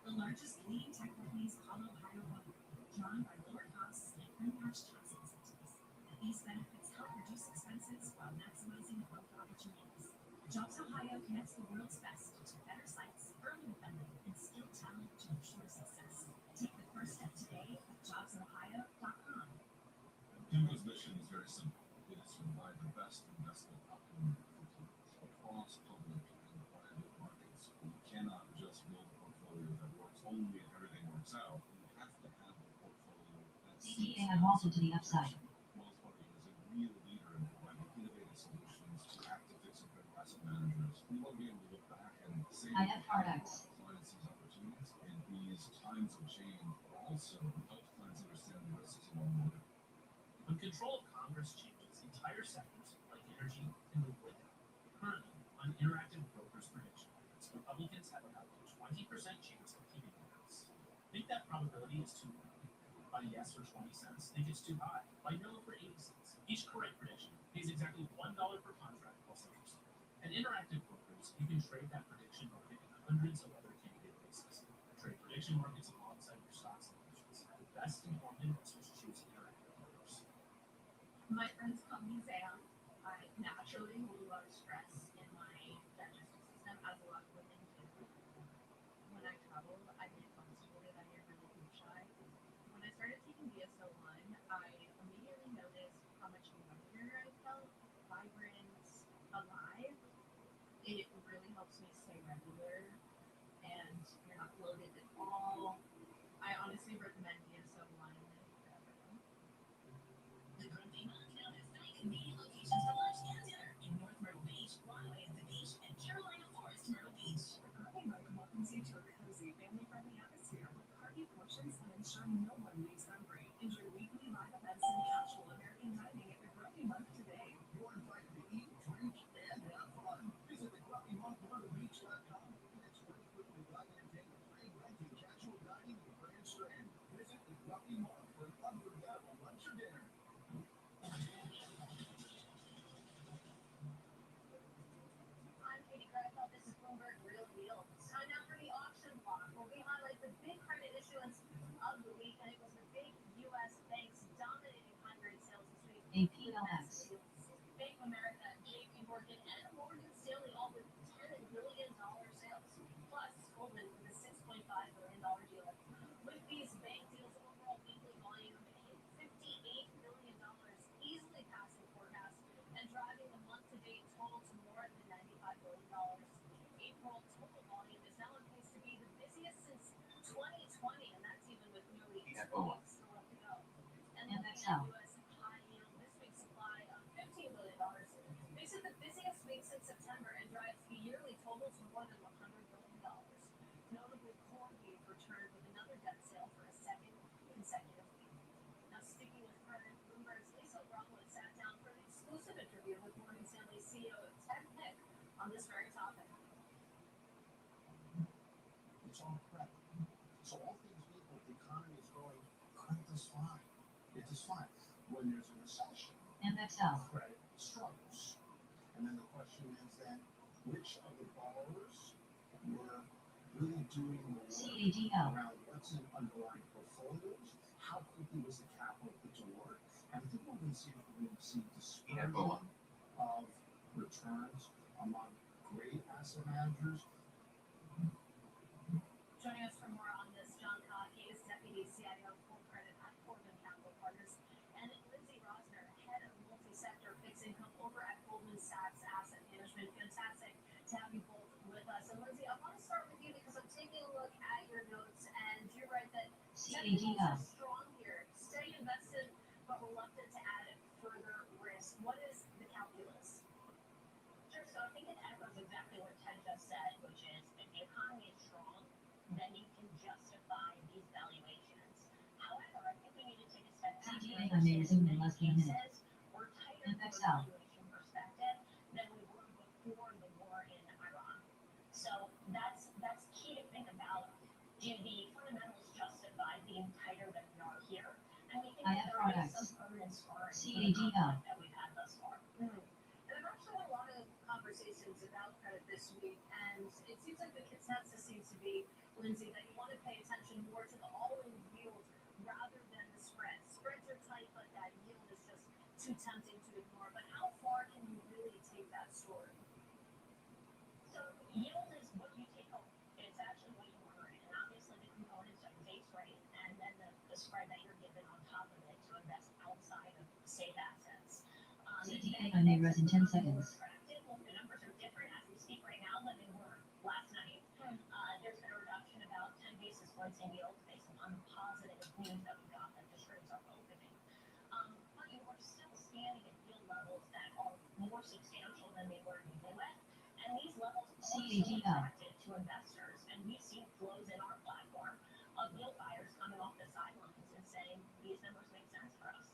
The largest leading tech companies call Ohio home, drawn by lower costs and unmatched tax incentives. These benefits help reduce expenses while maximizing growth opportunities. Jobs Ohio connects the world's best to better sites, early funding, and skilled talent to ensure success. Take the first step today at jobsohio.com. PIMCO's mission is very simple. It is to provide the best investment opportunities across public and private markets. We cannot just build a portfolio that works only if everything works out. We have to have a portfolio that's CTA had vaulted to the upside. Wells Fargo is a real leader in providing innovative solutions to active fixed income asset managers. We want to be able to look back and say IFRX. clients these opportunities in these times of change, but also help clients understand the risks along the way. When control of Congress changes, entire sectors like energy can move with it. Currently, on interactive brokers prediction markets, Republicans have about a 20% chance of keeping the House. Think that probability is too low? Buy yes for 20 cents. Think it's too high? Buy no for 80 cents. Each correct prediction pays exactly $1 per contract plus interest. At interactive brokers, you can trade that prediction market in hundreds of other candidate bases. Trade prediction markets alongside your stocks and options. The best informed investors choose interactive brokers. My friends call me Sam. I naturally hold a lot of stress in my digestive system, as a lot of women do. When I travel, I get constipated. I get really food shy. When I started taking BSO1, I immediately noticed how much younger I felt, vibrant, alive. It really helps me stay regular, and you're not bloated at all. I honestly recommend BSO1 for everyone. The Grumpy Monk now has 3 convenient locations for lunch and dinner in North Myrtle Beach, Waterway at the Beach, and Carolina Forest, Myrtle Beach. The Grumpy Monk welcomes you to a cozy, family-friendly atmosphere with hearty portions that ensure no one leaves hungry. Enjoy weekly live events and casual American dining at the Grumpy Monk today. You're invited to eat, drink, and have fun. Visit thegrumpymonkmyrtlebeach.com. It's free food, live entertainment, free renting, casual dining, and Grand Strand. Visit the Grumpy Monk for an unforgettable lunch or dinner. I'm Katie Greifeld. This is Bloomberg Real Deal. Time now for the auction block, where we highlight the big credit issuance of the week, and it was the big U.S. banks dominating high-grade sales this week. APLX. Bank of America, JP Morgan, and Morgan Stanley all with $10 billion sales. Plus, Goldman with a $6.5 billion deal. With these bank deals, overall weekly volume hit $58 billion, easily passing forecasts and driving the month-to-date total to more than $95 billion. April total volume is now on pace to be the busiest since 2020, and that's even with nearly 2 weeks still left to go. And looking at U.S. high yield, this week's supply of $15 billion makes it the busiest week since September and drives the yearly total to more than $100 billion. Notably, Corby returned with another debt sale for a second consecutive week. Now, speaking with credit, Bloomberg's Lisa Rockwood sat down for an exclusive interview with Morgan Stanley CEO Ted Pick on this very topic. It's all credit. So all things equal, the economy is growing, credit is fine. It is fine. When there's a recession, MXL. credit struggles. And then the question is then, which of the borrowers were really doing the work CADL. around what's in underlying portfolios, how quickly was the capital put to work, and I think we're going to see dispersion of returns among great asset managers. Joining us for more on this, John Cobb, he is Deputy CIO for Credit at Corbin Capital Partners, and Lindsay Rosner, Head of Multi-Sector Fixed Income over at Goldman to have you both with us. And Lindsay, I want to start with you because I'm taking a look at your notes, and you're right that technicals are strong here. Stay invested, but reluctant to add further risk. What is the calculus? Sure. So I think it echoes exactly what Ted just said, which is if the economy is strong, then you can justify these valuations. However, I think we need to take a step back and understand that in many cases, we're tighter from a valuation perspective than we were before the war in Iran. So that's key to think about. Do the fundamentals justify being tighter than we are here? And we think that there is some permanent scarring from the conflict that we've had thus far. And I've actually had a lot of conversations about credit this week, and it seems like the consensus seems to be, Lindsay, that you want to pay attention more to the all-in yield rather than the spread. Spreads are tight, but that yield is just too tempting to ignore. But how far can you really take that story? So yield is what you take home. It's actually what you order in. And obviously the components are base rate and then the spread that you're given on top of it to invest outside of safe assets. CTA may rise in 10 seconds. Well, the numbers are different as we speak right now than they were last night. There's been a reduction about 10 basis points in yield based on the positive news that we got that the trades are opening. But we're still standing at yield levels that are more substantial than they were to begin with. And these levels are still attractive to investors. And we've seen flows in our platform of yield buyers coming off the sidelines and saying these numbers make sense for us.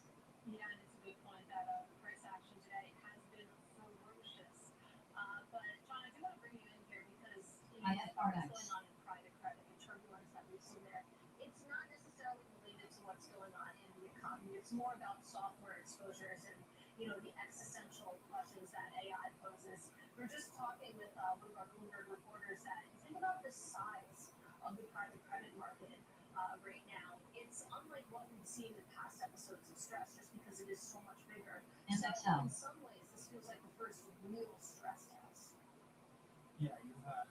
Yeah, and it's a good point that price action today has been ferocious. But John, I do want to bring you in here because what's going on in private credit, the turbulence that we've seen there, it's not necessarily related to what's going on in the economy. It's more about software exposures and the existential questions that AI poses. We're just talking with one of our Bloomberg reporters that think about the size of the private credit market right now. It's unlike what we've seen in past episodes of stress, just because it is so much bigger. So in some ways, this feels like the first real stress test. Yeah, you've had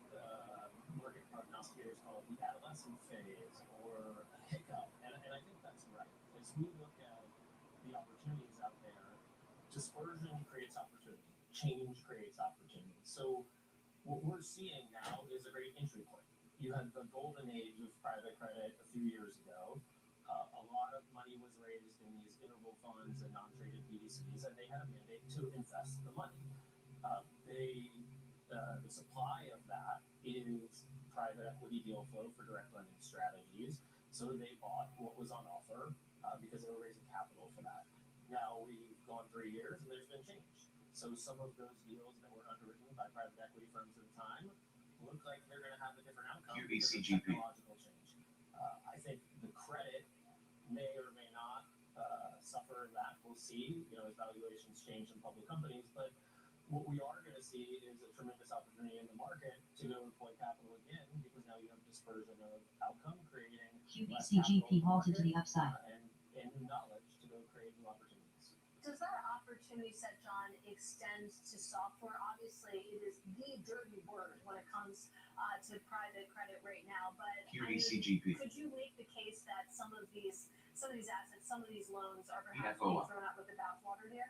market prognosticators call it the adolescent phase or a hiccup, and I think that's right. As we look at the opportunities out there, dispersion creates opportunity, change creates opportunity. So what we're seeing now is a great entry point. You had the golden age of private credit a few years ago. A lot of money was raised in these interval funds and non-traded BDCs, and they had a mandate to invest the money. The supply of that is private equity deal flow for direct lending strategies. So they bought what was on offer because they were raising capital for that. Now we've gone 3 years and there's been change. So some of those deals that were underwritten by private equity firms at the time look like they're going to have a different outcome because of technological change. I think the credit may or may not suffer that. We'll see, as valuations change in public companies. But what we are going to see is a tremendous opportunity in the market to go deploy capital again, because now you have dispersion of outcome, creating QBCGP halted to the upside. And new knowledge to go create new opportunities. Does that opportunity set, John, extend to software? Obviously, it is the dirty word when it comes to private credit right now. But could you make the case that some of these assets, some of these loans are perhaps being thrown out with the bathwater here?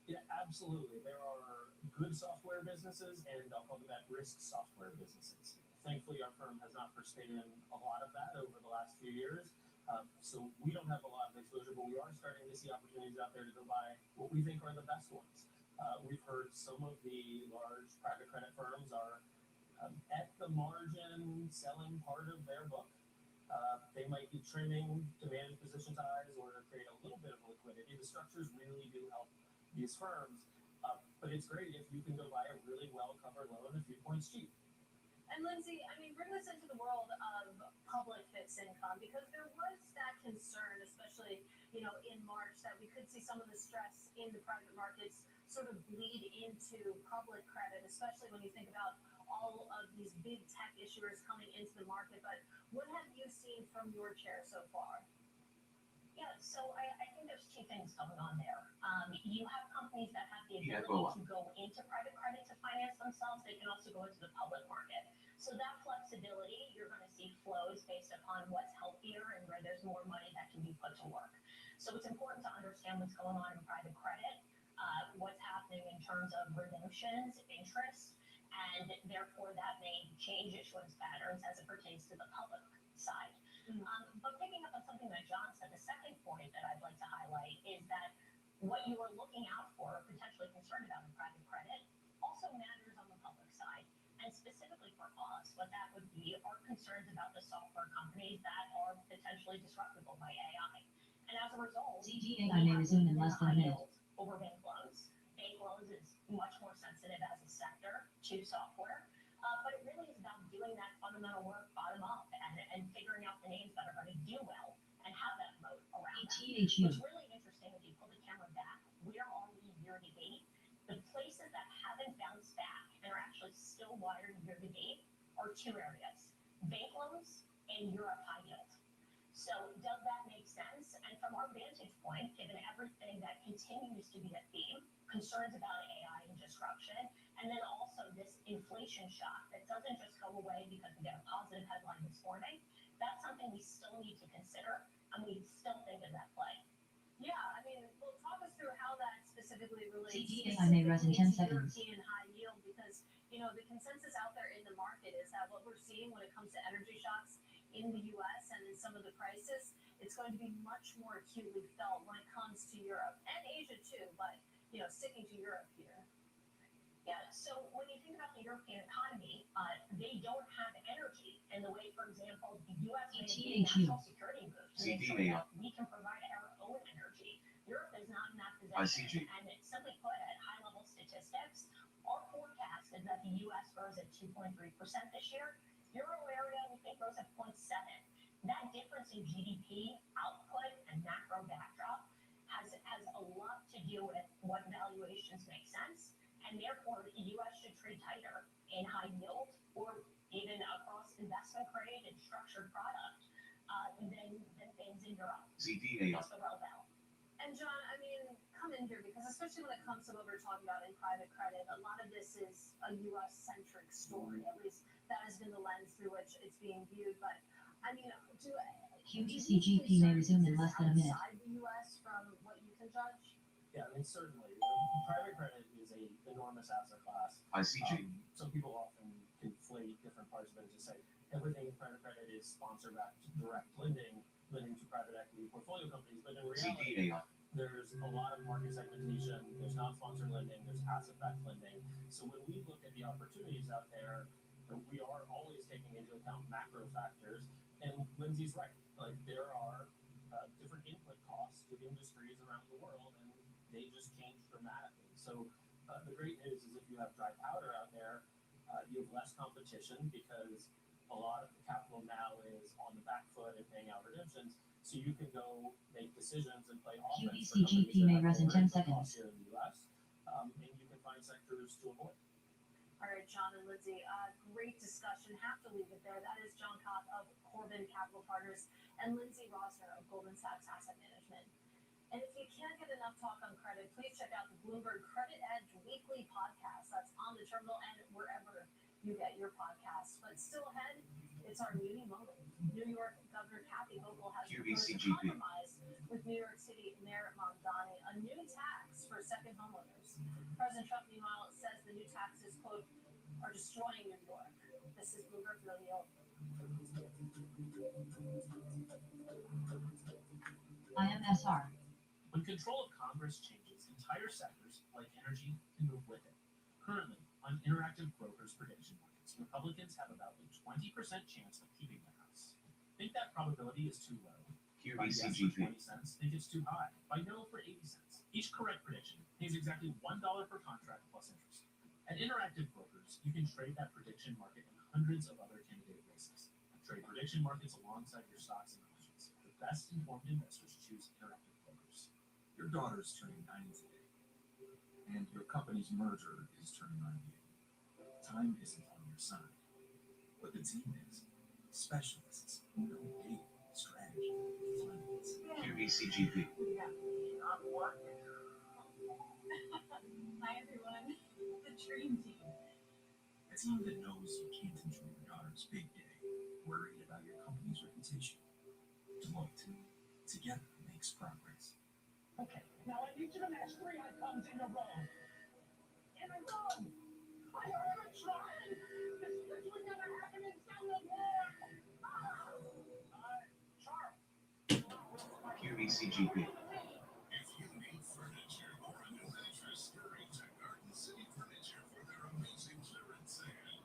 Yeah, absolutely. There are good software businesses and I'll call them at-risk software businesses. Thankfully, our firm has not participated in a lot of that over the last few years. So we don't have a lot of exposure, but we are starting to see opportunities out there to go buy what we think are the best ones. We've heard some of the large private credit firms are at the margin selling part of their book. They might be trimming to manage position size or to create a little bit of liquidity. The structures really do help these firms, but it's great if you can go buy a really well-covered loan a few points cheap. And Lindsay, bring this into the world of public fixed income, because there was that concern, especially, in March, that we could see some of the stress in the private markets sort of bleed into public credit, especially when you think about all of these big tech issuers coming into the market. But what have you seen from your chair so far? Yeah, so I think there's two things going on there. You have companies that have the ability to go into private credit to finance themselves. They can also go into the public market. So that flexibility, you're going to see flows based upon what's healthier and where there's more money that can be put to work. So it's important to understand what's going on in private credit, what's happening in terms of redemptions, interest, and therefore that may change issuance patterns as it pertains to the public side. But picking up on something that John said, the second point that I'd like to highlight is that what you are looking out for, or potentially concerned about in private credit, also matters on the public side. And specifically for us, what that would be are concerns about the software companies that are potentially disruptible by AI. And as a result, CGAI may resume in less than a minute. Over bank loans. Bank loans is much more sensitive as a sector to software. But it really is about doing that fundamental work bottom up and figuring out the names that are going to do well and have that moat around them. What's really interesting, if you pull the camera back, where are we year to date? The places that haven't bounced back and are actually still wired year to date are two areas: bank loans and Europe high yield. So does that make sense? And from our vantage point, given everything that continues to be a theme, concerns about AI and disruption, and then also this inflation shock that doesn't just go away because we get a positive headline this morning, that's something we still need to consider, and we still think is at play. Yeah, I mean, well, talk us through how that specifically relates CGAI may rise in 10 seconds. European high yield, because, you know, the consensus out there in the market is that what we're seeing when it comes to energy shocks in the U.S. and in some of the crisis, it's going to be much more acutely felt when it comes to Europe and Asia too, but, you know, sticking to Europe here. Yeah, so when you think about the European economy, they don't have energy in the way, for example, the U.S. may be a national security move to make sure that we can provide our own energy. Europe is not in that position. And it's simply put, at high-level statistics, our forecast is that the U.S. grows at 2.3% this year. Euro area, we think, grows at 0.7. That difference in GDP output and macro backdrop has a lot to do with what valuations make sense. And therefore, the U.S. should trade tighter in high yield or even across investment grade and structured product than things in Europe. That's the real battle. And John, I mean, come in here, because especially when it comes to what we're talking about in private credit, a lot of this is a U.S.-centric story. At least that has been the lens through which it's being viewed. But, I mean, QDCGP may resume in less than a minute. Outside the U.S. from what you can judge? Yeah, I mean, certainly. Private credit is an enormous asset class. Some people often conflate different parts of it to say everything in private credit is sponsor-backed direct lending to private equity portfolio companies. But in reality, there's a lot of market segmentation. There's not sponsored lending. There's asset-backed lending. So when we look at the opportunities out there, we are always taking into account macro factors. And Lindsay's right. Like, there are different input costs to industries around the world, and they just change dramatically. So the great news is if you have dry powder out there, you have less competition because a lot of the capital now is on the back foot and paying out redemptions. So you can go make decisions and play offense. QDCGP may rise in 10 seconds. Here in the U.S., and you can find sectors to avoid. All right, John and Lindsay, great discussion. Have to leave it there. That is John Kopp of Corbin Capital Partners and Lindsay Rosner of Goldman Sachs Asset Management. And if you can't get enough talk on credit, please check out the Bloomberg Credit Edge weekly podcast. That's on the terminal and wherever you get your podcasts. But still ahead, it's our muni moment. New York Governor Kathy Hochul has proposed a compromise with New York City Mayor Mamdani, a new tax for second homeowners. President Trump, meanwhile, says the new taxes, quote, are destroying New York. This is Bloomberg Radio. IMSR. When control of Congress changes, entire sectors, like energy, can move with it. Currently, on Interactive Brokers prediction markets, Republicans have about a 20% chance of keeping the House. Think that probability is too low? By yes for 20 cents, think it's too high? By no for 80 cents? Each correct prediction pays exactly $1 per contract plus interest. At Interactive Brokers, you can trade that prediction market in hundreds of other candidate races. Trade prediction markets alongside your stocks and options. The best informed investors choose Interactive Brokers. Your daughter's turning 9 today, and your company's merger is turning on you. Time isn't on your side, but the team is. Specialists who know data, strategy, finance. QVCGP. Yeah, I'm working. Hi, everyone. The dream team. A team that knows you can't enjoy your daughter's big day, worried about your company's reputation. Deloitte. Together makes progress. Okay, now I need you to match 3 icons in a row. In a row! I heard a try! QVCGP. If you need furniture or a new mattress, hurry to Garden City Furniture for their amazing clearance sale.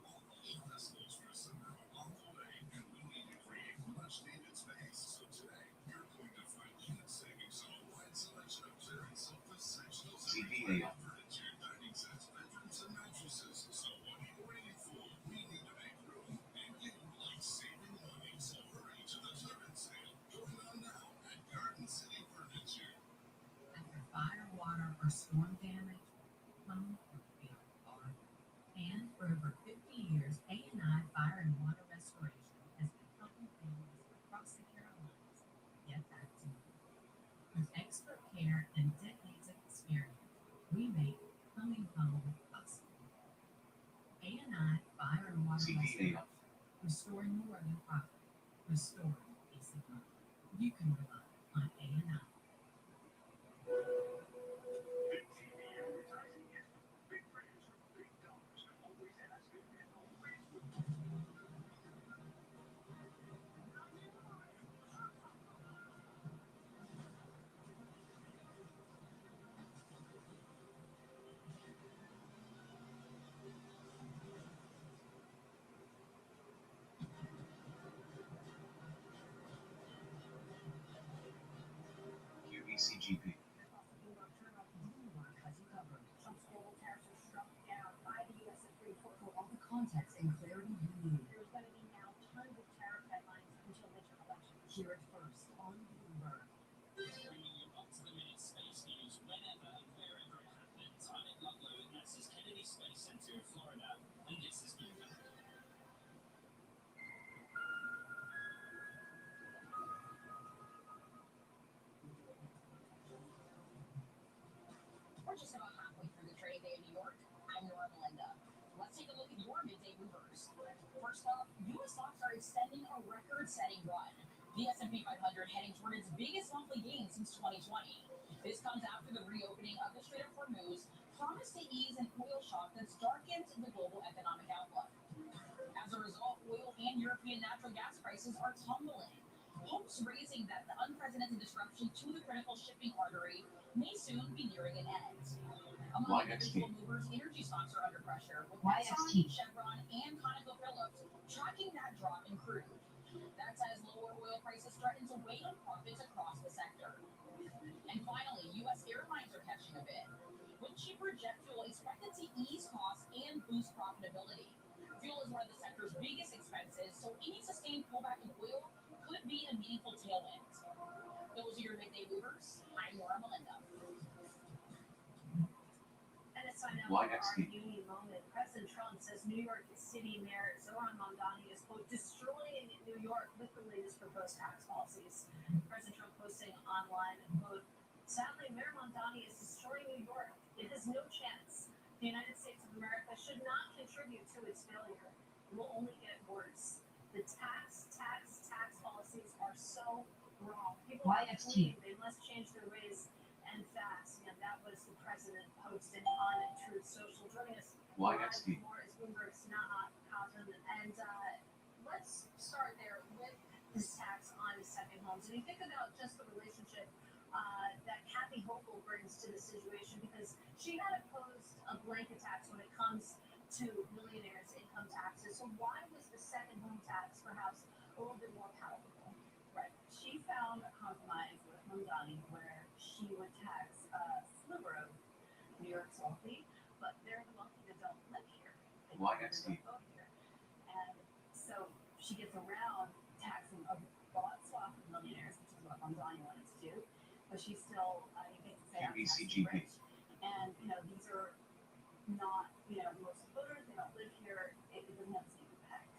Festivals for summer are on the way, and we need to create much needed space. So today, you're going to find huge savings on a wide selection of clearance of essentials, CPA. furniture, dining sets, bedrooms, and mattresses. So what are you waiting for? We need to make room, and you like saving money. So hurry to the clearance sale going on now at Garden City Furniture. After fire, water, or storm damage, home will feel hard. And for over 50 years, A&I Fire and Water Restoration has been helping families across the Carolinas get back to normal. With expert care and decades of experience, we make coming home possible. A&I Fire and Water CPA. Restoration, restoring more than profit, restoring peace of mind. You can rely on A&I. Big TV advertising is big brands with big dollars. Always ask it and always with QVCGP. Trump's global tariffs are struck down by the U.S. Supreme Court for all the context and clarity you need. There's going to be now tons of tariff headlines until midterm elections. Hear it first on Bloomberg. Bringing you up-to-the-minute space news whenever and wherever it happens. I'm in Ludlow at NASA's Kennedy Space Center in Florida, and this is Bloomberg. We're just about halfway through the trading day in New York. I'm Nora Melinda. Let's take a look at your midday movers. First up, U.S. stocks are extending a record-setting run. The S&P 500 heading toward its biggest monthly gain since 2020. This comes after the reopening of the Strait of Hormuz promised to ease an oil shock that's darkened the global economic outlook. As a result, oil and European natural gas prices are tumbling. Hopes raising that the unprecedented disruption to the critical shipping artery may soon be nearing an end. Among individual movers, energy stocks are under pressure, with Exxon, Chevron, and ConocoPhillips tracking that drop in crude. That's as lower oil prices threaten to weigh on profits across the sector. And finally, U.S. airlines are catching a bit. With cheaper jet fuel expected to ease costs and boost profitability. Fuel is one of the sector's biggest expenses, so any sustained pullback in oil could be a meaningful tailwind. Those are your midday movers. I'm Nora Melinda. And a sign up for our union moment. President Trump says New York City Mayor Zohran Mamdani is, quote, destroying New York with the latest proposed tax policies. President Trump posting online, quote, sadly, Mayor Mamdani is destroying New York. It has no chance. The United States of America should not contribute to its failure. It will only get worse. The tax policies are so wrong. People believe they must change their ways and fast. And that was the president posting on Truth Social. Joining us more is Bloomberg's Nahat Kazan. And let's start there with this tax on second homes. And you think about just the relationship that Kathy Hochul brings to the situation, because she had opposed a blanket tax when it comes to millionaires' income taxes. So why was the second home tax perhaps a little bit more palatable? Right. She found a compromise with Mamdani where she would tax a sliver of New York's wealthy, but they're the wealthy that don't live here. They don't vote here. And so she gets around taxing a broad swath of millionaires, which is what Mamdani wanted to do. But she's still, you get to say, I'm rich. And, these are not, most voters, they don't live here. It doesn't have the same impact.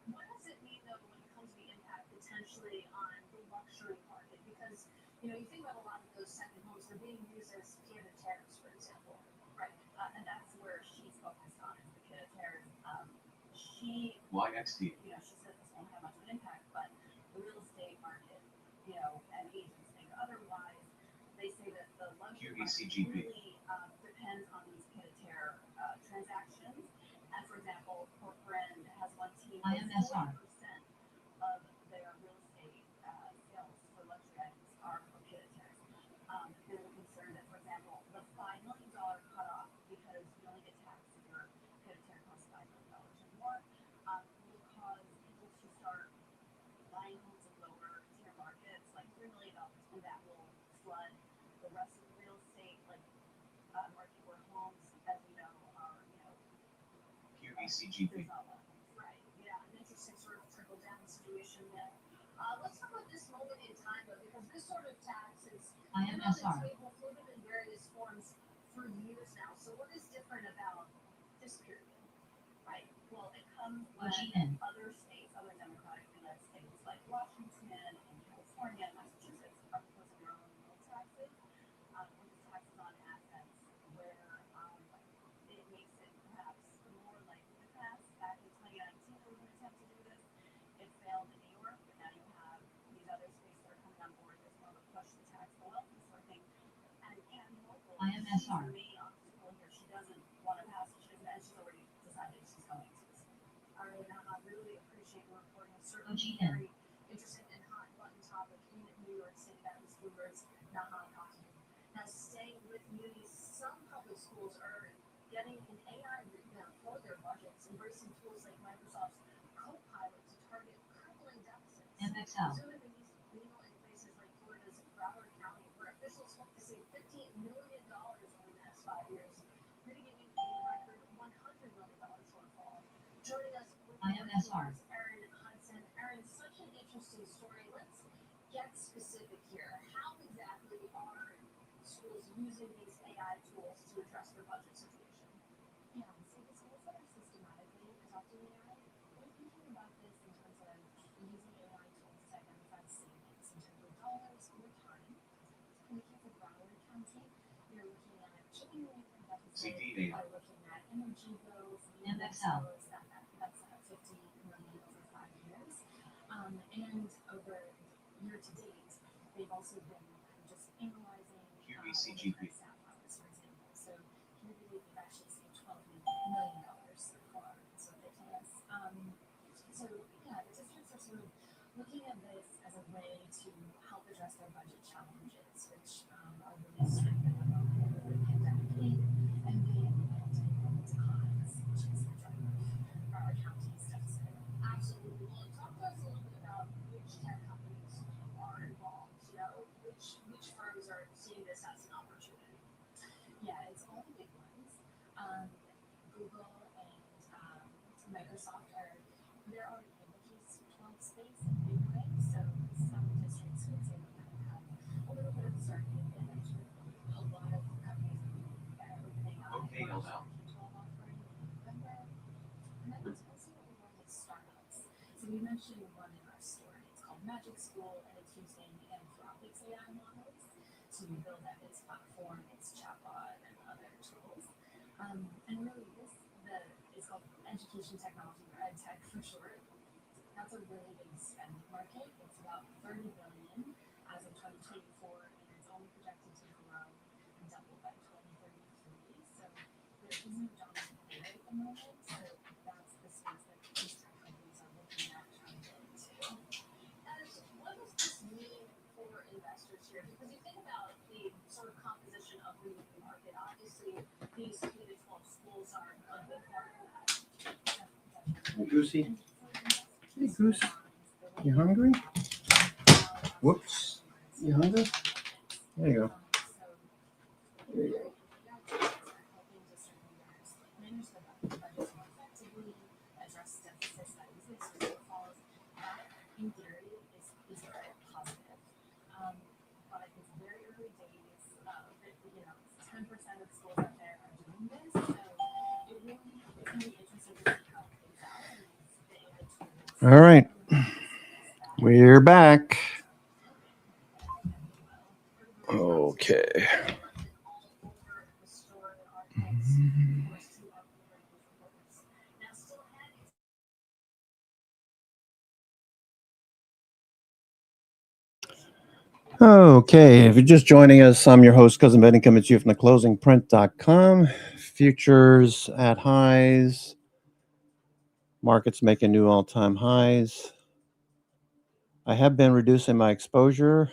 What does it mean, though, when it comes to the impact potentially on the luxury market? Because, you think about a lot of those second homes, they're being used as pied-à-terres, for example, right? And that's where she's focused on, is the pied-à-terres. She said this won't have much of an impact, but the real estate market, and agents think otherwise. They say that the luxury market really depends on these pied-à-terre transactions. And for example, Brent has one team. 40% of their real estate sales for luxury items are for pied-à-terre. flood. The rest of the real estate, like market where homes, as we know, are QVCGP. right. Yeah, an interesting sort of trickle down situation there. Let's talk about this moment in time though, because this sort of tax is been on the table, floated in various forms for years now. So what is different about this period? Right. Well, it comes when other states, other democratically led states like Washington and California and Massachusetts are proposing their own real taxes, with taxes on assets, where it makes it perhaps more like the past. Back in 2019, there was an attempt to do this. It failed in New York, but now you have these other states that are coming on board. There's more of a push to tax the wealthy sort of thing. And Ann Local, she's the main obstacle here. She doesn't want to pass it. And she's already decided she's going to. I really appreciate your reporting. Certainly very interested and hot button topic in New York City. That was Bloomberg's Naha talking. Now, staying with munis, some public schools are getting an AI rebound for their budgets, embracing tools like Microsoft's Copilot to target crippling deficits. FXL. Soon in places like Florida's Broward County, where officials hope to save $50 million over the next 5 years, mitigating a record $100 million shortfall. Joining us with IMSR. Erin Hudson. Erin, such an interesting story. Let's get specific here. How exactly are schools using these AI tools to address their budget situation? Yeah, so the schools that are systematically adopting AI, we're thinking about this in terms of using AI tools to identify savings in terms of dollars or time. In the case of Broward County, you're looking at chipping away from deficit by looking at energy bills, MXL. that's $50 million over 5 years. And over year to date, they've also been just analyzing safflowers, for example. So here to date, they've actually saved $12 million so far. That's what they tell us. So yeah, the districts are sort of looking at this as a way to help address their budget challenges, which are really stricken among the pandemic hit and being into highs, which is the driver for our county's deficit. Absolutely. Well, talk to us a little bit about which tech companies are involved. Which firms are seeing this as an opportunity? Yeah, it's all the big ones. Google and Microsoft they're already in the K-12 space in a big way. So some districts would say that they have a little bit of a starting advantage with a lot of companies opening up K-12 offering in November. And then it's also involved with startups. So we mentioned one in our story. It's called Magic School, and it's using Anthropic's AI models to build out its platform, its chatbot, and other tools. And really, it's called education technology, or ed tech for short. That's a really big spending market. It's about $30 billion as of 2024, and it's only projected to grow and double by 2033. So there is no dominant player at the moment. So that's the space that these tech companies are looking at trying to get into. And what does this mean for investors here? Because you think about the sort of composition of the market. Obviously, these K-12 schools are a big part of that. Hey, Goosey. Hey, Goose. You hungry? Whoops. You hungry? There you go. There you go. Manage the budgets more effectively, address deficits that easily, so shortfalls. That, in theory, is very positive. But it's very early days. 10% of schools out there are doing this, so it really is going to be interesting to see how it plays out and the AI tools. All right. We're back. Okay. Okay, if you're just joining us, I'm your host, Cousin Benny, coming to you from the closingprint.com. Futures at highs. Markets making new all-time highs. I have been reducing my exposure.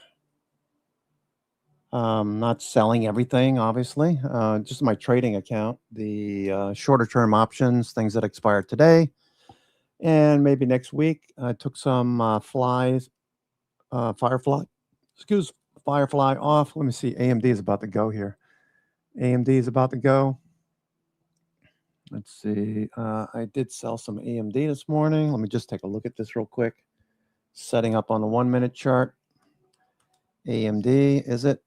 Not selling everything, obviously. Just my trading account. The shorter-term options, things that expire today. And maybe next week, I took some firefly Firefly off. Let me see. AMD is about to go here. AMD is about to go. Let's see. I did sell some AMD this morning. Let me just take a look at this real quick. Setting up on the 1 minute chart. AMD, is it?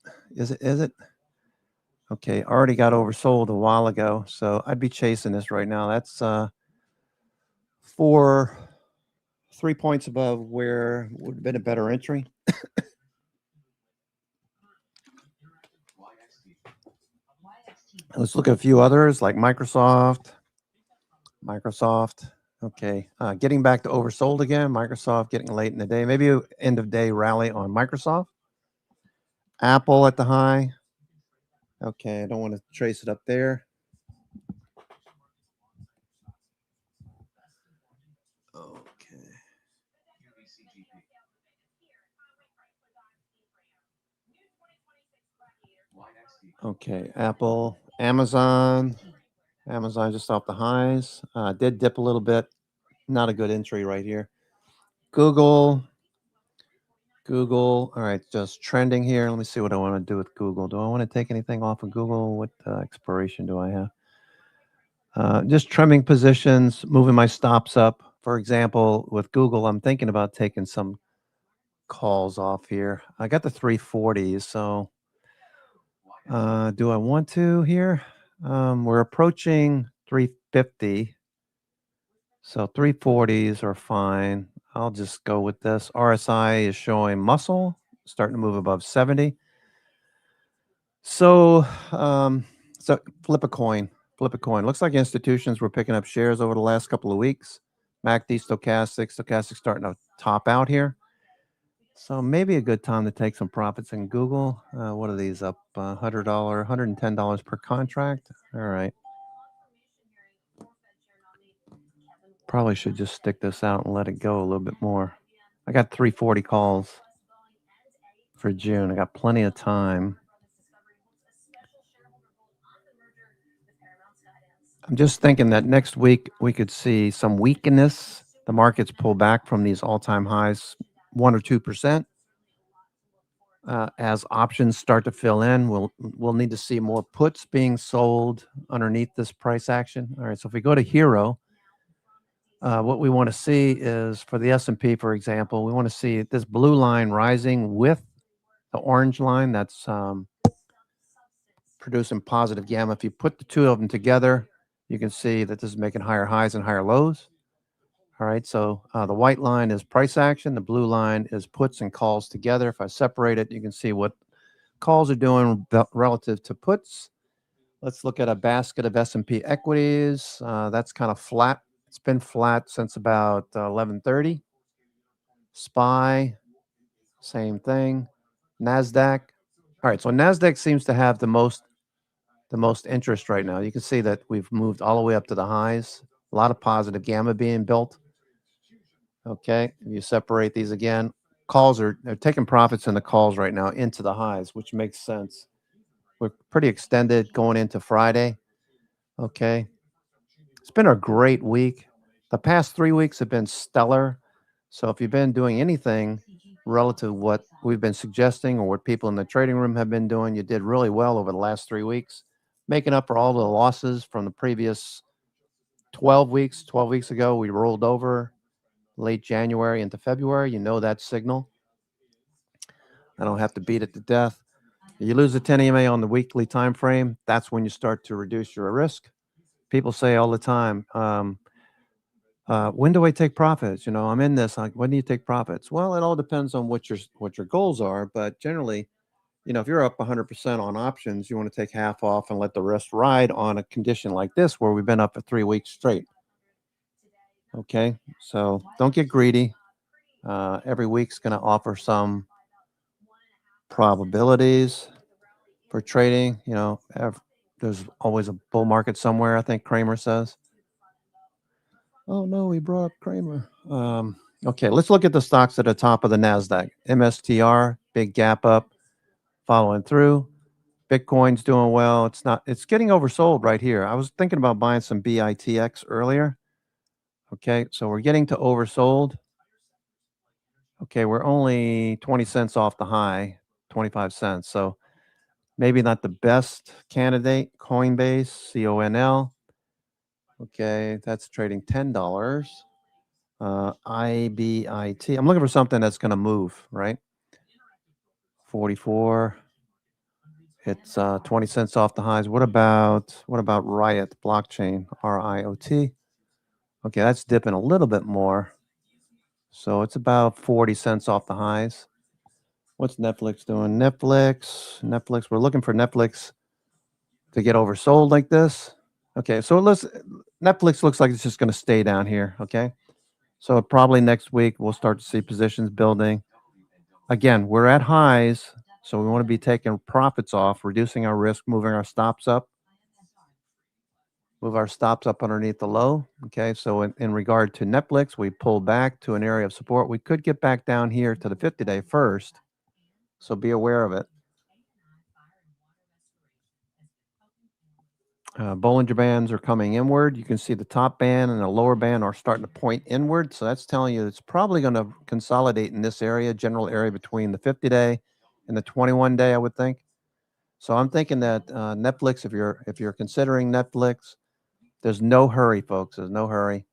Okay, already got oversold a while ago, so I'd be chasing this right now. That's 3 points above where would have been a better entry. Let's look at a few others like Microsoft. Okay, getting back to oversold again. Microsoft getting late in the day. Maybe an end of day rally on Microsoft. Apple at the high. Okay, I don't want to trace it up there. Okay. Okay, Apple, Amazon just off the highs. Did dip a little bit. Not a good entry right here. Google. All right, just trending here. Let me see what I want to do with Google. Do I want to take anything off of Google? What expiration do I have? Just trimming positions, moving my stops up. For example, with Google, I'm thinking about taking some calls off here. I got the 340s, so do I want to here? We're approaching 350, so 340s are fine. I'll just go with this. RSI is showing muscle, starting to move above 70. So, flip a coin. Looks like institutions were picking up shares over the last couple of weeks. MACD, stochastic starting to top out here. So maybe a good time to take some profits in Google. What are these up? $100, $110 per contract. All right. Probably should just stick this out and let it go a little bit more. I got 340 calls for June. I got plenty of time. I'm just thinking that next week we could see some weakness. The markets pull back from these all-time highs, 1 or 2%. As options start to fill in, we'll need to see more puts being sold underneath this price action. All right, so if we go to Hero, what we want to see is for the S&P, for example, we want to see this blue line rising with the orange line that's producing positive gamma. If you put the two of them together, you can see that this is making higher highs and higher lows. All right, so the white line is price action. The blue line is puts and calls together. If I separate it, you can see what calls are doing relative to puts. Let's look at a basket of S&P equities. That's kind of flat. It's been flat since about 11:30. SPY, same thing. NASDAQ. All right, so NASDAQ seems to have the most interest right now. You can see that we've moved all the way up to the highs. A lot of positive gamma being built. Okay, if you separate these again, they're taking profits in the calls right now into the highs, which makes sense. We're pretty extended going into Friday. Okay. It's been a great week. The past 3 weeks have been stellar. So if you've been doing anything relative to what we've been suggesting or what people in the trading room have been doing, you did really well over the last 3 weeks, making up for all the losses from the previous 12 weeks. 12 weeks ago, we rolled over late January into February. You know that signal. I don't have to beat it to death. You lose a 10 EMA on the weekly time frame, that's when you start to reduce your risk. People say all the time, when do I take profits? I'm in this. When do you take profits? Well, it all depends on what your goals are. But generally, if you're up 100% on options, you want to take half off and let the rest ride on a condition like this where we've been up for 3 weeks straight. Okay, so don't get greedy. Every week's going to offer some probabilities for trading. There's always a bull market somewhere, I think Kramer says. Oh, no, we brought up Kramer. Okay, let's look at the stocks at the top of the NASDAQ. MSTR, big gap up, following through. Bitcoin's doing well. It's getting oversold right here. I was thinking about buying some BITX earlier. Okay, so we're getting to oversold. Okay, we're only 20 cents off the high, 25 cents. So maybe not the best candidate. Coinbase, CONL. Okay, that's trading $10. IBIT. I'm looking for something that's going to move, right? 44. It's 20 cents off the highs. What about Riot blockchain? RIOT. Okay, that's dipping a little bit more. So it's about 40 cents off the highs. What's Netflix doing? Netflix. We're looking for Netflix to get oversold like this. Okay, so Netflix looks like it's just going to stay down here. Okay, so probably next week we'll start to see positions building. Again, we're at highs, so we want to be taking profits off, reducing our risk, moving our stops up. Move our stops up underneath the low. Okay, so in regard to Netflix, we pull back to an area of support. We could get back down here to the 50-day first, so be aware of it. Bollinger Bands are coming inward. You can see the top band and the lower band are starting to point inward, so that's telling you it's probably going to consolidate in this area, general area between the 50-day and the 21-day, I would think. So I'm thinking that Netflix, if you're considering Netflix, there's no hurry, folks. There's no hurry.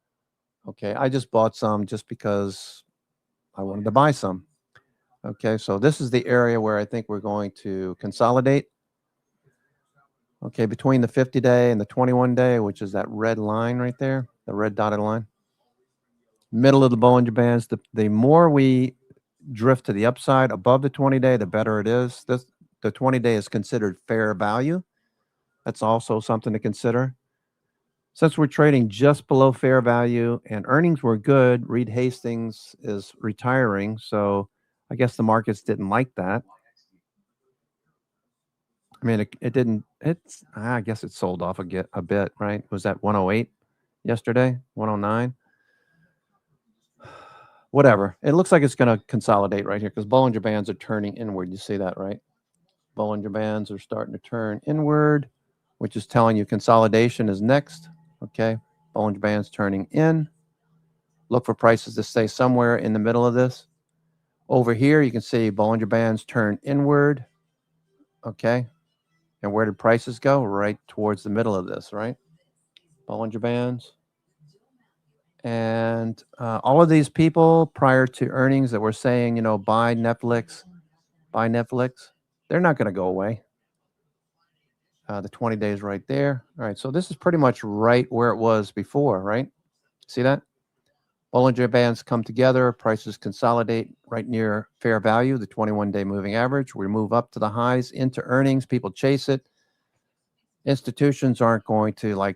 Okay, I just bought some just because I wanted to buy some. Okay, so this is the area where I think we're going to consolidate. Okay, between the 50-day and the 21-day, which is that red line right there, the red dotted line. Middle of the Bollinger Bands, the more we drift to the upside above the 20-day, the better it is. The 20-day is considered fair value. That's also something to consider. Since we're trading just below fair value and earnings were good, Reed Hastings is retiring, so I guess the markets didn't like that. I mean, it didn't. I guess it sold off a bit, right? Was that 108 yesterday? 109? Whatever. It looks like it's going to consolidate right here because Bollinger Bands are turning inward. You see that, right? Bollinger Bands are starting to turn inward, which is telling you consolidation is next. Okay, Bollinger Bands turning in. Look for prices to stay somewhere in the middle of this. Over here, you can see Bollinger Bands turn inward. Okay, and where did prices go? Right towards the middle of this, right? Bollinger Bands. And all of these people prior to earnings that were saying, buy Netflix, they're not going to go away. The 20 days right there. All right, so this is pretty much right where it was before, right? See that? Bollinger Bands come together, prices consolidate right near fair value, the 21-day moving average. We move up to the highs into earnings. People chase it. Institutions aren't going to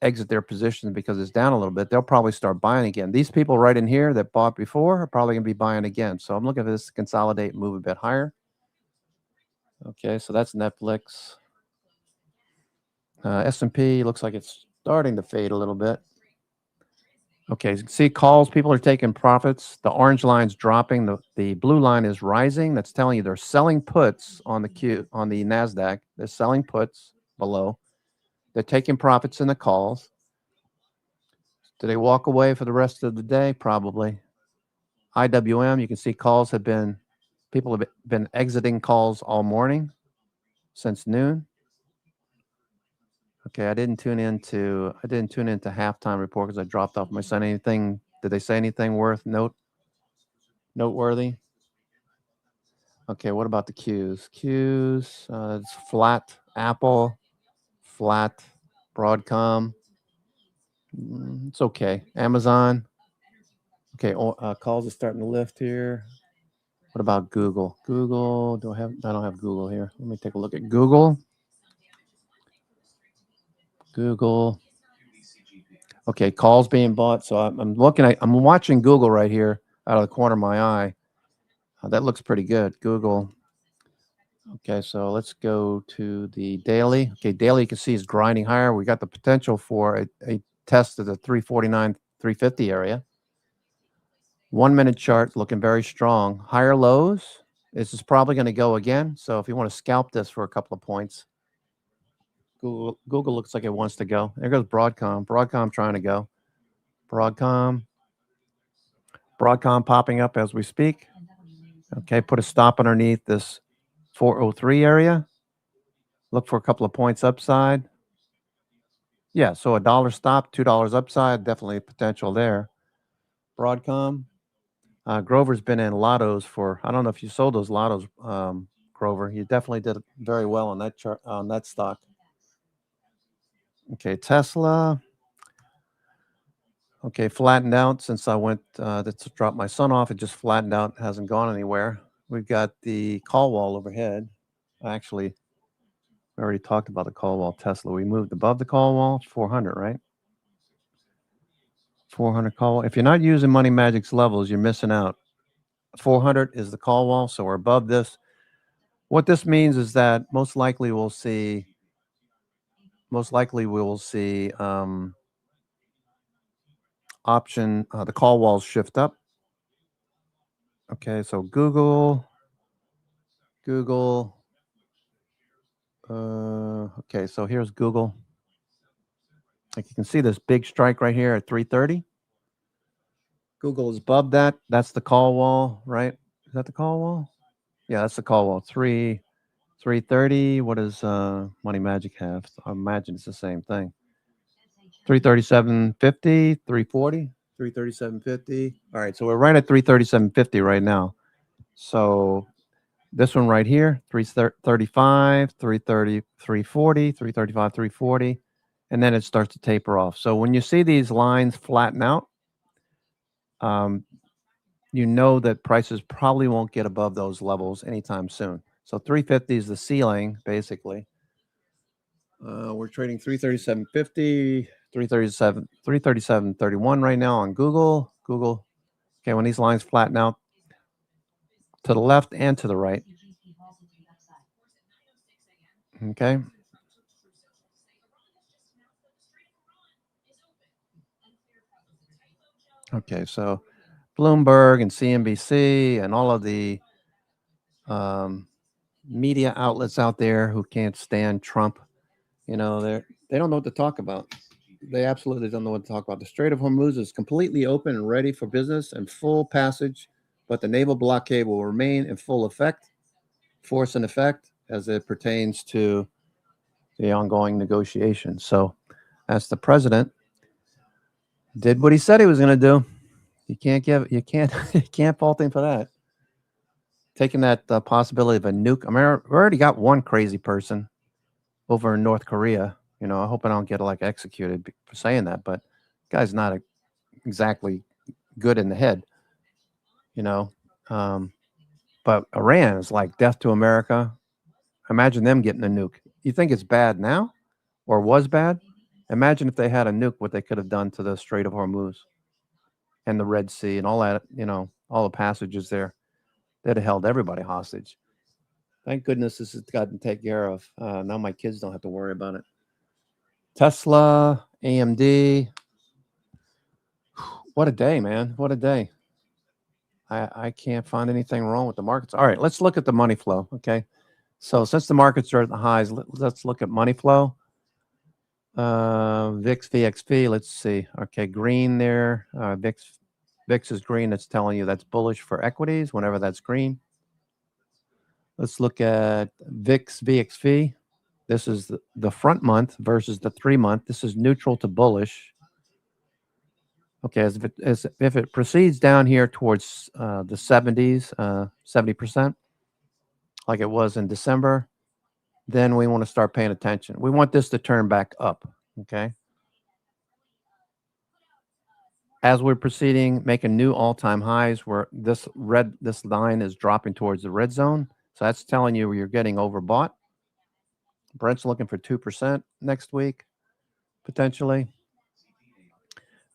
exit their positions because it's down a little bit. They'll probably start buying again. These people right in here that bought before are probably going to be buying again. So I'm looking for this to consolidate and move a bit higher. Okay, so that's Netflix. S&P looks like it's starting to fade a little bit. Okay, see calls, people are taking profits. The orange line's dropping, the blue line is rising. That's telling you they're selling puts on the NASDAQ. They're selling puts below. They're taking profits in the calls. Do they walk away for the rest of the day? Probably. IWM, you can see people have been exiting calls all morning since noon. Okay, I didn't tune into halftime report because I dropped off. Did they say anything noteworthy? Okay, what about the Qs? It's flat. Apple, flat. Broadcom, it's okay. Amazon, okay. Calls are starting to lift here. What about Google? I don't have Google here. Let me take a look at Google. Okay, calls being bought. So I'm watching Google right here out of the corner of my eye. That looks pretty good. Google. Okay, so let's go to the daily. Okay, daily you can see is grinding higher. We got the potential for a test of the 349, 350 area. 1 minute chart looking very strong. Higher lows. This is probably going to go again. So if you want to scalp this for a couple of points, Google looks like it wants to go. There goes Broadcom. Broadcom trying to go. Broadcom popping up as we speak. Okay, put a stop underneath this 403 area. Look for a couple of points upside. Yeah, so $1 stop, $2 upside, definitely potential there. Broadcom. Grover's been in lottos for, I don't know if you sold those lottos, Grover. You definitely did very well on that chart, on that stock. Okay, Tesla. Okay, flattened out since I went to drop my son off. It just flattened out, hasn't gone anywhere. We've got the call wall overhead. Actually, we already talked about the call wall Tesla. We moved above the call wall, 400, right? 400 call wall. If you're not using Money Magic's levels, you're missing out. 400 is the call wall, so we're above this. What this means is that most likely we'll see option, the call walls shift up. Okay, so Google. Okay, so here's Google. Like you can see this big strike right here at 330. Google is above that. That's the call wall, right? Is that the call wall? Yeah, that's the call wall. 330. What does Money Magic have? I imagine it's the same thing. 337.50, 340, 337.50. All right, so we're right at 337.50 right now. So this one right here, 335, 330, 340, 335, 340, and then it starts to taper off. So when you see these lines flatten out, you know that prices probably won't get above those levels anytime soon. So 350 is the ceiling, basically. We're trading 337.50, 337.31 right now on Google. Okay, when these lines flatten out to the left and to the right. Okay. Okay, so Bloomberg and CNBC and all of the media outlets out there who can't stand Trump, you know, they don't know what to talk about. They absolutely don't know what to talk about. The Strait of Hormuz is completely open and ready for business and full passage, but the naval blockade will remain in full force and effect as it pertains to the ongoing negotiations. So as the president did what he said he was going to do, you can't fault him for that. Taking that possibility of a nuke. I mean, we already got one crazy person over in North Korea. You know, I hope I don't get like executed for saying that, but the guy's not exactly good in the head, you know. But Iran is like death to America. Imagine them getting a nuke. You think it's bad now or was bad? Imagine if they had a nuke, what they could have done to the Strait of Hormuz and the Red Sea and all that, you know, all the passages there. They'd have held everybody hostage. Thank goodness this has gotten taken care of. Now my kids don't have to worry about it. Tesla, AMD. What a day, man. What a day. I can't find anything wrong with the markets. All right, let's look at the money flow, okay? So since the markets are at the highs, let's look at money flow. VIX, VXP, let's see. Okay, green there. VIX is green. That's telling you that's bullish for equities whenever that's green. Let's look at VIX, VXV. This is the front month versus the 3 month. This is neutral to bullish. Okay, if it proceeds down here towards the 70s, 70%, like it was in December, then we want to start paying attention. We want this to turn back up, okay? As we're proceeding, making new all-time highs, where this line is dropping towards the red zone. So that's telling you you're getting overbought. Brent's looking for 2% next week, potentially.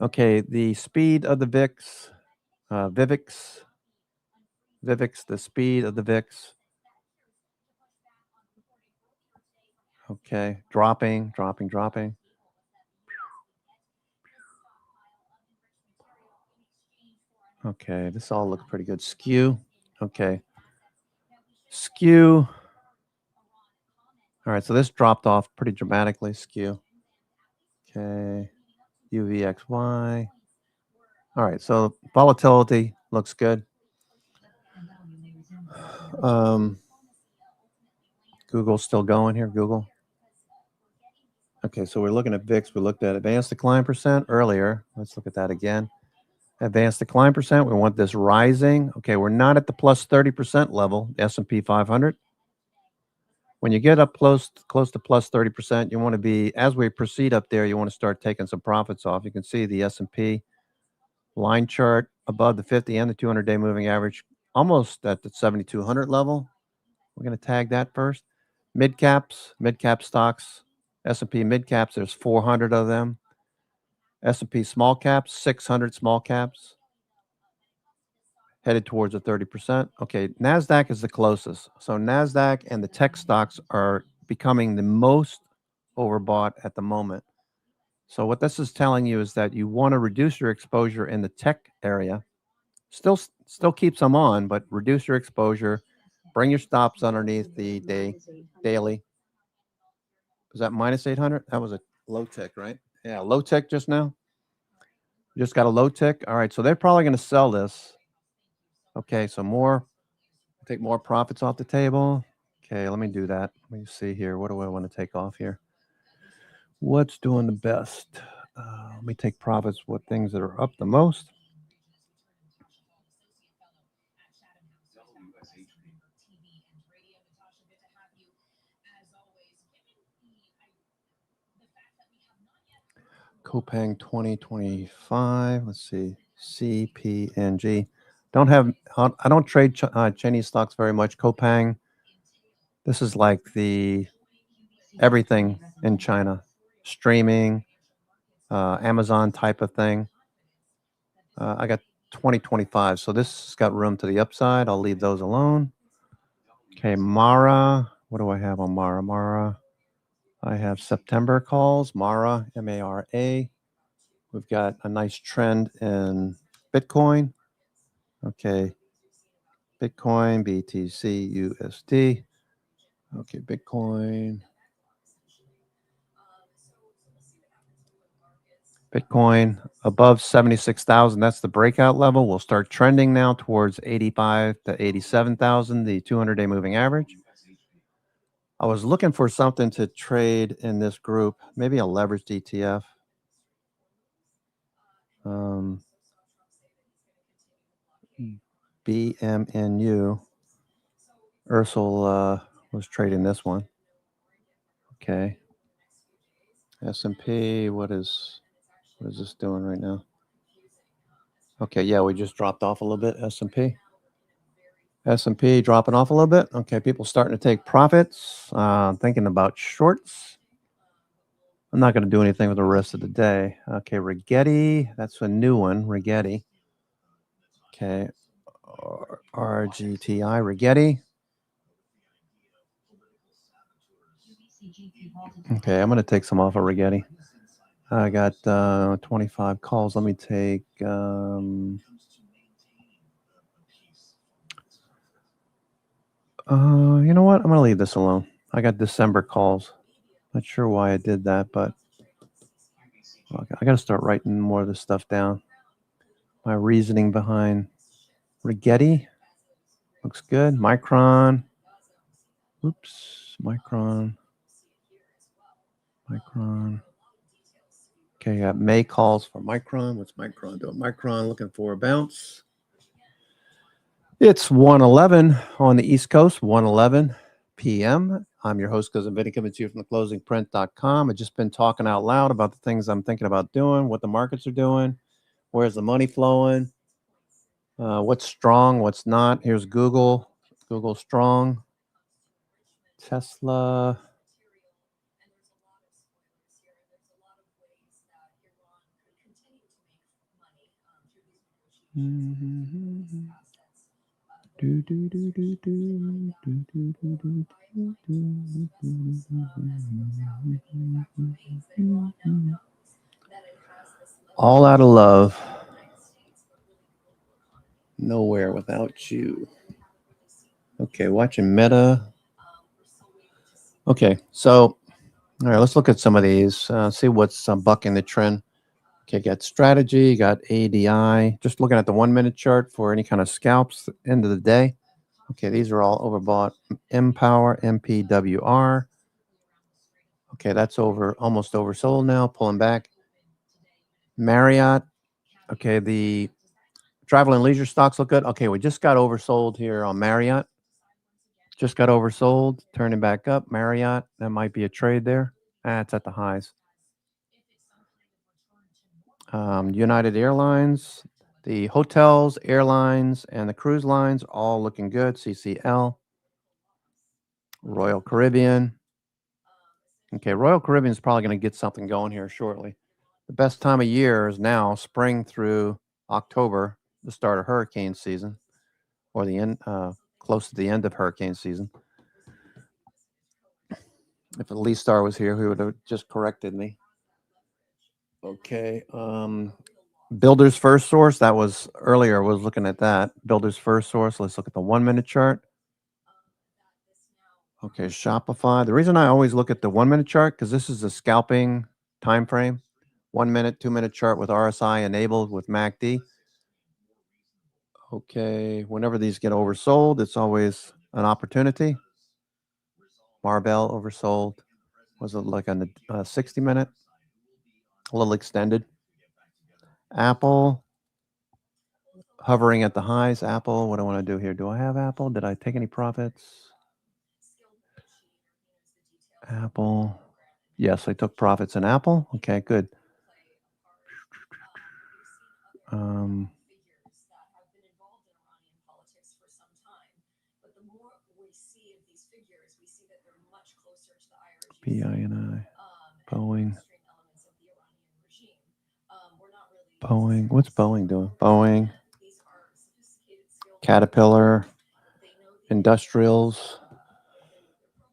Okay, the speed of the VIX, VIVIX, the speed of the VIX. Okay, dropping. Okay, this all looks pretty good. Skew. Okay. Skew. All right, so this dropped off pretty dramatically. Skew. Okay. UVXY. All right, so volatility looks good. Google's still going here, Google. Okay, so we're looking at VIX. We looked at advanced decline percent earlier. Let's look at that again. Advanced decline percent, we want this rising. Okay, we're not at the plus 30% level, the S&P 500. When you get up close to plus 30%, you want to be, as we proceed up there, you want to start taking some profits off. You can see the S&P line chart above the 50 and the 200-day moving average, almost at the 7,200 level. We're going to tag that first. Mid cap stocks, S&P mid caps, there's 400 of them. S&P small caps, 600 small caps, headed towards a 30%. Okay, NASDAQ is the closest. So NASDAQ and the tech stocks are becoming the most overbought at the moment. So what this is telling you is that you want to reduce your exposure in the tech area. Still keep some on, but reduce your exposure. Bring your stops underneath the daily. Was that minus 800? That was a low tick, right? Yeah, low tick just now. Just got a low tick. All right, so they're probably going to sell this. Okay, so take more profits off the table. Okay, let me do that. Let me see here. What do I want to take off here? What's doing the best? Let me take profits. What things that are up the most? Copang 2025. Let's see. CPNG. I don't trade Chinese stocks very much. Copang. This is like the everything in China, streaming, Amazon type of thing. I got 2025, so this has got room to the upside. I'll leave those alone. Okay, Mara. What do I have on Mara? Mara. I have September calls. Mara, M-A-R-A. We've got a nice trend in Bitcoin. Okay, Bitcoin, BTC, USD. Okay, Bitcoin. Bitcoin above 76,000. That's the breakout level. We'll start trending now towards 85 to 87,000, the 200-day moving average. I was looking for something to trade in this group, maybe a leveraged ETF. BMNU. Ursel was trading this one. Okay. S&P, what is this doing right now? Okay, yeah, we just dropped off a little bit, S&P. S&P dropping off a little bit. Okay, people starting to take profits. Thinking about shorts. I'm not going to do anything for the rest of the day. Okay, Rigetti. That's a new one, Rigetti. Okay, RGTI, Rigetti. Okay, I'm going to take some off of Rigetti. I got 25 calls. Let me take... you know what? I'm going to leave this alone. I got December calls. Not sure why I did that, but I got to start writing more of this stuff down. My reasoning behind Rigetti looks good. Micron. Oops. Micron. Okay, got May calls for Micron. What's Micron doing? Micron looking for a bounce. It's 1:11 on the East Coast, 1:11 p.m. I'm your host, Cousin Vinny, coming to you from theclosingprint.com. I've just been talking out loud about the things I'm thinking about doing, what the markets are doing, where's the money flowing, what's strong, what's not. Here's Google. Google strong. Tesla. All out of love. Nowhere without you. Okay, watching Meta. Okay, so, all right, let's look at some of these, see what's bucking the trend. Okay, got strategy, got ADI. Just looking at the 1-minute chart for any kind of scalps end of the day. Okay, these are all overbought. Empower, MPWR. Okay, that's almost oversold now, pulling back. Marriott. Okay, the travel and leisure stocks look good. Okay, we just got oversold here on Marriott. Just got oversold, turning back up. Marriott, that might be a trade there. It's at the highs. United Airlines, the hotels, airlines, and the cruise lines all looking good. CCL, Royal Caribbean. Okay, Royal Caribbean is probably going to get something going here shortly. The best time of year is now, spring through October, the start of hurricane season, or the end, close to the end of hurricane season. If Lee Star was here, he would have just corrected me. Okay. Builders First Source, that was earlier. I was looking at that. Builders First Source. Let's look at the 1 minute chart. Okay, Shopify. The reason I always look at the 1 minute chart, because this is a scalping time frame. 1 minute, 2 minute chart with RSI enabled with MACD. Okay, whenever these get oversold, it's always an opportunity. Marvell oversold. Was it like on the 60 minute? A little extended. Apple hovering at the highs. Apple, what do I want to do here? Do I have Apple? Did I take any profits? Apple. Yes, I took profits in Apple. Okay, good. PINI, Boeing. Boeing. What's Boeing doing? Boeing. Caterpillar. Industrials.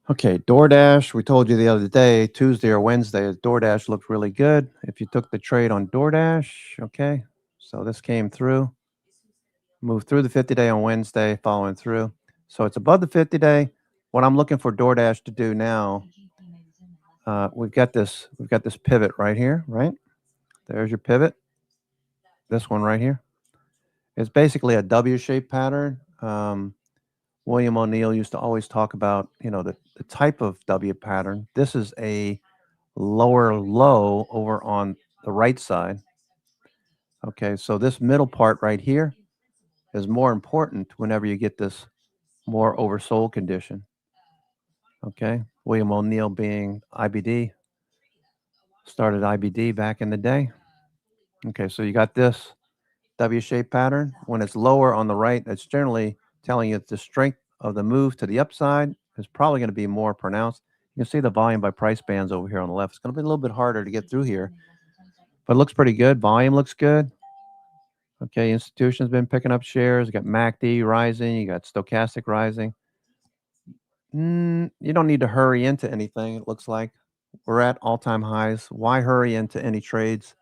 Okay, DoorDash. We told you the other day, Tuesday or Wednesday, DoorDash looked really good. If you took the trade on DoorDash, okay. So this came through. Moved through the 50-day on Wednesday, following through. So it's above the 50-day. What I'm looking for DoorDash to do now, we've got this pivot right here, right? There's your pivot. This one right here. It's basically a W-shaped pattern. William O'Neill used to always talk about, the type of W pattern. This is a lower low over on the right side. Okay, so this middle part right here is more important whenever you get this more oversold condition. Okay, William O'Neill being IBD, started IBD back in the day. Okay, so you got this W-shaped pattern. When it's lower on the right, that's generally telling you that the strength of the move to the upside is probably going to be more pronounced. You can see the volume by price bands over here on the left. It's going to be a little bit harder to get through here, but it looks pretty good. Volume looks good. Okay, institutions been picking up shares. You got MACD rising. You got stochastic rising. You don't need to hurry into anything. It looks like we're at all-time highs. Why hurry into any trades?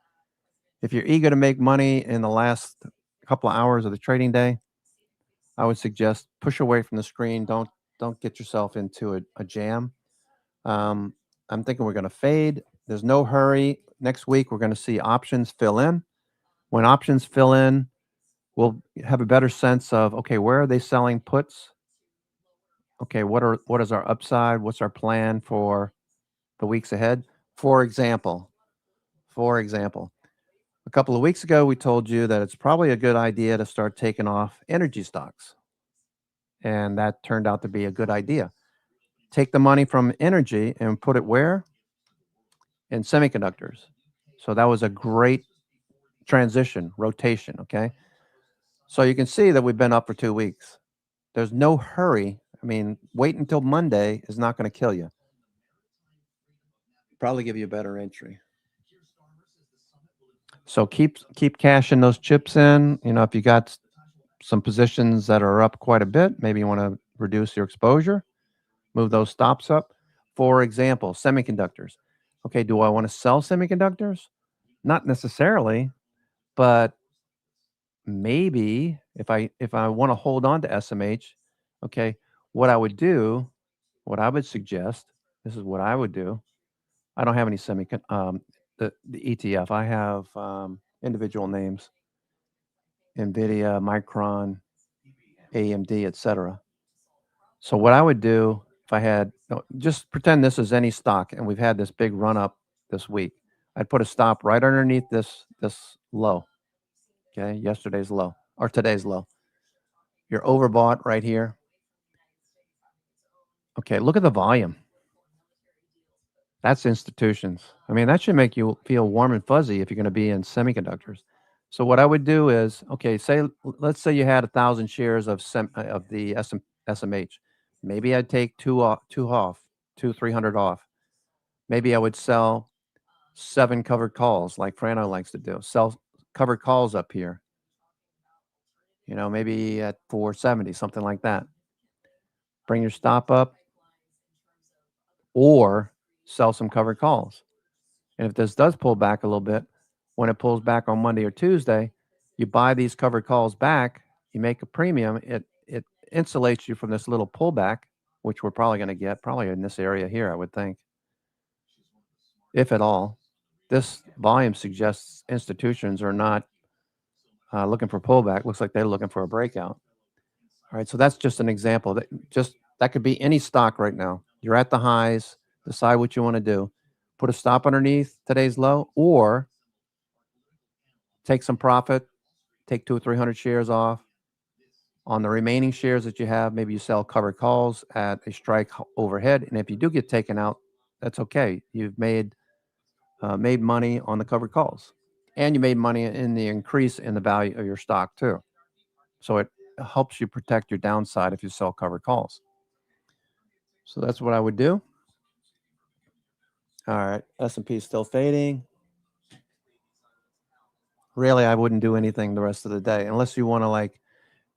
If you're eager to make money in the last couple of hours of the trading day, I would suggest push away from the screen. Don't get yourself into a jam. I'm thinking we're going to fade. There's no hurry. Next week, we're going to see options fill in. When options fill in, we'll have a better sense of, okay, where are they selling puts? Okay, what is our upside? What's our plan for the weeks ahead? For example, a couple of weeks ago, we told you that it's probably a good idea to start taking off energy stocks. And that turned out to be a good idea. Take the money from energy and put it where? In semiconductors. So that was a great transition, rotation, okay? So you can see that we've been up for 2 weeks. There's no hurry. I mean, wait until Monday is not going to kill you. Probably give you a better entry. So keep cashing those chips in. If you got some positions that are up quite a bit, maybe you want to reduce your exposure, move those stops up. For example, semiconductors. Okay, do I want to sell semiconductors? Not necessarily, but maybe if I want to hold on to SMH, okay, what I would suggest, this is what I would do. I don't have any the ETF. I have individual names, NVIDIA, Micron, AMD, etc. So what I would do if I had, just pretend this is any stock and we've had this big run up this week. I'd put a stop right underneath this low. Okay, yesterday's low or today's low. You're overbought right here. Okay, look at the volume. That's institutions. I mean, that should make you feel warm and fuzzy if you're going to be in semiconductors. So what I would do is, okay, let's say you had 1,000 shares of the SMH. Maybe I'd take two off, 300 off. Maybe I would sell 7 covered calls like Frano likes to do. Sell covered calls up here. Maybe at 470, something like that. Bring your stop up or sell some covered calls. And if this does pull back a little bit, when it pulls back on Monday or Tuesday, you buy these covered calls back, you make a premium, it insulates you from this little pullback, which we're probably going to get, probably in this area here, I would think, if at all. This volume suggests institutions are not looking for pullback. Looks like they're looking for a breakout. All right, so that's just an example. That could be any stock right now. You're at the highs, decide what you want to do. Put a stop underneath today's low, or take some profit, take 200 or 300 shares off. On the remaining shares that you have, maybe you sell covered calls at a strike overhead. And if you do get taken out, that's okay. You've made money on the covered calls. And you made money in the increase in the value of your stock too. So it helps you protect your downside if you sell covered calls. So that's what I would do. All right, S&P is still fading. Really, I wouldn't do anything the rest of the day unless you want to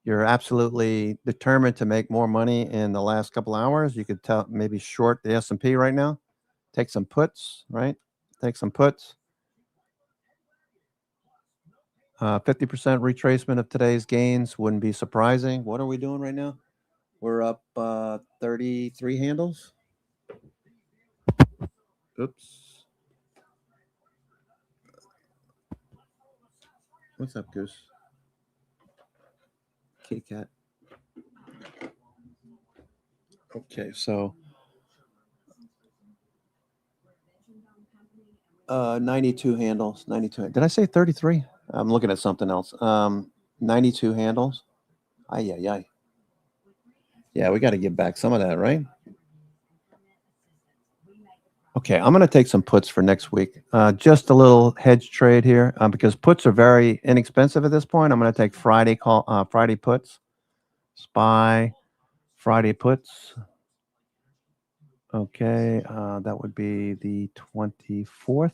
you're absolutely determined to make more money in the last couple hours. You could maybe short the S&P right now. Take some puts, right? Take some puts. 50% retracement of today's gains wouldn't be surprising. What are we doing right now? We're up 33 handles. Oops. What's up, Goose? Kitty cat. Okay, so 92 handles. 92. Did I say 33? I'm looking at something else. 92 handles. Ay. Yeah, we got to give back some of that, right? Okay, I'm going to take some puts for next week. Just a little hedge trade here because puts are very inexpensive at this point. I'm going to take Friday puts. SPY, Friday puts. Okay, that would be the 24th.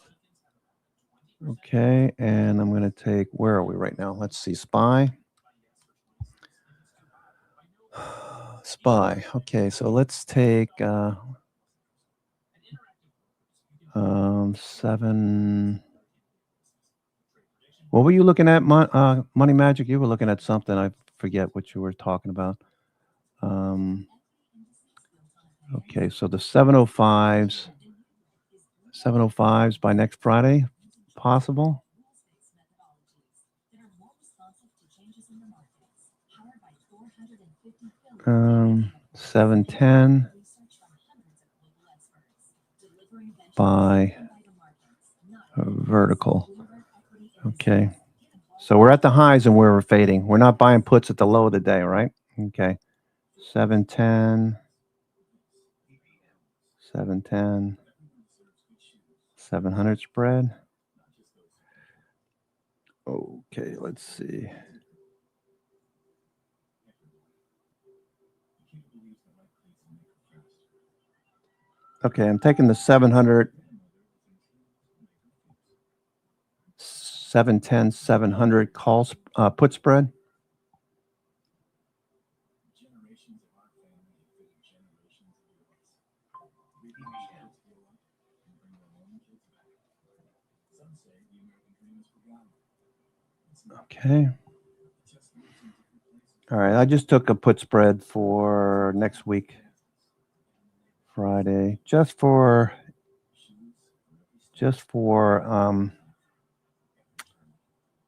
Okay, and I'm going to take, where are we right now? Let's see, SPY. SPY. Okay, so let's take 7. What were you looking at, Money Magic? You were looking at something. I forget what you were talking about. Okay, so the 705s by next Friday, possible. 710 by vertical. Okay, so we're at the highs and we're fading. We're not buying puts at the low of the day, right? Okay, 710, 700 spread. Okay, let's see. Okay, I'm taking the 700, 710, 700 calls put spread. Okay. All right, I just took a put spread for next week, Friday, just for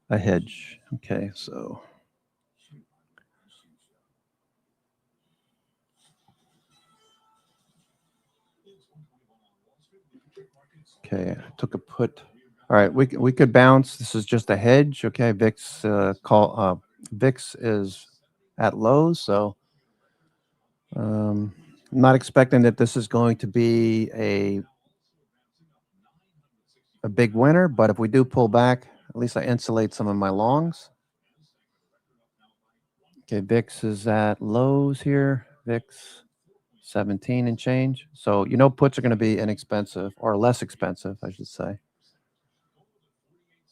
a hedge. Okay, so Okay, I took a put. All right, we could bounce. This is just a hedge. Okay, VIX VIX is at lows, so I'm not expecting that this is going to be a big winner, but if we do pull back, at least I insulate some of my longs. Okay, VIX is at lows here. VIX 17 and change. So puts are going to be inexpensive or less expensive, I should say.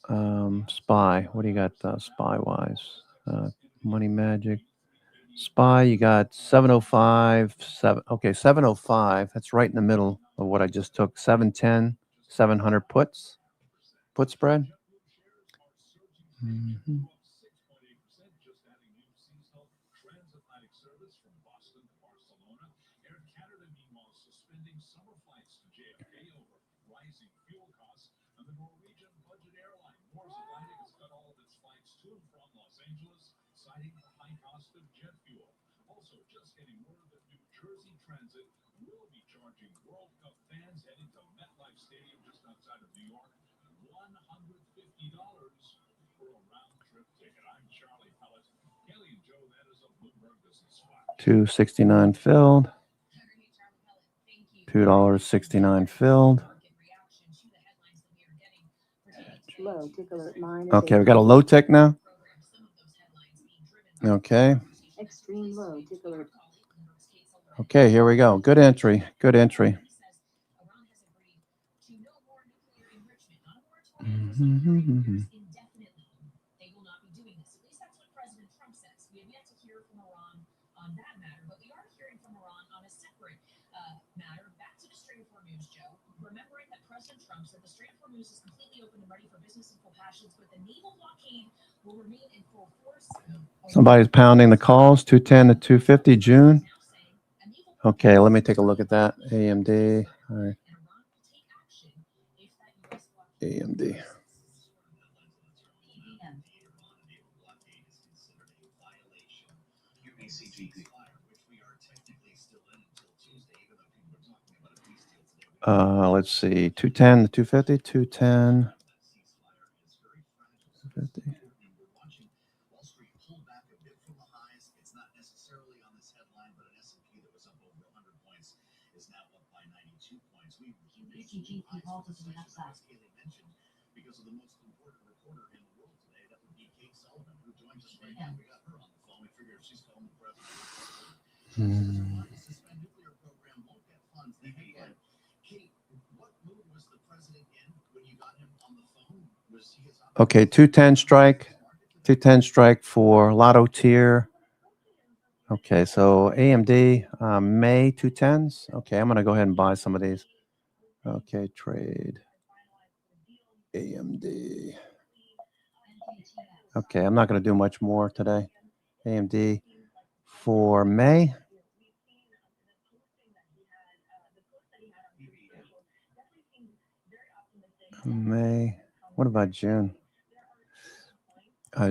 SPY. What do you got SPY wise? Money Magic. SPY, you got 705, 705. That's right in the middle of what I just took. 710, 700 puts. Put spread. Mm-hmm. $2.69 filled. $2.69 filled. Okay, we got a low tick now. Okay. Extreme low tick alert. Okay, here we go. Good entry. Good entry. Mm-hmm. Remembering that President Trump said the Strait of Hormuz is completely open and ready for business and full passions, but the naval blockade will remain in full force. Somebody's pounding the calls. 210 to 250 June. Okay, let me take a look at that. AMD. All right. AMD. Let's see. 210 to 250. 210. 250. GGP halted to the upside. Because of the most important reporter in the world today, that would be Kate Sullivan, who joins us right now. We got her on the phone. We figured if she's calling the president. The suspend nuclear program won't get funds. The headline. Kate, what mood was the president in when you got him on the phone? Was he Okay, 210 strike. 210 strike for Lotto tier. Okay, so AMD, May 210s. Okay, I'm going to go ahead and buy some of these. Okay, trade. AMD. Okay, I'm not going to do much more today. AMD for May. May. What about June?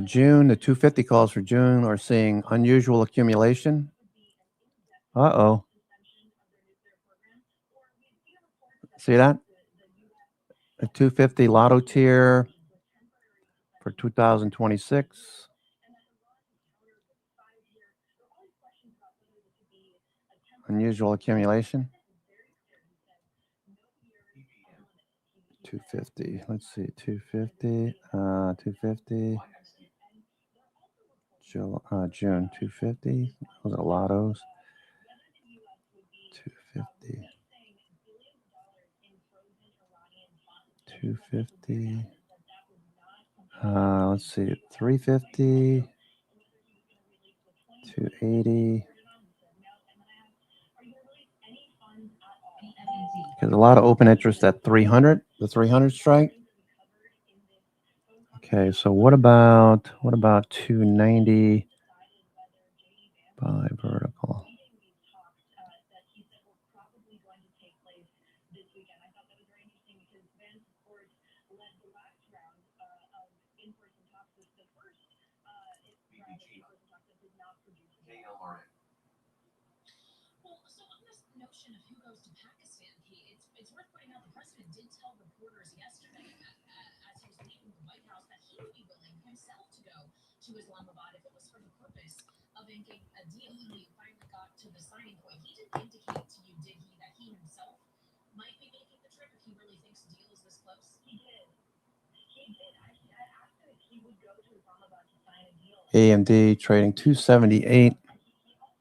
June, the 250 calls for June are seeing unusual accumulation. Uh-oh. See that? A 250 Lotto tier for 2026. Unusual accumulation. 250. Let's see. 250. 250. June 250. Those are Lottos. 250. 250. Let's see. 350. 280. There's a lot of open interest at 300. The 300 strike. Okay, so what about 290 by vertical? notion of who goes to Pakistan, it's worth pointing out the president did tell reporters yesterday as he was leaving the White House that he would be willing himself to go to Islamabad if it was for the purpose of inking a deal. When we finally got to the signing point, he didn't indicate to you, did he, that he himself might be making the trip if he really thinks the deal is this close? He did. I asked him if he would go to Islamabad to sign a deal. AMD trading 278.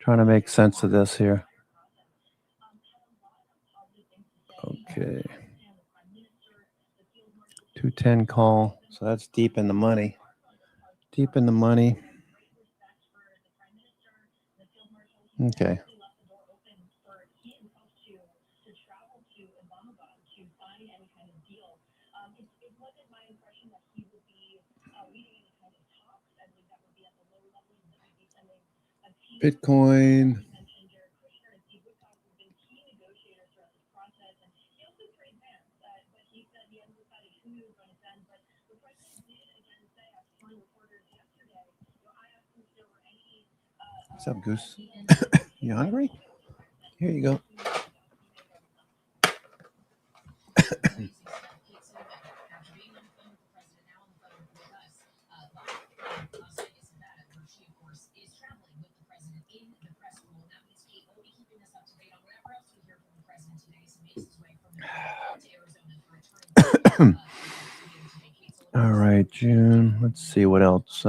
Trying to make sense of this here. Okay. 210 call. So that's deep in the money. Deep in the money. Okay. Bitcoin. What's up, Goose? You hungry? Here you go. All right, June. Let's see what else.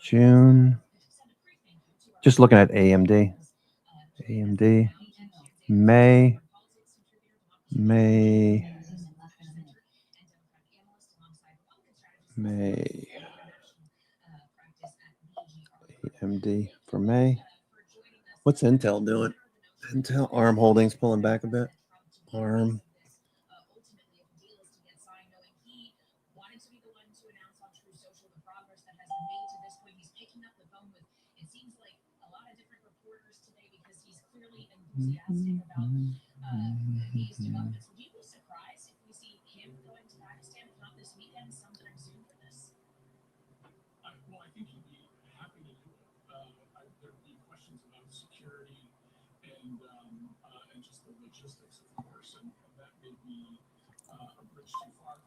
June. Just looking at AMD. AMD. May. AMD for May. What's Intel doing? Intel ARM Holdings pulling back a bit. ARM. Enthusiastic about these developments. Would you be surprised if we see him going to Pakistan, if not this weekend, sometime soon for this? Well, I think he'd be happy to do it. There'd be questions about security and just the logistics, of course, and that may be a bridge too far.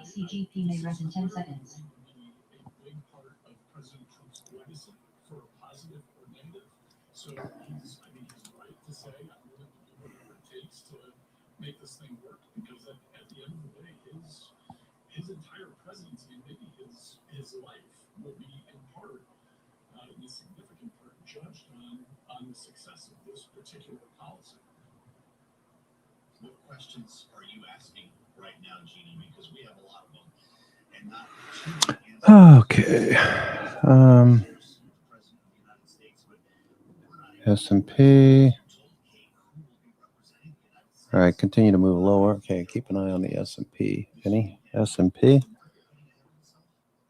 CGP may rest in 10 seconds. Be a big part of President Trump's legacy, for positive or negative. So he's right to say, I'm willing to do whatever it takes to make this thing work, because at the end of the day, his entire presidency and maybe his life will be in part, in a significant part, judged on the success of this particular policy. What questions are you asking right now, Jeannie? Because we have a lot of them, and not too many. Okay. S&P. All right, continue to move lower. Okay, keep an eye on the S&P. Any S&P?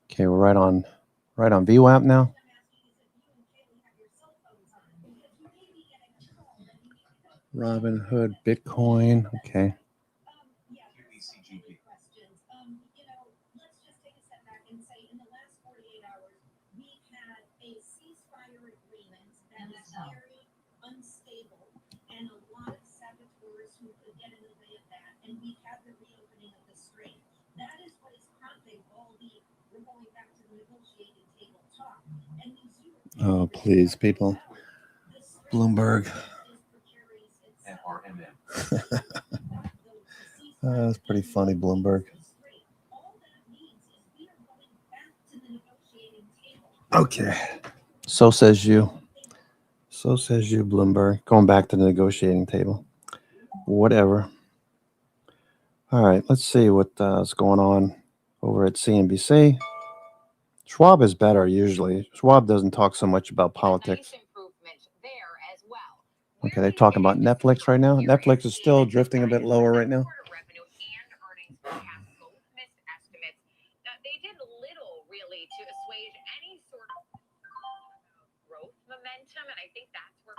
Okay, we're right on VWAP now. Robinhood, Bitcoin. Okay. Let's just take a step back and say in the last 48 hours, we've had a ceasefire agreement that is very unstable and a lot of saboteurs who could get in the way of that. And we've had the reopening of the strait. That is what is prompting all the, we're going back to the negotiating table talk. And these Oh, please, people. Bloomberg. That's pretty funny, Bloomberg. Okay. So says you. So says you, Bloomberg. Going back to the negotiating table. Whatever. All right, let's see what's going on over at CNBC. Schwab is better usually. Schwab doesn't talk so much about politics. Okay, they're talking about Netflix right now. Netflix is still drifting a bit lower right now. They did little really to assuage any sort of growth momentum, and I think that's where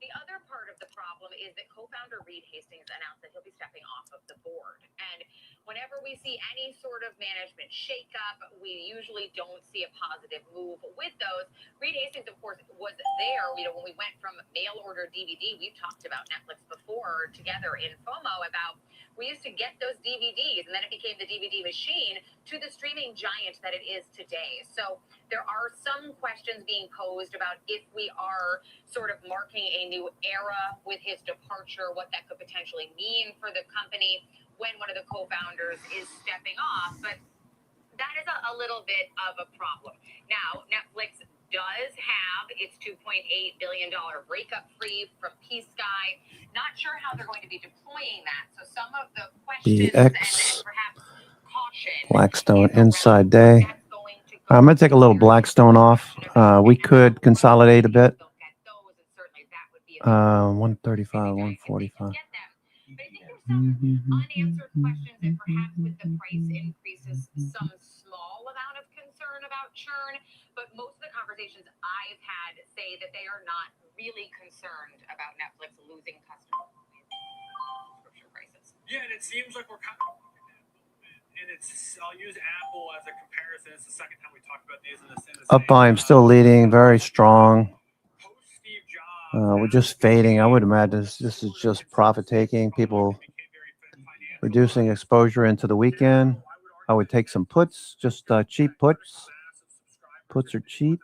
The other part of the problem is that co-founder Reed Hastings announced that he'll be stepping off of the board. And whenever we see any sort of management shakeup, we usually don't see a positive move with those. Reed Hastings, of course, was there. You know, when we went from mail order DVD, we've talked about Netflix before together in FOMO about we used to get those DVDs, and then it became the DVD machine to the streaming giant that it is today. So there are some questions being posed about if we are sort of marking a new era with his departure, what that could potentially mean for the company when one of the co-founders is stepping off. But that is a little bit of a problem. Now, Netflix does have its $2.8 billion breakup free from P-Sky. Not sure how they're going to be deploying that. So some of the questions BX, and perhaps caution. Blackstone inside day. I'm going to take a little Blackstone off. We could consolidate a bit. 135, 145. Unanswered questions and perhaps with the price increases, some small amount of concern about churn. But most of the conversations I've had say that they are not really concerned about Netflix losing customers with subscription prices. Yeah, and it seems like we're kind of, and it's, I'll use Apple as a comparison. It's the second time we talked about these in this. Up volume still leading, very strong. We're just fading. I would imagine this is just profit taking. People reducing exposure into the weekend. I would take some puts, just cheap puts. Puts are cheap.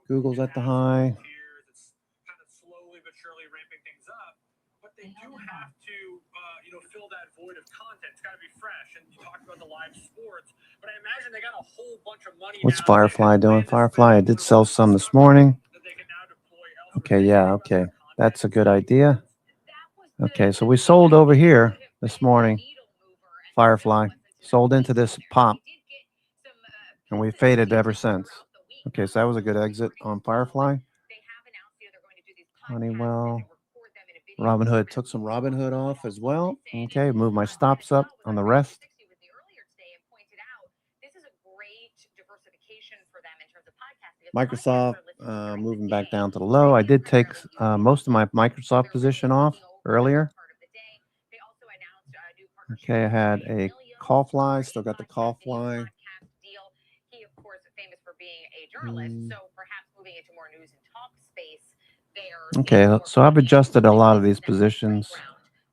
Google's at the high. It's kind of slowly but surely ramping things up, but they do have to, fill that void of content. It's got to be fresh. And you talked about the live sports, but I imagine they got a whole bunch of money. What's Firefly doing? Firefly, I did sell some this morning. Okay, yeah, okay. That's a good idea. Okay, so we sold over here this morning. Firefly sold into this pop, and we faded ever since. Okay, so that was a good exit on Firefly. Honeywell. Robinhood, took some Robinhood off as well. Okay, moved my stops up on the rest. Microsoft moving back down to the low. I did take most of my Microsoft position off earlier. Okay, I had a call fly, still got the call fly. He, of course, famous for being a journalist, so perhaps moving into more news and talk space there. Okay, so I've adjusted a lot of these positions.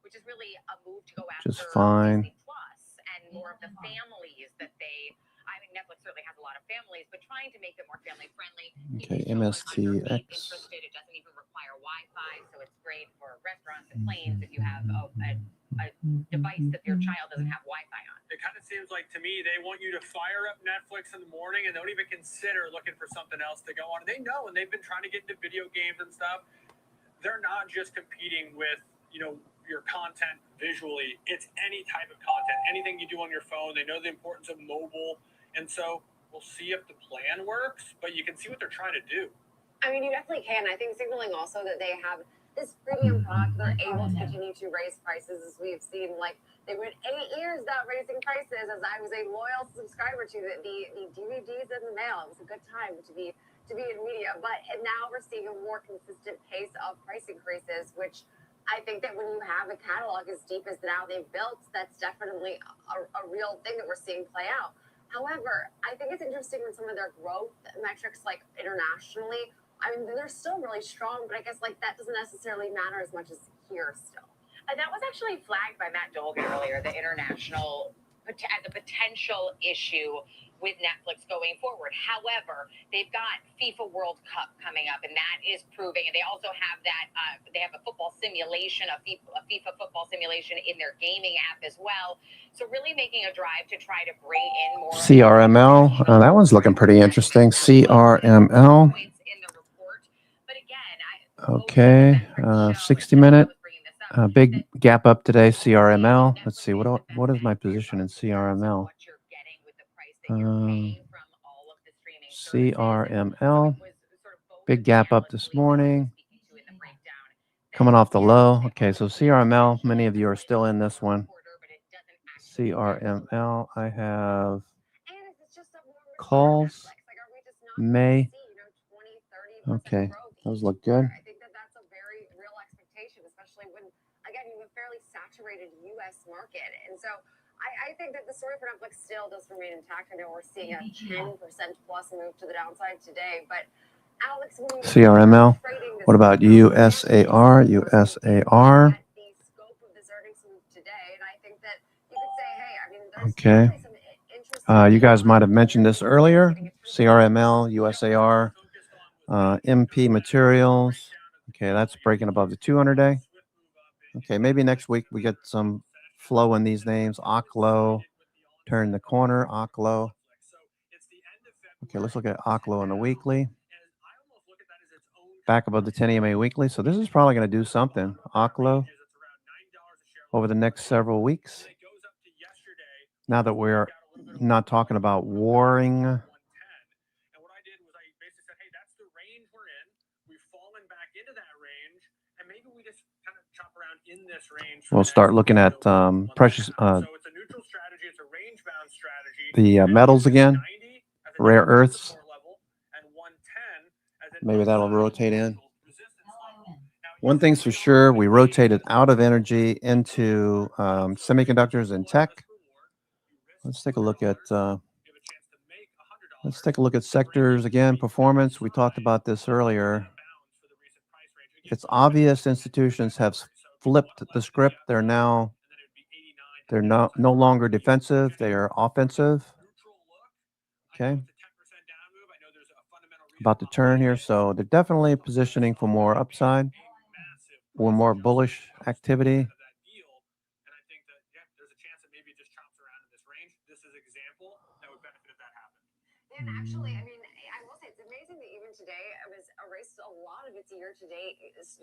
Which is really a move to go after just fine. Plus and more of the families that they. I mean, Netflix certainly has a lot of families, but trying to make them more family friendly. Okay, MSTX. It doesn't even require Wi-Fi, so it's great for restaurants and planes if you have a device that your child doesn't have Wi-Fi on. It kind of seems like to me they want you to fire up Netflix in the morning and don't even consider looking for something else to go on. They know, and they've been trying to get into video games and stuff. They're not just competing with, your content visually. It's any type of content, anything you do on your phone. They know the importance of mobile, and so we'll see if the plan works, but you can see what they're trying to do. I mean, you definitely can. I think signaling also that they have this premium product, they're able to continue to raise prices, as we've seen. Like, they went 8 years without raising prices, as I was a loyal subscriber to the DVDs in the mail. It was a good time to be in media, but now we're seeing a more consistent pace of price increases, which I think that when you have a catalog as deep as now they've built, that's definitely a real thing that we're seeing play out. However, I think it's interesting with some of their growth metrics, like internationally. I mean, they're still really strong, but I guess that doesn't necessarily matter as much as here still. That was actually flagged by Matt Dolgan earlier, the international as a potential issue with Netflix going forward. However, they've got FIFA World Cup coming up, and that is proving. And they also have that. They have a football simulation, a FIFA football simulation in their gaming app as well. So really making a drive to try to bring in more CRML. That one's looking pretty interesting. CRML. Okay, 60-minute. Big gap up today, CRML. Let's see, what is my position in CRML? CRML. Big gap up this morning. Coming off the low. Okay, so CRML, many of you are still in this one. CRML, I have calls, May. Okay, Those look good. I think that that's a very real expectation, especially when, again, you have a fairly saturated U.S. market. And so I think that the story for Netflix still does remain intact. I know we're seeing a 10% plus move to the downside today, but Alex, when you CRML. trading this What about USAR? USAR. the scope of this earnings move today, and I think that you could say, hey, I mean, there's Okay. definitely some interesting You guys might have mentioned this earlier. CRML, USAR, MP materials. Okay, that's breaking above the 200-day. Okay, maybe next week we get some flow in these names. Oklo, turn the corner. Oklo. Okay, let's look at Oklo on the weekly. Back above the 10 EMA weekly. So this is probably going to do something. Oklo over the next several weeks. Now that we're not talking about warring. We'll start looking at precious, the metals again, rare earths. Maybe that'll rotate in. One thing's for sure, we rotated out of energy into semiconductors and tech. Let's take a look at sectors again. Performance. We talked about this earlier. It's obvious institutions have flipped the script. They're no longer defensive. They are offensive. Okay. About to turn here, so they're definitely positioning for more upside or more bullish activity. And actually, I mean, I will say it's amazing that even today it was erased a lot of its year-to-date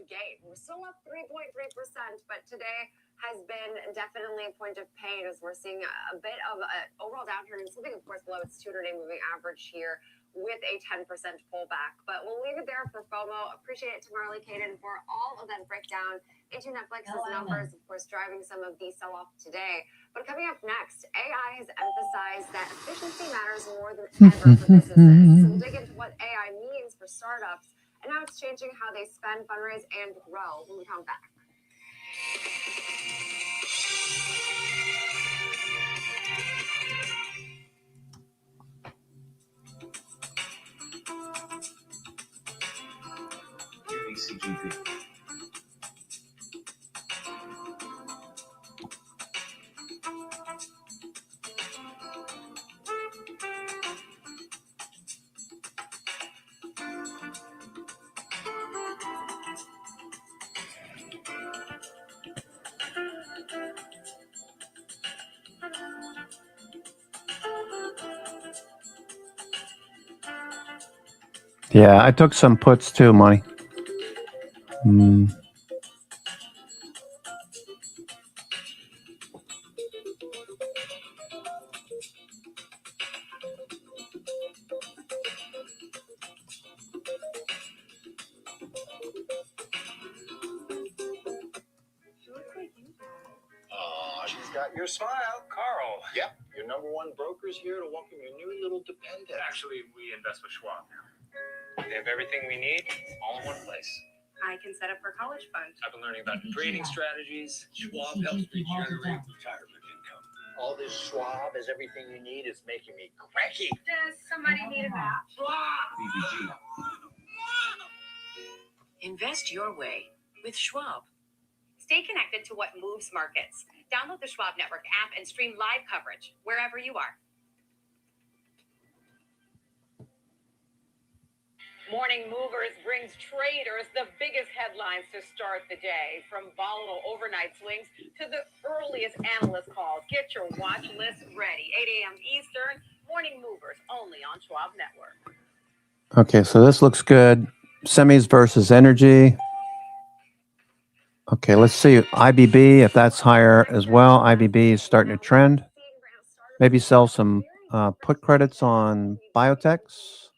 gain. We're still up 3.3%, but today has been definitely a point of pain as we're seeing a bit of an overall downturn, something, of course, below its 200-day moving average here with a 10% pullback. But we'll leave it there for FOMO. Appreciate it to Marley Caden for all of that breakdown into Netflix's numbers, of course, driving some of the sell-off today. But coming up next, AI has emphasized that efficiency matters more than ever for businesses. So we'll dig into what AI means for startups and how it's changing how they spend, fundraise, and grow when we come back. CGP. Yeah, I took some puts too, money. She's got your smile. Carl. Yep, your #1 broker's here to welcome your new little dependent. Actually, we invest with Schwab now. They have everything we need all in one place. I can set up her college fund. I've been learning about trading strategies. Schwab helps me generate retirement income. All this Schwab is everything you need is making me cranky. Does somebody need a bath? BBG. Invest your way with Schwab. Stay connected to what moves markets. Download the Schwab Network app and stream live coverage wherever you are. Morning Movers brings traders the biggest headlines to start the day, from volatile overnight swings to the earliest analyst calls. Get your watch list ready. 8 a.m. Eastern. Morning Movers only on Schwab Network. Okay, so this looks good. Semis versus energy. Okay, let's see IBB, if that's higher as well. IBB is starting to trend. Maybe sell some put credits on biotechs.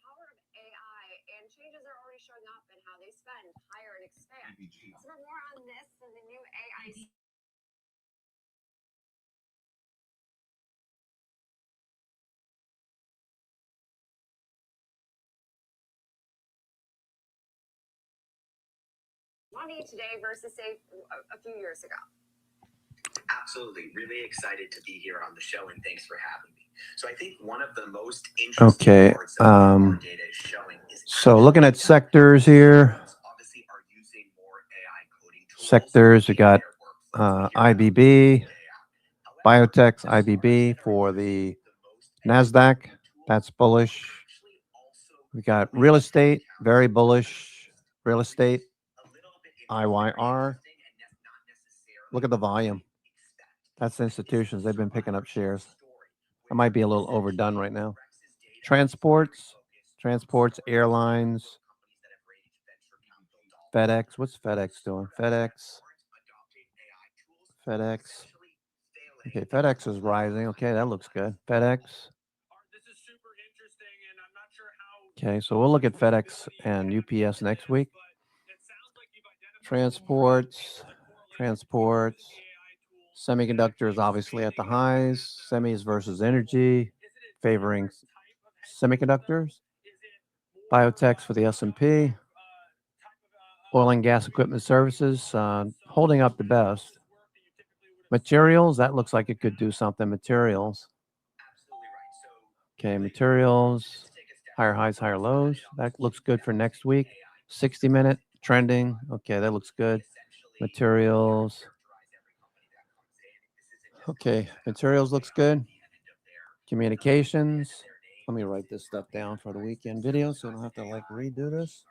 money today versus, say, a few years ago? Absolutely. Really excited to be here on the show, and thanks for having me. So I think one of the most interesting parts of our data is showing is so looking at sectors here. obviously are using more AI coding tools. Sectors, we got IBB, biotechs, IBB for the NASDAQ. That's bullish. We got real estate, very bullish. Real estate, IYR. Look at the volume. That's institutions. They've been picking up shares. It might be a little overdone right now. Transports, airlines. FedEx. What's FedEx doing? FedEx. Okay, FedEx is rising. Okay, that looks good. FedEx. Okay, so we'll look at FedEx and UPS next week. Transports. Semiconductors obviously at the highs. Semis versus energy, favoring semiconductors. Biotechs for the S&P. Oil and gas equipment services holding up the best. Materials, that looks like it could do something. Materials. Okay, materials. Higher highs, higher lows. That looks good for next week. 60-minute trending. Okay, that looks good. Materials. Okay, materials looks good. Communications. Let me write this stuff down for the weekend video so I don't have to like redo this.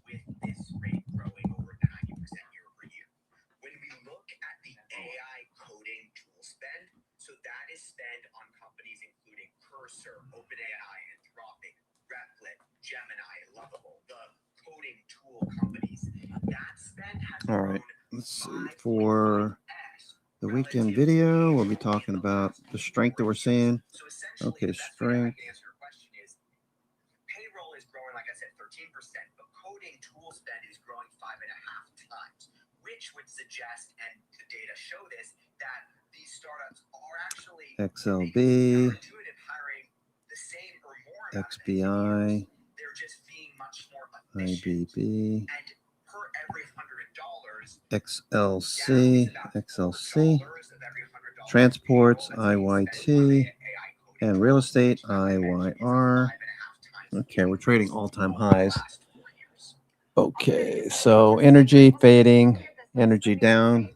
With this rate growing over 90% year over year. When we look at the AI coding tool spend, so that is spend on companies including Cursor, OpenAI, Anthropic, Replit, Gemini, Lovable, the coding tool companies. That spend has all right, let's see. For the weekend video, we'll be talking about the strength that we're seeing. Okay, strength. Payroll is growing, like I said, 13%, but coding tool spend is growing 5.5 times, which would suggest, and the data show this, that these startups are actually XLB, hiring the same or more XBI, they're just being much more efficient. IBB, And per every $100, XLC, transports, IYT, and real estate, IYR. Okay, we're trading all-time highs. Okay, so energy fading, energy down.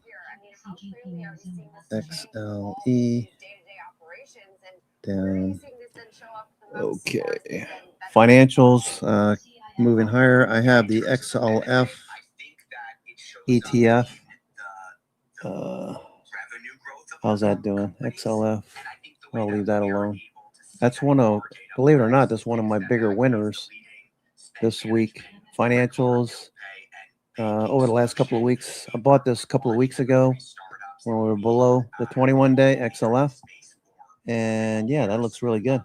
XLE down. Okay, financials moving higher. I have the XLF ETF. How's that doing? XLF. I'll leave that alone. That's one of, believe it or not, that's one of my bigger winners this week. Financials over the last couple of weeks. I bought this a couple of weeks ago when we were below the 21-day XLF. And yeah, that looks really good.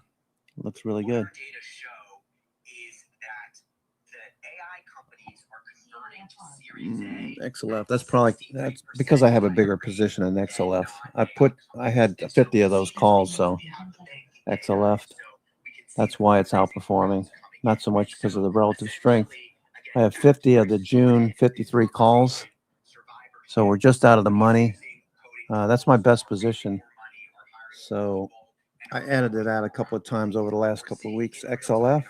Looks really good. XLF. That's because I have a bigger position in XLF. I had 50 of those calls, so XLF. That's why it's outperforming. Not so much because of the relative strength. I have 50 of the June 53 calls, so we're just out of the money. That's my best position. So I added it out a couple of times over the last couple of weeks. XLF.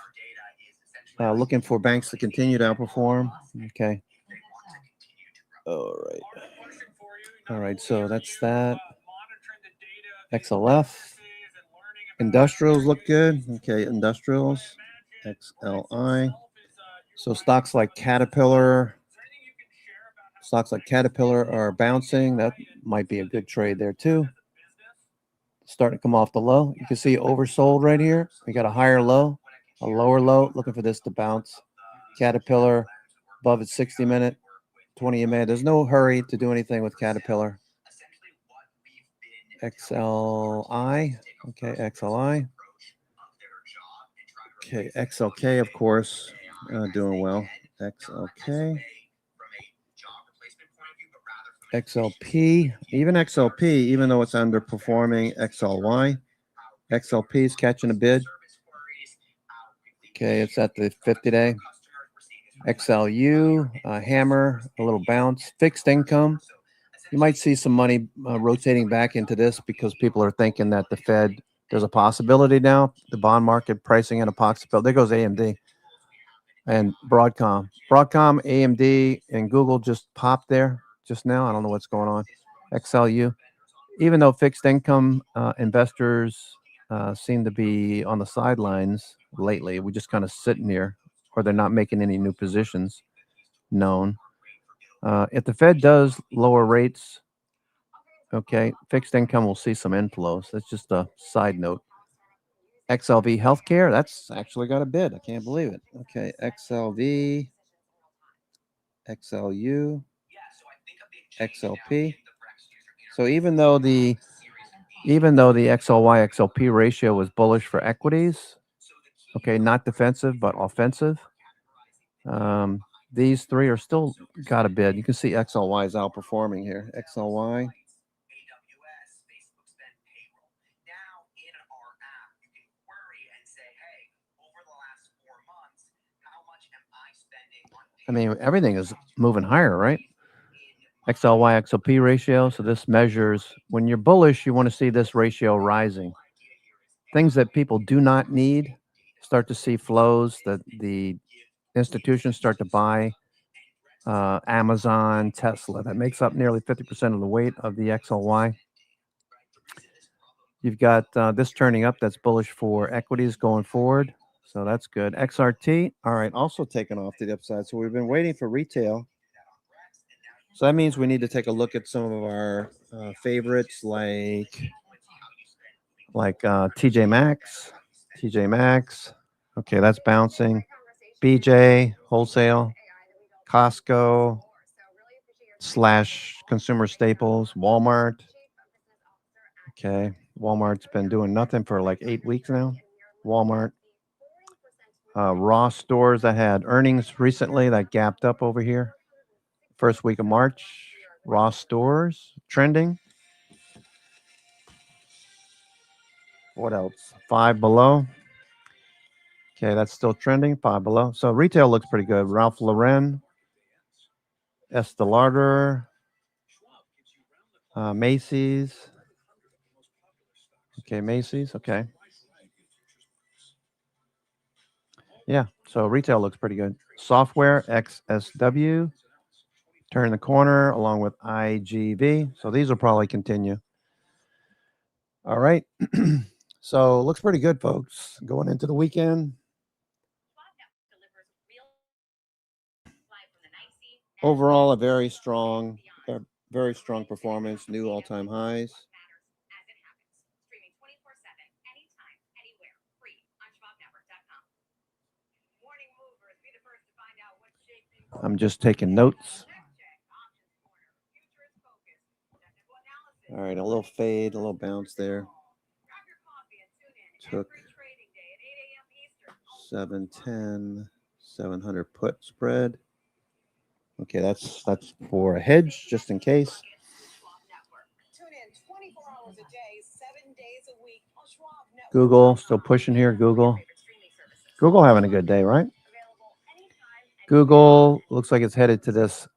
Looking for banks to continue to outperform. Okay. All right, so that's that. XLF. Industrials look good. Okay, industrials. XLI. So stocks like Caterpillar are bouncing. That might be a good trade there too. Starting to come off the low. You can see oversold right here. We got a higher low, a lower low. Looking for this to bounce. Caterpillar above its 60-minute, 20-MA. There's no hurry to do anything with Caterpillar. XLI. Okay, XLI. Okay, XLK, of course, doing well. XLK. XLP. Even XLP, even though it's underperforming XLY. XLP is catching a bid. Okay, it's at the 50-day. XLU, hammer, a little bounce. Fixed income. You might see some money rotating back into this because people are thinking that the Fed, there's a possibility now, the bond market pricing in a possibility. There goes AMD and Broadcom. Broadcom, AMD, and Google just popped there just now. I don't know what's going on. XLU. Even though fixed income investors seem to be on the sidelines lately, we're just kind of sitting here, or they're not making any new positions known. If the Fed does lower rates, okay, fixed income will see some inflows. That's just a side note. XLV Healthcare, that's actually got a bid. I can't believe it. Okay, XLV, XLU, XLP. So even though the XLY XLP ratio was bullish for equities, okay, not defensive but offensive, these three are still got a bid. You can see XLY is outperforming here. XLY. I mean, everything is moving higher, right? XLY XLP ratio. So this measures when you're bullish, you want to see this ratio rising. Things that people do not need start to see flows, that the institutions start to buy. Amazon, Tesla, that makes up nearly 50% of the weight of the XLY. You've got this turning up, that's bullish for equities going forward. So that's good. XRT, all right, also taken off to the upside. So we've been waiting for retail. So that means we need to take a look at some of our favorites like TJ Maxx. TJ Maxx. Okay, that's bouncing. BJ, wholesale. Costco / consumer staples. Walmart. Okay, Walmart's been doing nothing for like 8 weeks now. Walmart. Ross stores that had earnings recently that gapped up over here. First week of March. Ross stores trending. What else? Five Below. Okay, that's still trending. Five Below. So retail looks pretty good. Ralph Lauren. Estee Lauder. Macy's. Okay, Macy's. Okay. Yeah, so retail looks pretty good. Software, XSW, turn the corner along with IGV. So these will probably continue. All right. So looks pretty good, folks. Going into the weekend. Overall, a very strong performance, new all-time highs. I'm just taking notes. All right, a little fade, a little bounce there. Took 710, 700 put spread. Okay, that's for a hedge, just in case. Google still pushing here. Google having a good day, right? Google looks like it's headed to this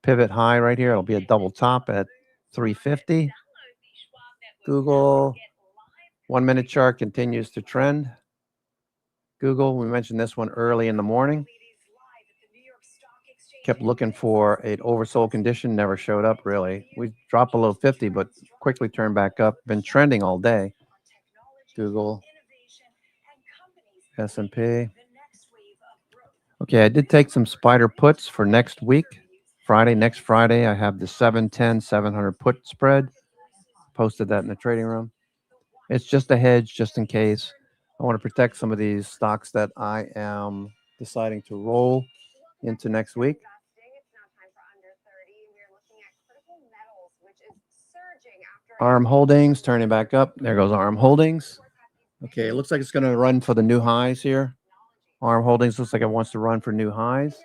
pivot high right here. It'll be a double top at 350. Google 1 minute chart continues to trend. Google, we mentioned this one early in the morning. Kept looking for an oversold condition, never showed up really. We dropped below 50, but quickly turned back up. Been trending all day. Google, S&P. Okay, I did take some spider puts for next week. Next Friday, I have the 710, 700 put spread. Posted that in the trading room. It's just a hedge, just in case. I want to protect some of these stocks that I am deciding to roll into next week. ARM Holdings turning back up. There goes ARM Holdings. Okay, it looks like it's going to run for the new highs here. ARM Holdings looks like it wants to run for new highs.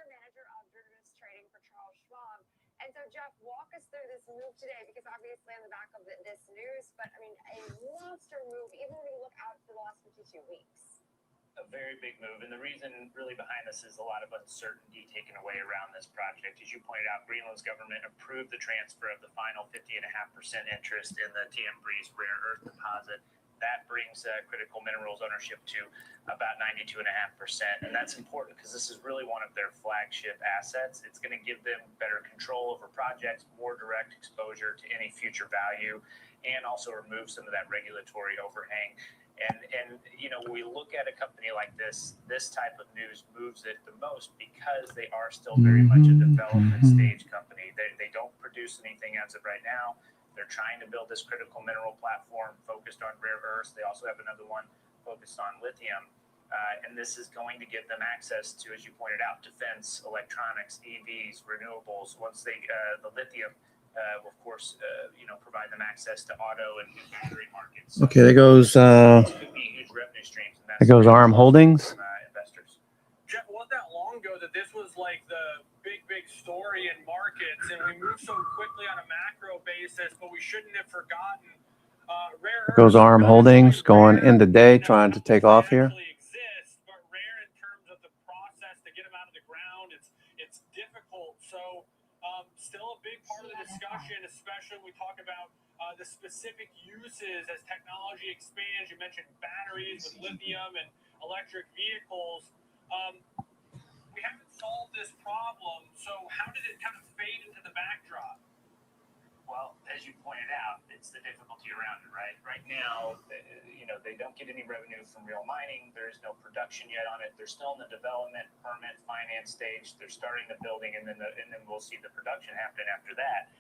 a very big move. And the reason really behind this is a lot of uncertainty taken away around this project. As you pointed out, Greenland's government approved the transfer of the final 50.5% interest in the TM Breeze rare earth deposit. That brings critical minerals ownership to about 92.5%. And that's important because this is really one of their flagship assets. It's going to give them better control over projects, more direct exposure to any future value, and also remove some of that regulatory overhang. And you know, when we look at a company like this type of news moves it the most because they are still very much a development stage company. They don't produce anything as of right now. They're trying to build this critical mineral platform focused on rare earths. They also have another one focused on lithium. And this is going to give them access to, as you pointed out, defense, electronics, EVs, renewables. Once they, the lithium, will, of course, you know, provide them access to auto and battery markets. So Okay, there goes could be huge revenue streams. And there goes ARM Holdings. Investors. Jeff, it wasn't that long ago that this was like the big story in markets, and we moved so quickly on a macro basis, but we shouldn't have forgotten rare. There goes ARM Holdings going in the day, trying to take off here. Exist, but rare in terms of the process to get them out of the ground. It's difficult. So still a big part of the discussion, especially when we talk about the specific uses as technology expands. You mentioned batteries with lithium and electric vehicles. We haven't solved this problem, so how did it kind of fade into the backdrop? Well, as you pointed out, it's the difficulty around it, right? Right now, you know, they don't get any revenue from real mining. There is no production yet on it. They're still in the development, permit, finance stage. They're starting the building, and then we'll see the production happen after that.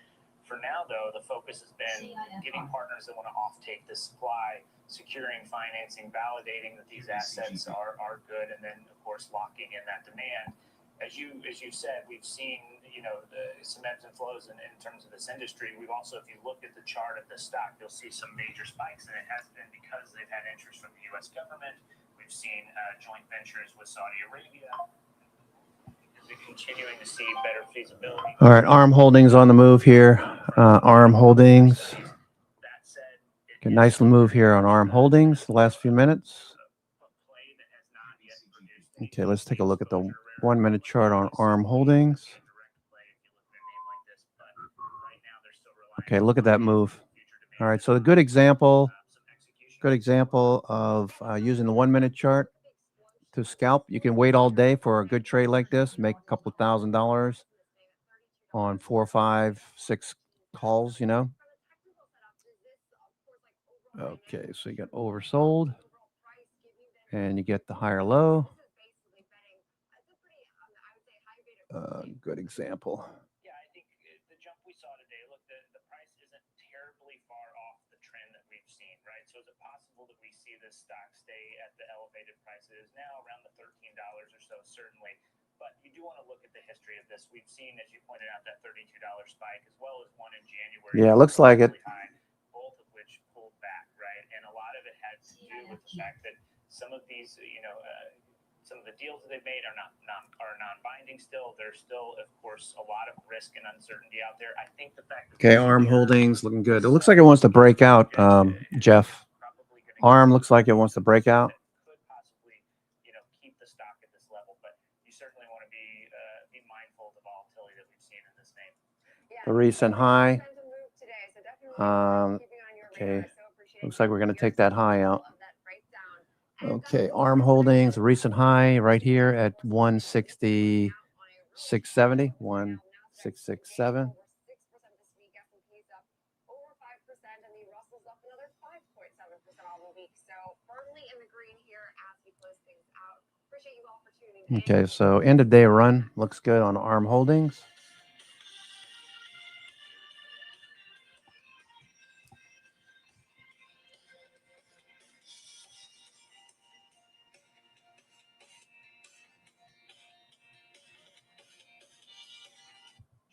For now, though, the focus has been getting partners that want to offtake the supply, securing financing, validating that these assets are good, and then, of course, locking in that demand. As you said, we've seen, you know, some ebbs and flows in terms of this industry. We've also, if you look at the chart of the stock, you'll see some major spikes, and it has been because they've had interest from the U.S. government. We've seen joint ventures with Saudi Arabia. We're continuing to see better feasibility. All right, ARM Holdings on the move here. ARM Holdings. Okay, nice move here on ARM Holdings the last few minutes. Okay, let's take a look at the 1 minute chart on ARM Holdings. Okay, look at that move. All right, so a good example of using the 1 minute chart to scalp. You can wait all day for a good trade like this, make a couple of $1,000 on 4, 5, 6 calls, you know. Okay, so you get oversold and you get the higher low. Good example. Yeah, I think the jump we saw today, look, the price isn't terribly far off the trend that we've seen, right? So is it possible that we see this stock stay at the elevated price it is now, around the $13 or so, certainly. But you do want to look at the history of this. We've seen, as you pointed out, that $32 spike, as well as one in January. Yeah, it looks like it. High, both of which pulled back, right? And a lot of it had to do with the fact that some of these, you know, some of the deals that they've made are non-binding still. There's still, of course, a lot of risk and uncertainty out there. I think the fact that Okay, ARM Holdings looking good. It looks like it wants to break out, Jeff. ARM looks like it wants to break out. Could possibly, you know, keep the stock at this level, but you certainly want to be mindful of the volatility that we've seen in this name. The recent high. Okay, looks like we're going to take that high out. Okay, ARM Holdings, recent high right here at 166.70, 166.7. Okay, so end of day run looks good on ARM Holdings.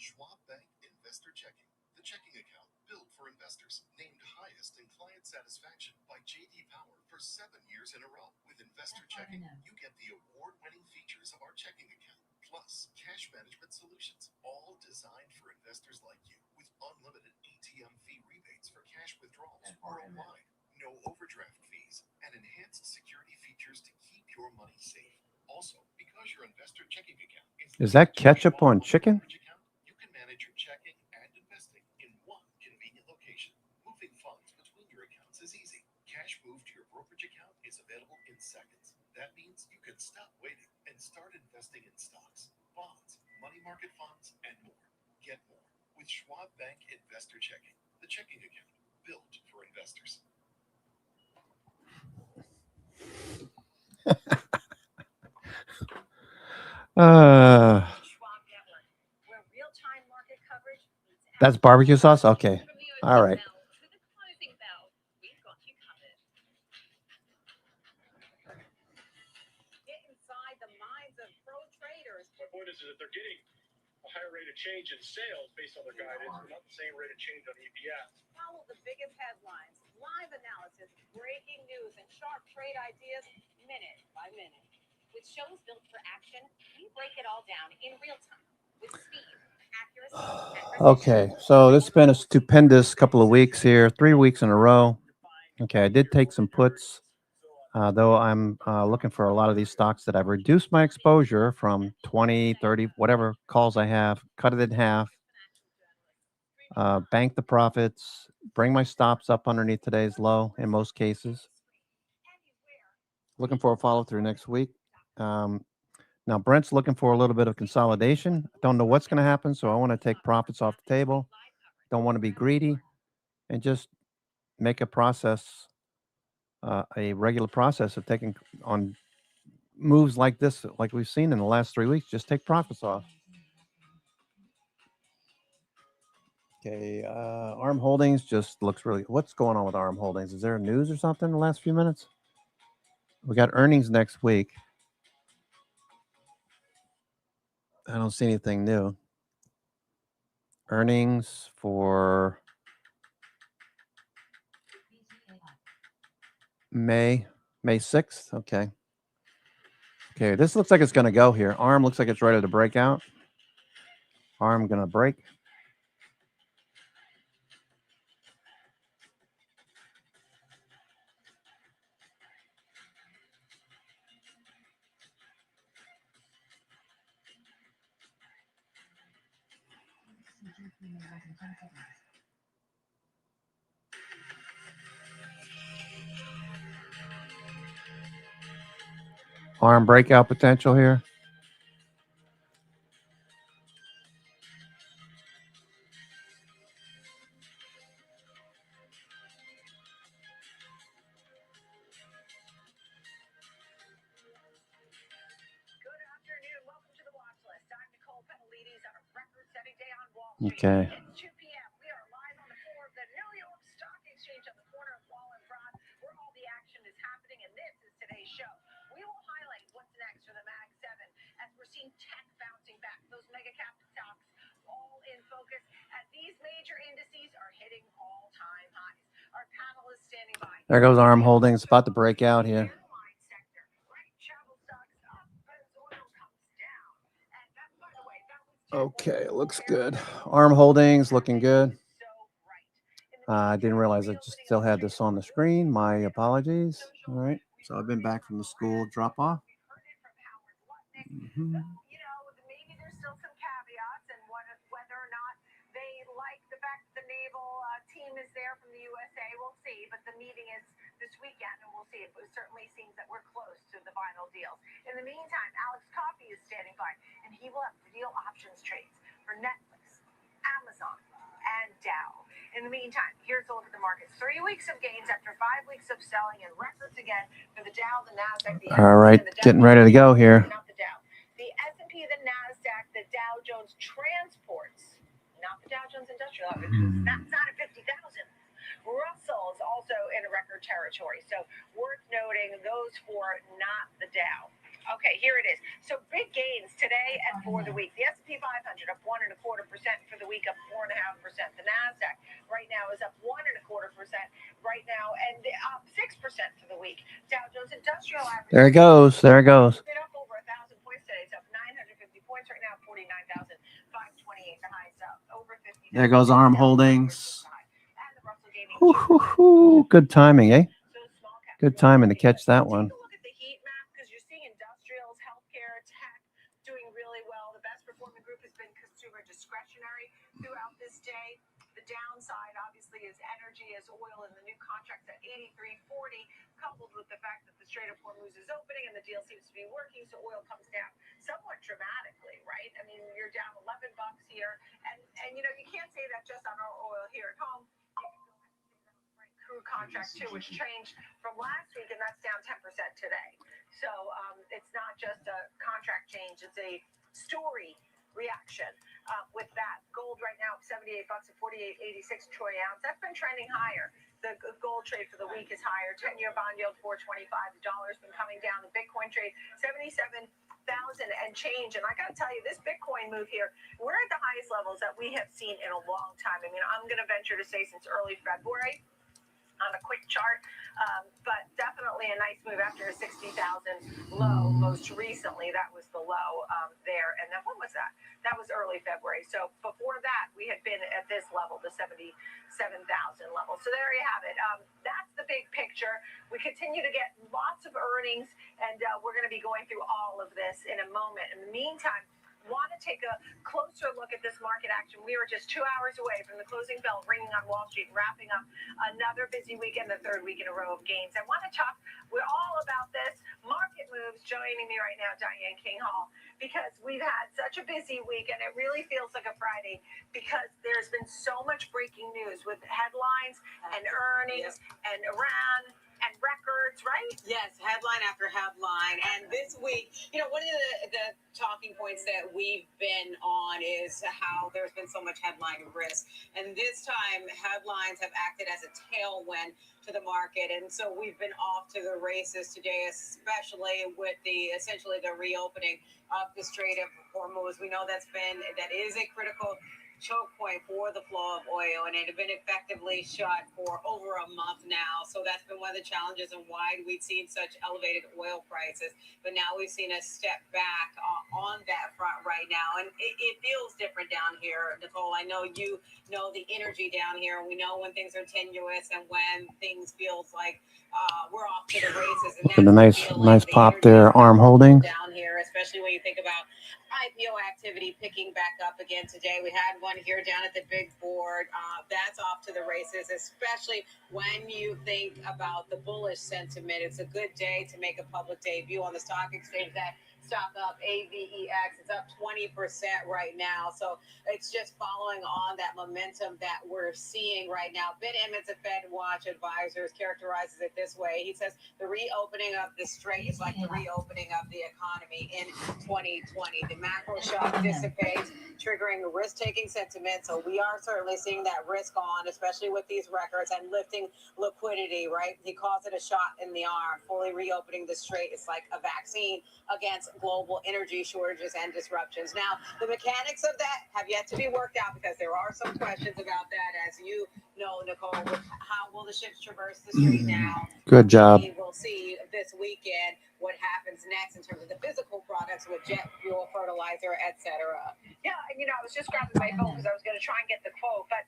Schwab Bank Investor Checking, the checking account built for investors, named highest in client satisfaction by J.D. Power for 7 years in a row. With Investor Checking, you get the award-winning features of our checking account, plus cash management solutions, all designed for investors like you, with unlimited ATM fee rebates for cash withdrawals worldwide, no overdraft fees, and enhanced security features to keep your money safe. Also, because your investor checking account Is that ketchup on chicken? you can manage your checking and investing in one convenient location. Moving funds between your accounts is easy. Cash moved to your brokerage account is available in seconds. That means you can stop waiting and start investing in stocks, bonds, money market funds, and more. Get more with Schwab Bank Investor Checking, the checking account built for investors. That's barbecue sauce? Okay. All right. My point is that they're getting a higher rate of change in sales based on their guidance, but not the same rate of change on EPS. Follow the biggest headlines, live analysis, breaking news, and sharp trade ideas minute by minute. With shows built for action, we break it all down in real time with speed, accuracy, and precision. Okay, so this has been a stupendous couple of weeks here, 3 weeks in a row. Okay, I did take some puts, though I'm looking for a lot of these stocks that I've reduced my exposure from 20, 30, whatever calls I have, cut it in half, bank the profits, bring my stops up underneath today's low in most cases. Looking for a follow through next week. Now, Brent's looking for a little bit of consolidation. Don't know what's going to happen, so I want to take profits off the table. Don't want to be greedy and just make a process, a regular process of taking on moves like this, like we've seen in the last 3 weeks. Just take profits off. Okay, ARM Holdings just looks really. What's going on with ARM Holdings? Is there news or something in the last few minutes? We got earnings next week. I don't see anything new. Earnings for May 6th. Okay. Okay, this looks like it's going to go here. ARM looks like it's ready to break out. ARM going to break. ARM breakout potential here. Okay. It's 2 p.m. We are live on the floor of the New York Stock Exchange on the corner of Wall and Broad, where all the action is happening, and this is today's show. We will highlight what's next for the Mag 7 as we're seeing tech bouncing back. Those mega cap stocks all in focus as these major indices are hitting all-time highs. Our panel is standing by. There goes ARM Holdings, about to break out here. Okay, looks good. ARM Holdings looking good. I didn't realize I just still had this on the screen. My apologies. All right, so I've been back from the school drop off. You know, maybe there's still some caveats and whether or not they like the fact that the naval team is there from the USA. We'll see, but the meeting is this weekend, and we'll see. It certainly seems that we're close to the final deals. In the meantime, Alex Coffey is standing by, and he will have real options trades for Netflix, Amazon, and Dow. In the meantime, here's a look at the markets. 3 weeks of gains after 5 weeks of selling, and records again for the Dow, the Nasdaq, the All right, getting ready to go here. Not the Dow. The S&P, the Nasdaq, the Dow Jones Transports, not the Dow Jones Industrial. That's not at 50,000. Russell is also in a record territory, so worth noting those four, not the Dow. Okay, here it is. So big gains today and for the week. The S&P 500 up 1.25% for the week, up 4.5%. The Nasdaq right now is up 1.25% right now, and up 6% for the week. Dow Jones Industrial average. There it goes. There it goes. It's up over 1,000 points today. It's up 950 points right now. 49,528. The highs up over 50. There goes ARM Holdings. Good timing, eh? Good timing to catch that one. 83.40, coupled with the fact that the Strait of Hormuz is opening and the deal seems to be working, so oil comes down somewhat dramatically, right? I mean, you're down $11 here, and you know, you can't say that just on our oil here at home. Crude contract too, which changed from last week, and that's down 10% today. So it's not just a contract change; it's a story reaction. With that, gold right now $78 at 48.86 troy ounce. That's been trending higher. The gold trade for the week is higher. 10-year bond yield 4.25. The dollar's been coming down. The Bitcoin trade 77,000 and change. And I got to tell you, this Bitcoin move here, we're at the highest levels that we have seen in a long time. I mean, I'm going to venture to say since early February on a quick chart, but definitely a nice move after a 60,000 low. Most recently, that was the low there. And then what was that? That was early February. So before that, we had been at this level, the 77,000 level. So there you have it. That's the big picture. We continue to get lots of earnings, and we're going to be going through all of this in a moment. In the meantime, want to take a closer look at this market action. We were just 2 hours away from the closing bell ringing on Wall Street, wrapping up another busy weekend, the third week in a row of gains. I want to talk, we're all about this, market moves. Joining me right now, Diane King Hall, because we've had such a busy week, and it really feels like a Friday because there's been so much breaking news with headlines and earnings and Iran and records, right? Yes, headline after headline. And this week, you know, one of the talking points that we've been on is how there's been so much headline risk. And this time, headlines have acted as a tailwind to the market. And so we've been off to the races today, especially with essentially the reopening of the Strait of Hormuz. We know that is a critical choke point for the flow of oil, and it had been effectively shut for over a month now. So that's been one of the challenges and why we've seen such elevated oil prices. But now we've seen a step back on that front right now, and it feels different down here, Nicole. I know you know the energy down here, and we know when things are tenuous and when things feels like we're off to the races. And look at the nice pop there, arm holding down here, especially when you think about IPO activity picking back up again today. We had one here down at the big board. That's off to the races, especially when you think about the bullish sentiment. It's a good day to make a public debut on the stock exchange. That stock up, AVEX, it's up 20% right now. So it's just following on that momentum that we're seeing right now. Ben Emmons of Fed Watch Advisors characterizes it this way. He says the reopening of the strait is like the reopening of the economy in 2020. The macro shock dissipates, triggering risk-taking sentiment. So we are certainly seeing that risk on, especially with these records and lifting liquidity, right? He calls it a shot in the arm. Fully reopening the strait is like a vaccine against global energy shortages and disruptions. Now, the mechanics of that have yet to be worked out because there are some questions about that, as you know, Nicole. How will the ships traverse the strait now? Good job. We will see this weekend what happens next in terms of the physical products with jet fuel, fertilizer, etc. Yeah, and you know, I was just grabbing my phone because I was going to try and get the quote, but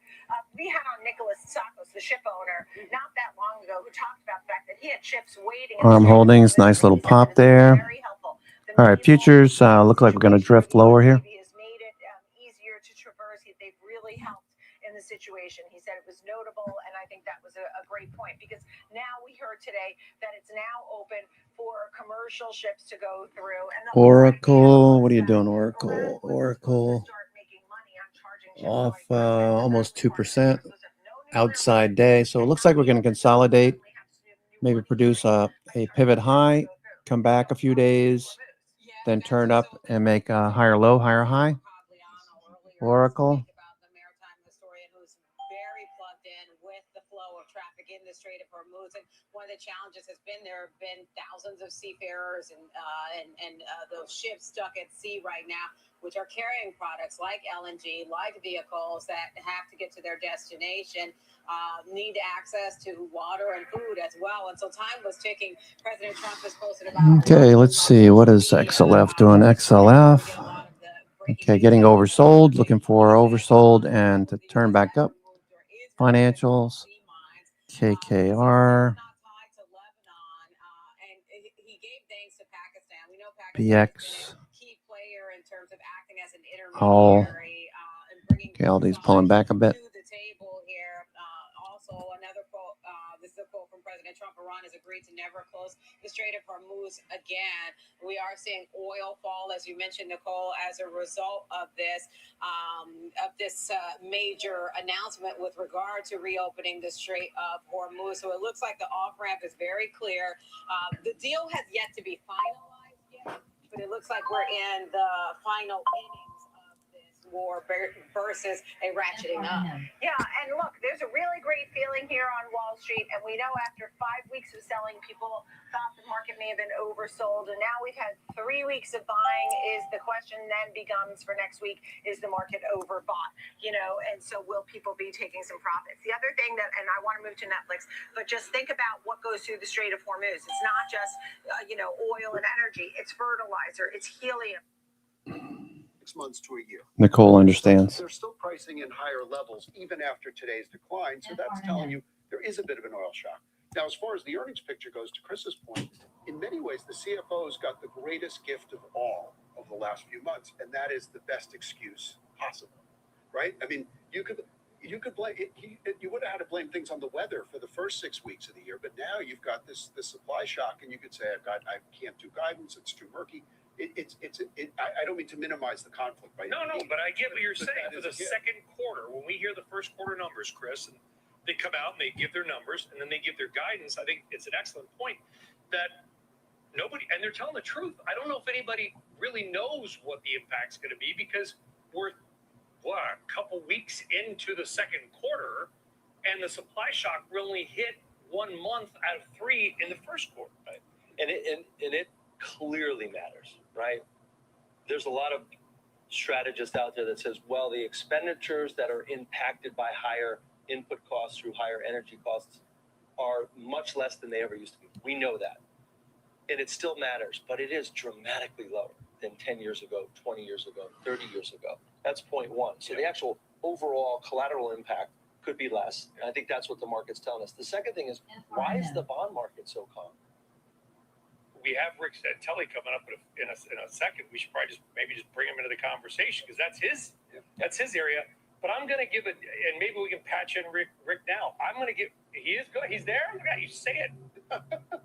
we had on Nicholas Tsakos, the ship owner, not that long ago, who talked about the fact that he had ships waiting. Arm holdings, nice little pop there. All right, futures look like we're going to drift lower here. He has made it easier to traverse. They've really helped in the situation. He said it was notable, and I think that was a great point because now we heard today that it's now open for commercial ships to go through. And Oracle, what are you doing, Oracle? Oracle off almost 2% outside day. So it looks like we're going to consolidate, maybe produce a pivot high, come back a few days, then turn up and make a higher low, higher high. Oracle. In the Strait of Hormuz, and one of the challenges has been there have been thousands of seafarers and those ships stuck at sea right now, which are carrying products like LNG, like vehicles that have to get to their destination, need access to water and food as well. And so time was ticking. President Trump has posted about. Okay, let's see. What is XLF doing? XLF. Okay, getting oversold. Looking for oversold and to turn back up. Financials. KKR, PX, all. Okay, all these pulling back a bit. Iran has agreed to never close the Strait of Hormuz again. We are seeing oil fall, as you mentioned, Nicole, as a result of this major announcement with regard to reopening the Strait of Hormuz. So it looks like the off-ramp is very clear. The deal has yet to be finalized yet, but it looks like we're in the final innings of this war versus a ratcheting up. Yeah, and look, there's a really great feeling here on Wall Street, and we know after 5 weeks of selling, people thought the market may have been oversold, and now we've had 3 weeks of buying. Is the question then becomes for next week, is the market overbought? And so will people be taking some profits? The other thing that, and I want to move to Netflix, but just think about what goes through the Strait of Hormuz. It's not just, oil and energy. It's fertilizer. It's helium. 6 months to a year. Nicole understands. They're still pricing in higher levels even after today's decline, so that's telling you there is a bit of an oil shock. Now, as far as the earnings picture goes, to Chris's point, in many ways, the CFO's got the greatest gift of all of the last few months, and that is the best excuse possible, right? I mean, you could blame you would have had to blame things on the weather for the first 6 weeks of the year, but now you've got this supply shock, and you could say, I can't do guidance; it's too murky. I don't mean to minimize the conflict by no, but I get what you're saying. For the second quarter, when we hear the first quarter numbers, Chris, and they come out and they give their numbers and then they give their guidance, I think it's an excellent point that nobody, and they're telling the truth. I don't know if anybody really knows what the impact's going to be because we're a couple weeks into the second quarter and the supply shock really hit 1 month out of 3 in the first quarter. Right. And it clearly matters, right? There's a lot of strategists out there that says, well, the expenditures that are impacted by higher input costs through higher energy costs are much less than they ever used to be. We know that. And it still matters, but it is dramatically lower than 10 years ago, 20 years ago, 30 years ago. That's point one. So the actual overall collateral impact could be less. And I think that's what the market's telling us. The second thing is, why is the bond market so calm? We have Rick Santelli coming up in a second. We should probably just bring him into the conversation because that's his area. But I'm going to give it, and maybe we can patch in Rick now. I'm going to give. He is good. He's there. Yeah, you say it,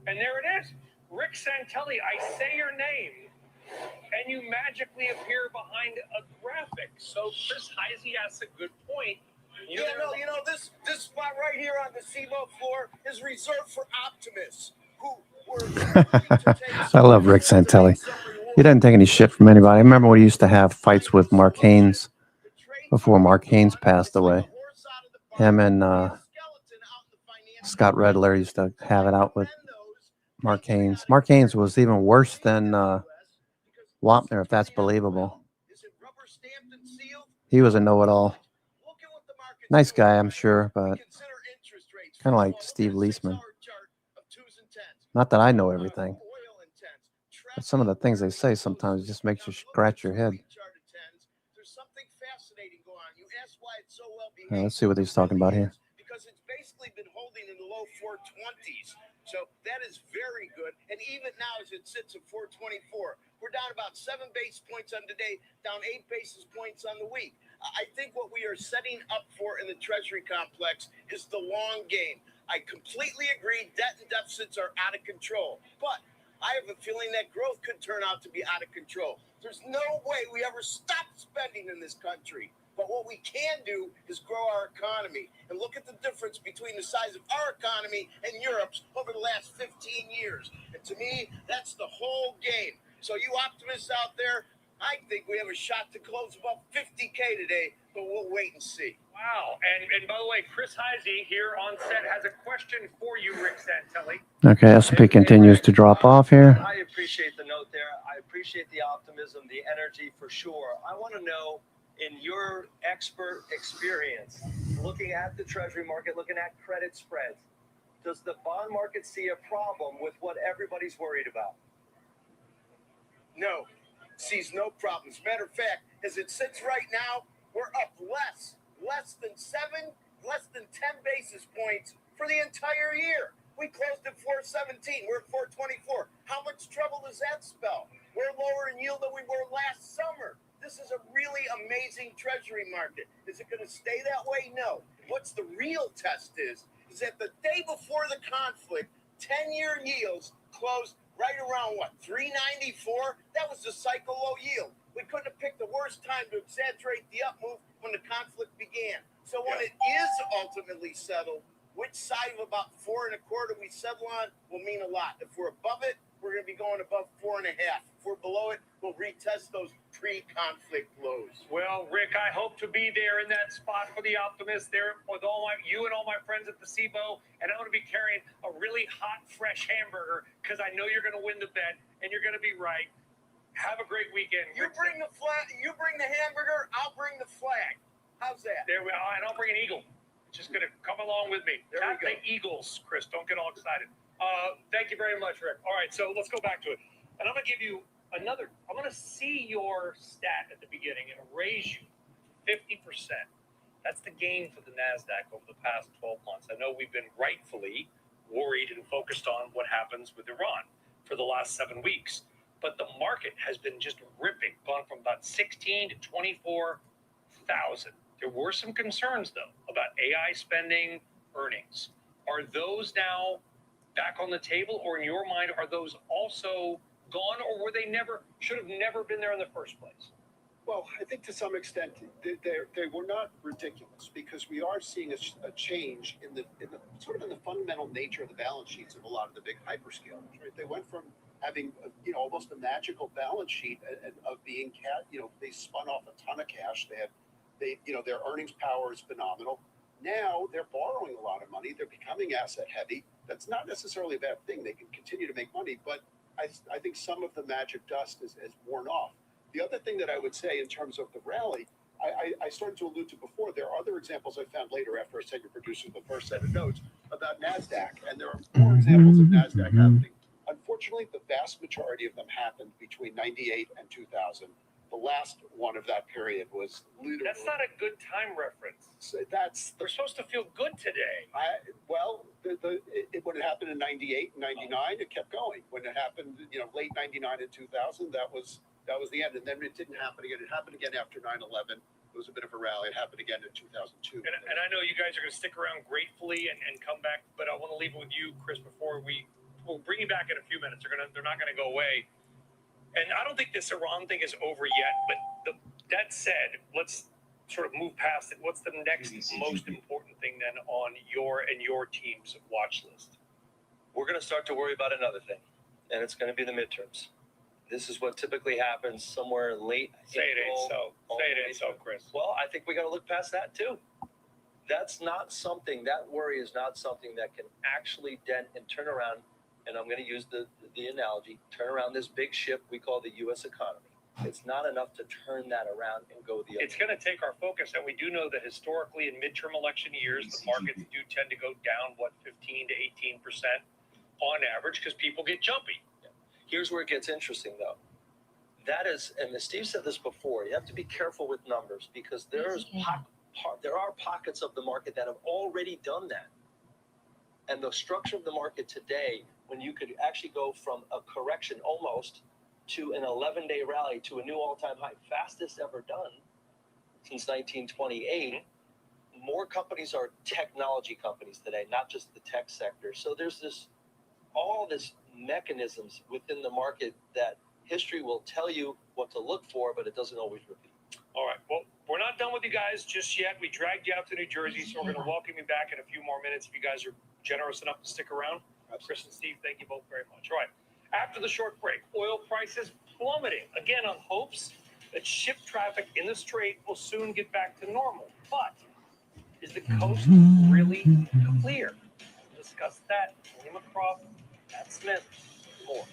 and there it is. Rick Santelli. I say your name, and you magically appear behind a graphic. So Chris Heisey has a good point. This spot right here on the CMO floor is reserved for optimists who. I love Rick Santelli. He doesn't take any shit from anybody. I remember when he used to have fights with Mark Haynes before Mark Haynes passed away. Him and Scott Redler used to have it out with Mark Haynes. Mark Haynes was even worse than Wapner, if that's believable. He was a know-it-all. Nice guy, I'm sure, but kind of like Steve Leisman. Not that I know everything, but some of the things they say sometimes just makes you scratch your head. Let's see what he's talking about here. Because it's basically been holding in the low 420s. So that is very good. And even now, as it sits at 424, we're down about 7 basis points on today, down 8 basis points on the week. I think what we are setting up for in the Treasury complex is the long game. I completely agree debt and deficits are out of control. But I have a feeling that growth could turn out to be out of control. There's no way we ever stop spending in this country. But what we can do is grow our economy. And look at the difference between the size of our economy and Europe's over the last 15 years. And to me, that's the whole game. So you optimists out there, I think we have a shot to close above 50K today, but we'll wait and see. Wow. And by the way, Chris Heisey here on set has a question for you, Rick Santelli. Okay, SP continues to drop off here. I appreciate the note there. I appreciate the optimism, the energy for sure. I want to know, in your expert experience, looking at the Treasury market, looking at credit spreads, does the bond market see a problem with what everybody's worried about? No, sees no problems. Matter of fact, as it sits right now, we're up less than 10 basis points for the entire year. We closed at 417. We're at 424. How much trouble does that spell? We're lower in yield than we were last summer. This is a really amazing Treasury market. Is it going to stay that way? No. What's the real test is that the day before the conflict, 10-year yields closed right around what, 394? That was the cycle low yield. We couldn't have picked the worst time to exaggerate the up move when the conflict began. So when it is ultimately settled, which side of about 4.25 we settle on will mean a lot. If we're above it, we're going to be going above 4.5. If we're below it, we'll retest those pre-conflict lows. Well, Rick, I hope to be there in that spot for the optimist there with you and all my friends at the SIBO, and I'm going to be carrying a really hot, fresh hamburger because I know you're going to win the bet and you're going to be right. Have a great weekend. You bring the flag. You bring the hamburger. I'll bring the flag. How's that? There we are, and I'll bring an eagle. Just going to come along with me. There we go. The Eagles, Chris. Don't get all excited. Thank you very much, Rick. All right, so let's go back to it. And I'm going to give you I'm going to see your stat at the beginning and raise you 50%. That's the gain for the NASDAQ over the past 12 months. I know we've been rightfully worried and focused on what happens with Iran for the last 7 weeks. But the market has been just ripping, gone from about 16 to 24,000. There were some concerns, though, about AI spending, earnings. Are those now back on the table, or in your mind, are those also gone, or were they should have never been there in the first place? Well, I think to some extent they were not ridiculous, because we are seeing a change in the fundamental nature of the balance sheets of a lot of the big hyperscalers. Right? They went from having almost a magical balance sheet of being they spun off a ton of cash. Their earnings power is phenomenal. Now they're borrowing a lot of money. They're becoming asset heavy. That's not necessarily a bad thing. They can continue to make money, but I think some of the magic dust has worn off. The other thing that I would say in terms of the rally, I started to allude to before, there are other examples I found later after I said you're producing the first set of notes about NASDAQ, and there are more examples of NASDAQ happening. Unfortunately, the vast majority of them happened between 98 and 2000. The last one of that period was literally... That's not a good time reference. We're supposed to feel good today. When it happened in 98 and 99, it kept going. When it happened, late 99 and 2000, that was the end. And then it didn't happen again. It happened again after 9/11. It was a bit of a rally. It happened again in 2002. And I know you guys are going to stick around gratefully and come back, but I want to leave it with you, Chris, before we'll bring you back in a few minutes. They're not going to go away. And I don't think this Iran thing is over yet, but that said, let's sort of move past it. What's the next most important thing then on your team's watch list? We're going to start to worry about another thing, and it's going to be the midterms. This is what typically happens somewhere late. Say it ain't so. Say it ain't so, Chris. Well, I think we got to look past that too. That's not something, that worry is not something that can actually dent and turn around, and I'm going to use the analogy, turn around this big ship we call the U.S. economy. It's not enough to turn that around and go the other way. It's going to take our focus, and we do know that historically in midterm election years, the markets do tend to go down, 15 to 18% on average, because people get jumpy. Here's where it gets interesting, though. That is, and Steve said this before, you have to be careful with numbers, because there are pockets of the market that have already done that. And the structure of the market today, when you could actually go from a correction almost to an 11-day rally to a new all-time high, fastest ever done since 1928. More companies are technology companies today, not just the tech sector. So there's all this mechanisms within the market that history will tell you what to look for, but it doesn't always repeat. All right. Well, we're not done with you guys just yet. We dragged you out to New Jersey, so we're going to welcome you back in a few more minutes if you guys are generous enough to stick around. Chris and Steve, thank you both very much. All right. After the short break, oil prices plummeting again on hopes that ship traffic in the Strait will soon get back to normal. But is the coast really clear? We'll discuss that. William McCroft, Matt Smith, more.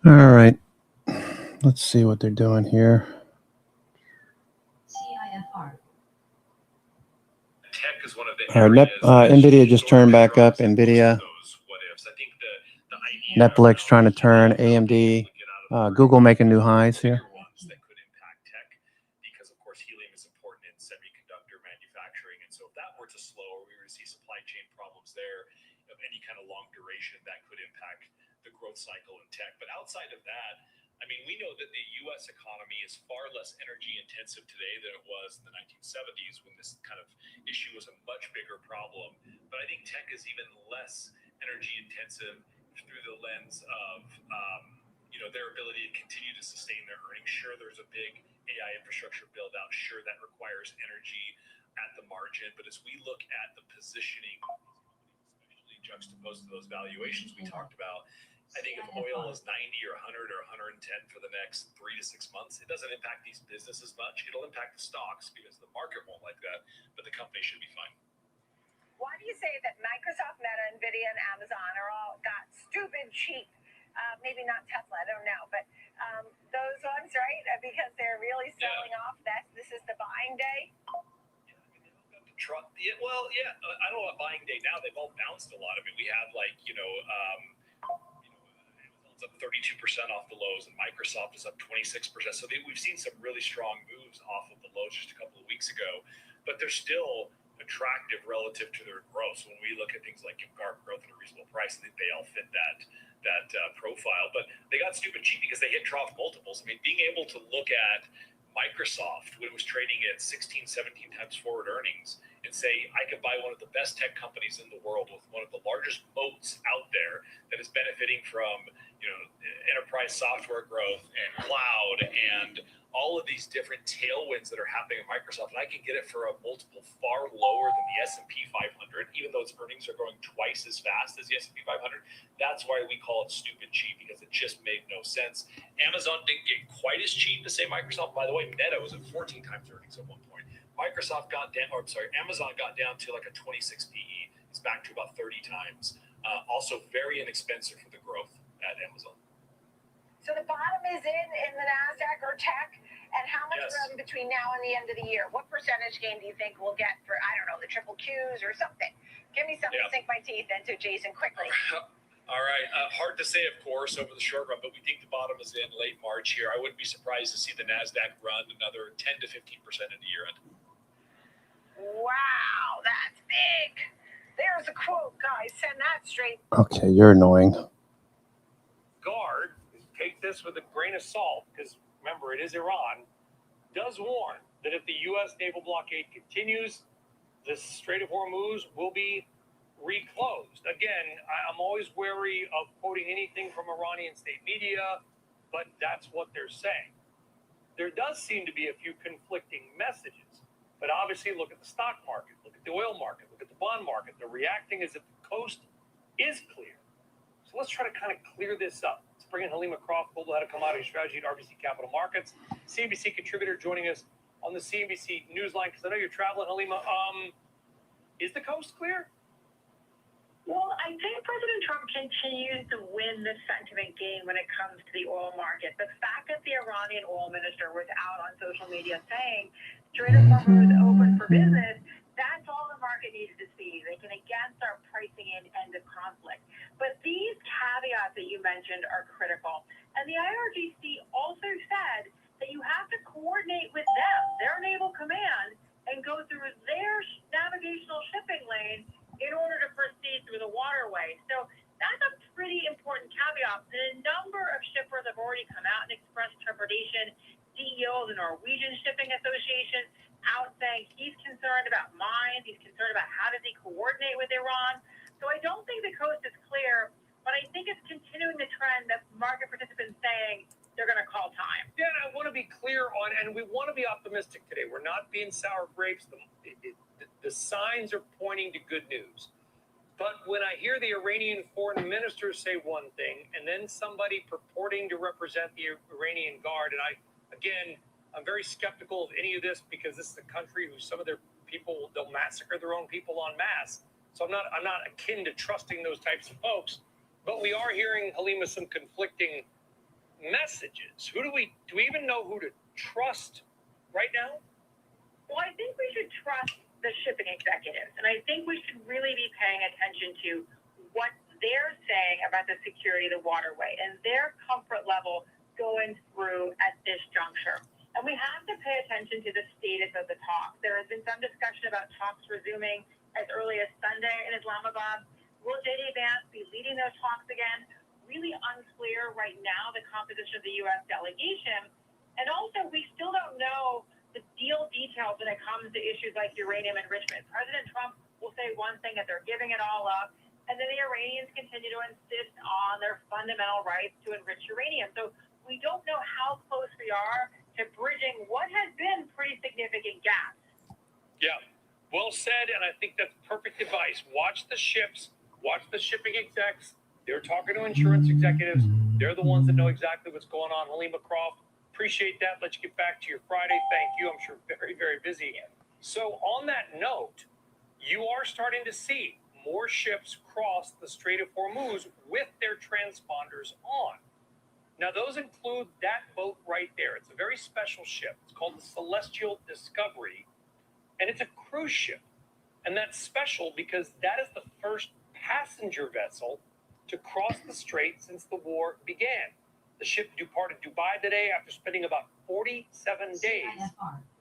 All right. Let's see what they're doing here. CIFR. Tech is one of the All right, NVIDIA just turned back up. NVIDIA, Netflix trying to turn, AMD, Google making new highs here. that could impact tech, because of course helium is important in semiconductor manufacturing, and so if that were to slow, or we were to see supply chain problems there of any kind of long duration, that could impact the growth cycle in tech. But outside of that, I mean, we know that the U.S. economy is far less energy intensive today than it was in the 1970s, when this kind of issue was a much bigger problem. But I think tech is even less energy intensive through the lens of their ability to continue to sustain their earnings. Sure, there's a big AI infrastructure build out. Sure, that requires energy at the margin. But as we look at the positioning, especially juxtaposed to those valuations we talked about, I think if oil is 90 or 100 or 110 for the next 3 to 6 months, it doesn't impact these businesses much. It'll impact the stocks because the market won't like that, but the company should be fine. Why do you say that Microsoft, Meta, NVIDIA, and Amazon are all got stupid cheap? Maybe not Tesla, I don't know, but those ones, right? Because they're really selling off. This is the buying day. Well, yeah, I don't know about buying day now. They've all bounced a lot. I mean, we have Amazon's up 32% off the lows, and Microsoft is up 26%. So we've seen some really strong moves off of the lows just a couple of weeks ago, but they're still attractive relative to their growth. So when we look at things like growth at a reasonable price, I think they all fit that profile. But they got stupid cheap because they hit trough multiples. I mean, being able to look at Microsoft when it was trading at 16, 17 times forward earnings and say, I could buy one of the best tech companies in the world with one of the largest moats out there that is benefiting from, enterprise software growth and cloud and all of these different tailwinds that are happening at Microsoft, and I can get it for a multiple far lower than the S&P 500, even though its earnings are growing twice as fast as the S&P 500. That's why we call it stupid cheap, because it just made no sense. Amazon didn't get quite as cheap as, say, Microsoft. By the way, Meta was at 14 times earnings at one point. Amazon got down to like a 26 PE. It's back to about 30 times. Also very inexpensive for the growth at Amazon. So the bottom is in the NASDAQ or tech, and how much room between now and the end of the year? What percentage gain do you think we'll get for, I don't know, the triple Qs or something? Give me something to sink my teeth into, Jason, quickly. All right. Hard to say, of course, over the short run, but we think the bottom is in late March here. I wouldn't be surprised to see the NASDAQ run another 10 to 15% into year end. Wow, that's big. There's a quote, guys. Send that straight. Okay, you're annoying. Guard, take this with a grain of salt, because remember, it is Iran, does warn that if the U.S. naval blockade continues, the Strait of Hormuz will be reclosed. Again, I'm always wary of quoting anything from Iranian state media, but that's what they're saying. There does seem to be a few conflicting messages, but obviously look at the stock market, look at the oil market, look at the bond market. They're reacting as if the coast is clear. So let's try to kind of clear this up. Let's bring in Halima Croft, Global Head of Commodity Strategy at RBC Capital Markets, CNBC contributor, joining us on the CNBC Newsline, because I know you're traveling, Halima. Is the coast clear? Well, I think President Trump continues to win the sentiment game when it comes to the oil market. The fact that the Iranian oil minister was out on social media saying Strait of Hormuz open for business, that's all the market needs to see. They can again start pricing in end of conflict. But these caveats that you mentioned are critical. And the IRGC also said that you have to coordinate with them, their naval command, and go through their navigational shipping lane in order to proceed through the waterway. So that's a pretty important caveat. And a number of shippers have already come out and expressed trepidation. CEO of the Norwegian Shipping Association out saying he's concerned about mines, he's concerned about how does he coordinate with Iran. So I don't think the coast is clear, but I think it's continuing the trend that market participants saying they're going to call time. Yeah, and I want to be clear on, and we want to be optimistic today. We're not being sour grapes. The signs are pointing to good news. But when I hear the Iranian foreign minister say one thing, and then somebody purporting to represent the Iranian Guard, and I'm very skeptical of any of this, because this is a country who some of their people, they'll massacre their own people en masse. So I'm not akin to trusting those types of folks. But we are hearing, Halima, some conflicting messages? Do we even know who to trust right now? Well, I think we should trust the shipping executives, and I think we should really be paying attention to what they're saying about the security of the waterway and their comfort level going through at this juncture. And we have to pay attention to the status of the talks. There has been some discussion about talks resuming as early as Sunday in Islamabad. Will J.D. Vance be leading those talks again? Really unclear right now the composition of the U.S. delegation. And also, we still don't know the deal details when it comes to issues like uranium enrichment. President Trump will say one thing that they're giving it all up, and then the Iranians continue to insist on their fundamental rights to enrich uranium. So we don't know how close we are to bridging what has been pretty significant gaps. Yeah, well said, and I think that's perfect advice. Watch the ships, watch the shipping execs. They're talking to insurance executives. They're the ones that know exactly what's going on. Halima Croft, appreciate that. Let you get back to your Friday. Thank you. I'm sure very, very busy. So on that note, you are starting to see more ships cross the Strait of Hormuz with their transponders on. Now, those include that boat right there. It's a very special ship. It's called the Celestial Discovery, and it's a cruise ship. And that's special because that is the first passenger vessel to cross the strait since the war began. The ship departed Dubai today after spending about 47 days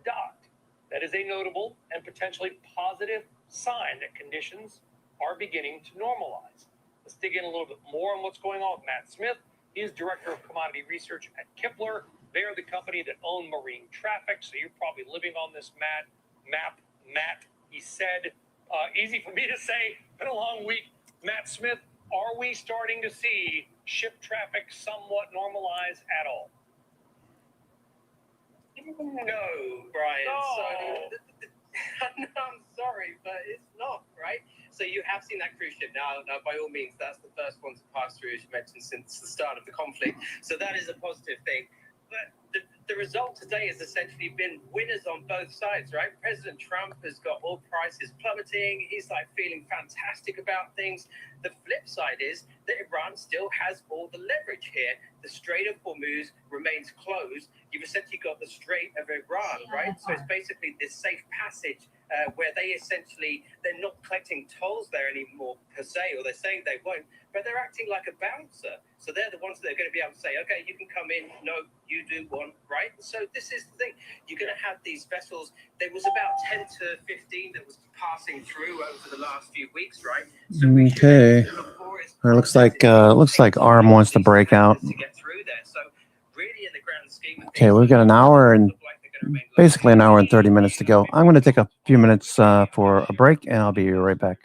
docked. That is a notable and potentially positive sign that conditions are beginning to normalize. Let's dig in a little bit more on what's going on with Matt Smith. He is Director of Commodity Research at Kepler. They are the company that own marine traffic, so you're probably living on this map. Matt, he said, easy for me to say, been a long week. Matt Smith, are we starting to see ship traffic somewhat normalize at all? No, Brian. No. So, I'm sorry, but it's not, right? So you have seen that cruise ship now. Now, by all means, that's the first one to pass through, as you mentioned, since the start of the conflict. So that is a positive thing. But the result today has essentially been winners on both sides, right? President Trump has got oil prices plummeting. He's like feeling fantastic about things. The flip side is that Iran still has all the leverage here. The Strait of Hormuz remains closed. You've essentially got the Strait of Iran, right? So it's basically this safe passage where they're not collecting tolls there anymore per se, or they're saying they won't, but they're acting like a bouncer. So they're the ones that are going to be able to say, okay, you can come in. No, you do one, right? So this is the thing. You're going to have these vessels. There was about 10 to 15 that was passing through over the last few weeks, right? So Okay. It looks like ARM wants to break out. Okay, we've got an hour and basically an hour and 30 minutes to go. I'm going to take a few minutes for a break, and I'll be right back.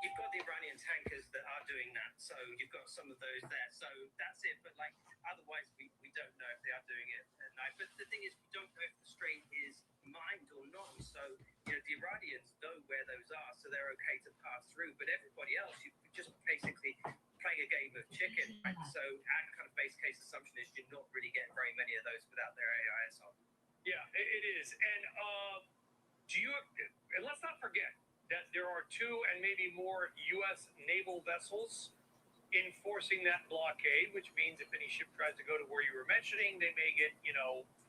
You've got the Iranian tankers that are doing that, so you've got some of those there. So that's it. But like otherwise, we don't know if they are doing it at night. But the thing is, we don't know if the strait is mined or not. So the Iranians know where those are, so they're okay to pass through. But everybody else, you just basically playing a game of chicken. Right? So our kind of base case assumption is you're not really getting very many of those without their AIS on. Yeah, it is. And and let's not forget that there are 2 and maybe more U.S. naval vessels enforcing that blockade, which means if any ship tries to go to where you were mentioning, they may get,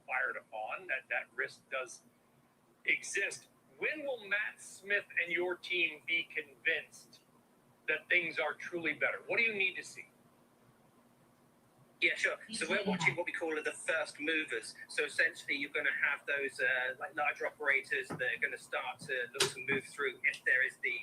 fired upon. That risk does exist. When will Matt Smith and your team be convinced that things are truly better? What do you need to see? Yeah, sure. So we're watching what we call the first movers. So essentially, you're going to have those like larger operators that are going to start to look to move through if there is the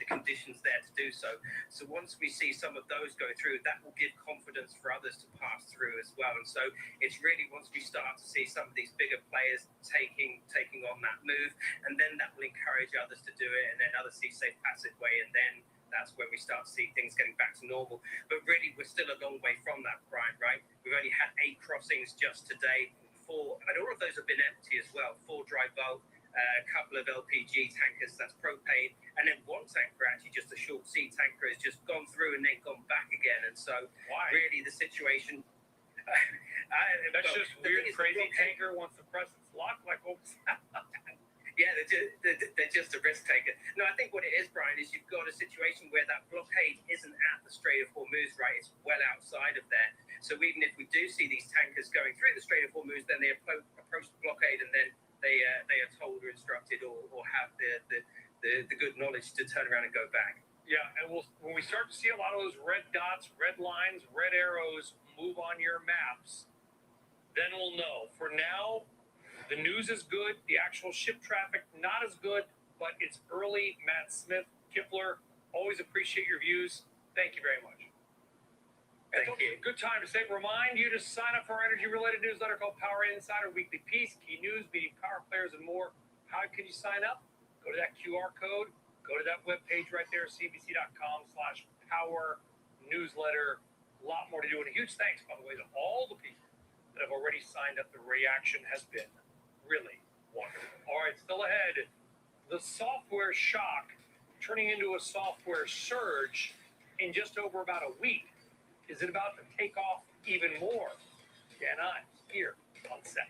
conditions there to do so. So once we see some of those go through, that will give confidence for others to pass through as well. And so it's really once we start to see some of these bigger players taking on that move, and then that will encourage others to do it, and then others see safe passageway, and then that's when we start to see things getting back to normal. But really, we're still a long way from that, Brian, right? We've only had 8 crossings just today, 4, and all of those have been empty as well. 4 dry bulk, a couple of LPG tankers, that's propane, and then 1 tanker, actually just a short sea tanker, has just gone through and then gone back again. And so really the situation... That's just weird, crazy tanker wants to press its lock like, oops. Yeah, they're just a risk taker. No, I think what it is, Brian, is you've got a situation where that blockade isn't at the Strait of Hormuz, right? It's well outside of there. So even if we do see these tankers going through the Strait of Hormuz, then they approach the blockade and then they are told or instructed or have the good knowledge to turn around and go back. Yeah, and when we start to see a lot of those red dots, red lines, red arrows move on your maps, then we'll know. For now, the news is good. The actual ship traffic, not as good, but it's early. Matt Smith, Kipler, always appreciate your views. Thank you very much. Thank you. Good time to say, remind you to sign up for our energy-related newsletter called Power Insider Weekly Piece, key news, meeting power players, and more. How can you sign up? Go to that QR code. Go to that webpage right there, cbc.com/power newsletter. A lot more to do. And a huge thanks, by the way, to all the people that have already signed up. The reaction has been really wonderful. All right, still ahead. The software shock turning into a software surge in just over about a week. Is it about to take off even more? Dan Ives here on set.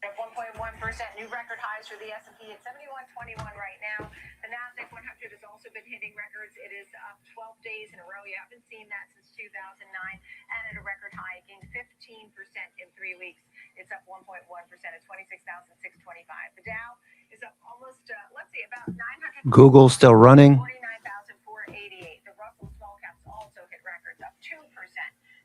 At 1.1%, new record highs for the S&P at 7121 right now. The Nasdaq 100 has also been hitting records. It is up 12 days in a row. You haven't seen that since 2009, and at a record high, gained 15% in 3 weeks. It's up 1.1% at 26,625. The Dow is up almost, about 900. Google still running. 49,488. The Russell small caps also hit records, up 2%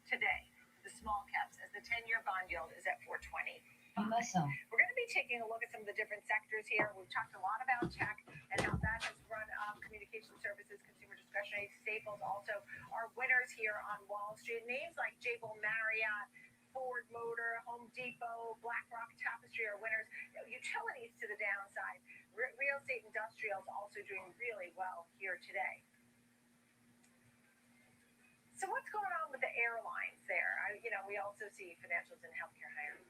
today. The small caps, as the 10-year bond yield is at 420. We're going to be taking a look at some of the different sectors here. We've talked a lot about tech and how that has run up. Communication services, consumer discretionary, staples also are winners here on Wall Street. Names like Jabil, Marriott, Ford Motor, Home Depot, BlackRock, Tapestry are winners. Utilities to the downside. Real estate industrials also doing really well here today. So what's going on with the airlines there? We also see financials and healthcare hiring.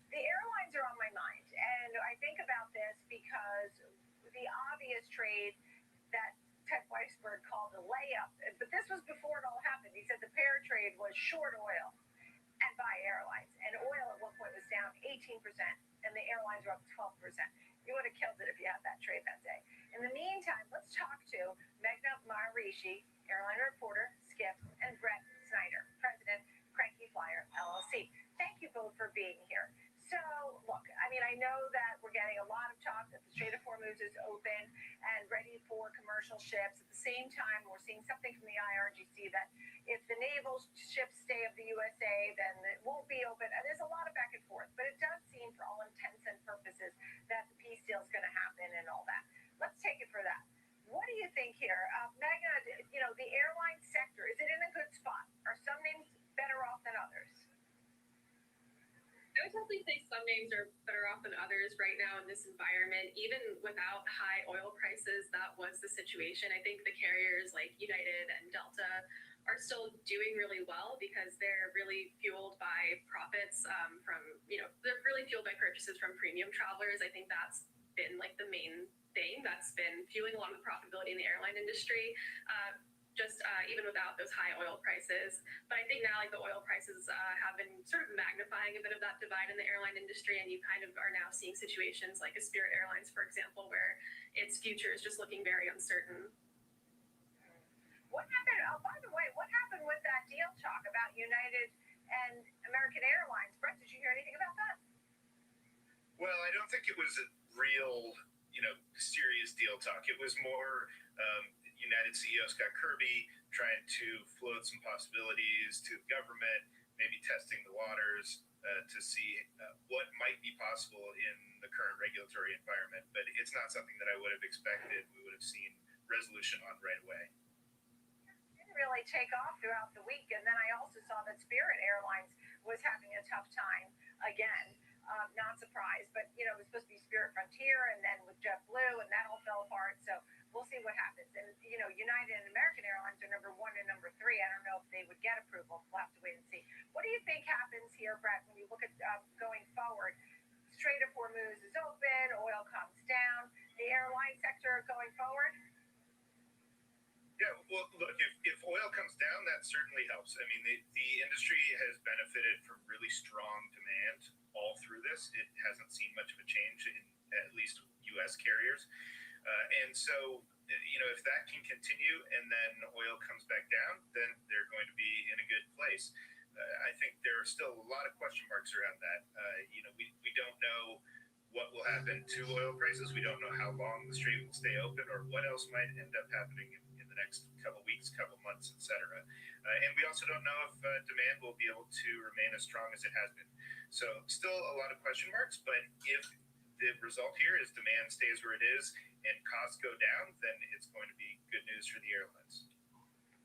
The airlines are on my mind, and I think about this because the obvious trade that Ted Weisberg called a layup, but this was before it all happened. He said the pair trade was short oil and buy airlines, and oil at one point was down 18%, and the airlines were up 12%. You would have killed it if you had that trade that day. In the meantime, let's talk to Meghna Maharishi, airline reporter, Skip, and Brent Snyder, president, Cranky Flyer LLC. Thank you both for being here. So, look, I mean, I know that we're getting a lot of talk that the Strait of Hormuz is open and ready for commercial ships. At the same time, we're seeing something from the IRGC that if the naval ships stay of the USA, then it won't be open. And there's a lot of back and forth, but it does seem, for all intents and purposes, that the peace deal is going to happen and all that. Let's take it for that. What do you think here? Magna, the airline sector, is it in a good spot? Are some names better off than others? I would definitely say some names are better off than others right now in this environment. Even without high oil prices, that was the situation. I think the carriers like United and Delta are still doing really well because they're really fueled by profits they're really fueled by purchases from premium travelers. I think that's been like the main thing that's been fueling a lot of the profitability in the airline industry. Even without those high oil prices. But I think now like the oil prices have been sort of magnifying a bit of that divide in the airline industry, and you kind of are now seeing situations like a Spirit Airlines, for example, where its future is just looking very uncertain. What happened? Oh, by the way, what happened with that deal talk about United and American Airlines? Brent, did you hear anything about that? Well, I don't think it was a real, serious deal talk. It was more United CEO Scott Kirby trying to float some possibilities to the government, maybe testing the waters to see what might be possible in the current regulatory environment. But it's not something that I would have expected we would have seen resolution on right away. Didn't really take off throughout the week. And then I also saw that Spirit Airlines was having a tough time again. Not surprised, but it was supposed to be Spirit Frontier, and then with JetBlue, and that all fell apart. So we'll see what happens. And United and American Airlines are number 1 and number 3. I don't know if they would get approval. We'll have to wait and see. What do you think happens here, Brett, when you look at going forward? Strait of Hormuz is open, oil comes down. The airline sector going forward? Yeah, well, look, if oil comes down, that certainly helps. I mean, the industry has benefited from really strong demand all through this. It hasn't seen much of a change in at least U.S. carriers. And so, if that can continue and then oil comes back down, then they're going to be in a good place. I think there are still a lot of question marks around that. We don't know what will happen to oil prices. We don't know how long the strait will stay open or what else might end up happening in the next couple weeks, couple months, et cetera. And we also don't know if demand will be able to remain as strong as it has been. So still a lot of question marks, but if the result here is demand stays where it is and costs go down, then it's going to be good news for the airlines.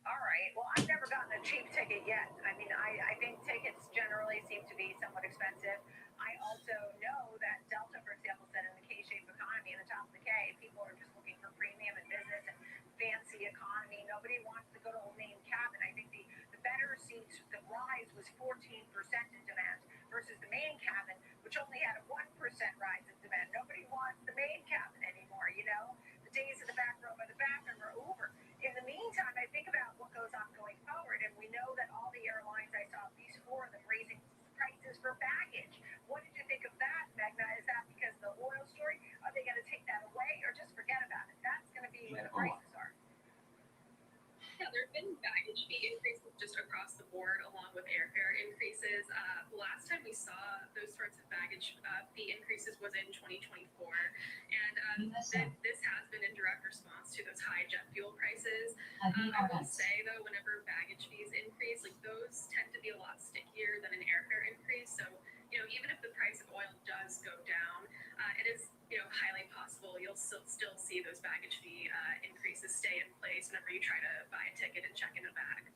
All right. Well, I've never gotten a cheap ticket yet. I mean, I think tickets generally seem to be somewhat expensive. I also know that Delta, for example, said in the K-shaped economy, in the top of the K, people are just looking for premium and business and fancy economy. Nobody wants to go to a main cabin. I think the better seats, the rise was 14% in demand versus the main cabin, which only had a 1% rise in demand. Nobody wants the main cabin anymore, The days of the back row by the bathroom are over. In the meantime, I think about what goes on going forward, and we know that all the airlines, I saw at least 4 of them raising prices for baggage. What did you think of that, Magna? Is that because of the oil story? Are they going to take that away, or just forget about it? That's going to be where the prices are. Yeah, there have been baggage fee increases just across the board, along with airfare increases. The last time we saw those sorts of baggage fee increases was in 2024, and this has been in direct response to those high jet fuel prices. I will say though, whenever baggage fees increase, like those tend to be a lot stickier than an airfare increase. So even if the price of oil does go down, it is highly possible you'll still see those baggage fee increases stay in place whenever you try to buy a ticket and check in a bag.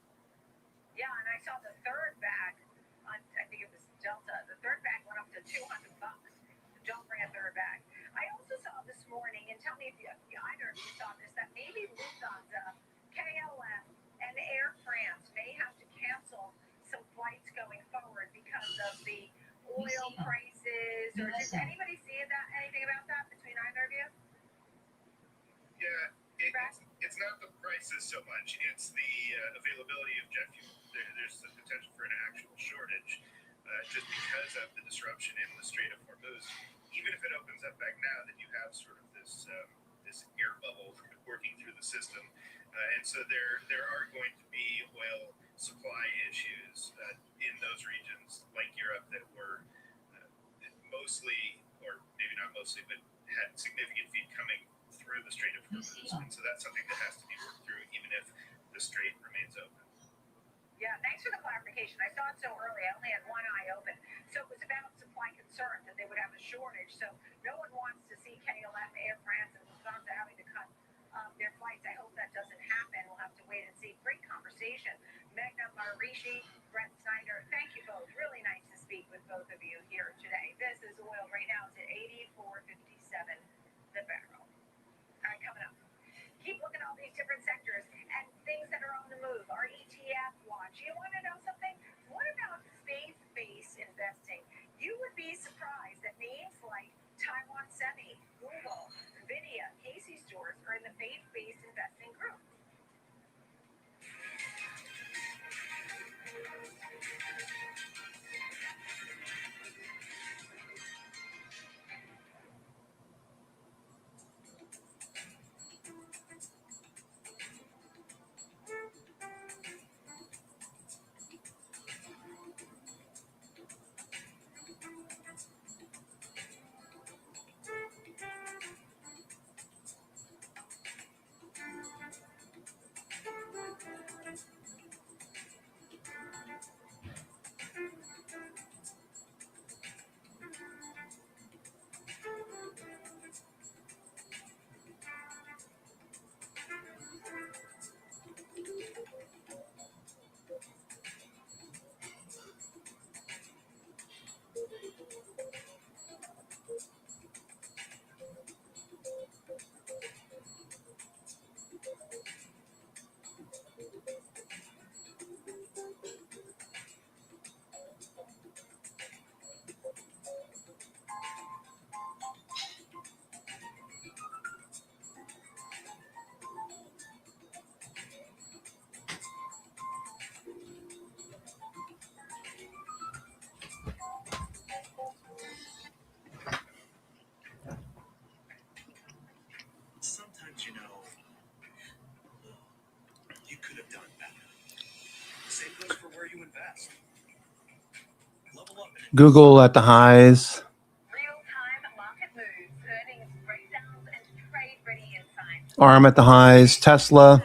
Yeah, and I saw the third bag on, I think it was Delta. The third bag went up to $200. So don't bring a third bag. I also saw this morning, and tell me if either of you saw this, that maybe Lufthansa, KLM, and Air France may have to cancel some flights going forward because of the oil prices. Or did anybody see anything about that between either of you? Yeah, it's not the prices so much. It's the availability of jet fuel. There's the potential for an actual shortage just because of the disruption in the Strait of Hormuz. Even if it opens up back now, then you have sort of this air bubble working through the system. And so there are going to be oil supply issues in those regions like Europe that were mostly or or maybe not mostly, but had significant feed coming through the Strait of Hormuz. And so that's something that has to be worked through, even if the strait remains open. Yeah, thanks for the clarification. I saw it so early. I only had one eye open. So it was about supply concern that they would have a shortage. So no one wants to see KLM, Air France, and Lufthansa having to cut their flights. I hope that doesn't happen. We'll have to wait and see. Great conversation. Megna Maharishi, Brent Snyder, thank you both. Really nice to speak with both of you here today. This is oil right now. It's at 84.57 the barrel. All right, coming up. Keep looking at all these different sectors and things that are on the move. Our ETF watch. You want to know something? What about faith-based investing? You would be surprised that names like Taiwan Semi, Google, Nvidia, Casey Stores are in the faith-based investing group. Sometimes, you could have done better. Same goes for where you invest. Level up and Google at the highs. Real-time market moves, earnings breakdowns, and trade-ready insights. ARM at the highs. Tesla.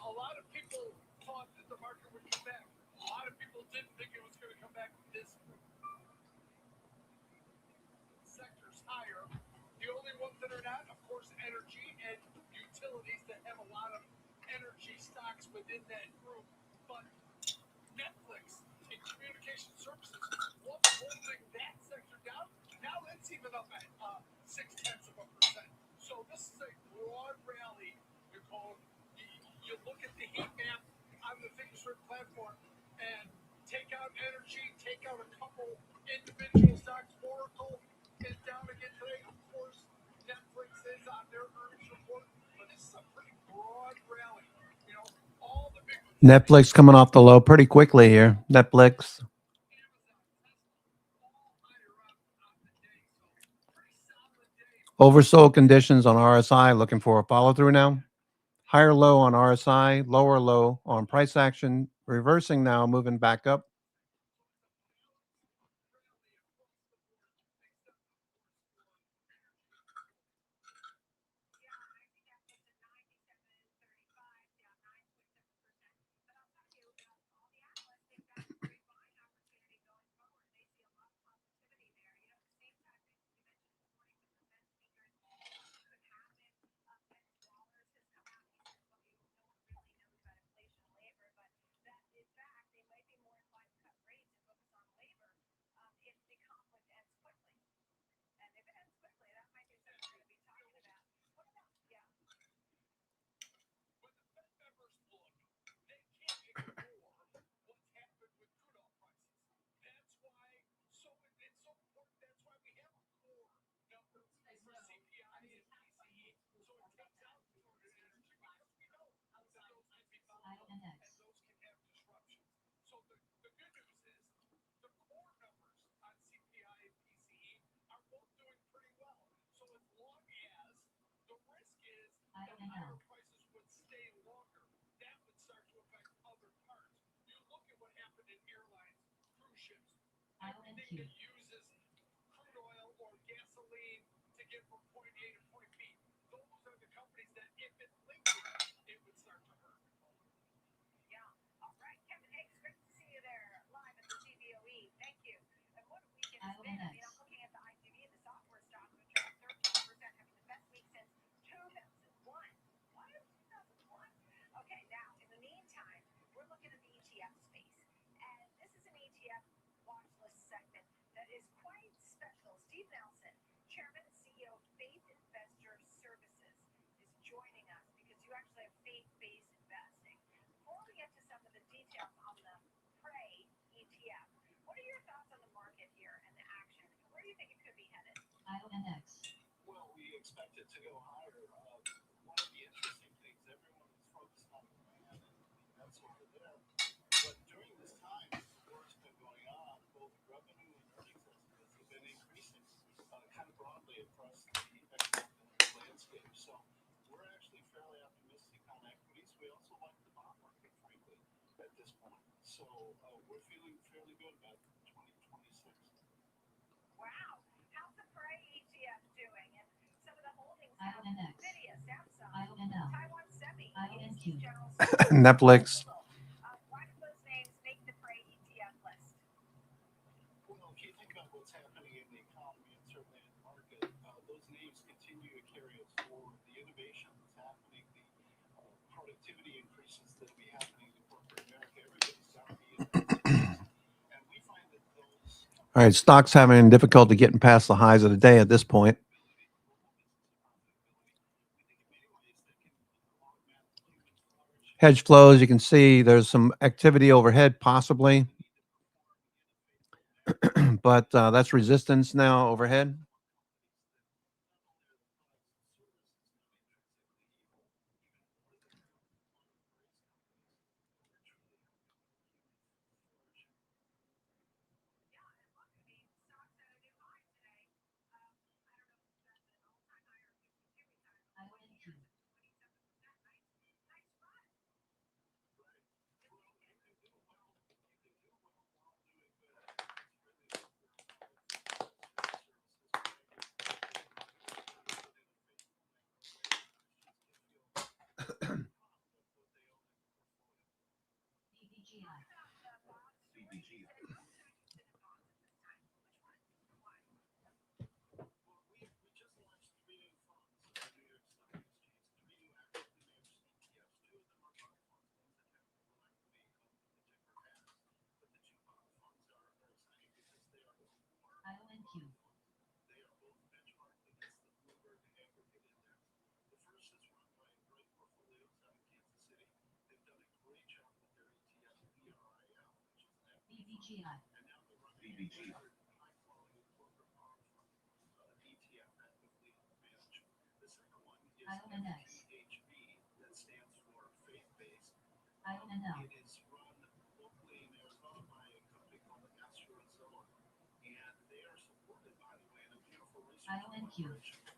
A lot of people thought that the market would come back. A lot of people didn't think it was going to come back this sectors higher. The only ones that are not, of course, energy and utilities that have a lot of energy stocks within that group. But Netflix and communication services, what's holding that sector down? Now it's even up at 0.6%. So this is a broad rally, Nicole. You look at the heat map on the Thinkorswim platform and take out energy, take out a couple individual stocks. Oracle is down again today. Of course, Netflix is on their earnings report, but this is a pretty broad rally. All the big Netflix coming off the low pretty quickly here. Netflix. Oversold conditions on RSI. Looking for a follow through now. Higher low on RSI, lower low on price action, reversing now, moving back up. both doing pretty well. So as long as the risk is that higher prices would stay longer, that would start to affect other parts. You look at what happened in airlines, cruise ships, everything that uses crude oil or gasoline to get from point A to point B. Those are the companies that if it lingered, it would start to hurt. Yeah. All right, Kevin Hicks, great to see you there live at the CBOE. Thank you. And what a weekend it's been. I mean, I'm looking at the ITV and the software stocks, which are 13%, having the best week since 2001. Why is 2001? Okay, now, in the meantime, we're looking at the ETF space. And this is an ETF watch list segment that is quite special. Steve Nelson, Chairman and CEO of Faith Investor Services, is joining us because you actually have faith-based investing. Before we get to some of the details on the PRAY ETF, what are your thoughts on the market here and the action? And where do you think it could be headed? Well, we expect it to go higher. One of the interesting things, everyone is focused on demand, and that's over there. But during this time, the war's been going on, both revenue and earnings estimates have been increasing kind of broadly across the economic landscape. So we're actually fairly optimistic on equities. We also like the bond market, frankly, at this point. So we're feeling fairly good about 2026. Wow. How's the PRAY ETF doing? And some of the holdings have NVIDIA, Samsung, Taiwan Semi, General Netflix. Why do those names make the PRAY ETF list? Well, if you think about what's happening in the economy and certainly in the market, those names continue to carry us forward. The innovation that's happening, the productivity increases that will be happening in corporate America, everybody's got to be in. And we find that those. All right, stocks having difficulty getting past the highs of the day at this point. Hedge flows, you can see there's some activity overhead possibly, but that's resistance now overhead.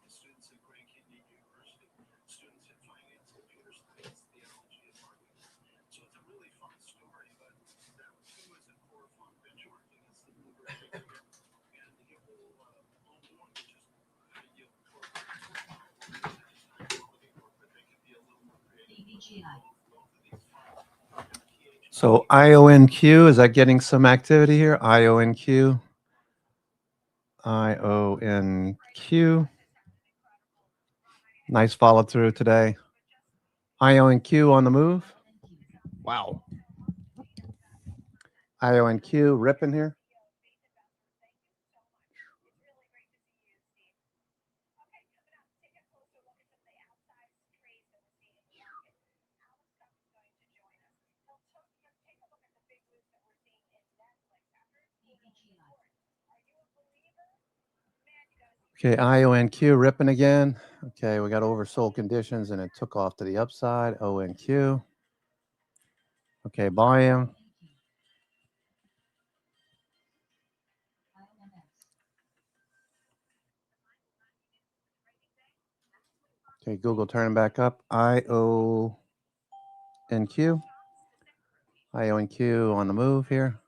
Students at Grand Canyon University, students in finance, computer science, theology, and marketing. So it's a really fun story, but that too is a core fund benchmarking. It's the Bloomberg area, and it will own one, which is high yield corporate, high quality corporate. They can be a little more creative. So IONQ, is that getting some activity here? IONQ. IONQ. Nice follow through today. IONQ on the move. Wow. IONQ ripping here. Okay, IONQ ripping again. Okay, we got oversold conditions and it took off to the upside. ONQ. Okay, volume. Okay, Google turning back up. IONQ. IONQ on the move here.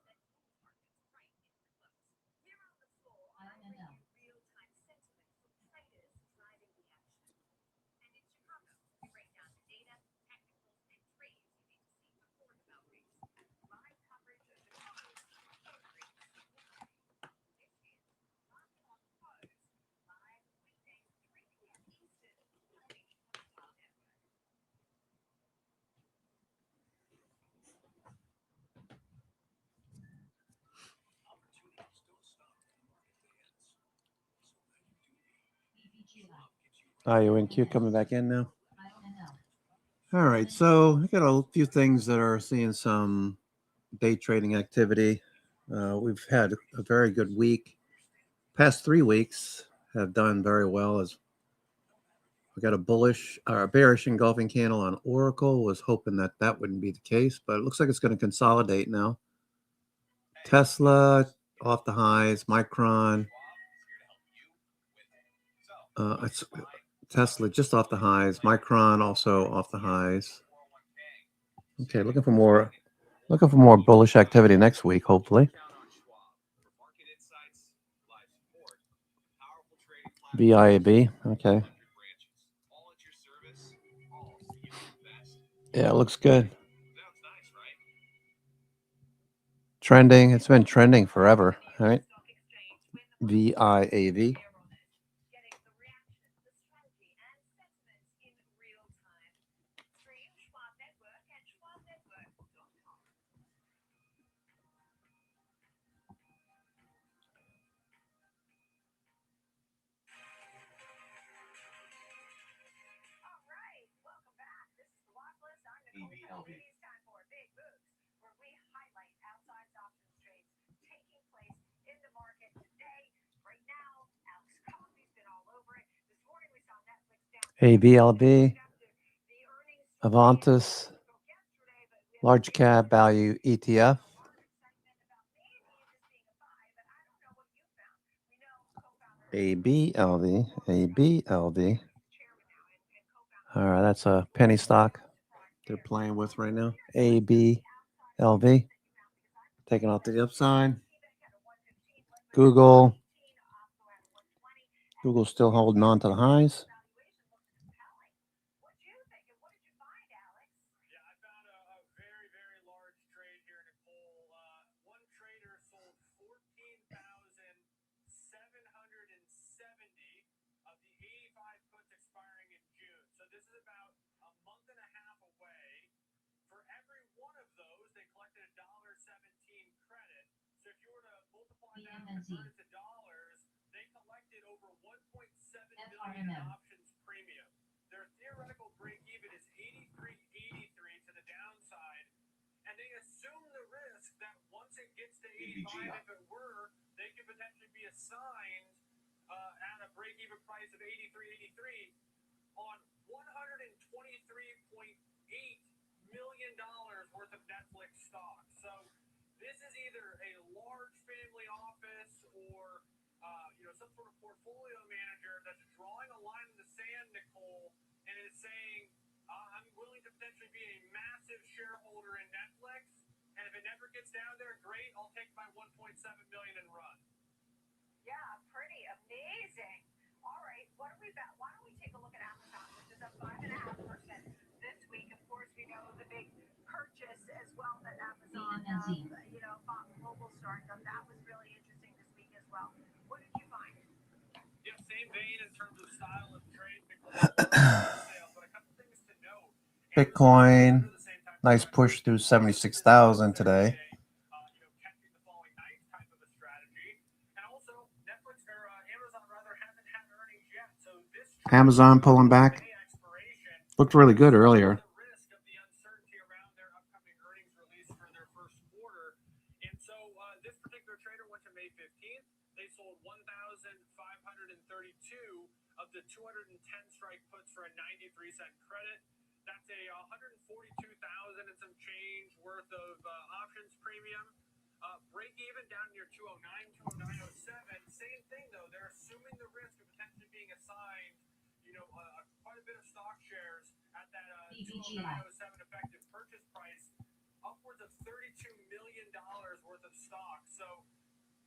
IONQ coming back in now. All right, so I got a few things that are seeing some day trading activity. We've had a very good week. Past 3 weeks have done very well. As we got a bullish or a bearish engulfing candle on Oracle. Was hoping that that wouldn't be the case, but it looks like it's going to consolidate now. Tesla off the highs. Micron. It's Tesla just off the highs. Micron also off the highs. Okay, looking for more bullish activity next week, hopefully. VIAB, okay. Yeah, it looks good. Trending, it's been trending forever, right? VIAV. ABLB, Avantis, large cap value ETF. ABLV. All right, that's a penny stock they're playing with right now. ABLV, taking off to the upside. Google's still holding on to the highs. Bitcoin, nice push through 76,000 today. Amazon pulling back. Looked really good earlier. quite a bit of stock shares at that 209.07 effective purchase price, upwards of $32 million worth of stock. So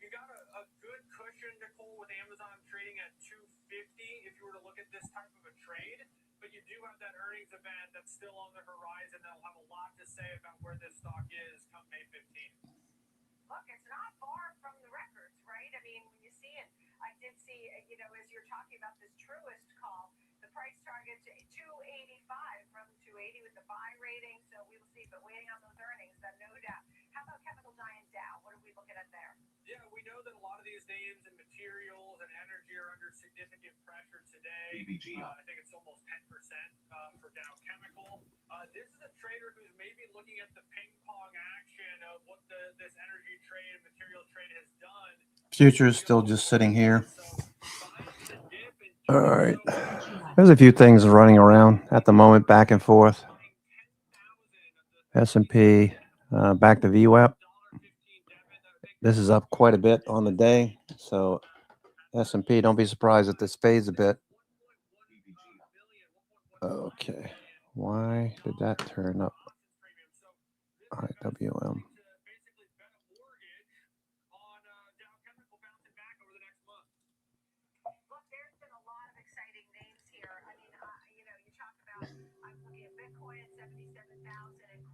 you got a good cushion, Nicole, with Amazon trading at 250 if you were to look at this type of a trade. But you do have that earnings event that's still on the horizon that'll have a lot to say about where this stock is come May 15th. Look, it's not far from the records, right? I mean, when you see it, I did see, as you're talking about this Truist call, the price target to 285 from 280 with the buy rating. So we will see, but waiting on those earnings, then no doubt. How about Chemical Giant Dow? What are we looking at there? Yeah, we know that a lot of these names and materials and energy are under significant pressure today. I think it's almost 10% for Dow Chemical. This is a trader who's maybe looking at the ping pong action of what this energy trade and material trade has done. Futures still just sitting here. All right. There's a few things running around at the moment, back and forth. S&P, back to VWAP. This is up quite a bit on the day. So S&P, don't be surprised if this fades a bit. Okay. Why did that turn up? IWM.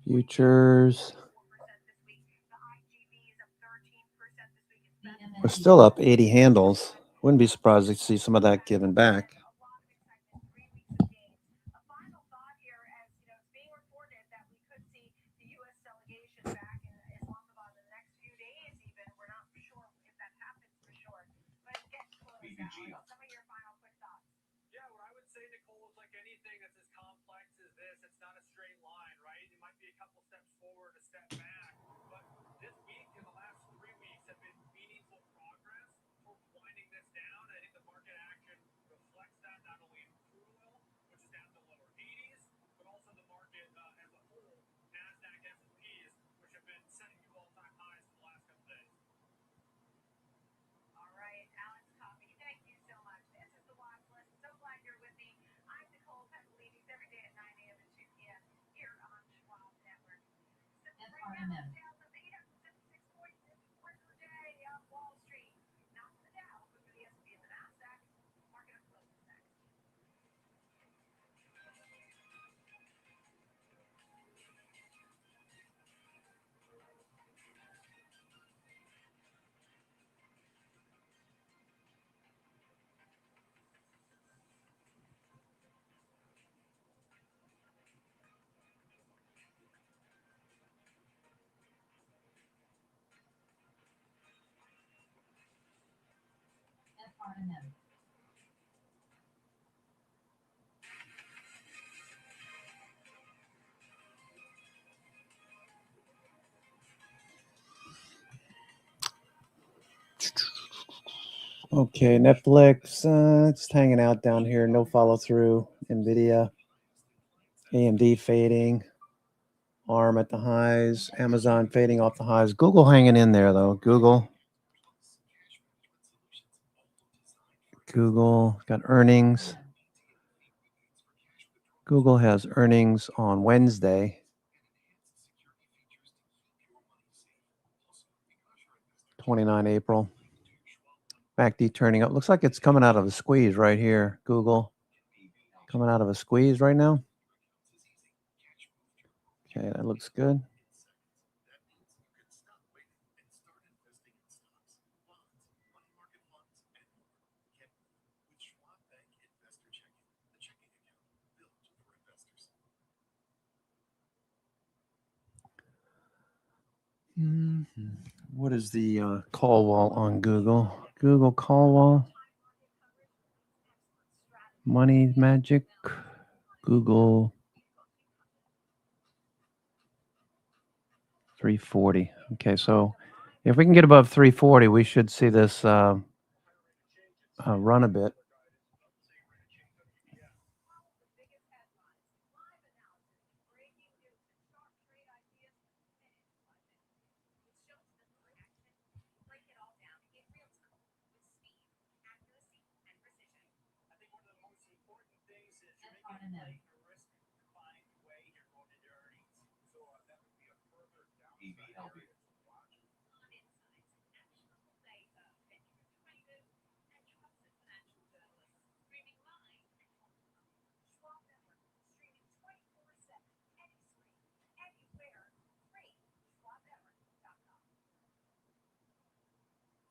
Futures. We're still up 80 handles. Wouldn't be surprised to see some of that given back. Yeah, what I would say, Nicole, is like anything that's as complex as this, it's not a straight line, right? It might be a couple steps forward, a step back. But this week and the last 3 weeks have been meaningful progress towards winding this down. I think the market action reflects that, not only in crude oil, which is down to the lower 80s, but also the market as a whole, NASDAQ, S&Ps, which have been setting new all-time highs for the last couple days. All right, Alex Coffey, thank you so much. This is the Watch List. So glad you're with me. I'm Nicole Petrolides every day at 9 a.m. and 2 p.m. here on Schwab Network. FRMM. Down to 876 points in the course of the day on Wall Street. Not for the Dow, but for the S&P and the NASDAQ. Market up close next. FRMM. Okay, Netflix, just hanging out down here. No follow through. Nvidia, AMD fading. ARM at the highs. Amazon fading off the highs. Google hanging in there though. Google got earnings. Google has earnings on Wednesday. 29 April. MACD turning up. Looks like it's coming out of a squeeze right here. Google coming out of a squeeze right now. Okay, that looks good. What is the call wall on Google? Google call wall. Money Magic. Google 340. Okay, so if we can get above 340, we should see this run a bit.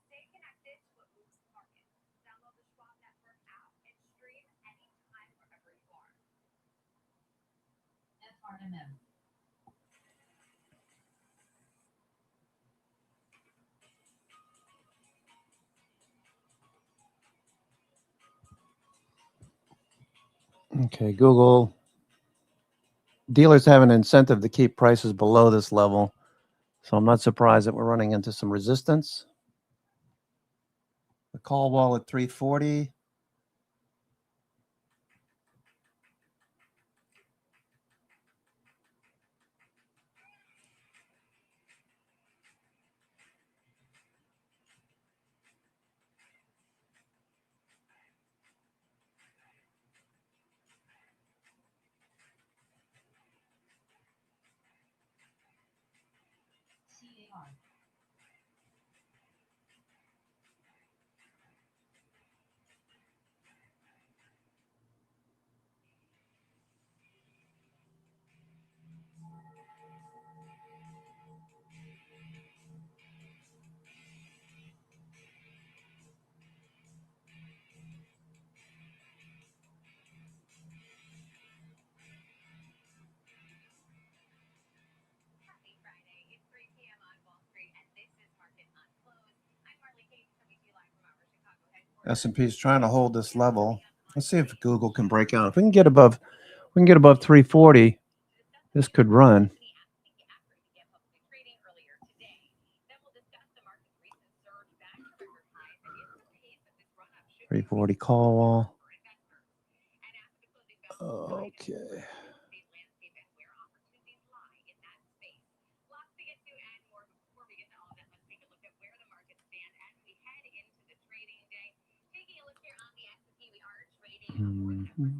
Stay connected to what moves the market. Download the Schwab Network app and stream anytime wherever you are. FRMM. Okay, Google. Dealers have an incentive to keep prices below this level, so I'm not surprised that we're running into some resistance. The call wall at 340. CAR. Happy Friday. It's 3 p.m. on Wall Street, and this is Market on Close. I'm Marley Kate, coming to you live from our Chicago headquarters. S&P is trying to hold this level. Let's see if Google can break out. If we can get above 340, this could run. 340 call wall. Okay. Mm-hmm.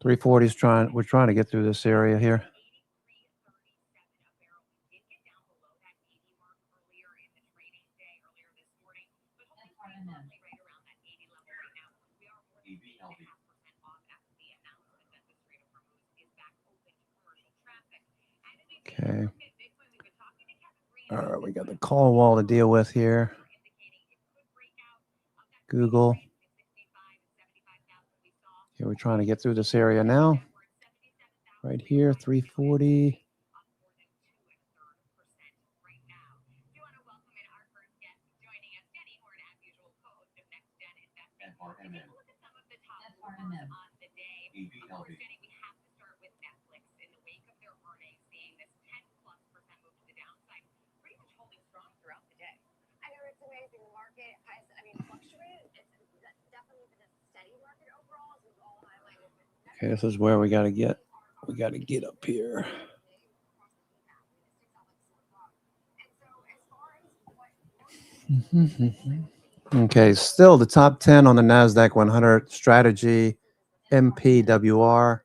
340 is we're trying to get through this area here. Okay. All right, we got the call wall to deal with here. Google. Okay, we're trying to get through this area now. Right here, 340. Amazing. The market has, fluctuated. It's definitely been a steady market overall, as we've all highlighted. Okay, this is where we got to get. We got to get up here. Okay, still the top 10 on the NASDAQ 100 strategy, MPWR,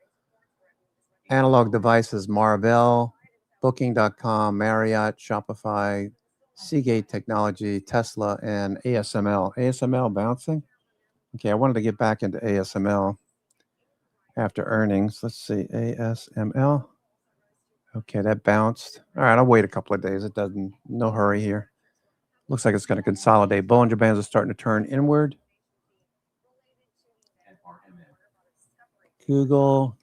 analog devices, Marvell, Booking.com, Marriott, Shopify, Seagate Technology, Tesla, and ASML. ASML bouncing? Okay, I wanted to get back into ASML after earnings. Let's see, ASML. Okay, that bounced. All right, I'll wait a couple of days. It doesn't, no hurry here. Looks like it's going to consolidate. Bollinger Bands are starting to turn inward. Google.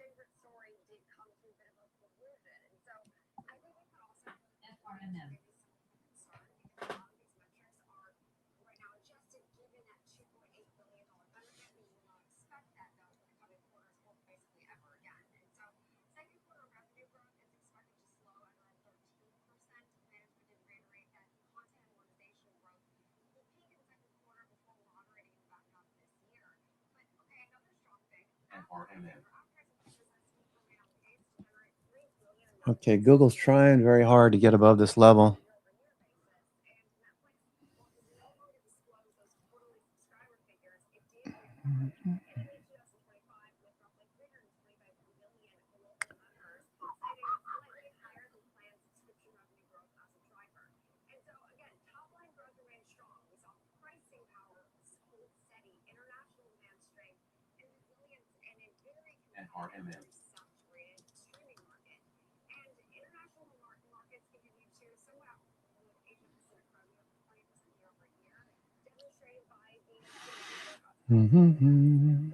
Okay, Google's trying very hard to get above this level. Mm-hmm.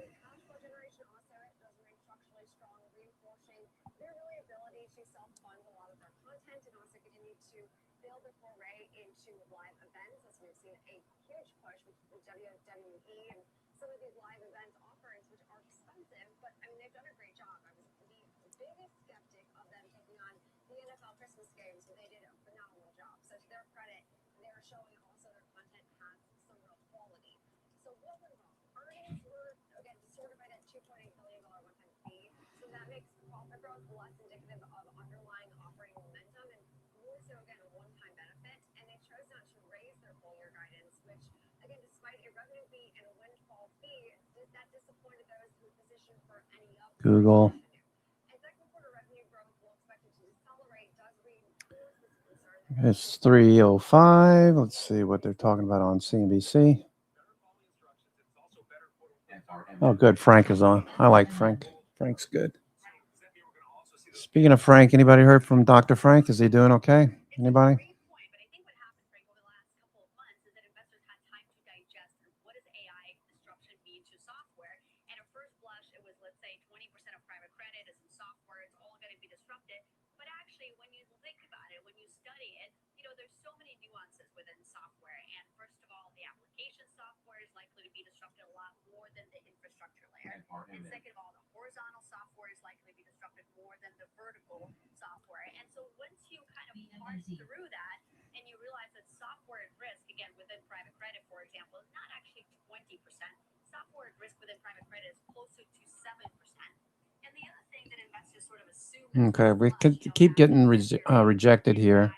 Google. It's 3:05. Let's see what they're talking about on CNBC. Oh, good. Frank is on. I like Frank. Frank's good. Speaking of Frank, anybody heard from Dr. Frank? Is he doing okay? Anybody? Okay, we could keep getting rejected here.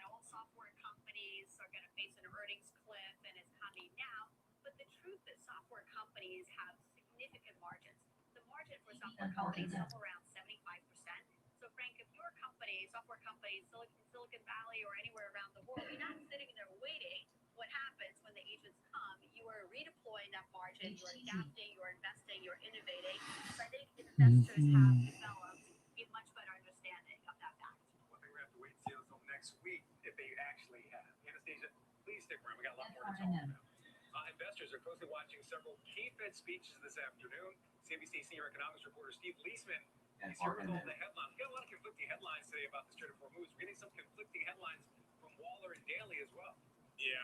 Next week, if they actually have. Anastasia, please stick around. We got a lot more to talk about. Investors are closely watching several key Fed speeches this afternoon. CNBC senior economics reporter Steve Leisman is here with all the headlines. We got a lot of conflicting headlines today about the Strait of Hormuz. We're getting some conflicting headlines from Waller and Daly as well. Yeah,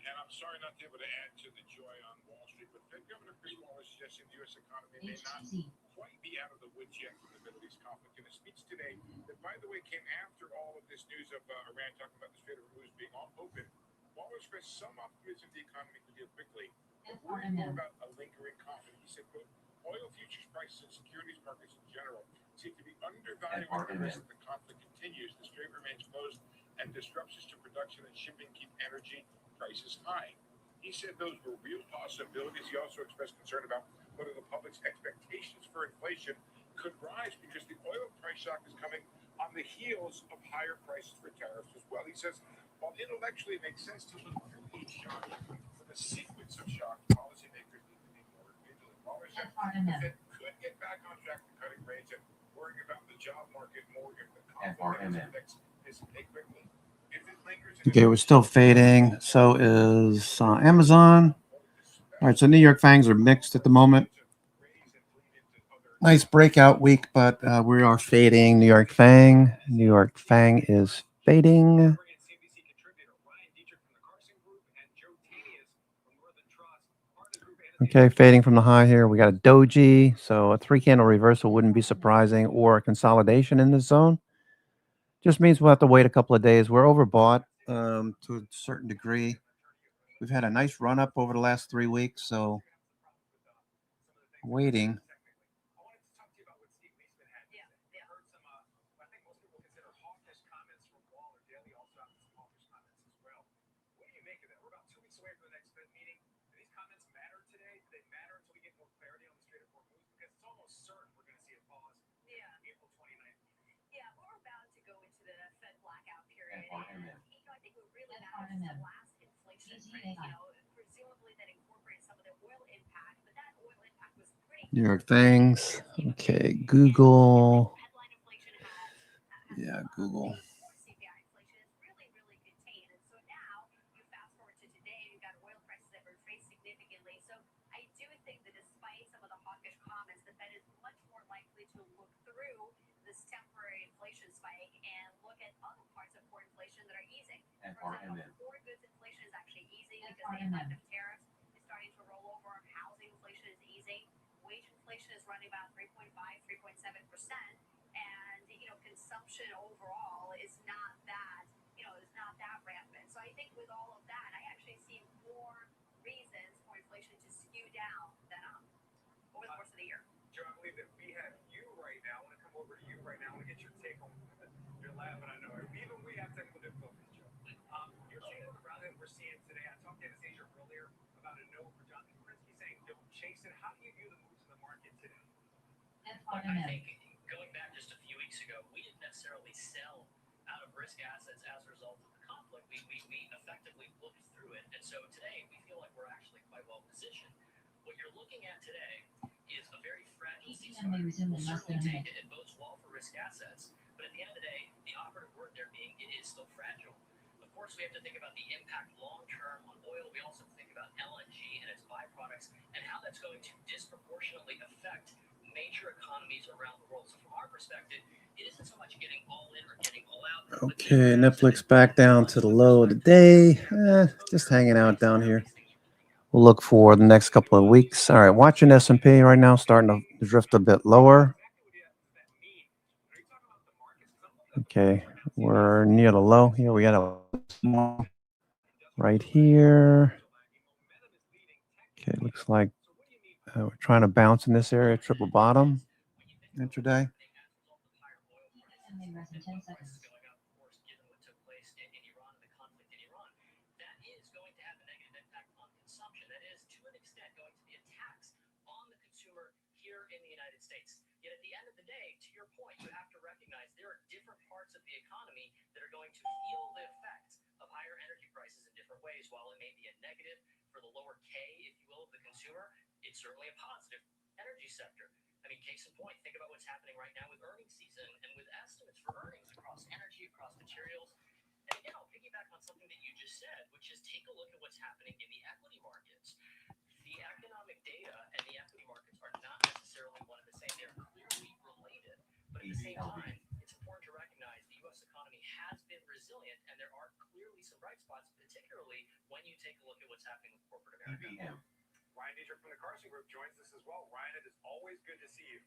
and I'm sorry not to be able to add to the joy on Wall Street, but Fed Governor Chris Waller suggesting the U.S. economy may not quite be out of the woods yet from the Middle East conflict. In a speech today that, by the way, came after all of this news of Iran talking about the Strait of Hormuz being open, Waller expressed some optimism the economy could heal quickly, but worried more about a lingering conflict. He said, quote, oil futures prices and securities markets in general seem to be undervaluing the risk that the conflict continues. The strait remains closed, and disruptions to production and shipping keep energy prices high. He said those were real possibilities. He also expressed concern about whether the public's expectations for inflation could rise because the oil price shock is coming on the heels of higher prices for tariffs as well. He says, while intellectually it makes sense to look through each shock, for the sequence of shocks, policymakers need to be more vigilant. Waller said the Fed could get back on track to cutting rates and worrying about the job market more if the conflict affects dissipate quickly. Okay, we're still fading. So is Amazon. All right, so New York Fangs are mixed at the moment. Nice breakout week, but we are fading New York Fang. New York Fang is fading. Okay, fading from the high here. We got a doji, so a 3-candle reversal wouldn't be surprising, or a consolidation in this zone. Just means we'll have to wait a couple of days. We're overbought to a certain degree. We've had a nice run up over the last 3 weeks, so waiting. make of that? We're about 2 weeks away from the next Fed meeting. Do these comments matter today? Do they matter until we get more clarity on the Strait of Hormuz? Because it's almost certain we're going to see a pause. Yeah. April 29th. Yeah, we're about to go into the Fed blackout period. And, I think what really matters is the last inflation print. Presumably that incorporates some of the oil impact, but that oil impact was pretty. New York things. Okay, Google. Yeah, Google. CPI inflation is really, really contained. And so now you fast forward to today, you've got oil prices that retraced significantly. So I do think that despite some of the hawkish comments, the Fed is much more likely to look through this temporary inflation spike and look at other parts of core inflation that are easing. For example, core goods inflation is actually easing because the impact of tariffs is starting to roll over. Housing inflation is easing. Wage inflation is running about 3.5, 3.7%. And, consumption overall is not that, is not that rampant. So I think with all of that, I actually see more reasons for inflation to skew down than up over the course of the year. Joe, I believe that we have you right now. I want to come over to you right now. I want to get your take on You're laughing, I know. Even we have technical difficulties, Joe. Your take on the round that we're seeing today. I talked to Anastasia earlier about a note for Jonathan Krinsky saying don't chase it. How do you view the moves in the market today? I think going back just a few weeks ago, we didn't necessarily sell out of risk assets as a result of the conflict. We effectively looked through it. And so today we feel like we're actually quite well positioned. What you're looking at today is a very fragile ceasefire. We'll certainly take it. It bodes well for risk assets. But at the end of the day, the operative word there being it is still fragile. Of course, we have to think about the impact long-term on oil. We also have to think about LNG and its byproducts and how that's going to disproportionately affect major economies around the world. So from our perspective, it isn't so much getting all in or getting all out. Okay, Netflix back down to the low of the day. Just hanging out down here. We'll look for the next couple of weeks. All right, watching S&P right now, starting to drift a bit lower. Okay, we're near the low here. We got a right here. Okay, looks like we're trying to bounce in this area, triple bottom intraday. While it may be a negative for the lower K, if you will, of the consumer, it's certainly a positive. Energy sector. I mean, case in point, think about what's happening right now with earnings season and with estimates for earnings across energy, across materials. And again, I'll piggyback on something that you just said, which is take a look at what's happening in the equity markets. The economic data and the equity markets are not necessarily one and the same. They're clearly related. But at the same time, it's important to recognize the U.S. economy has been resilient, and there are clearly some bright spots, particularly when you take a look at what's happening with corporate America. Ryan Dietrich from the Carson Group joins us as well. Ryan, it is always good to see you.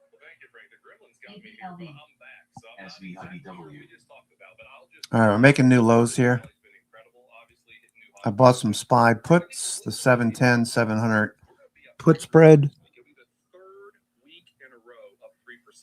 Well, thank you, Frank. The Gremlins got me here, but I'm back. So I'm not exactly sure we just talked about, but I'll just... All right, we're making new lows here. I bought some SPY puts, the 710, 700 put spread.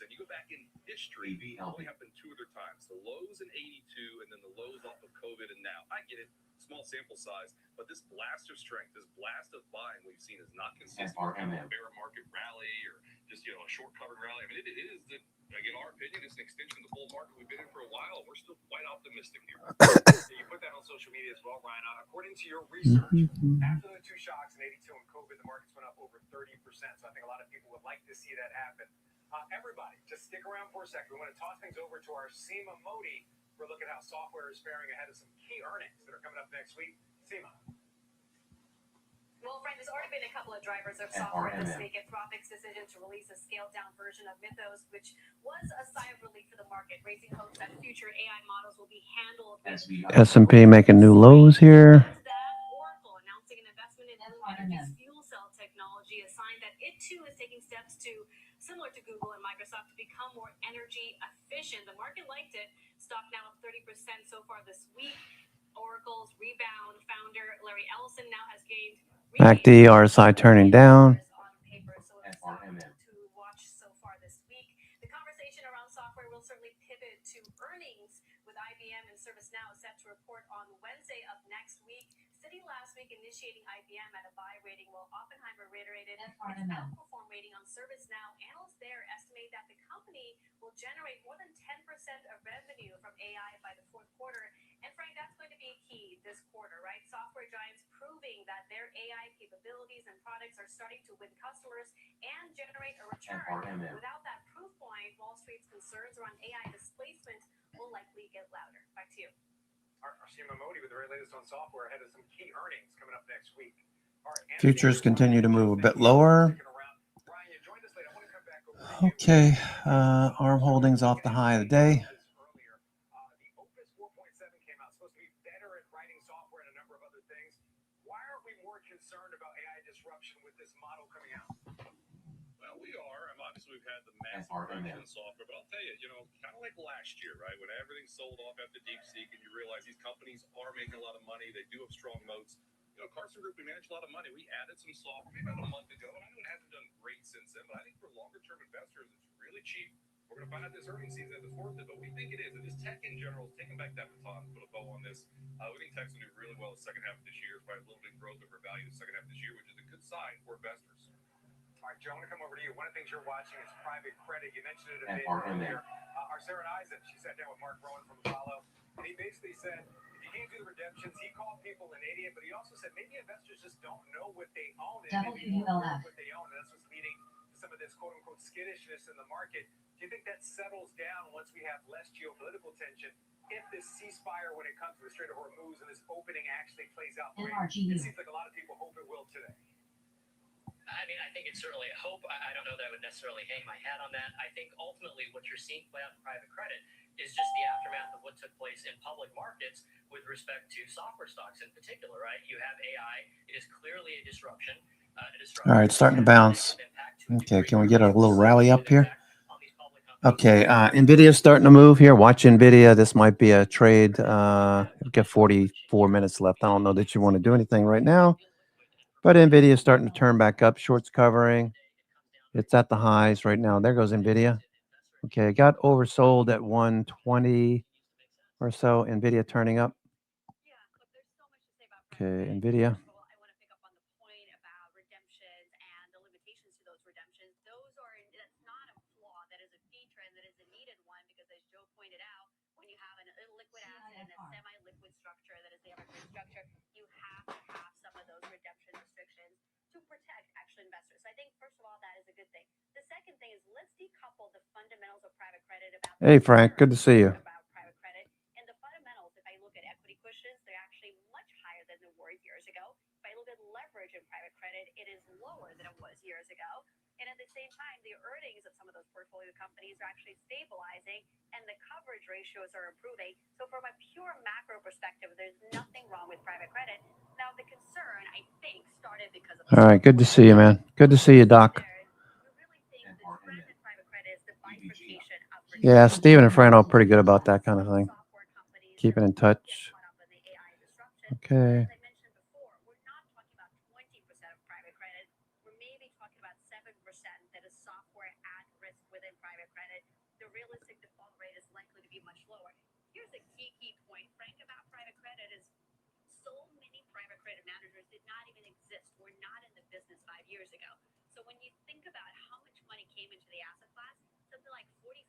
You go back in history, it only happened two other times. The lows in 82 and then the lows off of COVID and now. I get it, small sample size, but this blast of strength, this blast of buying we've seen is not consistent with a bear market rally or just, a short covered rally. I mean, it is, in our opinion, it's an extension of the bull market we've been in for a while. We're still quite optimistic here. You put that on social media as well, Ryan. According to your research, after the two shocks in 82 and COVID, the markets went up over 30%. So I think a lot of people would like to see that happen. Everybody, just stick around for a second. We want to toss things over to our Seema Modi for a look at how software is faring ahead of some key earnings that are coming up next week. Seema. Well, Brent, there's already been a couple of drivers of software this week. Anthropic's decision to release a scaled-down version of Mythos, which was a sigh of relief for the market, raising hopes that future AI models will be handled. S&P making new lows here. Oracle announcing an investment in Blue Energy's fuel cell technology, a sign that it too is taking steps to, similar to Google and Microsoft, to become more energy efficient. The market liked it. Stock now up 30% so far this week. Oracle's rebound founder Larry Ellison now has gained MACD, RSI turning down. on paper, so it's to watch so far this week. The conversation around software will certainly pivot to earnings, with IBM and ServiceNow set to report on Wednesday of next Citi last week initiating IBM at a buy rating, while Oppenheimer reiterated its outperform rating on ServiceNow. Analysts there estimate that the company will generate more than 10% of revenue from AI by the fourth quarter. And Frank, that's going to be key this quarter, right? Software giants proving that their AI capabilities and products are starting to win customers and generate a return. Without that proof point, Wall Street's concerns around AI displacement will likely get louder. Back to you. Our CMO Modi with the very latest on software ahead of some key earnings coming up next week. Futures continue to move a bit lower. Okay, ARM Holdings off the high of the day. Why aren't we more concerned about AI disruption with this model coming out? Well, we are. Obviously, we've had the massive correction in software, but I'll tell you, kind of like last year, right, when everything sold off after DeepSeek, and you realize these companies are making a lot of money, they do have strong moats. Carson Group, we manage a lot of money. We added some software maybe about a month ago, and I know it hasn't done great since then, but I think for longer-term investors, it's really cheap. We're going to find out this earnings season if it's worth it, but we think it is. And just tech in general is taking back that baton, put a bow on this. We think tech's going to do really well the second half of this year, probably a little bit growth over value the second half of this year, which is a good sign for investors. All right, Joe, I want to come over to you. One of the things you're watching is private credit. You mentioned it a bit earlier. Our Sarah Eisen, she sat down with Mark Rowan from Apollo, and he basically said, if you can't do the redemptions, he called people an idiot, but he also said maybe investors just don't know what they own, and maybe more what they own, and that's what's leading to some of this quote-unquote skittishness in the market. Do you think that settles down once we have less geopolitical tension? If this ceasefire, when it comes to the Strait of Hormuz and this opening actually plays out, it seems like a lot of people hope it will today. I mean, I think it's certainly a hope. I don't know that I would necessarily hang my hat on that. I think ultimately what you're seeing play out in private credit is just the aftermath of what took place in public markets with respect to software stocks in particular, right? You have AI. It is clearly a disruption. All right, starting to bounce. Okay, can we get a little rally up here? Okay, NVIDIA's starting to move here. Watch NVIDIA. This might be a trade. We've got 44 minutes left. I don't know that you want to do anything right now. But NVIDIA is starting to turn back up. Shorts covering. It's at the highs right now. There goes NVIDIA. Okay, it got oversold at 120 or so. NVIDIA turning up. Okay, NVIDIA. Investors. I think, first of all, that is a good thing. The second thing is let's decouple the fundamentals of private credit about. Hey, Frank, good to see you. About private credit and the fundamentals. If I look at equity cushions, they're actually much higher than they were years ago. If I look at leverage in private credit, it is lower than it was years ago. And at the same time, the earnings of some of those portfolio companies are actually stabilizing, and the coverage ratios are improving. So from a pure macro perspective, there's nothing wrong with private credit. Now, the concern, I think, started because of. All right, good to see you, man. Good to see you, Doc. Yeah, Steven and Fran are pretty good about that kind of thing. Keeping in touch. Okay. Years ago. So when you think about how much money came into the asset class, something like 45%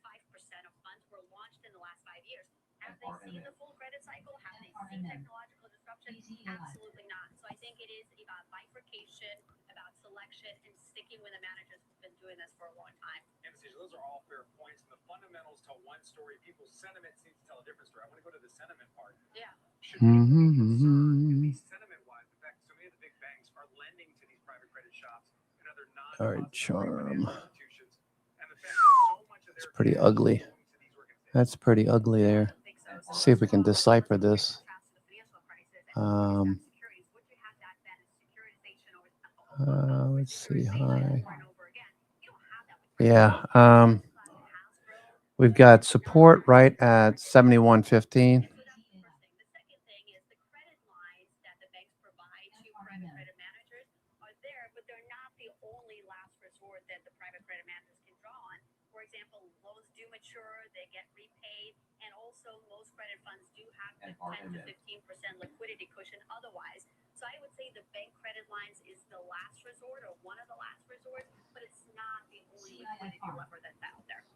of funds were launched in the last 5 years. Have they seen the full credit cycle? Have they seen technological disruption? Absolutely not. So I think it is about bifurcation, about selection, and sticking with the managers who've been doing this for a long time. Anastasia, those are all fair points. And the fundamentals tell one story. People's sentiment seems to tell a different story. I want to go to the sentiment part. Yeah. Should people be concerned, at least sentiment-wise, the fact so many of the big banks are lending to these private credit shops and other All right, charm. institutions, and the fact that so much of It's pretty ugly. That's pretty ugly there. Let's see if we can decipher this. Let's see. Hi. Yeah. We've got support right at 71.15. Most credit funds do have the 10 to 15% liquidity cushion otherwise. So I would say the bank credit lines is the last resort or one of the last resorts, but it's not the only liquidity lever that's out there.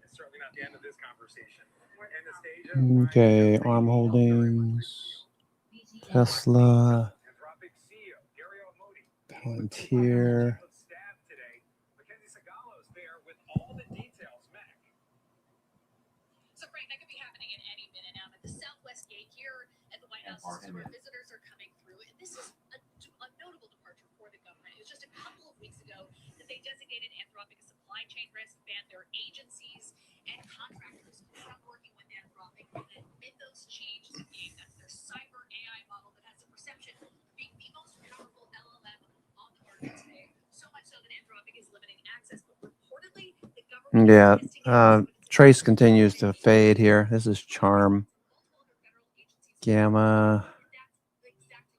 It's certainly not the end of this conversation. We're in the stage of Okay, ARM Holdings, Tesla, Palantir. So Frank, that could be happening at any minute now. At the Southwest Gate here at the White House, this is where visitors are coming through, and this is a notable departure for the government. It was just a couple of weeks ago that they designated Anthropic a supply chain risk, banned their agencies and contractors from working with Anthropic, and amid those changes being that's their cyber AI model that has the perception of being the most powerful LLM on the market today. So much so that Anthropic is limiting access, but reportedly the government Yeah, Trace continues to fade here. This is Charm, Gamma,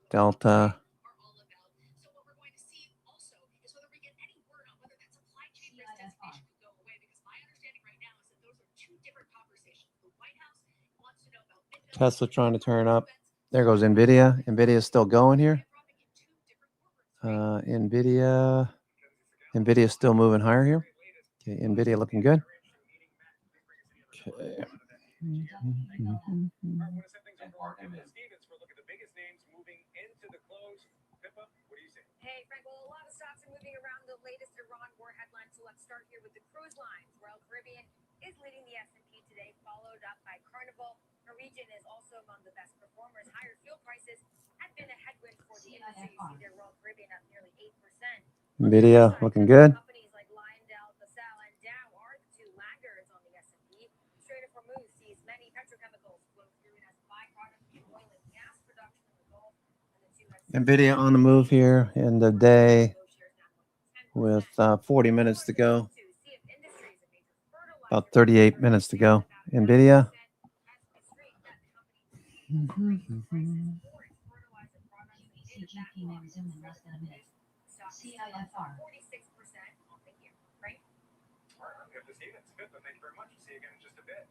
Delta. Tesla trying to turn up. There goes NVIDIA. NVIDIA is still going here. NVIDIA is still moving higher here. Okay, NVIDIA looking good. Okay. Hey, Frank, well, a lot of stocks are moving around the latest Iran war headlines. So let's start here with the cruise lines. Royal Caribbean is leading the S&P today, followed up by Carnival. Norwegian is also among the best performers. Higher fuel prices have been a headwind for the industry. You see there, Royal Caribbean up nearly 8%. NVIDIA looking good. Companies like LyondellBasell, LaSalle, and Dow are the two laggards on the S&P. Strait of Hormuz sees many petrochemicals flow through it as a byproduct of oil and gas production in the Gulf. NVIDIA on the move here in the day with 40 minutes to go. About 38 minutes to go. NVIDIA. CGP may resume in less than a minute. CIFR. 46%. Thank you. Right? All right, good to see you. That's good, but thank you very much. We'll see you again in just a bit.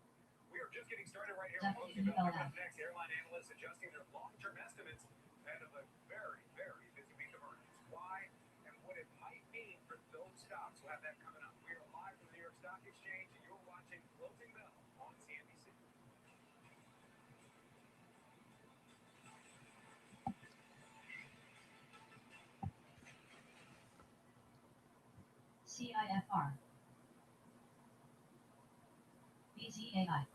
We are just getting started right here. Next, airline analysts adjusting their long-term estimates ahead of a very, very busy week of earnings. Why and what it might mean for those stocks. We'll have that coming up. We are live from the New York Stock Exchange, and you're watching Closing Bell on CNBC. CIFR. BZAI.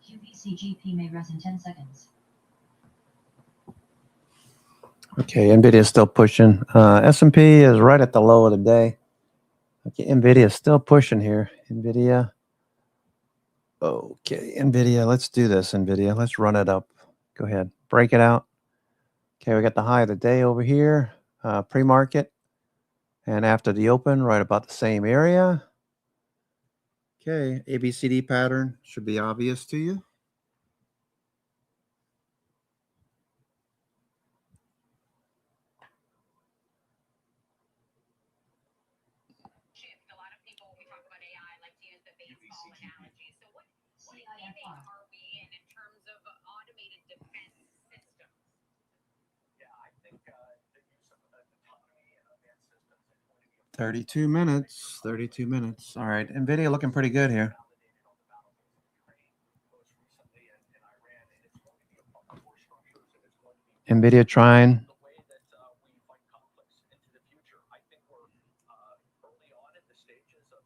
QBCGP may rise in 10 seconds. Okay, NVIDIA is still pushing. S&P is right at the low of the day. Okay, NVIDIA is still pushing here. NVIDIA. Okay, NVIDIA, let's do this, NVIDIA. Let's run it up. Go ahead. Break it out. Okay, we got the high of the day over here, pre-market. And after the open, right about the same area. Okay, ABCD pattern should be obvious to you. A lot of people, when we talk about AI, like to use the baseball analogy. So what inning are we in terms of automated defense systems? Yeah, I think the use of autonomy and advanced systems is going to be 32 minutes. 32 minutes. All right, NVIDIA looking pretty good here. NVIDIA trying. the way that we fight conflicts into the future. I think we're early on in the stages of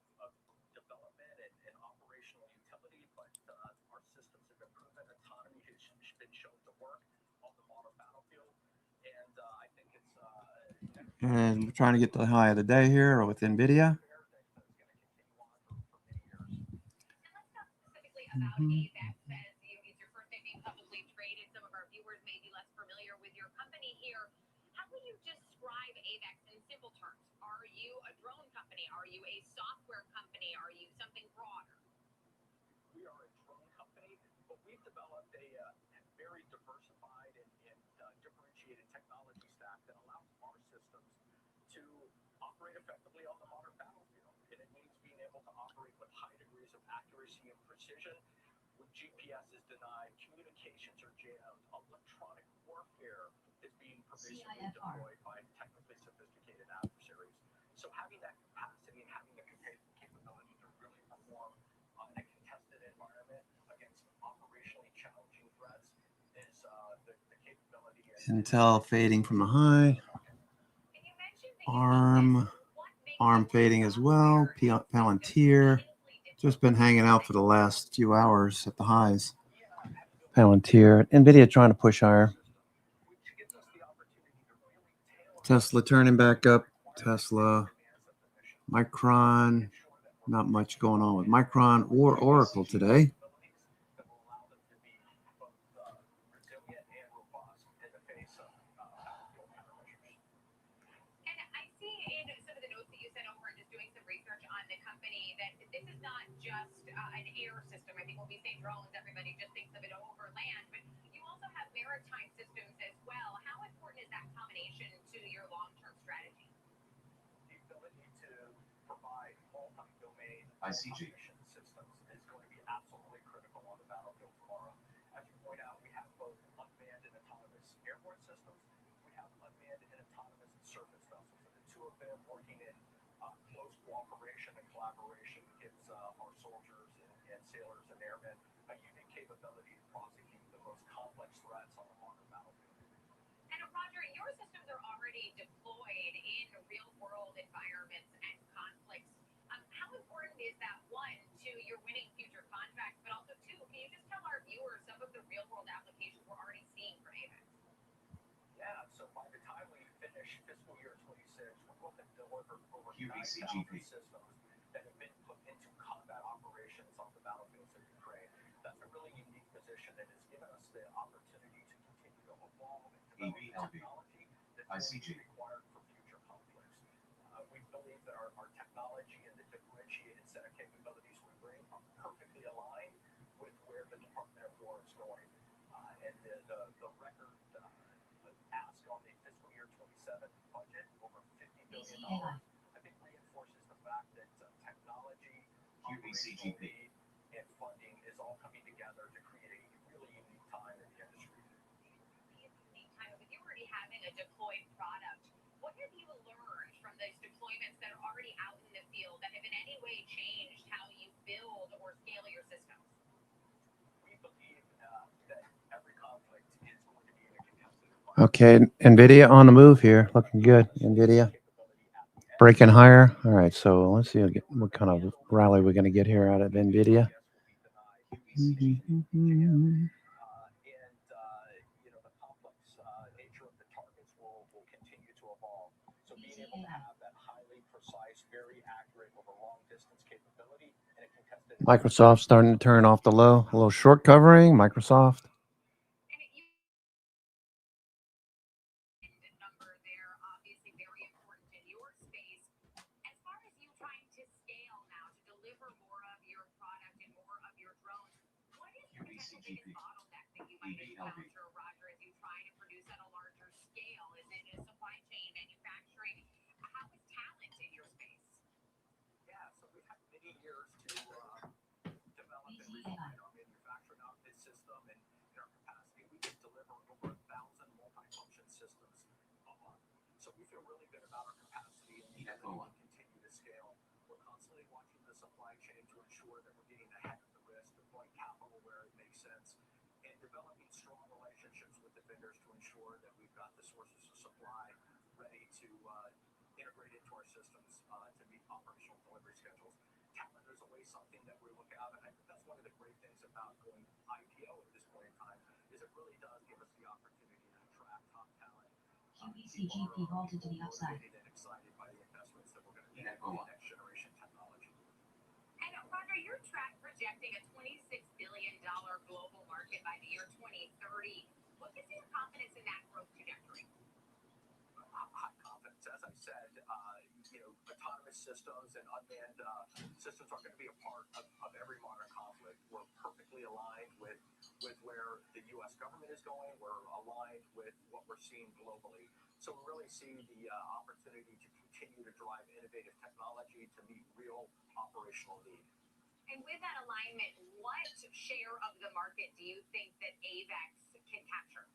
development and operational utility, but our systems have been proven. Autonomy has been shown to work on the modern battlefield, and I think it's And we're trying to get the high of the day here with NVIDIA. Specifically about AVAX, as it's your first day being publicly traded. Some of our viewers may be less familiar with your company here. How would you describe AVAX in simple terms? Are you a drone company? Are you a software company? Are you something broader? We are a drone company, but we've developed a very diversified and differentiated technology stack that allows our systems to operate effectively on the modern battlefield. And it means being able to operate with high degrees of accuracy and precision. When GPS is denied, communications are jammed, electronic warfare is being pervasively deployed by technically sophisticated adversaries. So having that capacity and having the capability to really perform in a contested environment against operationally challenging threats is the capability. Intel fading from the high. ARM fading as well. Palantir just been hanging out for the last few hours at the highs. Palantir, Nvidia trying to push higher. Tesla turning back up. Tesla, Micron, not much going on with Micron or Oracle today. This is not just an air system. I think when we say drones, everybody just thinks of it over land, but you also have maritime systems as well. How important is that combination to your long-term strategy? The ability to provide multi-domain automation systems is going to be absolutely critical on the battlefield tomorrow. As you point out, we have both unmanned and autonomous airborne systems. We have unmanned and autonomous surface vessels, and the two of them working in close cooperation and collaboration gives our soldiers and sailors and airmen a unique capability to prosecute the most complex threats on a modern battlefield. And Roger, your systems are already deployed in real-world environments and conflicts. How important is that, one, to your winning future contracts, but also, two, can you just tell our viewers some of the real-world applications we're already seeing for AVAX? Yeah, so by the time we finish fiscal year 26, we're going to deliver over 9,000 systems that have been put into combat operations on the battlefields of Ukraine. That's a really unique position that has given us the opportunity to continue to evolve and develop technology that's required for future conflicts. We believe that our technology and the differentiated set of capabilities we bring are perfectly aligned with where the Department of War is going. And the record ask on the fiscal year 27 budget, over $50 billion, I think reinforces the fact that technology, operational need, and funding is all coming together to create a really unique time in the industry. Unique time, with you already having a deployed product, what have you learned from those deployments that are already out in the field that have in any way changed how you build or scale your systems? We believe that every conflict is going to be in a contested environment. Okay, Nvidia on the move here, looking good. Nvidia breaking higher. All right, so let's see what kind of rally we're going to get here out of Nvidia. The complex nature of the targets will continue to evolve. So being able to have that highly precise, very accurate over long distance capability in a contested Microsoft starting to turn off the low. A little short covering, Microsoft. Number there, obviously very important in your space. As far as you trying to scale now to deliver more of your product and more of your drones, what is the potential biggest bottleneck that you might encounter, Roger, as you try to produce at a larger scale? Is it just supply chain, manufacturing? How is talent in your space? Yeah, so we've had many years to develop and refine our manufacturing of this system and our capacity. We can deliver over 1,000 multi-function systems a month. So we feel really good about our capacity and the ability to continue to scale. We're constantly watching the supply chain to ensure that we're getting ahead of the risk, deploying capital where it makes sense, and developing strong relationships with the vendors to ensure that we've got the sources of supply ready to integrate into our systems to meet operational delivery schedules. Talent is always something that we look at, and I think that's one of the great things about going IPO at this point in time, is it really does give us the opportunity to attract top talent. QVCGP vaulted to the upside. And excited by the investments that we're going to make in next generation technology. And Roger, you're projecting a $26 billion global market by the year 2030. What gives you confidence in that growth trajectory? High confidence, as I said, autonomous systems and unmanned systems are going to be a part of every modern conflict. We're perfectly aligned with where the U.S. government is going. We're aligned with what we're seeing globally. So we really see the opportunity to continue to drive innovative technology to meet real operational need. And with that alignment, what share of the market do you think that AVEX can capture?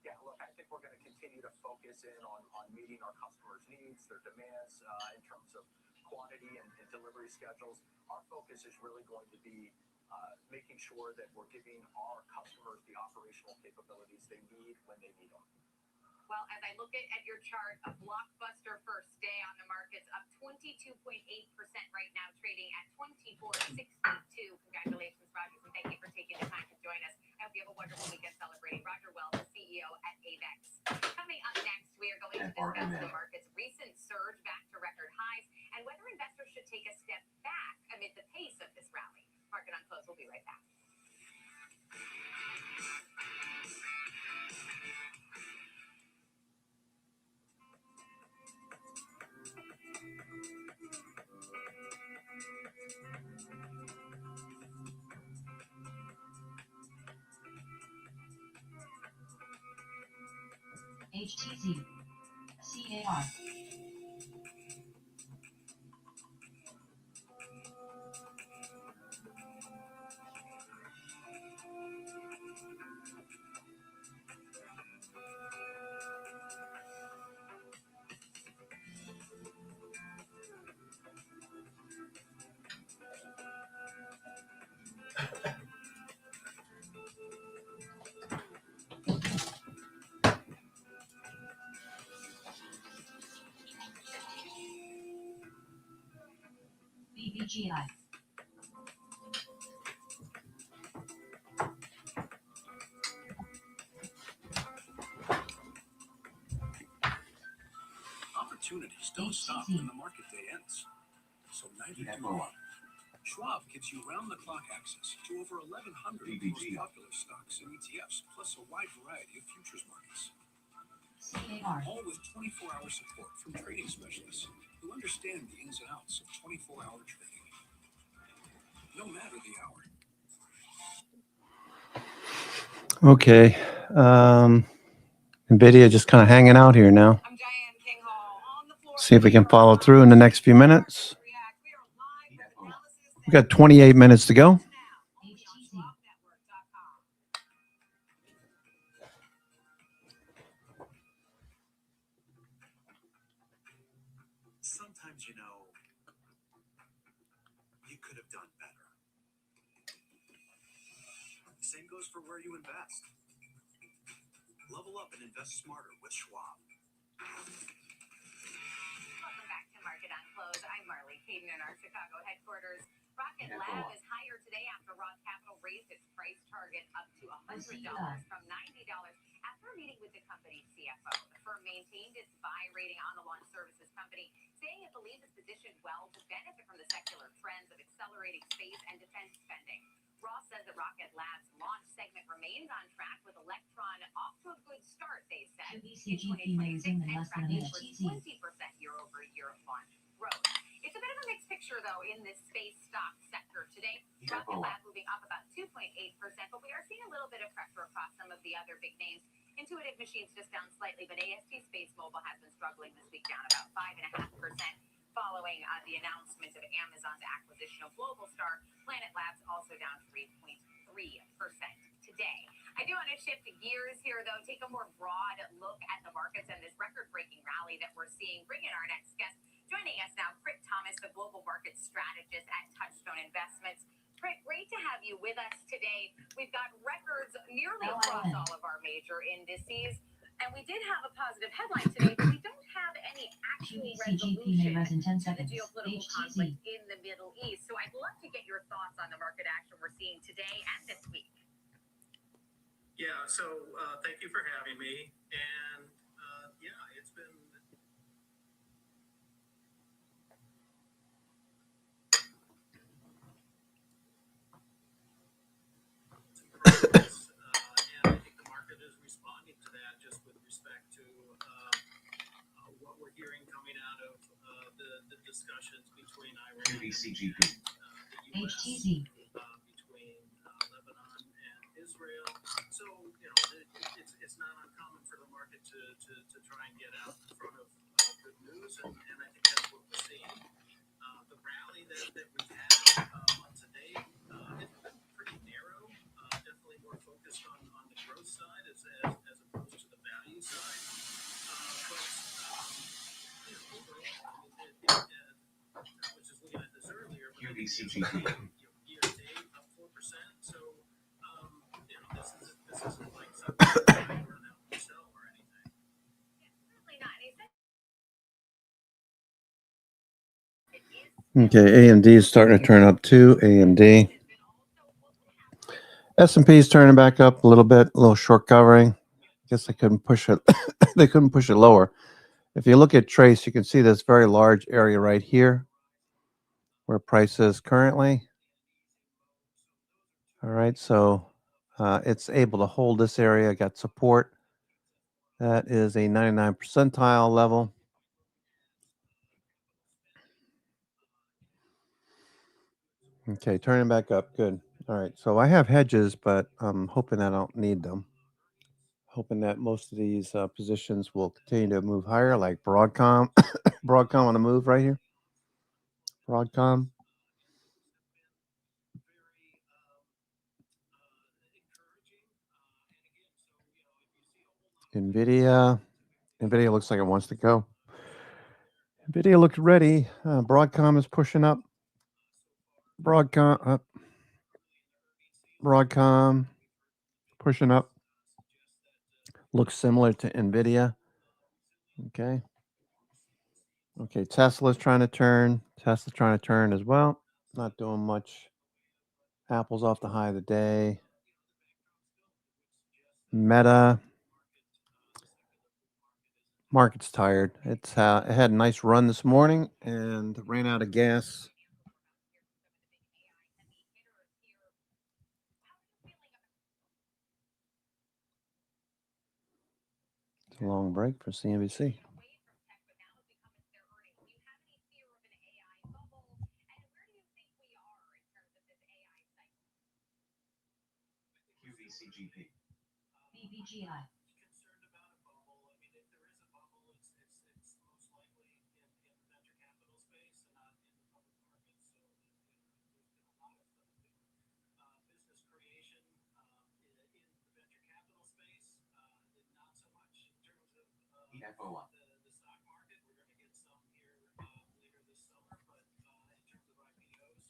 Yeah, look, I think we're going to continue to focus in on meeting our customers' needs, their demands in terms of quantity and delivery schedules. Our focus is really going to be making sure that we're giving our customers the operational capabilities they need when they need them. Well, as I look at your chart, a blockbuster first day on the markets, up 22.8% right now, trading at 24.62. Congratulations, Rogers, and thank you for taking the time to join us. I hope you have a wonderful weekend celebrating. Roger Wells, the CEO at AVEX. Coming up next, we are going to discuss the market's recent surge back to record highs and whether investors should take a step back amid the pace of this rally. Market on Close. We'll be right back. HTZ CAR. BBGI. Opportunities don't stop when the market day ends. So neither do I. Schwab gives you round-the-clock access to over 1,100 of the most popular stocks and ETFs, plus a wide variety of futures markets. All with 24-hour support from trading specialists who understand the ins and outs of 24-hour trading. No matter the hour. Okay. NVIDIA just kind of hanging out here now. See if we can follow through in the next few minutes. We've got 28 minutes to go. Sometimes, you could have done better. The same goes for where you invest. Level up and invest smarter with Schwab. Welcome back to Market on Close. I'm Marley Caden in our Chicago headquarters. Rocket Lab is higher today after Roth Capital raised its price target up to $100 from $90 after a meeting with the company's CFO. The firm maintained its buy rating on the launch services company, saying it believes it's positioned well to benefit from the secular trends of accelerating space and defense spending. Ross says that Rocket Lab's launch segment remains on track with Electron off to a good start, they said. In 2026, expectations for 20% year-over-year launch growth. It's a bit of a mixed picture, though, in this space stock sector today. Rocket Lab moving up about 2.8%, but we are seeing a little bit of pressure across some of the other big names. Intuitive Machines just down slightly, but AST Space Mobile has been struggling this week, down about 5.5%. Following the announcement of Amazon's acquisition of Globalstar, Planet Labs also down 3.3% today. I do want to shift gears here, though, take a more broad look at the markets and this record-breaking rally that we're seeing. Bring in our next guest. Joining us now, Crit Thomas, the global market strategist at Touchstone Investments. Crit, great to have you with us today. We've got records nearly across all of our major indices. And we did have a positive headline today, but we don't have any actual resolution to the geopolitical conflict in the Middle East. So I'd love to get your thoughts on the market action we're seeing today and this week. Yeah, so thank you for having me. And it's been... and I think the market is responding to that just with respect to what we're hearing coming out of the discussions between Iran and the US, between Lebanon and Israel. So, it's not uncommon for the market to try and get out in front of good news, and I think that's what we're seeing. The rally that we've had QVCGP. Year to date, up 4%. So, this isn't like something that we run out and sell or anything. Certainly not. Okay, AMD is starting to turn up too. AMD. S&P is turning back up a little bit, a little short covering. Guess they couldn't push it. They couldn't push it lower. If you look at Trace, you can see this very large area right here where price is currently. All right, so it's able to hold this area, got support. That is a 99 percentile level. Okay, turning back up, good. All right, so I have hedges, but I'm hoping I don't need them. Hoping that most of these positions will continue to move higher, like Broadcom. Broadcom on the move right here. Broadcom. NVIDIA. NVIDIA looks like it wants to go. NVIDIA looks ready. Broadcom is pushing up. Broadcom up. Broadcom pushing up. Looks similar to NVIDIA. Okay. Okay, Tesla's trying to turn. Tesla's trying to turn as well. Not doing much. Apple's off the high of the day. Meta. Market's tired. It had a nice run this morning and ran out of gas. It's a long break for CNBC. QVCGP. BBGI. Concerned about a bubble. I mean, if there is a bubble, it's most likely in the venture capital space and not in the public markets. So there's been a lot of business creation in the venture capital space, not so much in terms of the stock market. We're going to get some here later this summer, but in terms of IPOs.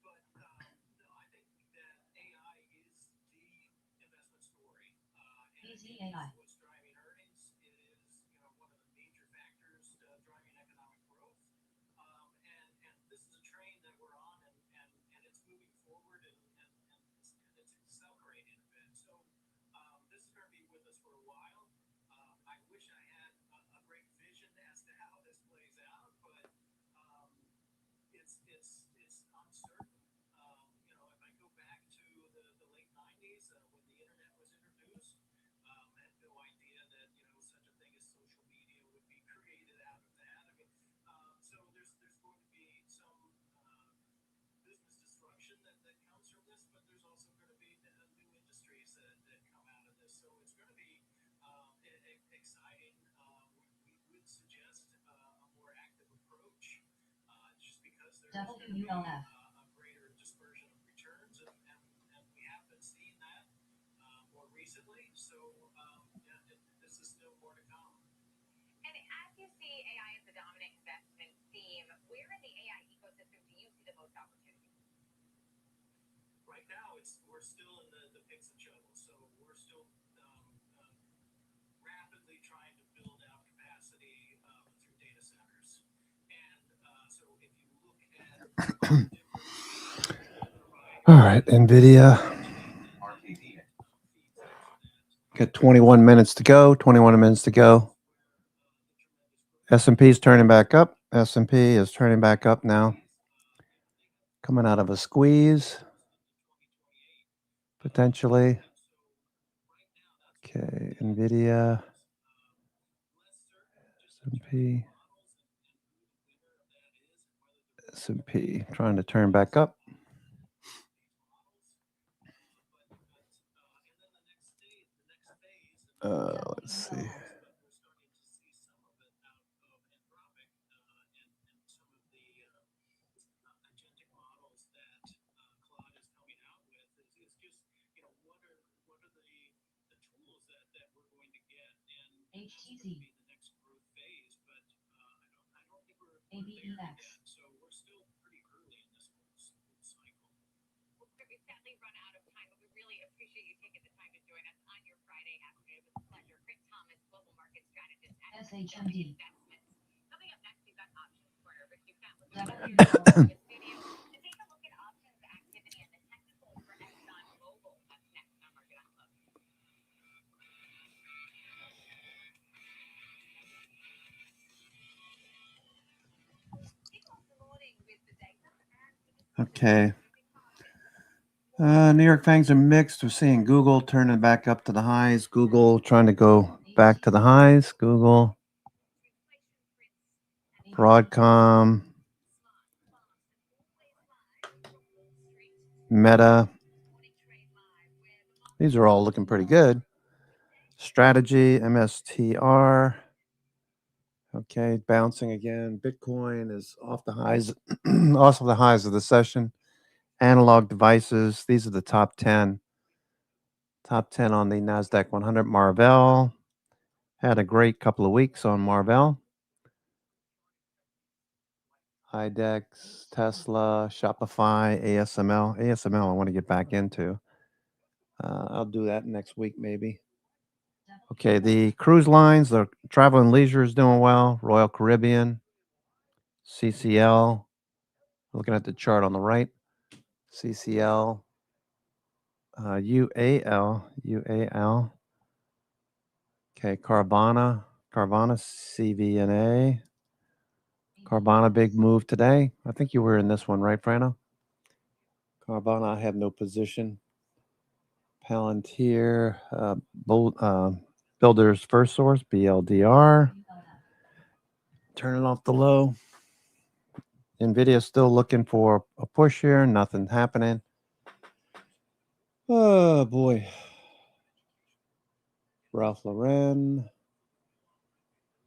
But no, I think that AI is the investment story. And what's driving earnings. It is, one of the major factors driving economic growth. And this is a train that we're on, and it's moving forward, and it's accelerating a bit. So this is going to be with us for a while. I wish I had a great vision as to how this plays out, but it's uncertain. If I go back to the late 90s when the internet was introduced, I had no idea that such a thing as social media would be created out of that. I mean, so there's going to be some business disruption that comes from this, but there's also going to be new industries that come out of this. So it's going to be exciting. We would suggest a more active approach, just because there's going to be a greater dispersion of returns, and we have been seeing that more recently. So this is still more to come. And as you see AI as the dominant investment theme, where in the AI ecosystem do you see the most opportunity? Right now, we're still in the picks and shovels. So we're still rapidly trying to build out capacity through data centers. And so if you look at All right, NVIDIA. Got 21 minutes to go. 21 minutes to go. S&P is turning back up. S&P is turning back up now. Coming out of a squeeze. Potentially. Okay, NVIDIA. S&P. S&P trying to turn back up. Let's see. HTZ. ABEX. So we're still pretty early in appreciate you taking the time to join us on your Friday afternoon. It was a pleasure. Chris Thomas, global market strategist at SHMD. Investments. Coming up next, we've got Options Corner, but you can look at the studio to take a look at options activity and the technicals for ExxonMobil. That's next on Market on Close. Kick off the morning with the data and Okay. New York Fangs are mixed. We're seeing Google turning back up to the highs. Google trying to go back to the highs. Google, Broadcom, Meta. These are all looking pretty good. Strategy, MSTR. Okay, bouncing again. Bitcoin is off the highs, off of the highs of the session. Analog devices. These are the top 10. Top 10 on the NASDAQ 100. Marvell had a great couple of weeks on Marvell. IDEX, Tesla, Shopify, ASML. ASML I want to get back into. I'll do that next week maybe. Okay, the cruise lines, the travel and leisure is doing well. Royal Caribbean, CCL. Looking at the chart on the right. CCL, UAL. Okay, Carvana, CVNA. Carvana, big move today. I think you were in this one, right, Frano? Carvana, I have no position. Palantir, Builders First Source, BLDR. Turning off the low. NVIDIA still looking for a push here. Nothing happening. Oh, boy. Ralph Lauren.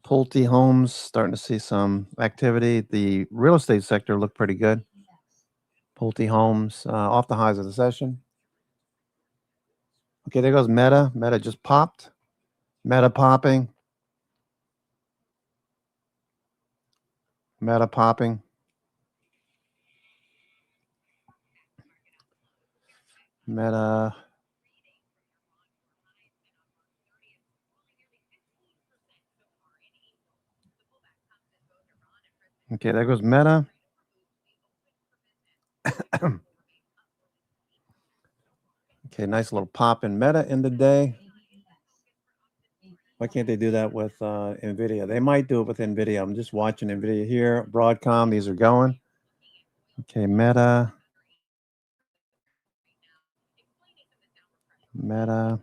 Pulte Homes starting to see some activity. The real estate sector looked pretty good. Pulte Homes off the highs of the session. Okay, there goes Meta. Meta just popped. Meta popping. Meta popping. Meta. Okay, there goes Meta. Okay, nice little pop in Meta in the day. Why can't they do that with NVIDIA? They might do it with NVIDIA. I'm just watching NVIDIA here. Broadcom, these are going. Okay, Meta. Meta.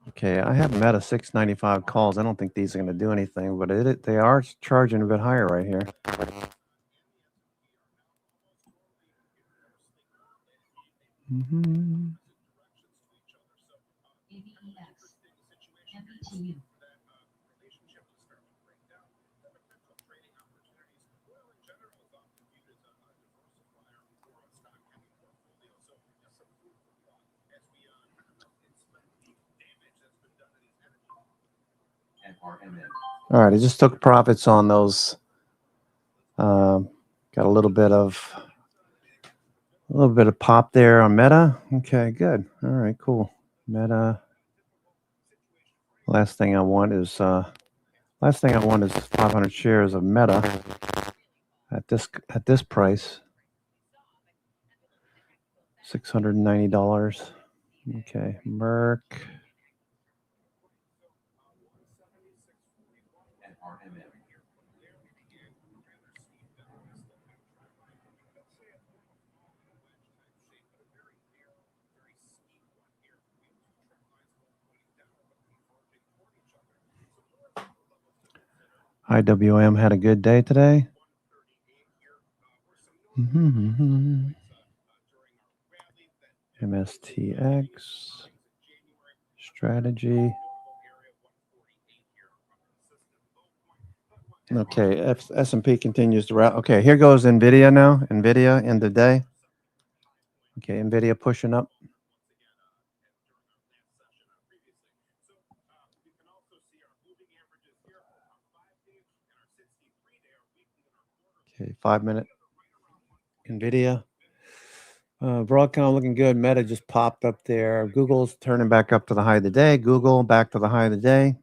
Okay, I have Meta 695 calls. I don't think these are going to do anything, but they are charging a bit higher right here. Mm-hmm. All right, I just took profits on those. Got a little bit of pop there on Meta. Okay, good. All right, cool. Meta. Last thing I want is 500 shares of Meta at this price. $690. Okay, Merck. IWM had a good day today. MSTX. Strategy. Okay, S&P continues to route. Okay, here goes NVIDIA now. NVIDIA in the day. Okay, NVIDIA pushing up. Okay, 5-minute NVIDIA. Broadcom looking good. Meta just popped up there. Google's turning back up to the high of the day. Google back to the high of the day.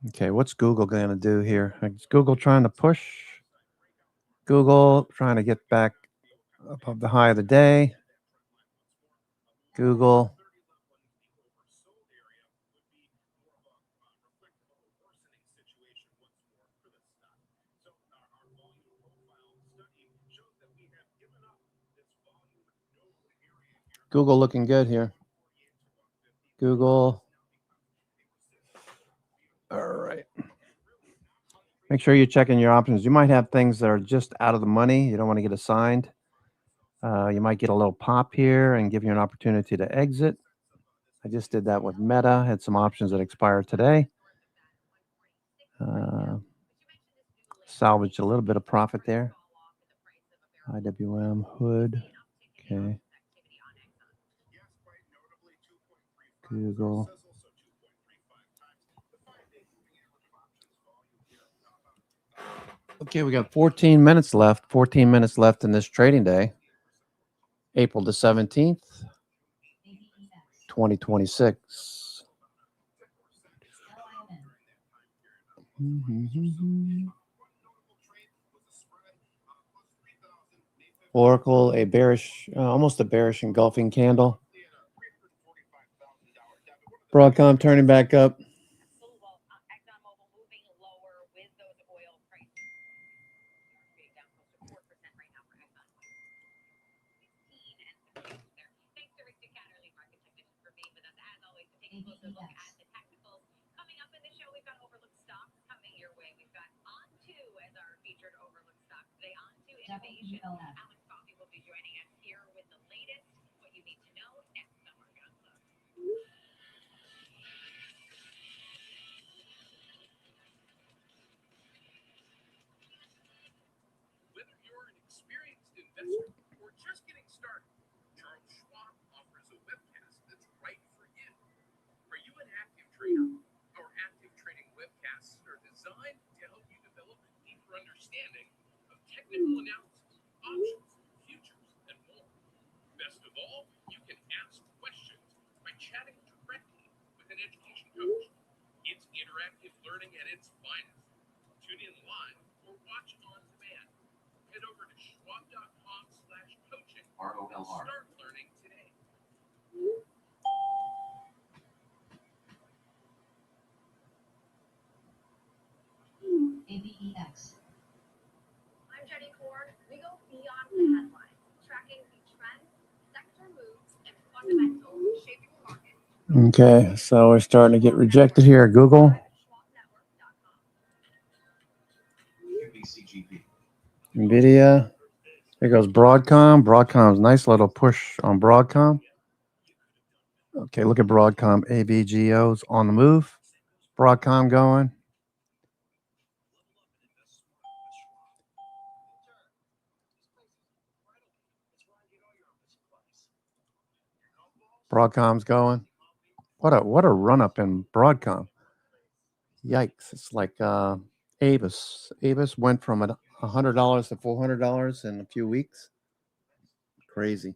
Okay, what's Google going to do here? Is Google trying to push? Google trying to get back above the high of the day. Google. Google looking good here. Google. All right. Make sure you're checking your options. You might have things that are just out of the money. You don't want to get assigned. You might get a little pop here and give you an opportunity to exit. I just did that with Meta. Had some options that expired today. Salvaged a little bit of profit there. IWM, Hood. Okay. Google. Okay, we got 14 minutes left. 14 minutes left in this trading day. April the 17th, 2026. Oracle, a bearish, almost a bearish engulfing candle. Broadcom turning back up. Whether you're an experienced investor or just getting started, Charles Schwab offers a webcast that's right for you. Are you an active trader? Our active trading webcasts are designed to help you develop a deeper understanding of technical analysis, options, futures, and more. Best of all, you can ask questions by chatting directly with an education coach. It's interactive learning at its finest. Tune in live or watch on demand. Head over to schwab.com/coaching. Start learning today. ABEX. I'm Jenny Cord. We go beyond the headlines, tracking the trends, sector moves, and fundamentals shaping the market. Okay, so we're starting to get rejected here at Google. NVIDIA. There goes Broadcom. Broadcom's nice little push on Broadcom. Okay, look at Broadcom. ABGO's on the move. Broadcom going. Broadcom's going. What a run up in Broadcom. Yikes. It's like Avis. Avis went from $100 to $400 in a few weeks. Crazy.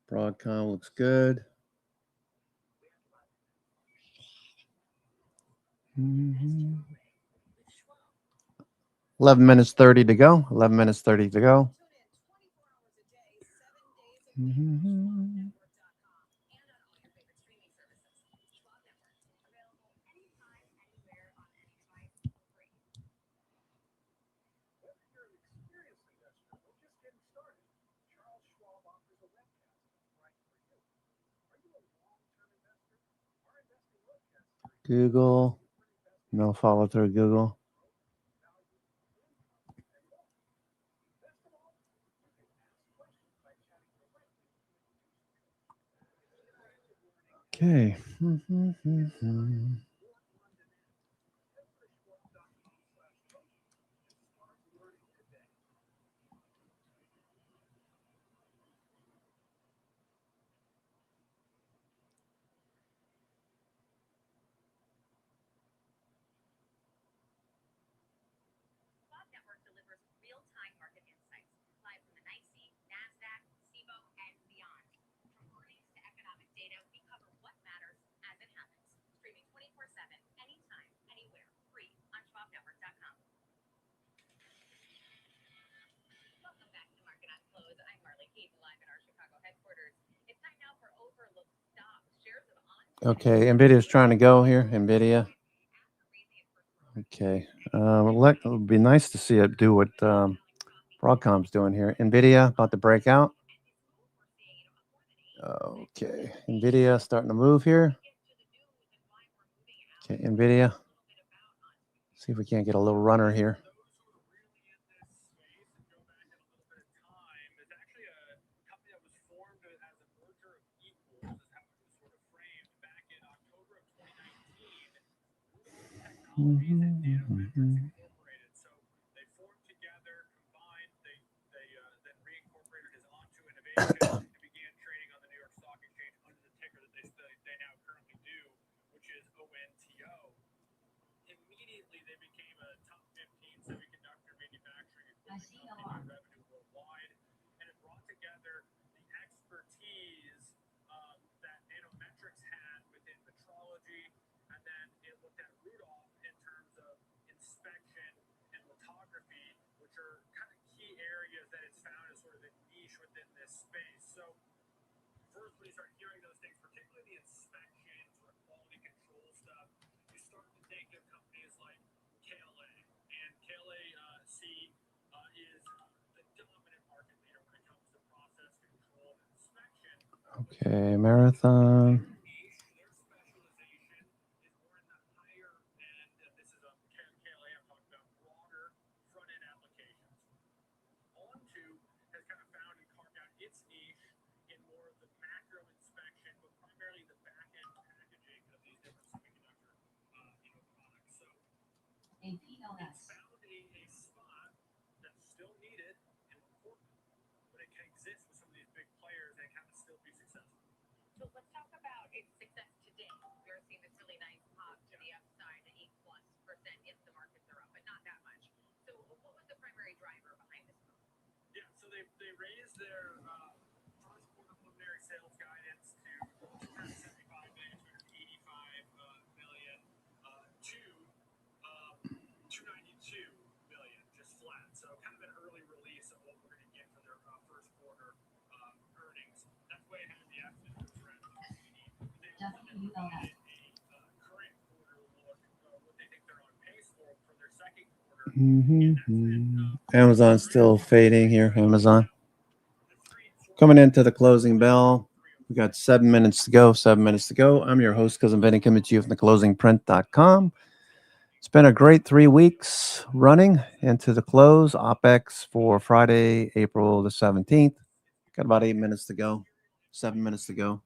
Broadcom looks good. 11 minutes 30 to go. 11 minutes 30 to go. Google. No follow through Google. Okay. Okay, NVIDIA is trying to go here. NVIDIA. Okay. It would be nice to see it do what Broadcom's doing here. NVIDIA about to break out. Okay. NVIDIA starting to move here. Okay, NVIDIA. See if we can't get a little runner here. Okay, Marathon. So let's talk about its success today. We're seeing this really nice pop to the upside, the 8+% if the markets are up, but not that much. So what was the primary driver behind this move? Yeah, so they raised their first quarter preliminary sales guidance to 275 million, 285 million, to 292 million, just flat. So kind of an early release of what we're going to get for their first quarter earnings. That's way ahead of the estimates. Amazon's still fading here. Amazon coming into the closing bell. We got 7 minutes to go. 7 minutes to go. I'm your host, Cousin Benny, coming to you from theclosingprint.com. It's been a great 3 weeks running into the close. OPEX for Friday, April the 17th. Got about 8 minutes to go. 7 minutes to go.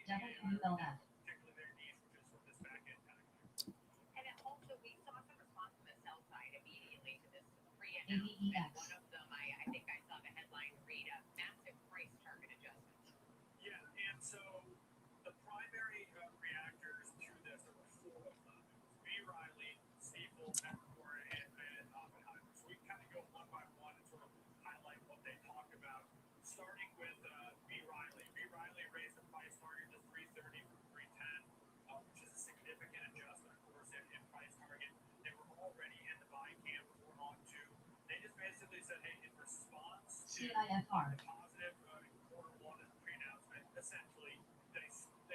And it also, we saw some response from the sell side immediately to this pre-announcement. One of them, I think I saw the headline read a massive price target adjustment. Yeah, and so the primary reactors to this, there were 4 of them. B. Riley, Stiefel, Evercore, and Oppenheimer. So we kind of go one by one and sort of highlight what they talked about. Starting with B. Riley. B. Riley raised the price target to 330 from 310, which is a significant adjustment, of course, in price target. They were already in the buy camp for on to. They just basically said, hey, in response to the positive quarter one and pre-announcement, essentially they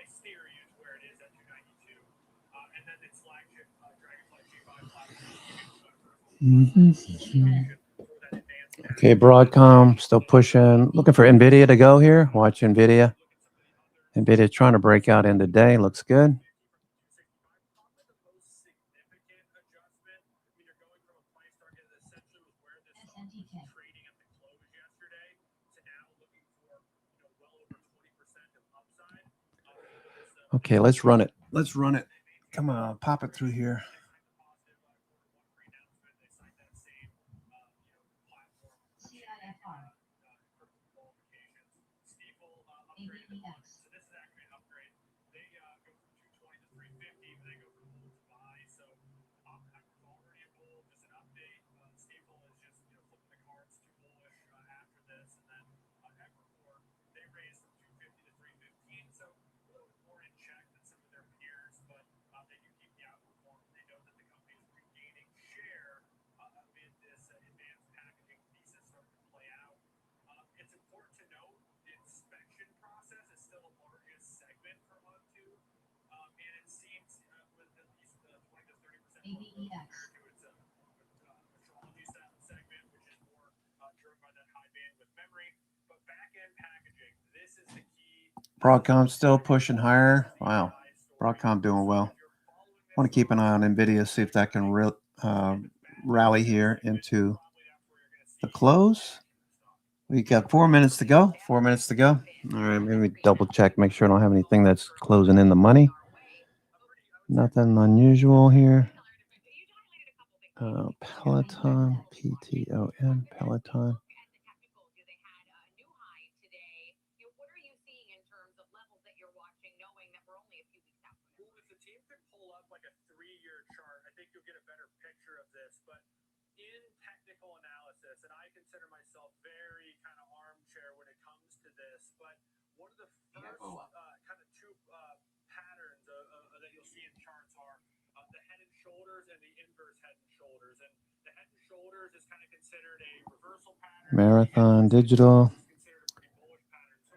steer you to where it is at 292, and then its flagship Dragonfly G5 platform. Okay, Broadcom still pushing. Looking for NVIDIA to go here. Watch NVIDIA. NVIDIA trying to break out in today. Looks good. Okay, let's run it. Let's run it. Come on, pop it through here. segment, which is more driven by that high bandwidth memory. But back-end packaging, this is the key. Broadcom still pushing higher. Wow, Broadcom doing well. I want to keep an eye on NVIDIA, see if that can rally here into the close. We got 4 minutes to go. 4 minutes to go. All right, maybe double check, make sure I don't have anything that's closing in the money. Nothing unusual here. Peloton, PTON, Peloton. If the team could pull up like a 3-year chart, I think you'll get a better picture of this. But in technical analysis, and I consider myself very kind of armchair when it comes to this, but one of the first kind of two patterns that you'll see in charts are the head and shoulders and the inverse head and shoulders. And the head and shoulders is kind of considered a reversal pattern. Marathon Digital.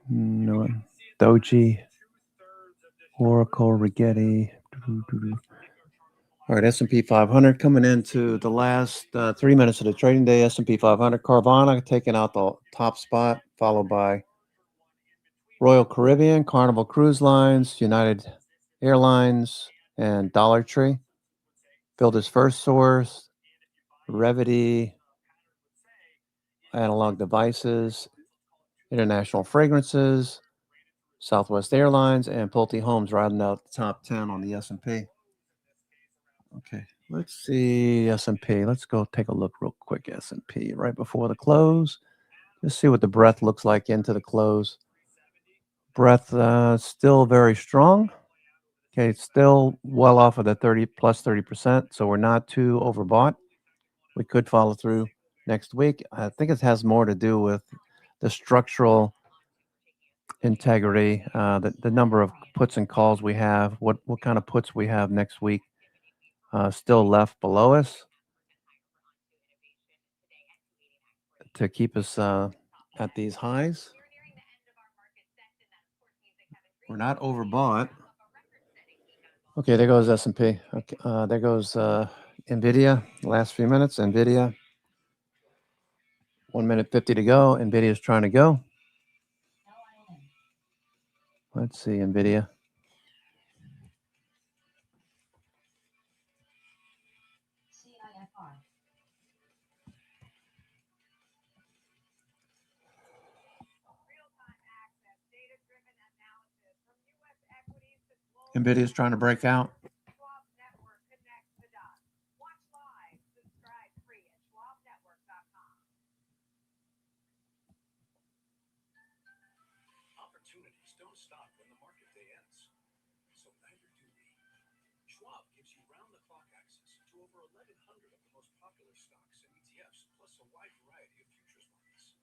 No, Doji. Oracle, Rigetti. All right, S&P 500 coming into the last 3 minutes of the trading day. S&P 500, Carvana taking out the top spot, followed by Royal Caribbean, Carnival Cruise Lines, United Airlines, and Dollar Tree. Builders First Source, Revity, Analog Devices, International Fragrances, Southwest Airlines, and Pulte Homes rounding out the top 10 on the S&P. Okay, let's see S&P. Let's go take a look real quick. S&P right before the close. Let's see what the breadth looks like into the close. Breadth still very strong. Okay, it's still well off of the 30%, so we're not too overbought. We could follow through next week. I think it has more to do with the structural integrity, the number of puts and calls we have, what kind of puts we have next week still left below us to keep us at these highs. We're not overbought. Okay, there goes S&P. Okay, there goes NVIDIA. Last few minutes, NVIDIA. 1 minute 50 to go. NVIDIA is trying to go. Let's see, NVIDIA. NVIDIA is trying to break out. Opportunities don't stop when the market day ends. So neither do we. Schwab gives you round-the-clock access to over 1,100 of the most popular stocks and ETFs, plus a wide variety of futures markets.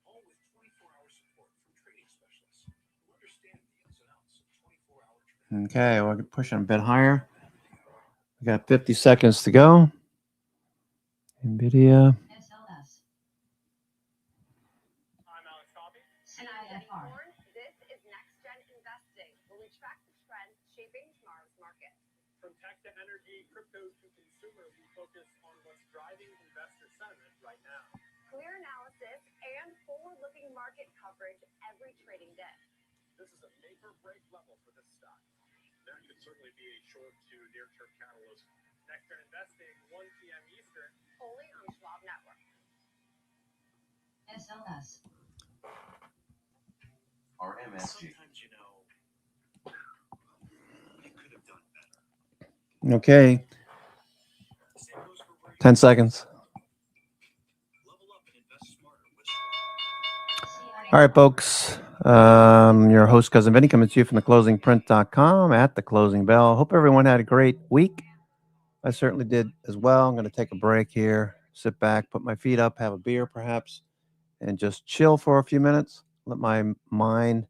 All with 24-hour support from trading specialists who understand the ins and outs of 24-hour trading. Okay, we're pushing a bit higher. We got 50 seconds to go. NVIDIA. This is Next Gen Investing, where we track the trends shaping tomorrow's market. From tech to energy, crypto to consumer, we focus on what's driving investor sentiment right now. Clear analysis and forward-looking market coverage every trading day. This is a make or break level for this stock. That could certainly be a short to near-term catalyst. Next Gen Investing, 1 p.m. Eastern. Only on Schwab Network. SLS. RMSG. Sometimes, you know, you could have done better. Okay. 10 seconds. Level up and invest smarter with Schwab. All right, folks. Your host, Cousin Vinny, coming to you from theclosingprint.com at the closing bell. Hope everyone had a great week. I certainly did as well. I'm going to take a break here, sit back, put my feet up, have a beer perhaps, and just chill for a few minutes. Let my mind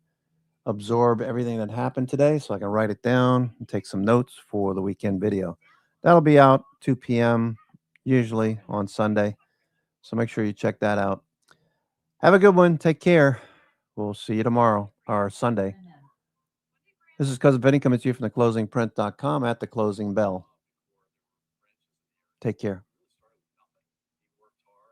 absorb everything that happened today so I can write it down and take some notes for the weekend video. That'll be out 2 p.m. usually on Sunday. So make sure you check that out. Have a good one. Take care. We'll see you tomorrow or Sunday. This is Cousin Vinny coming to you from theclosingprint.com at the closing bell. Take care.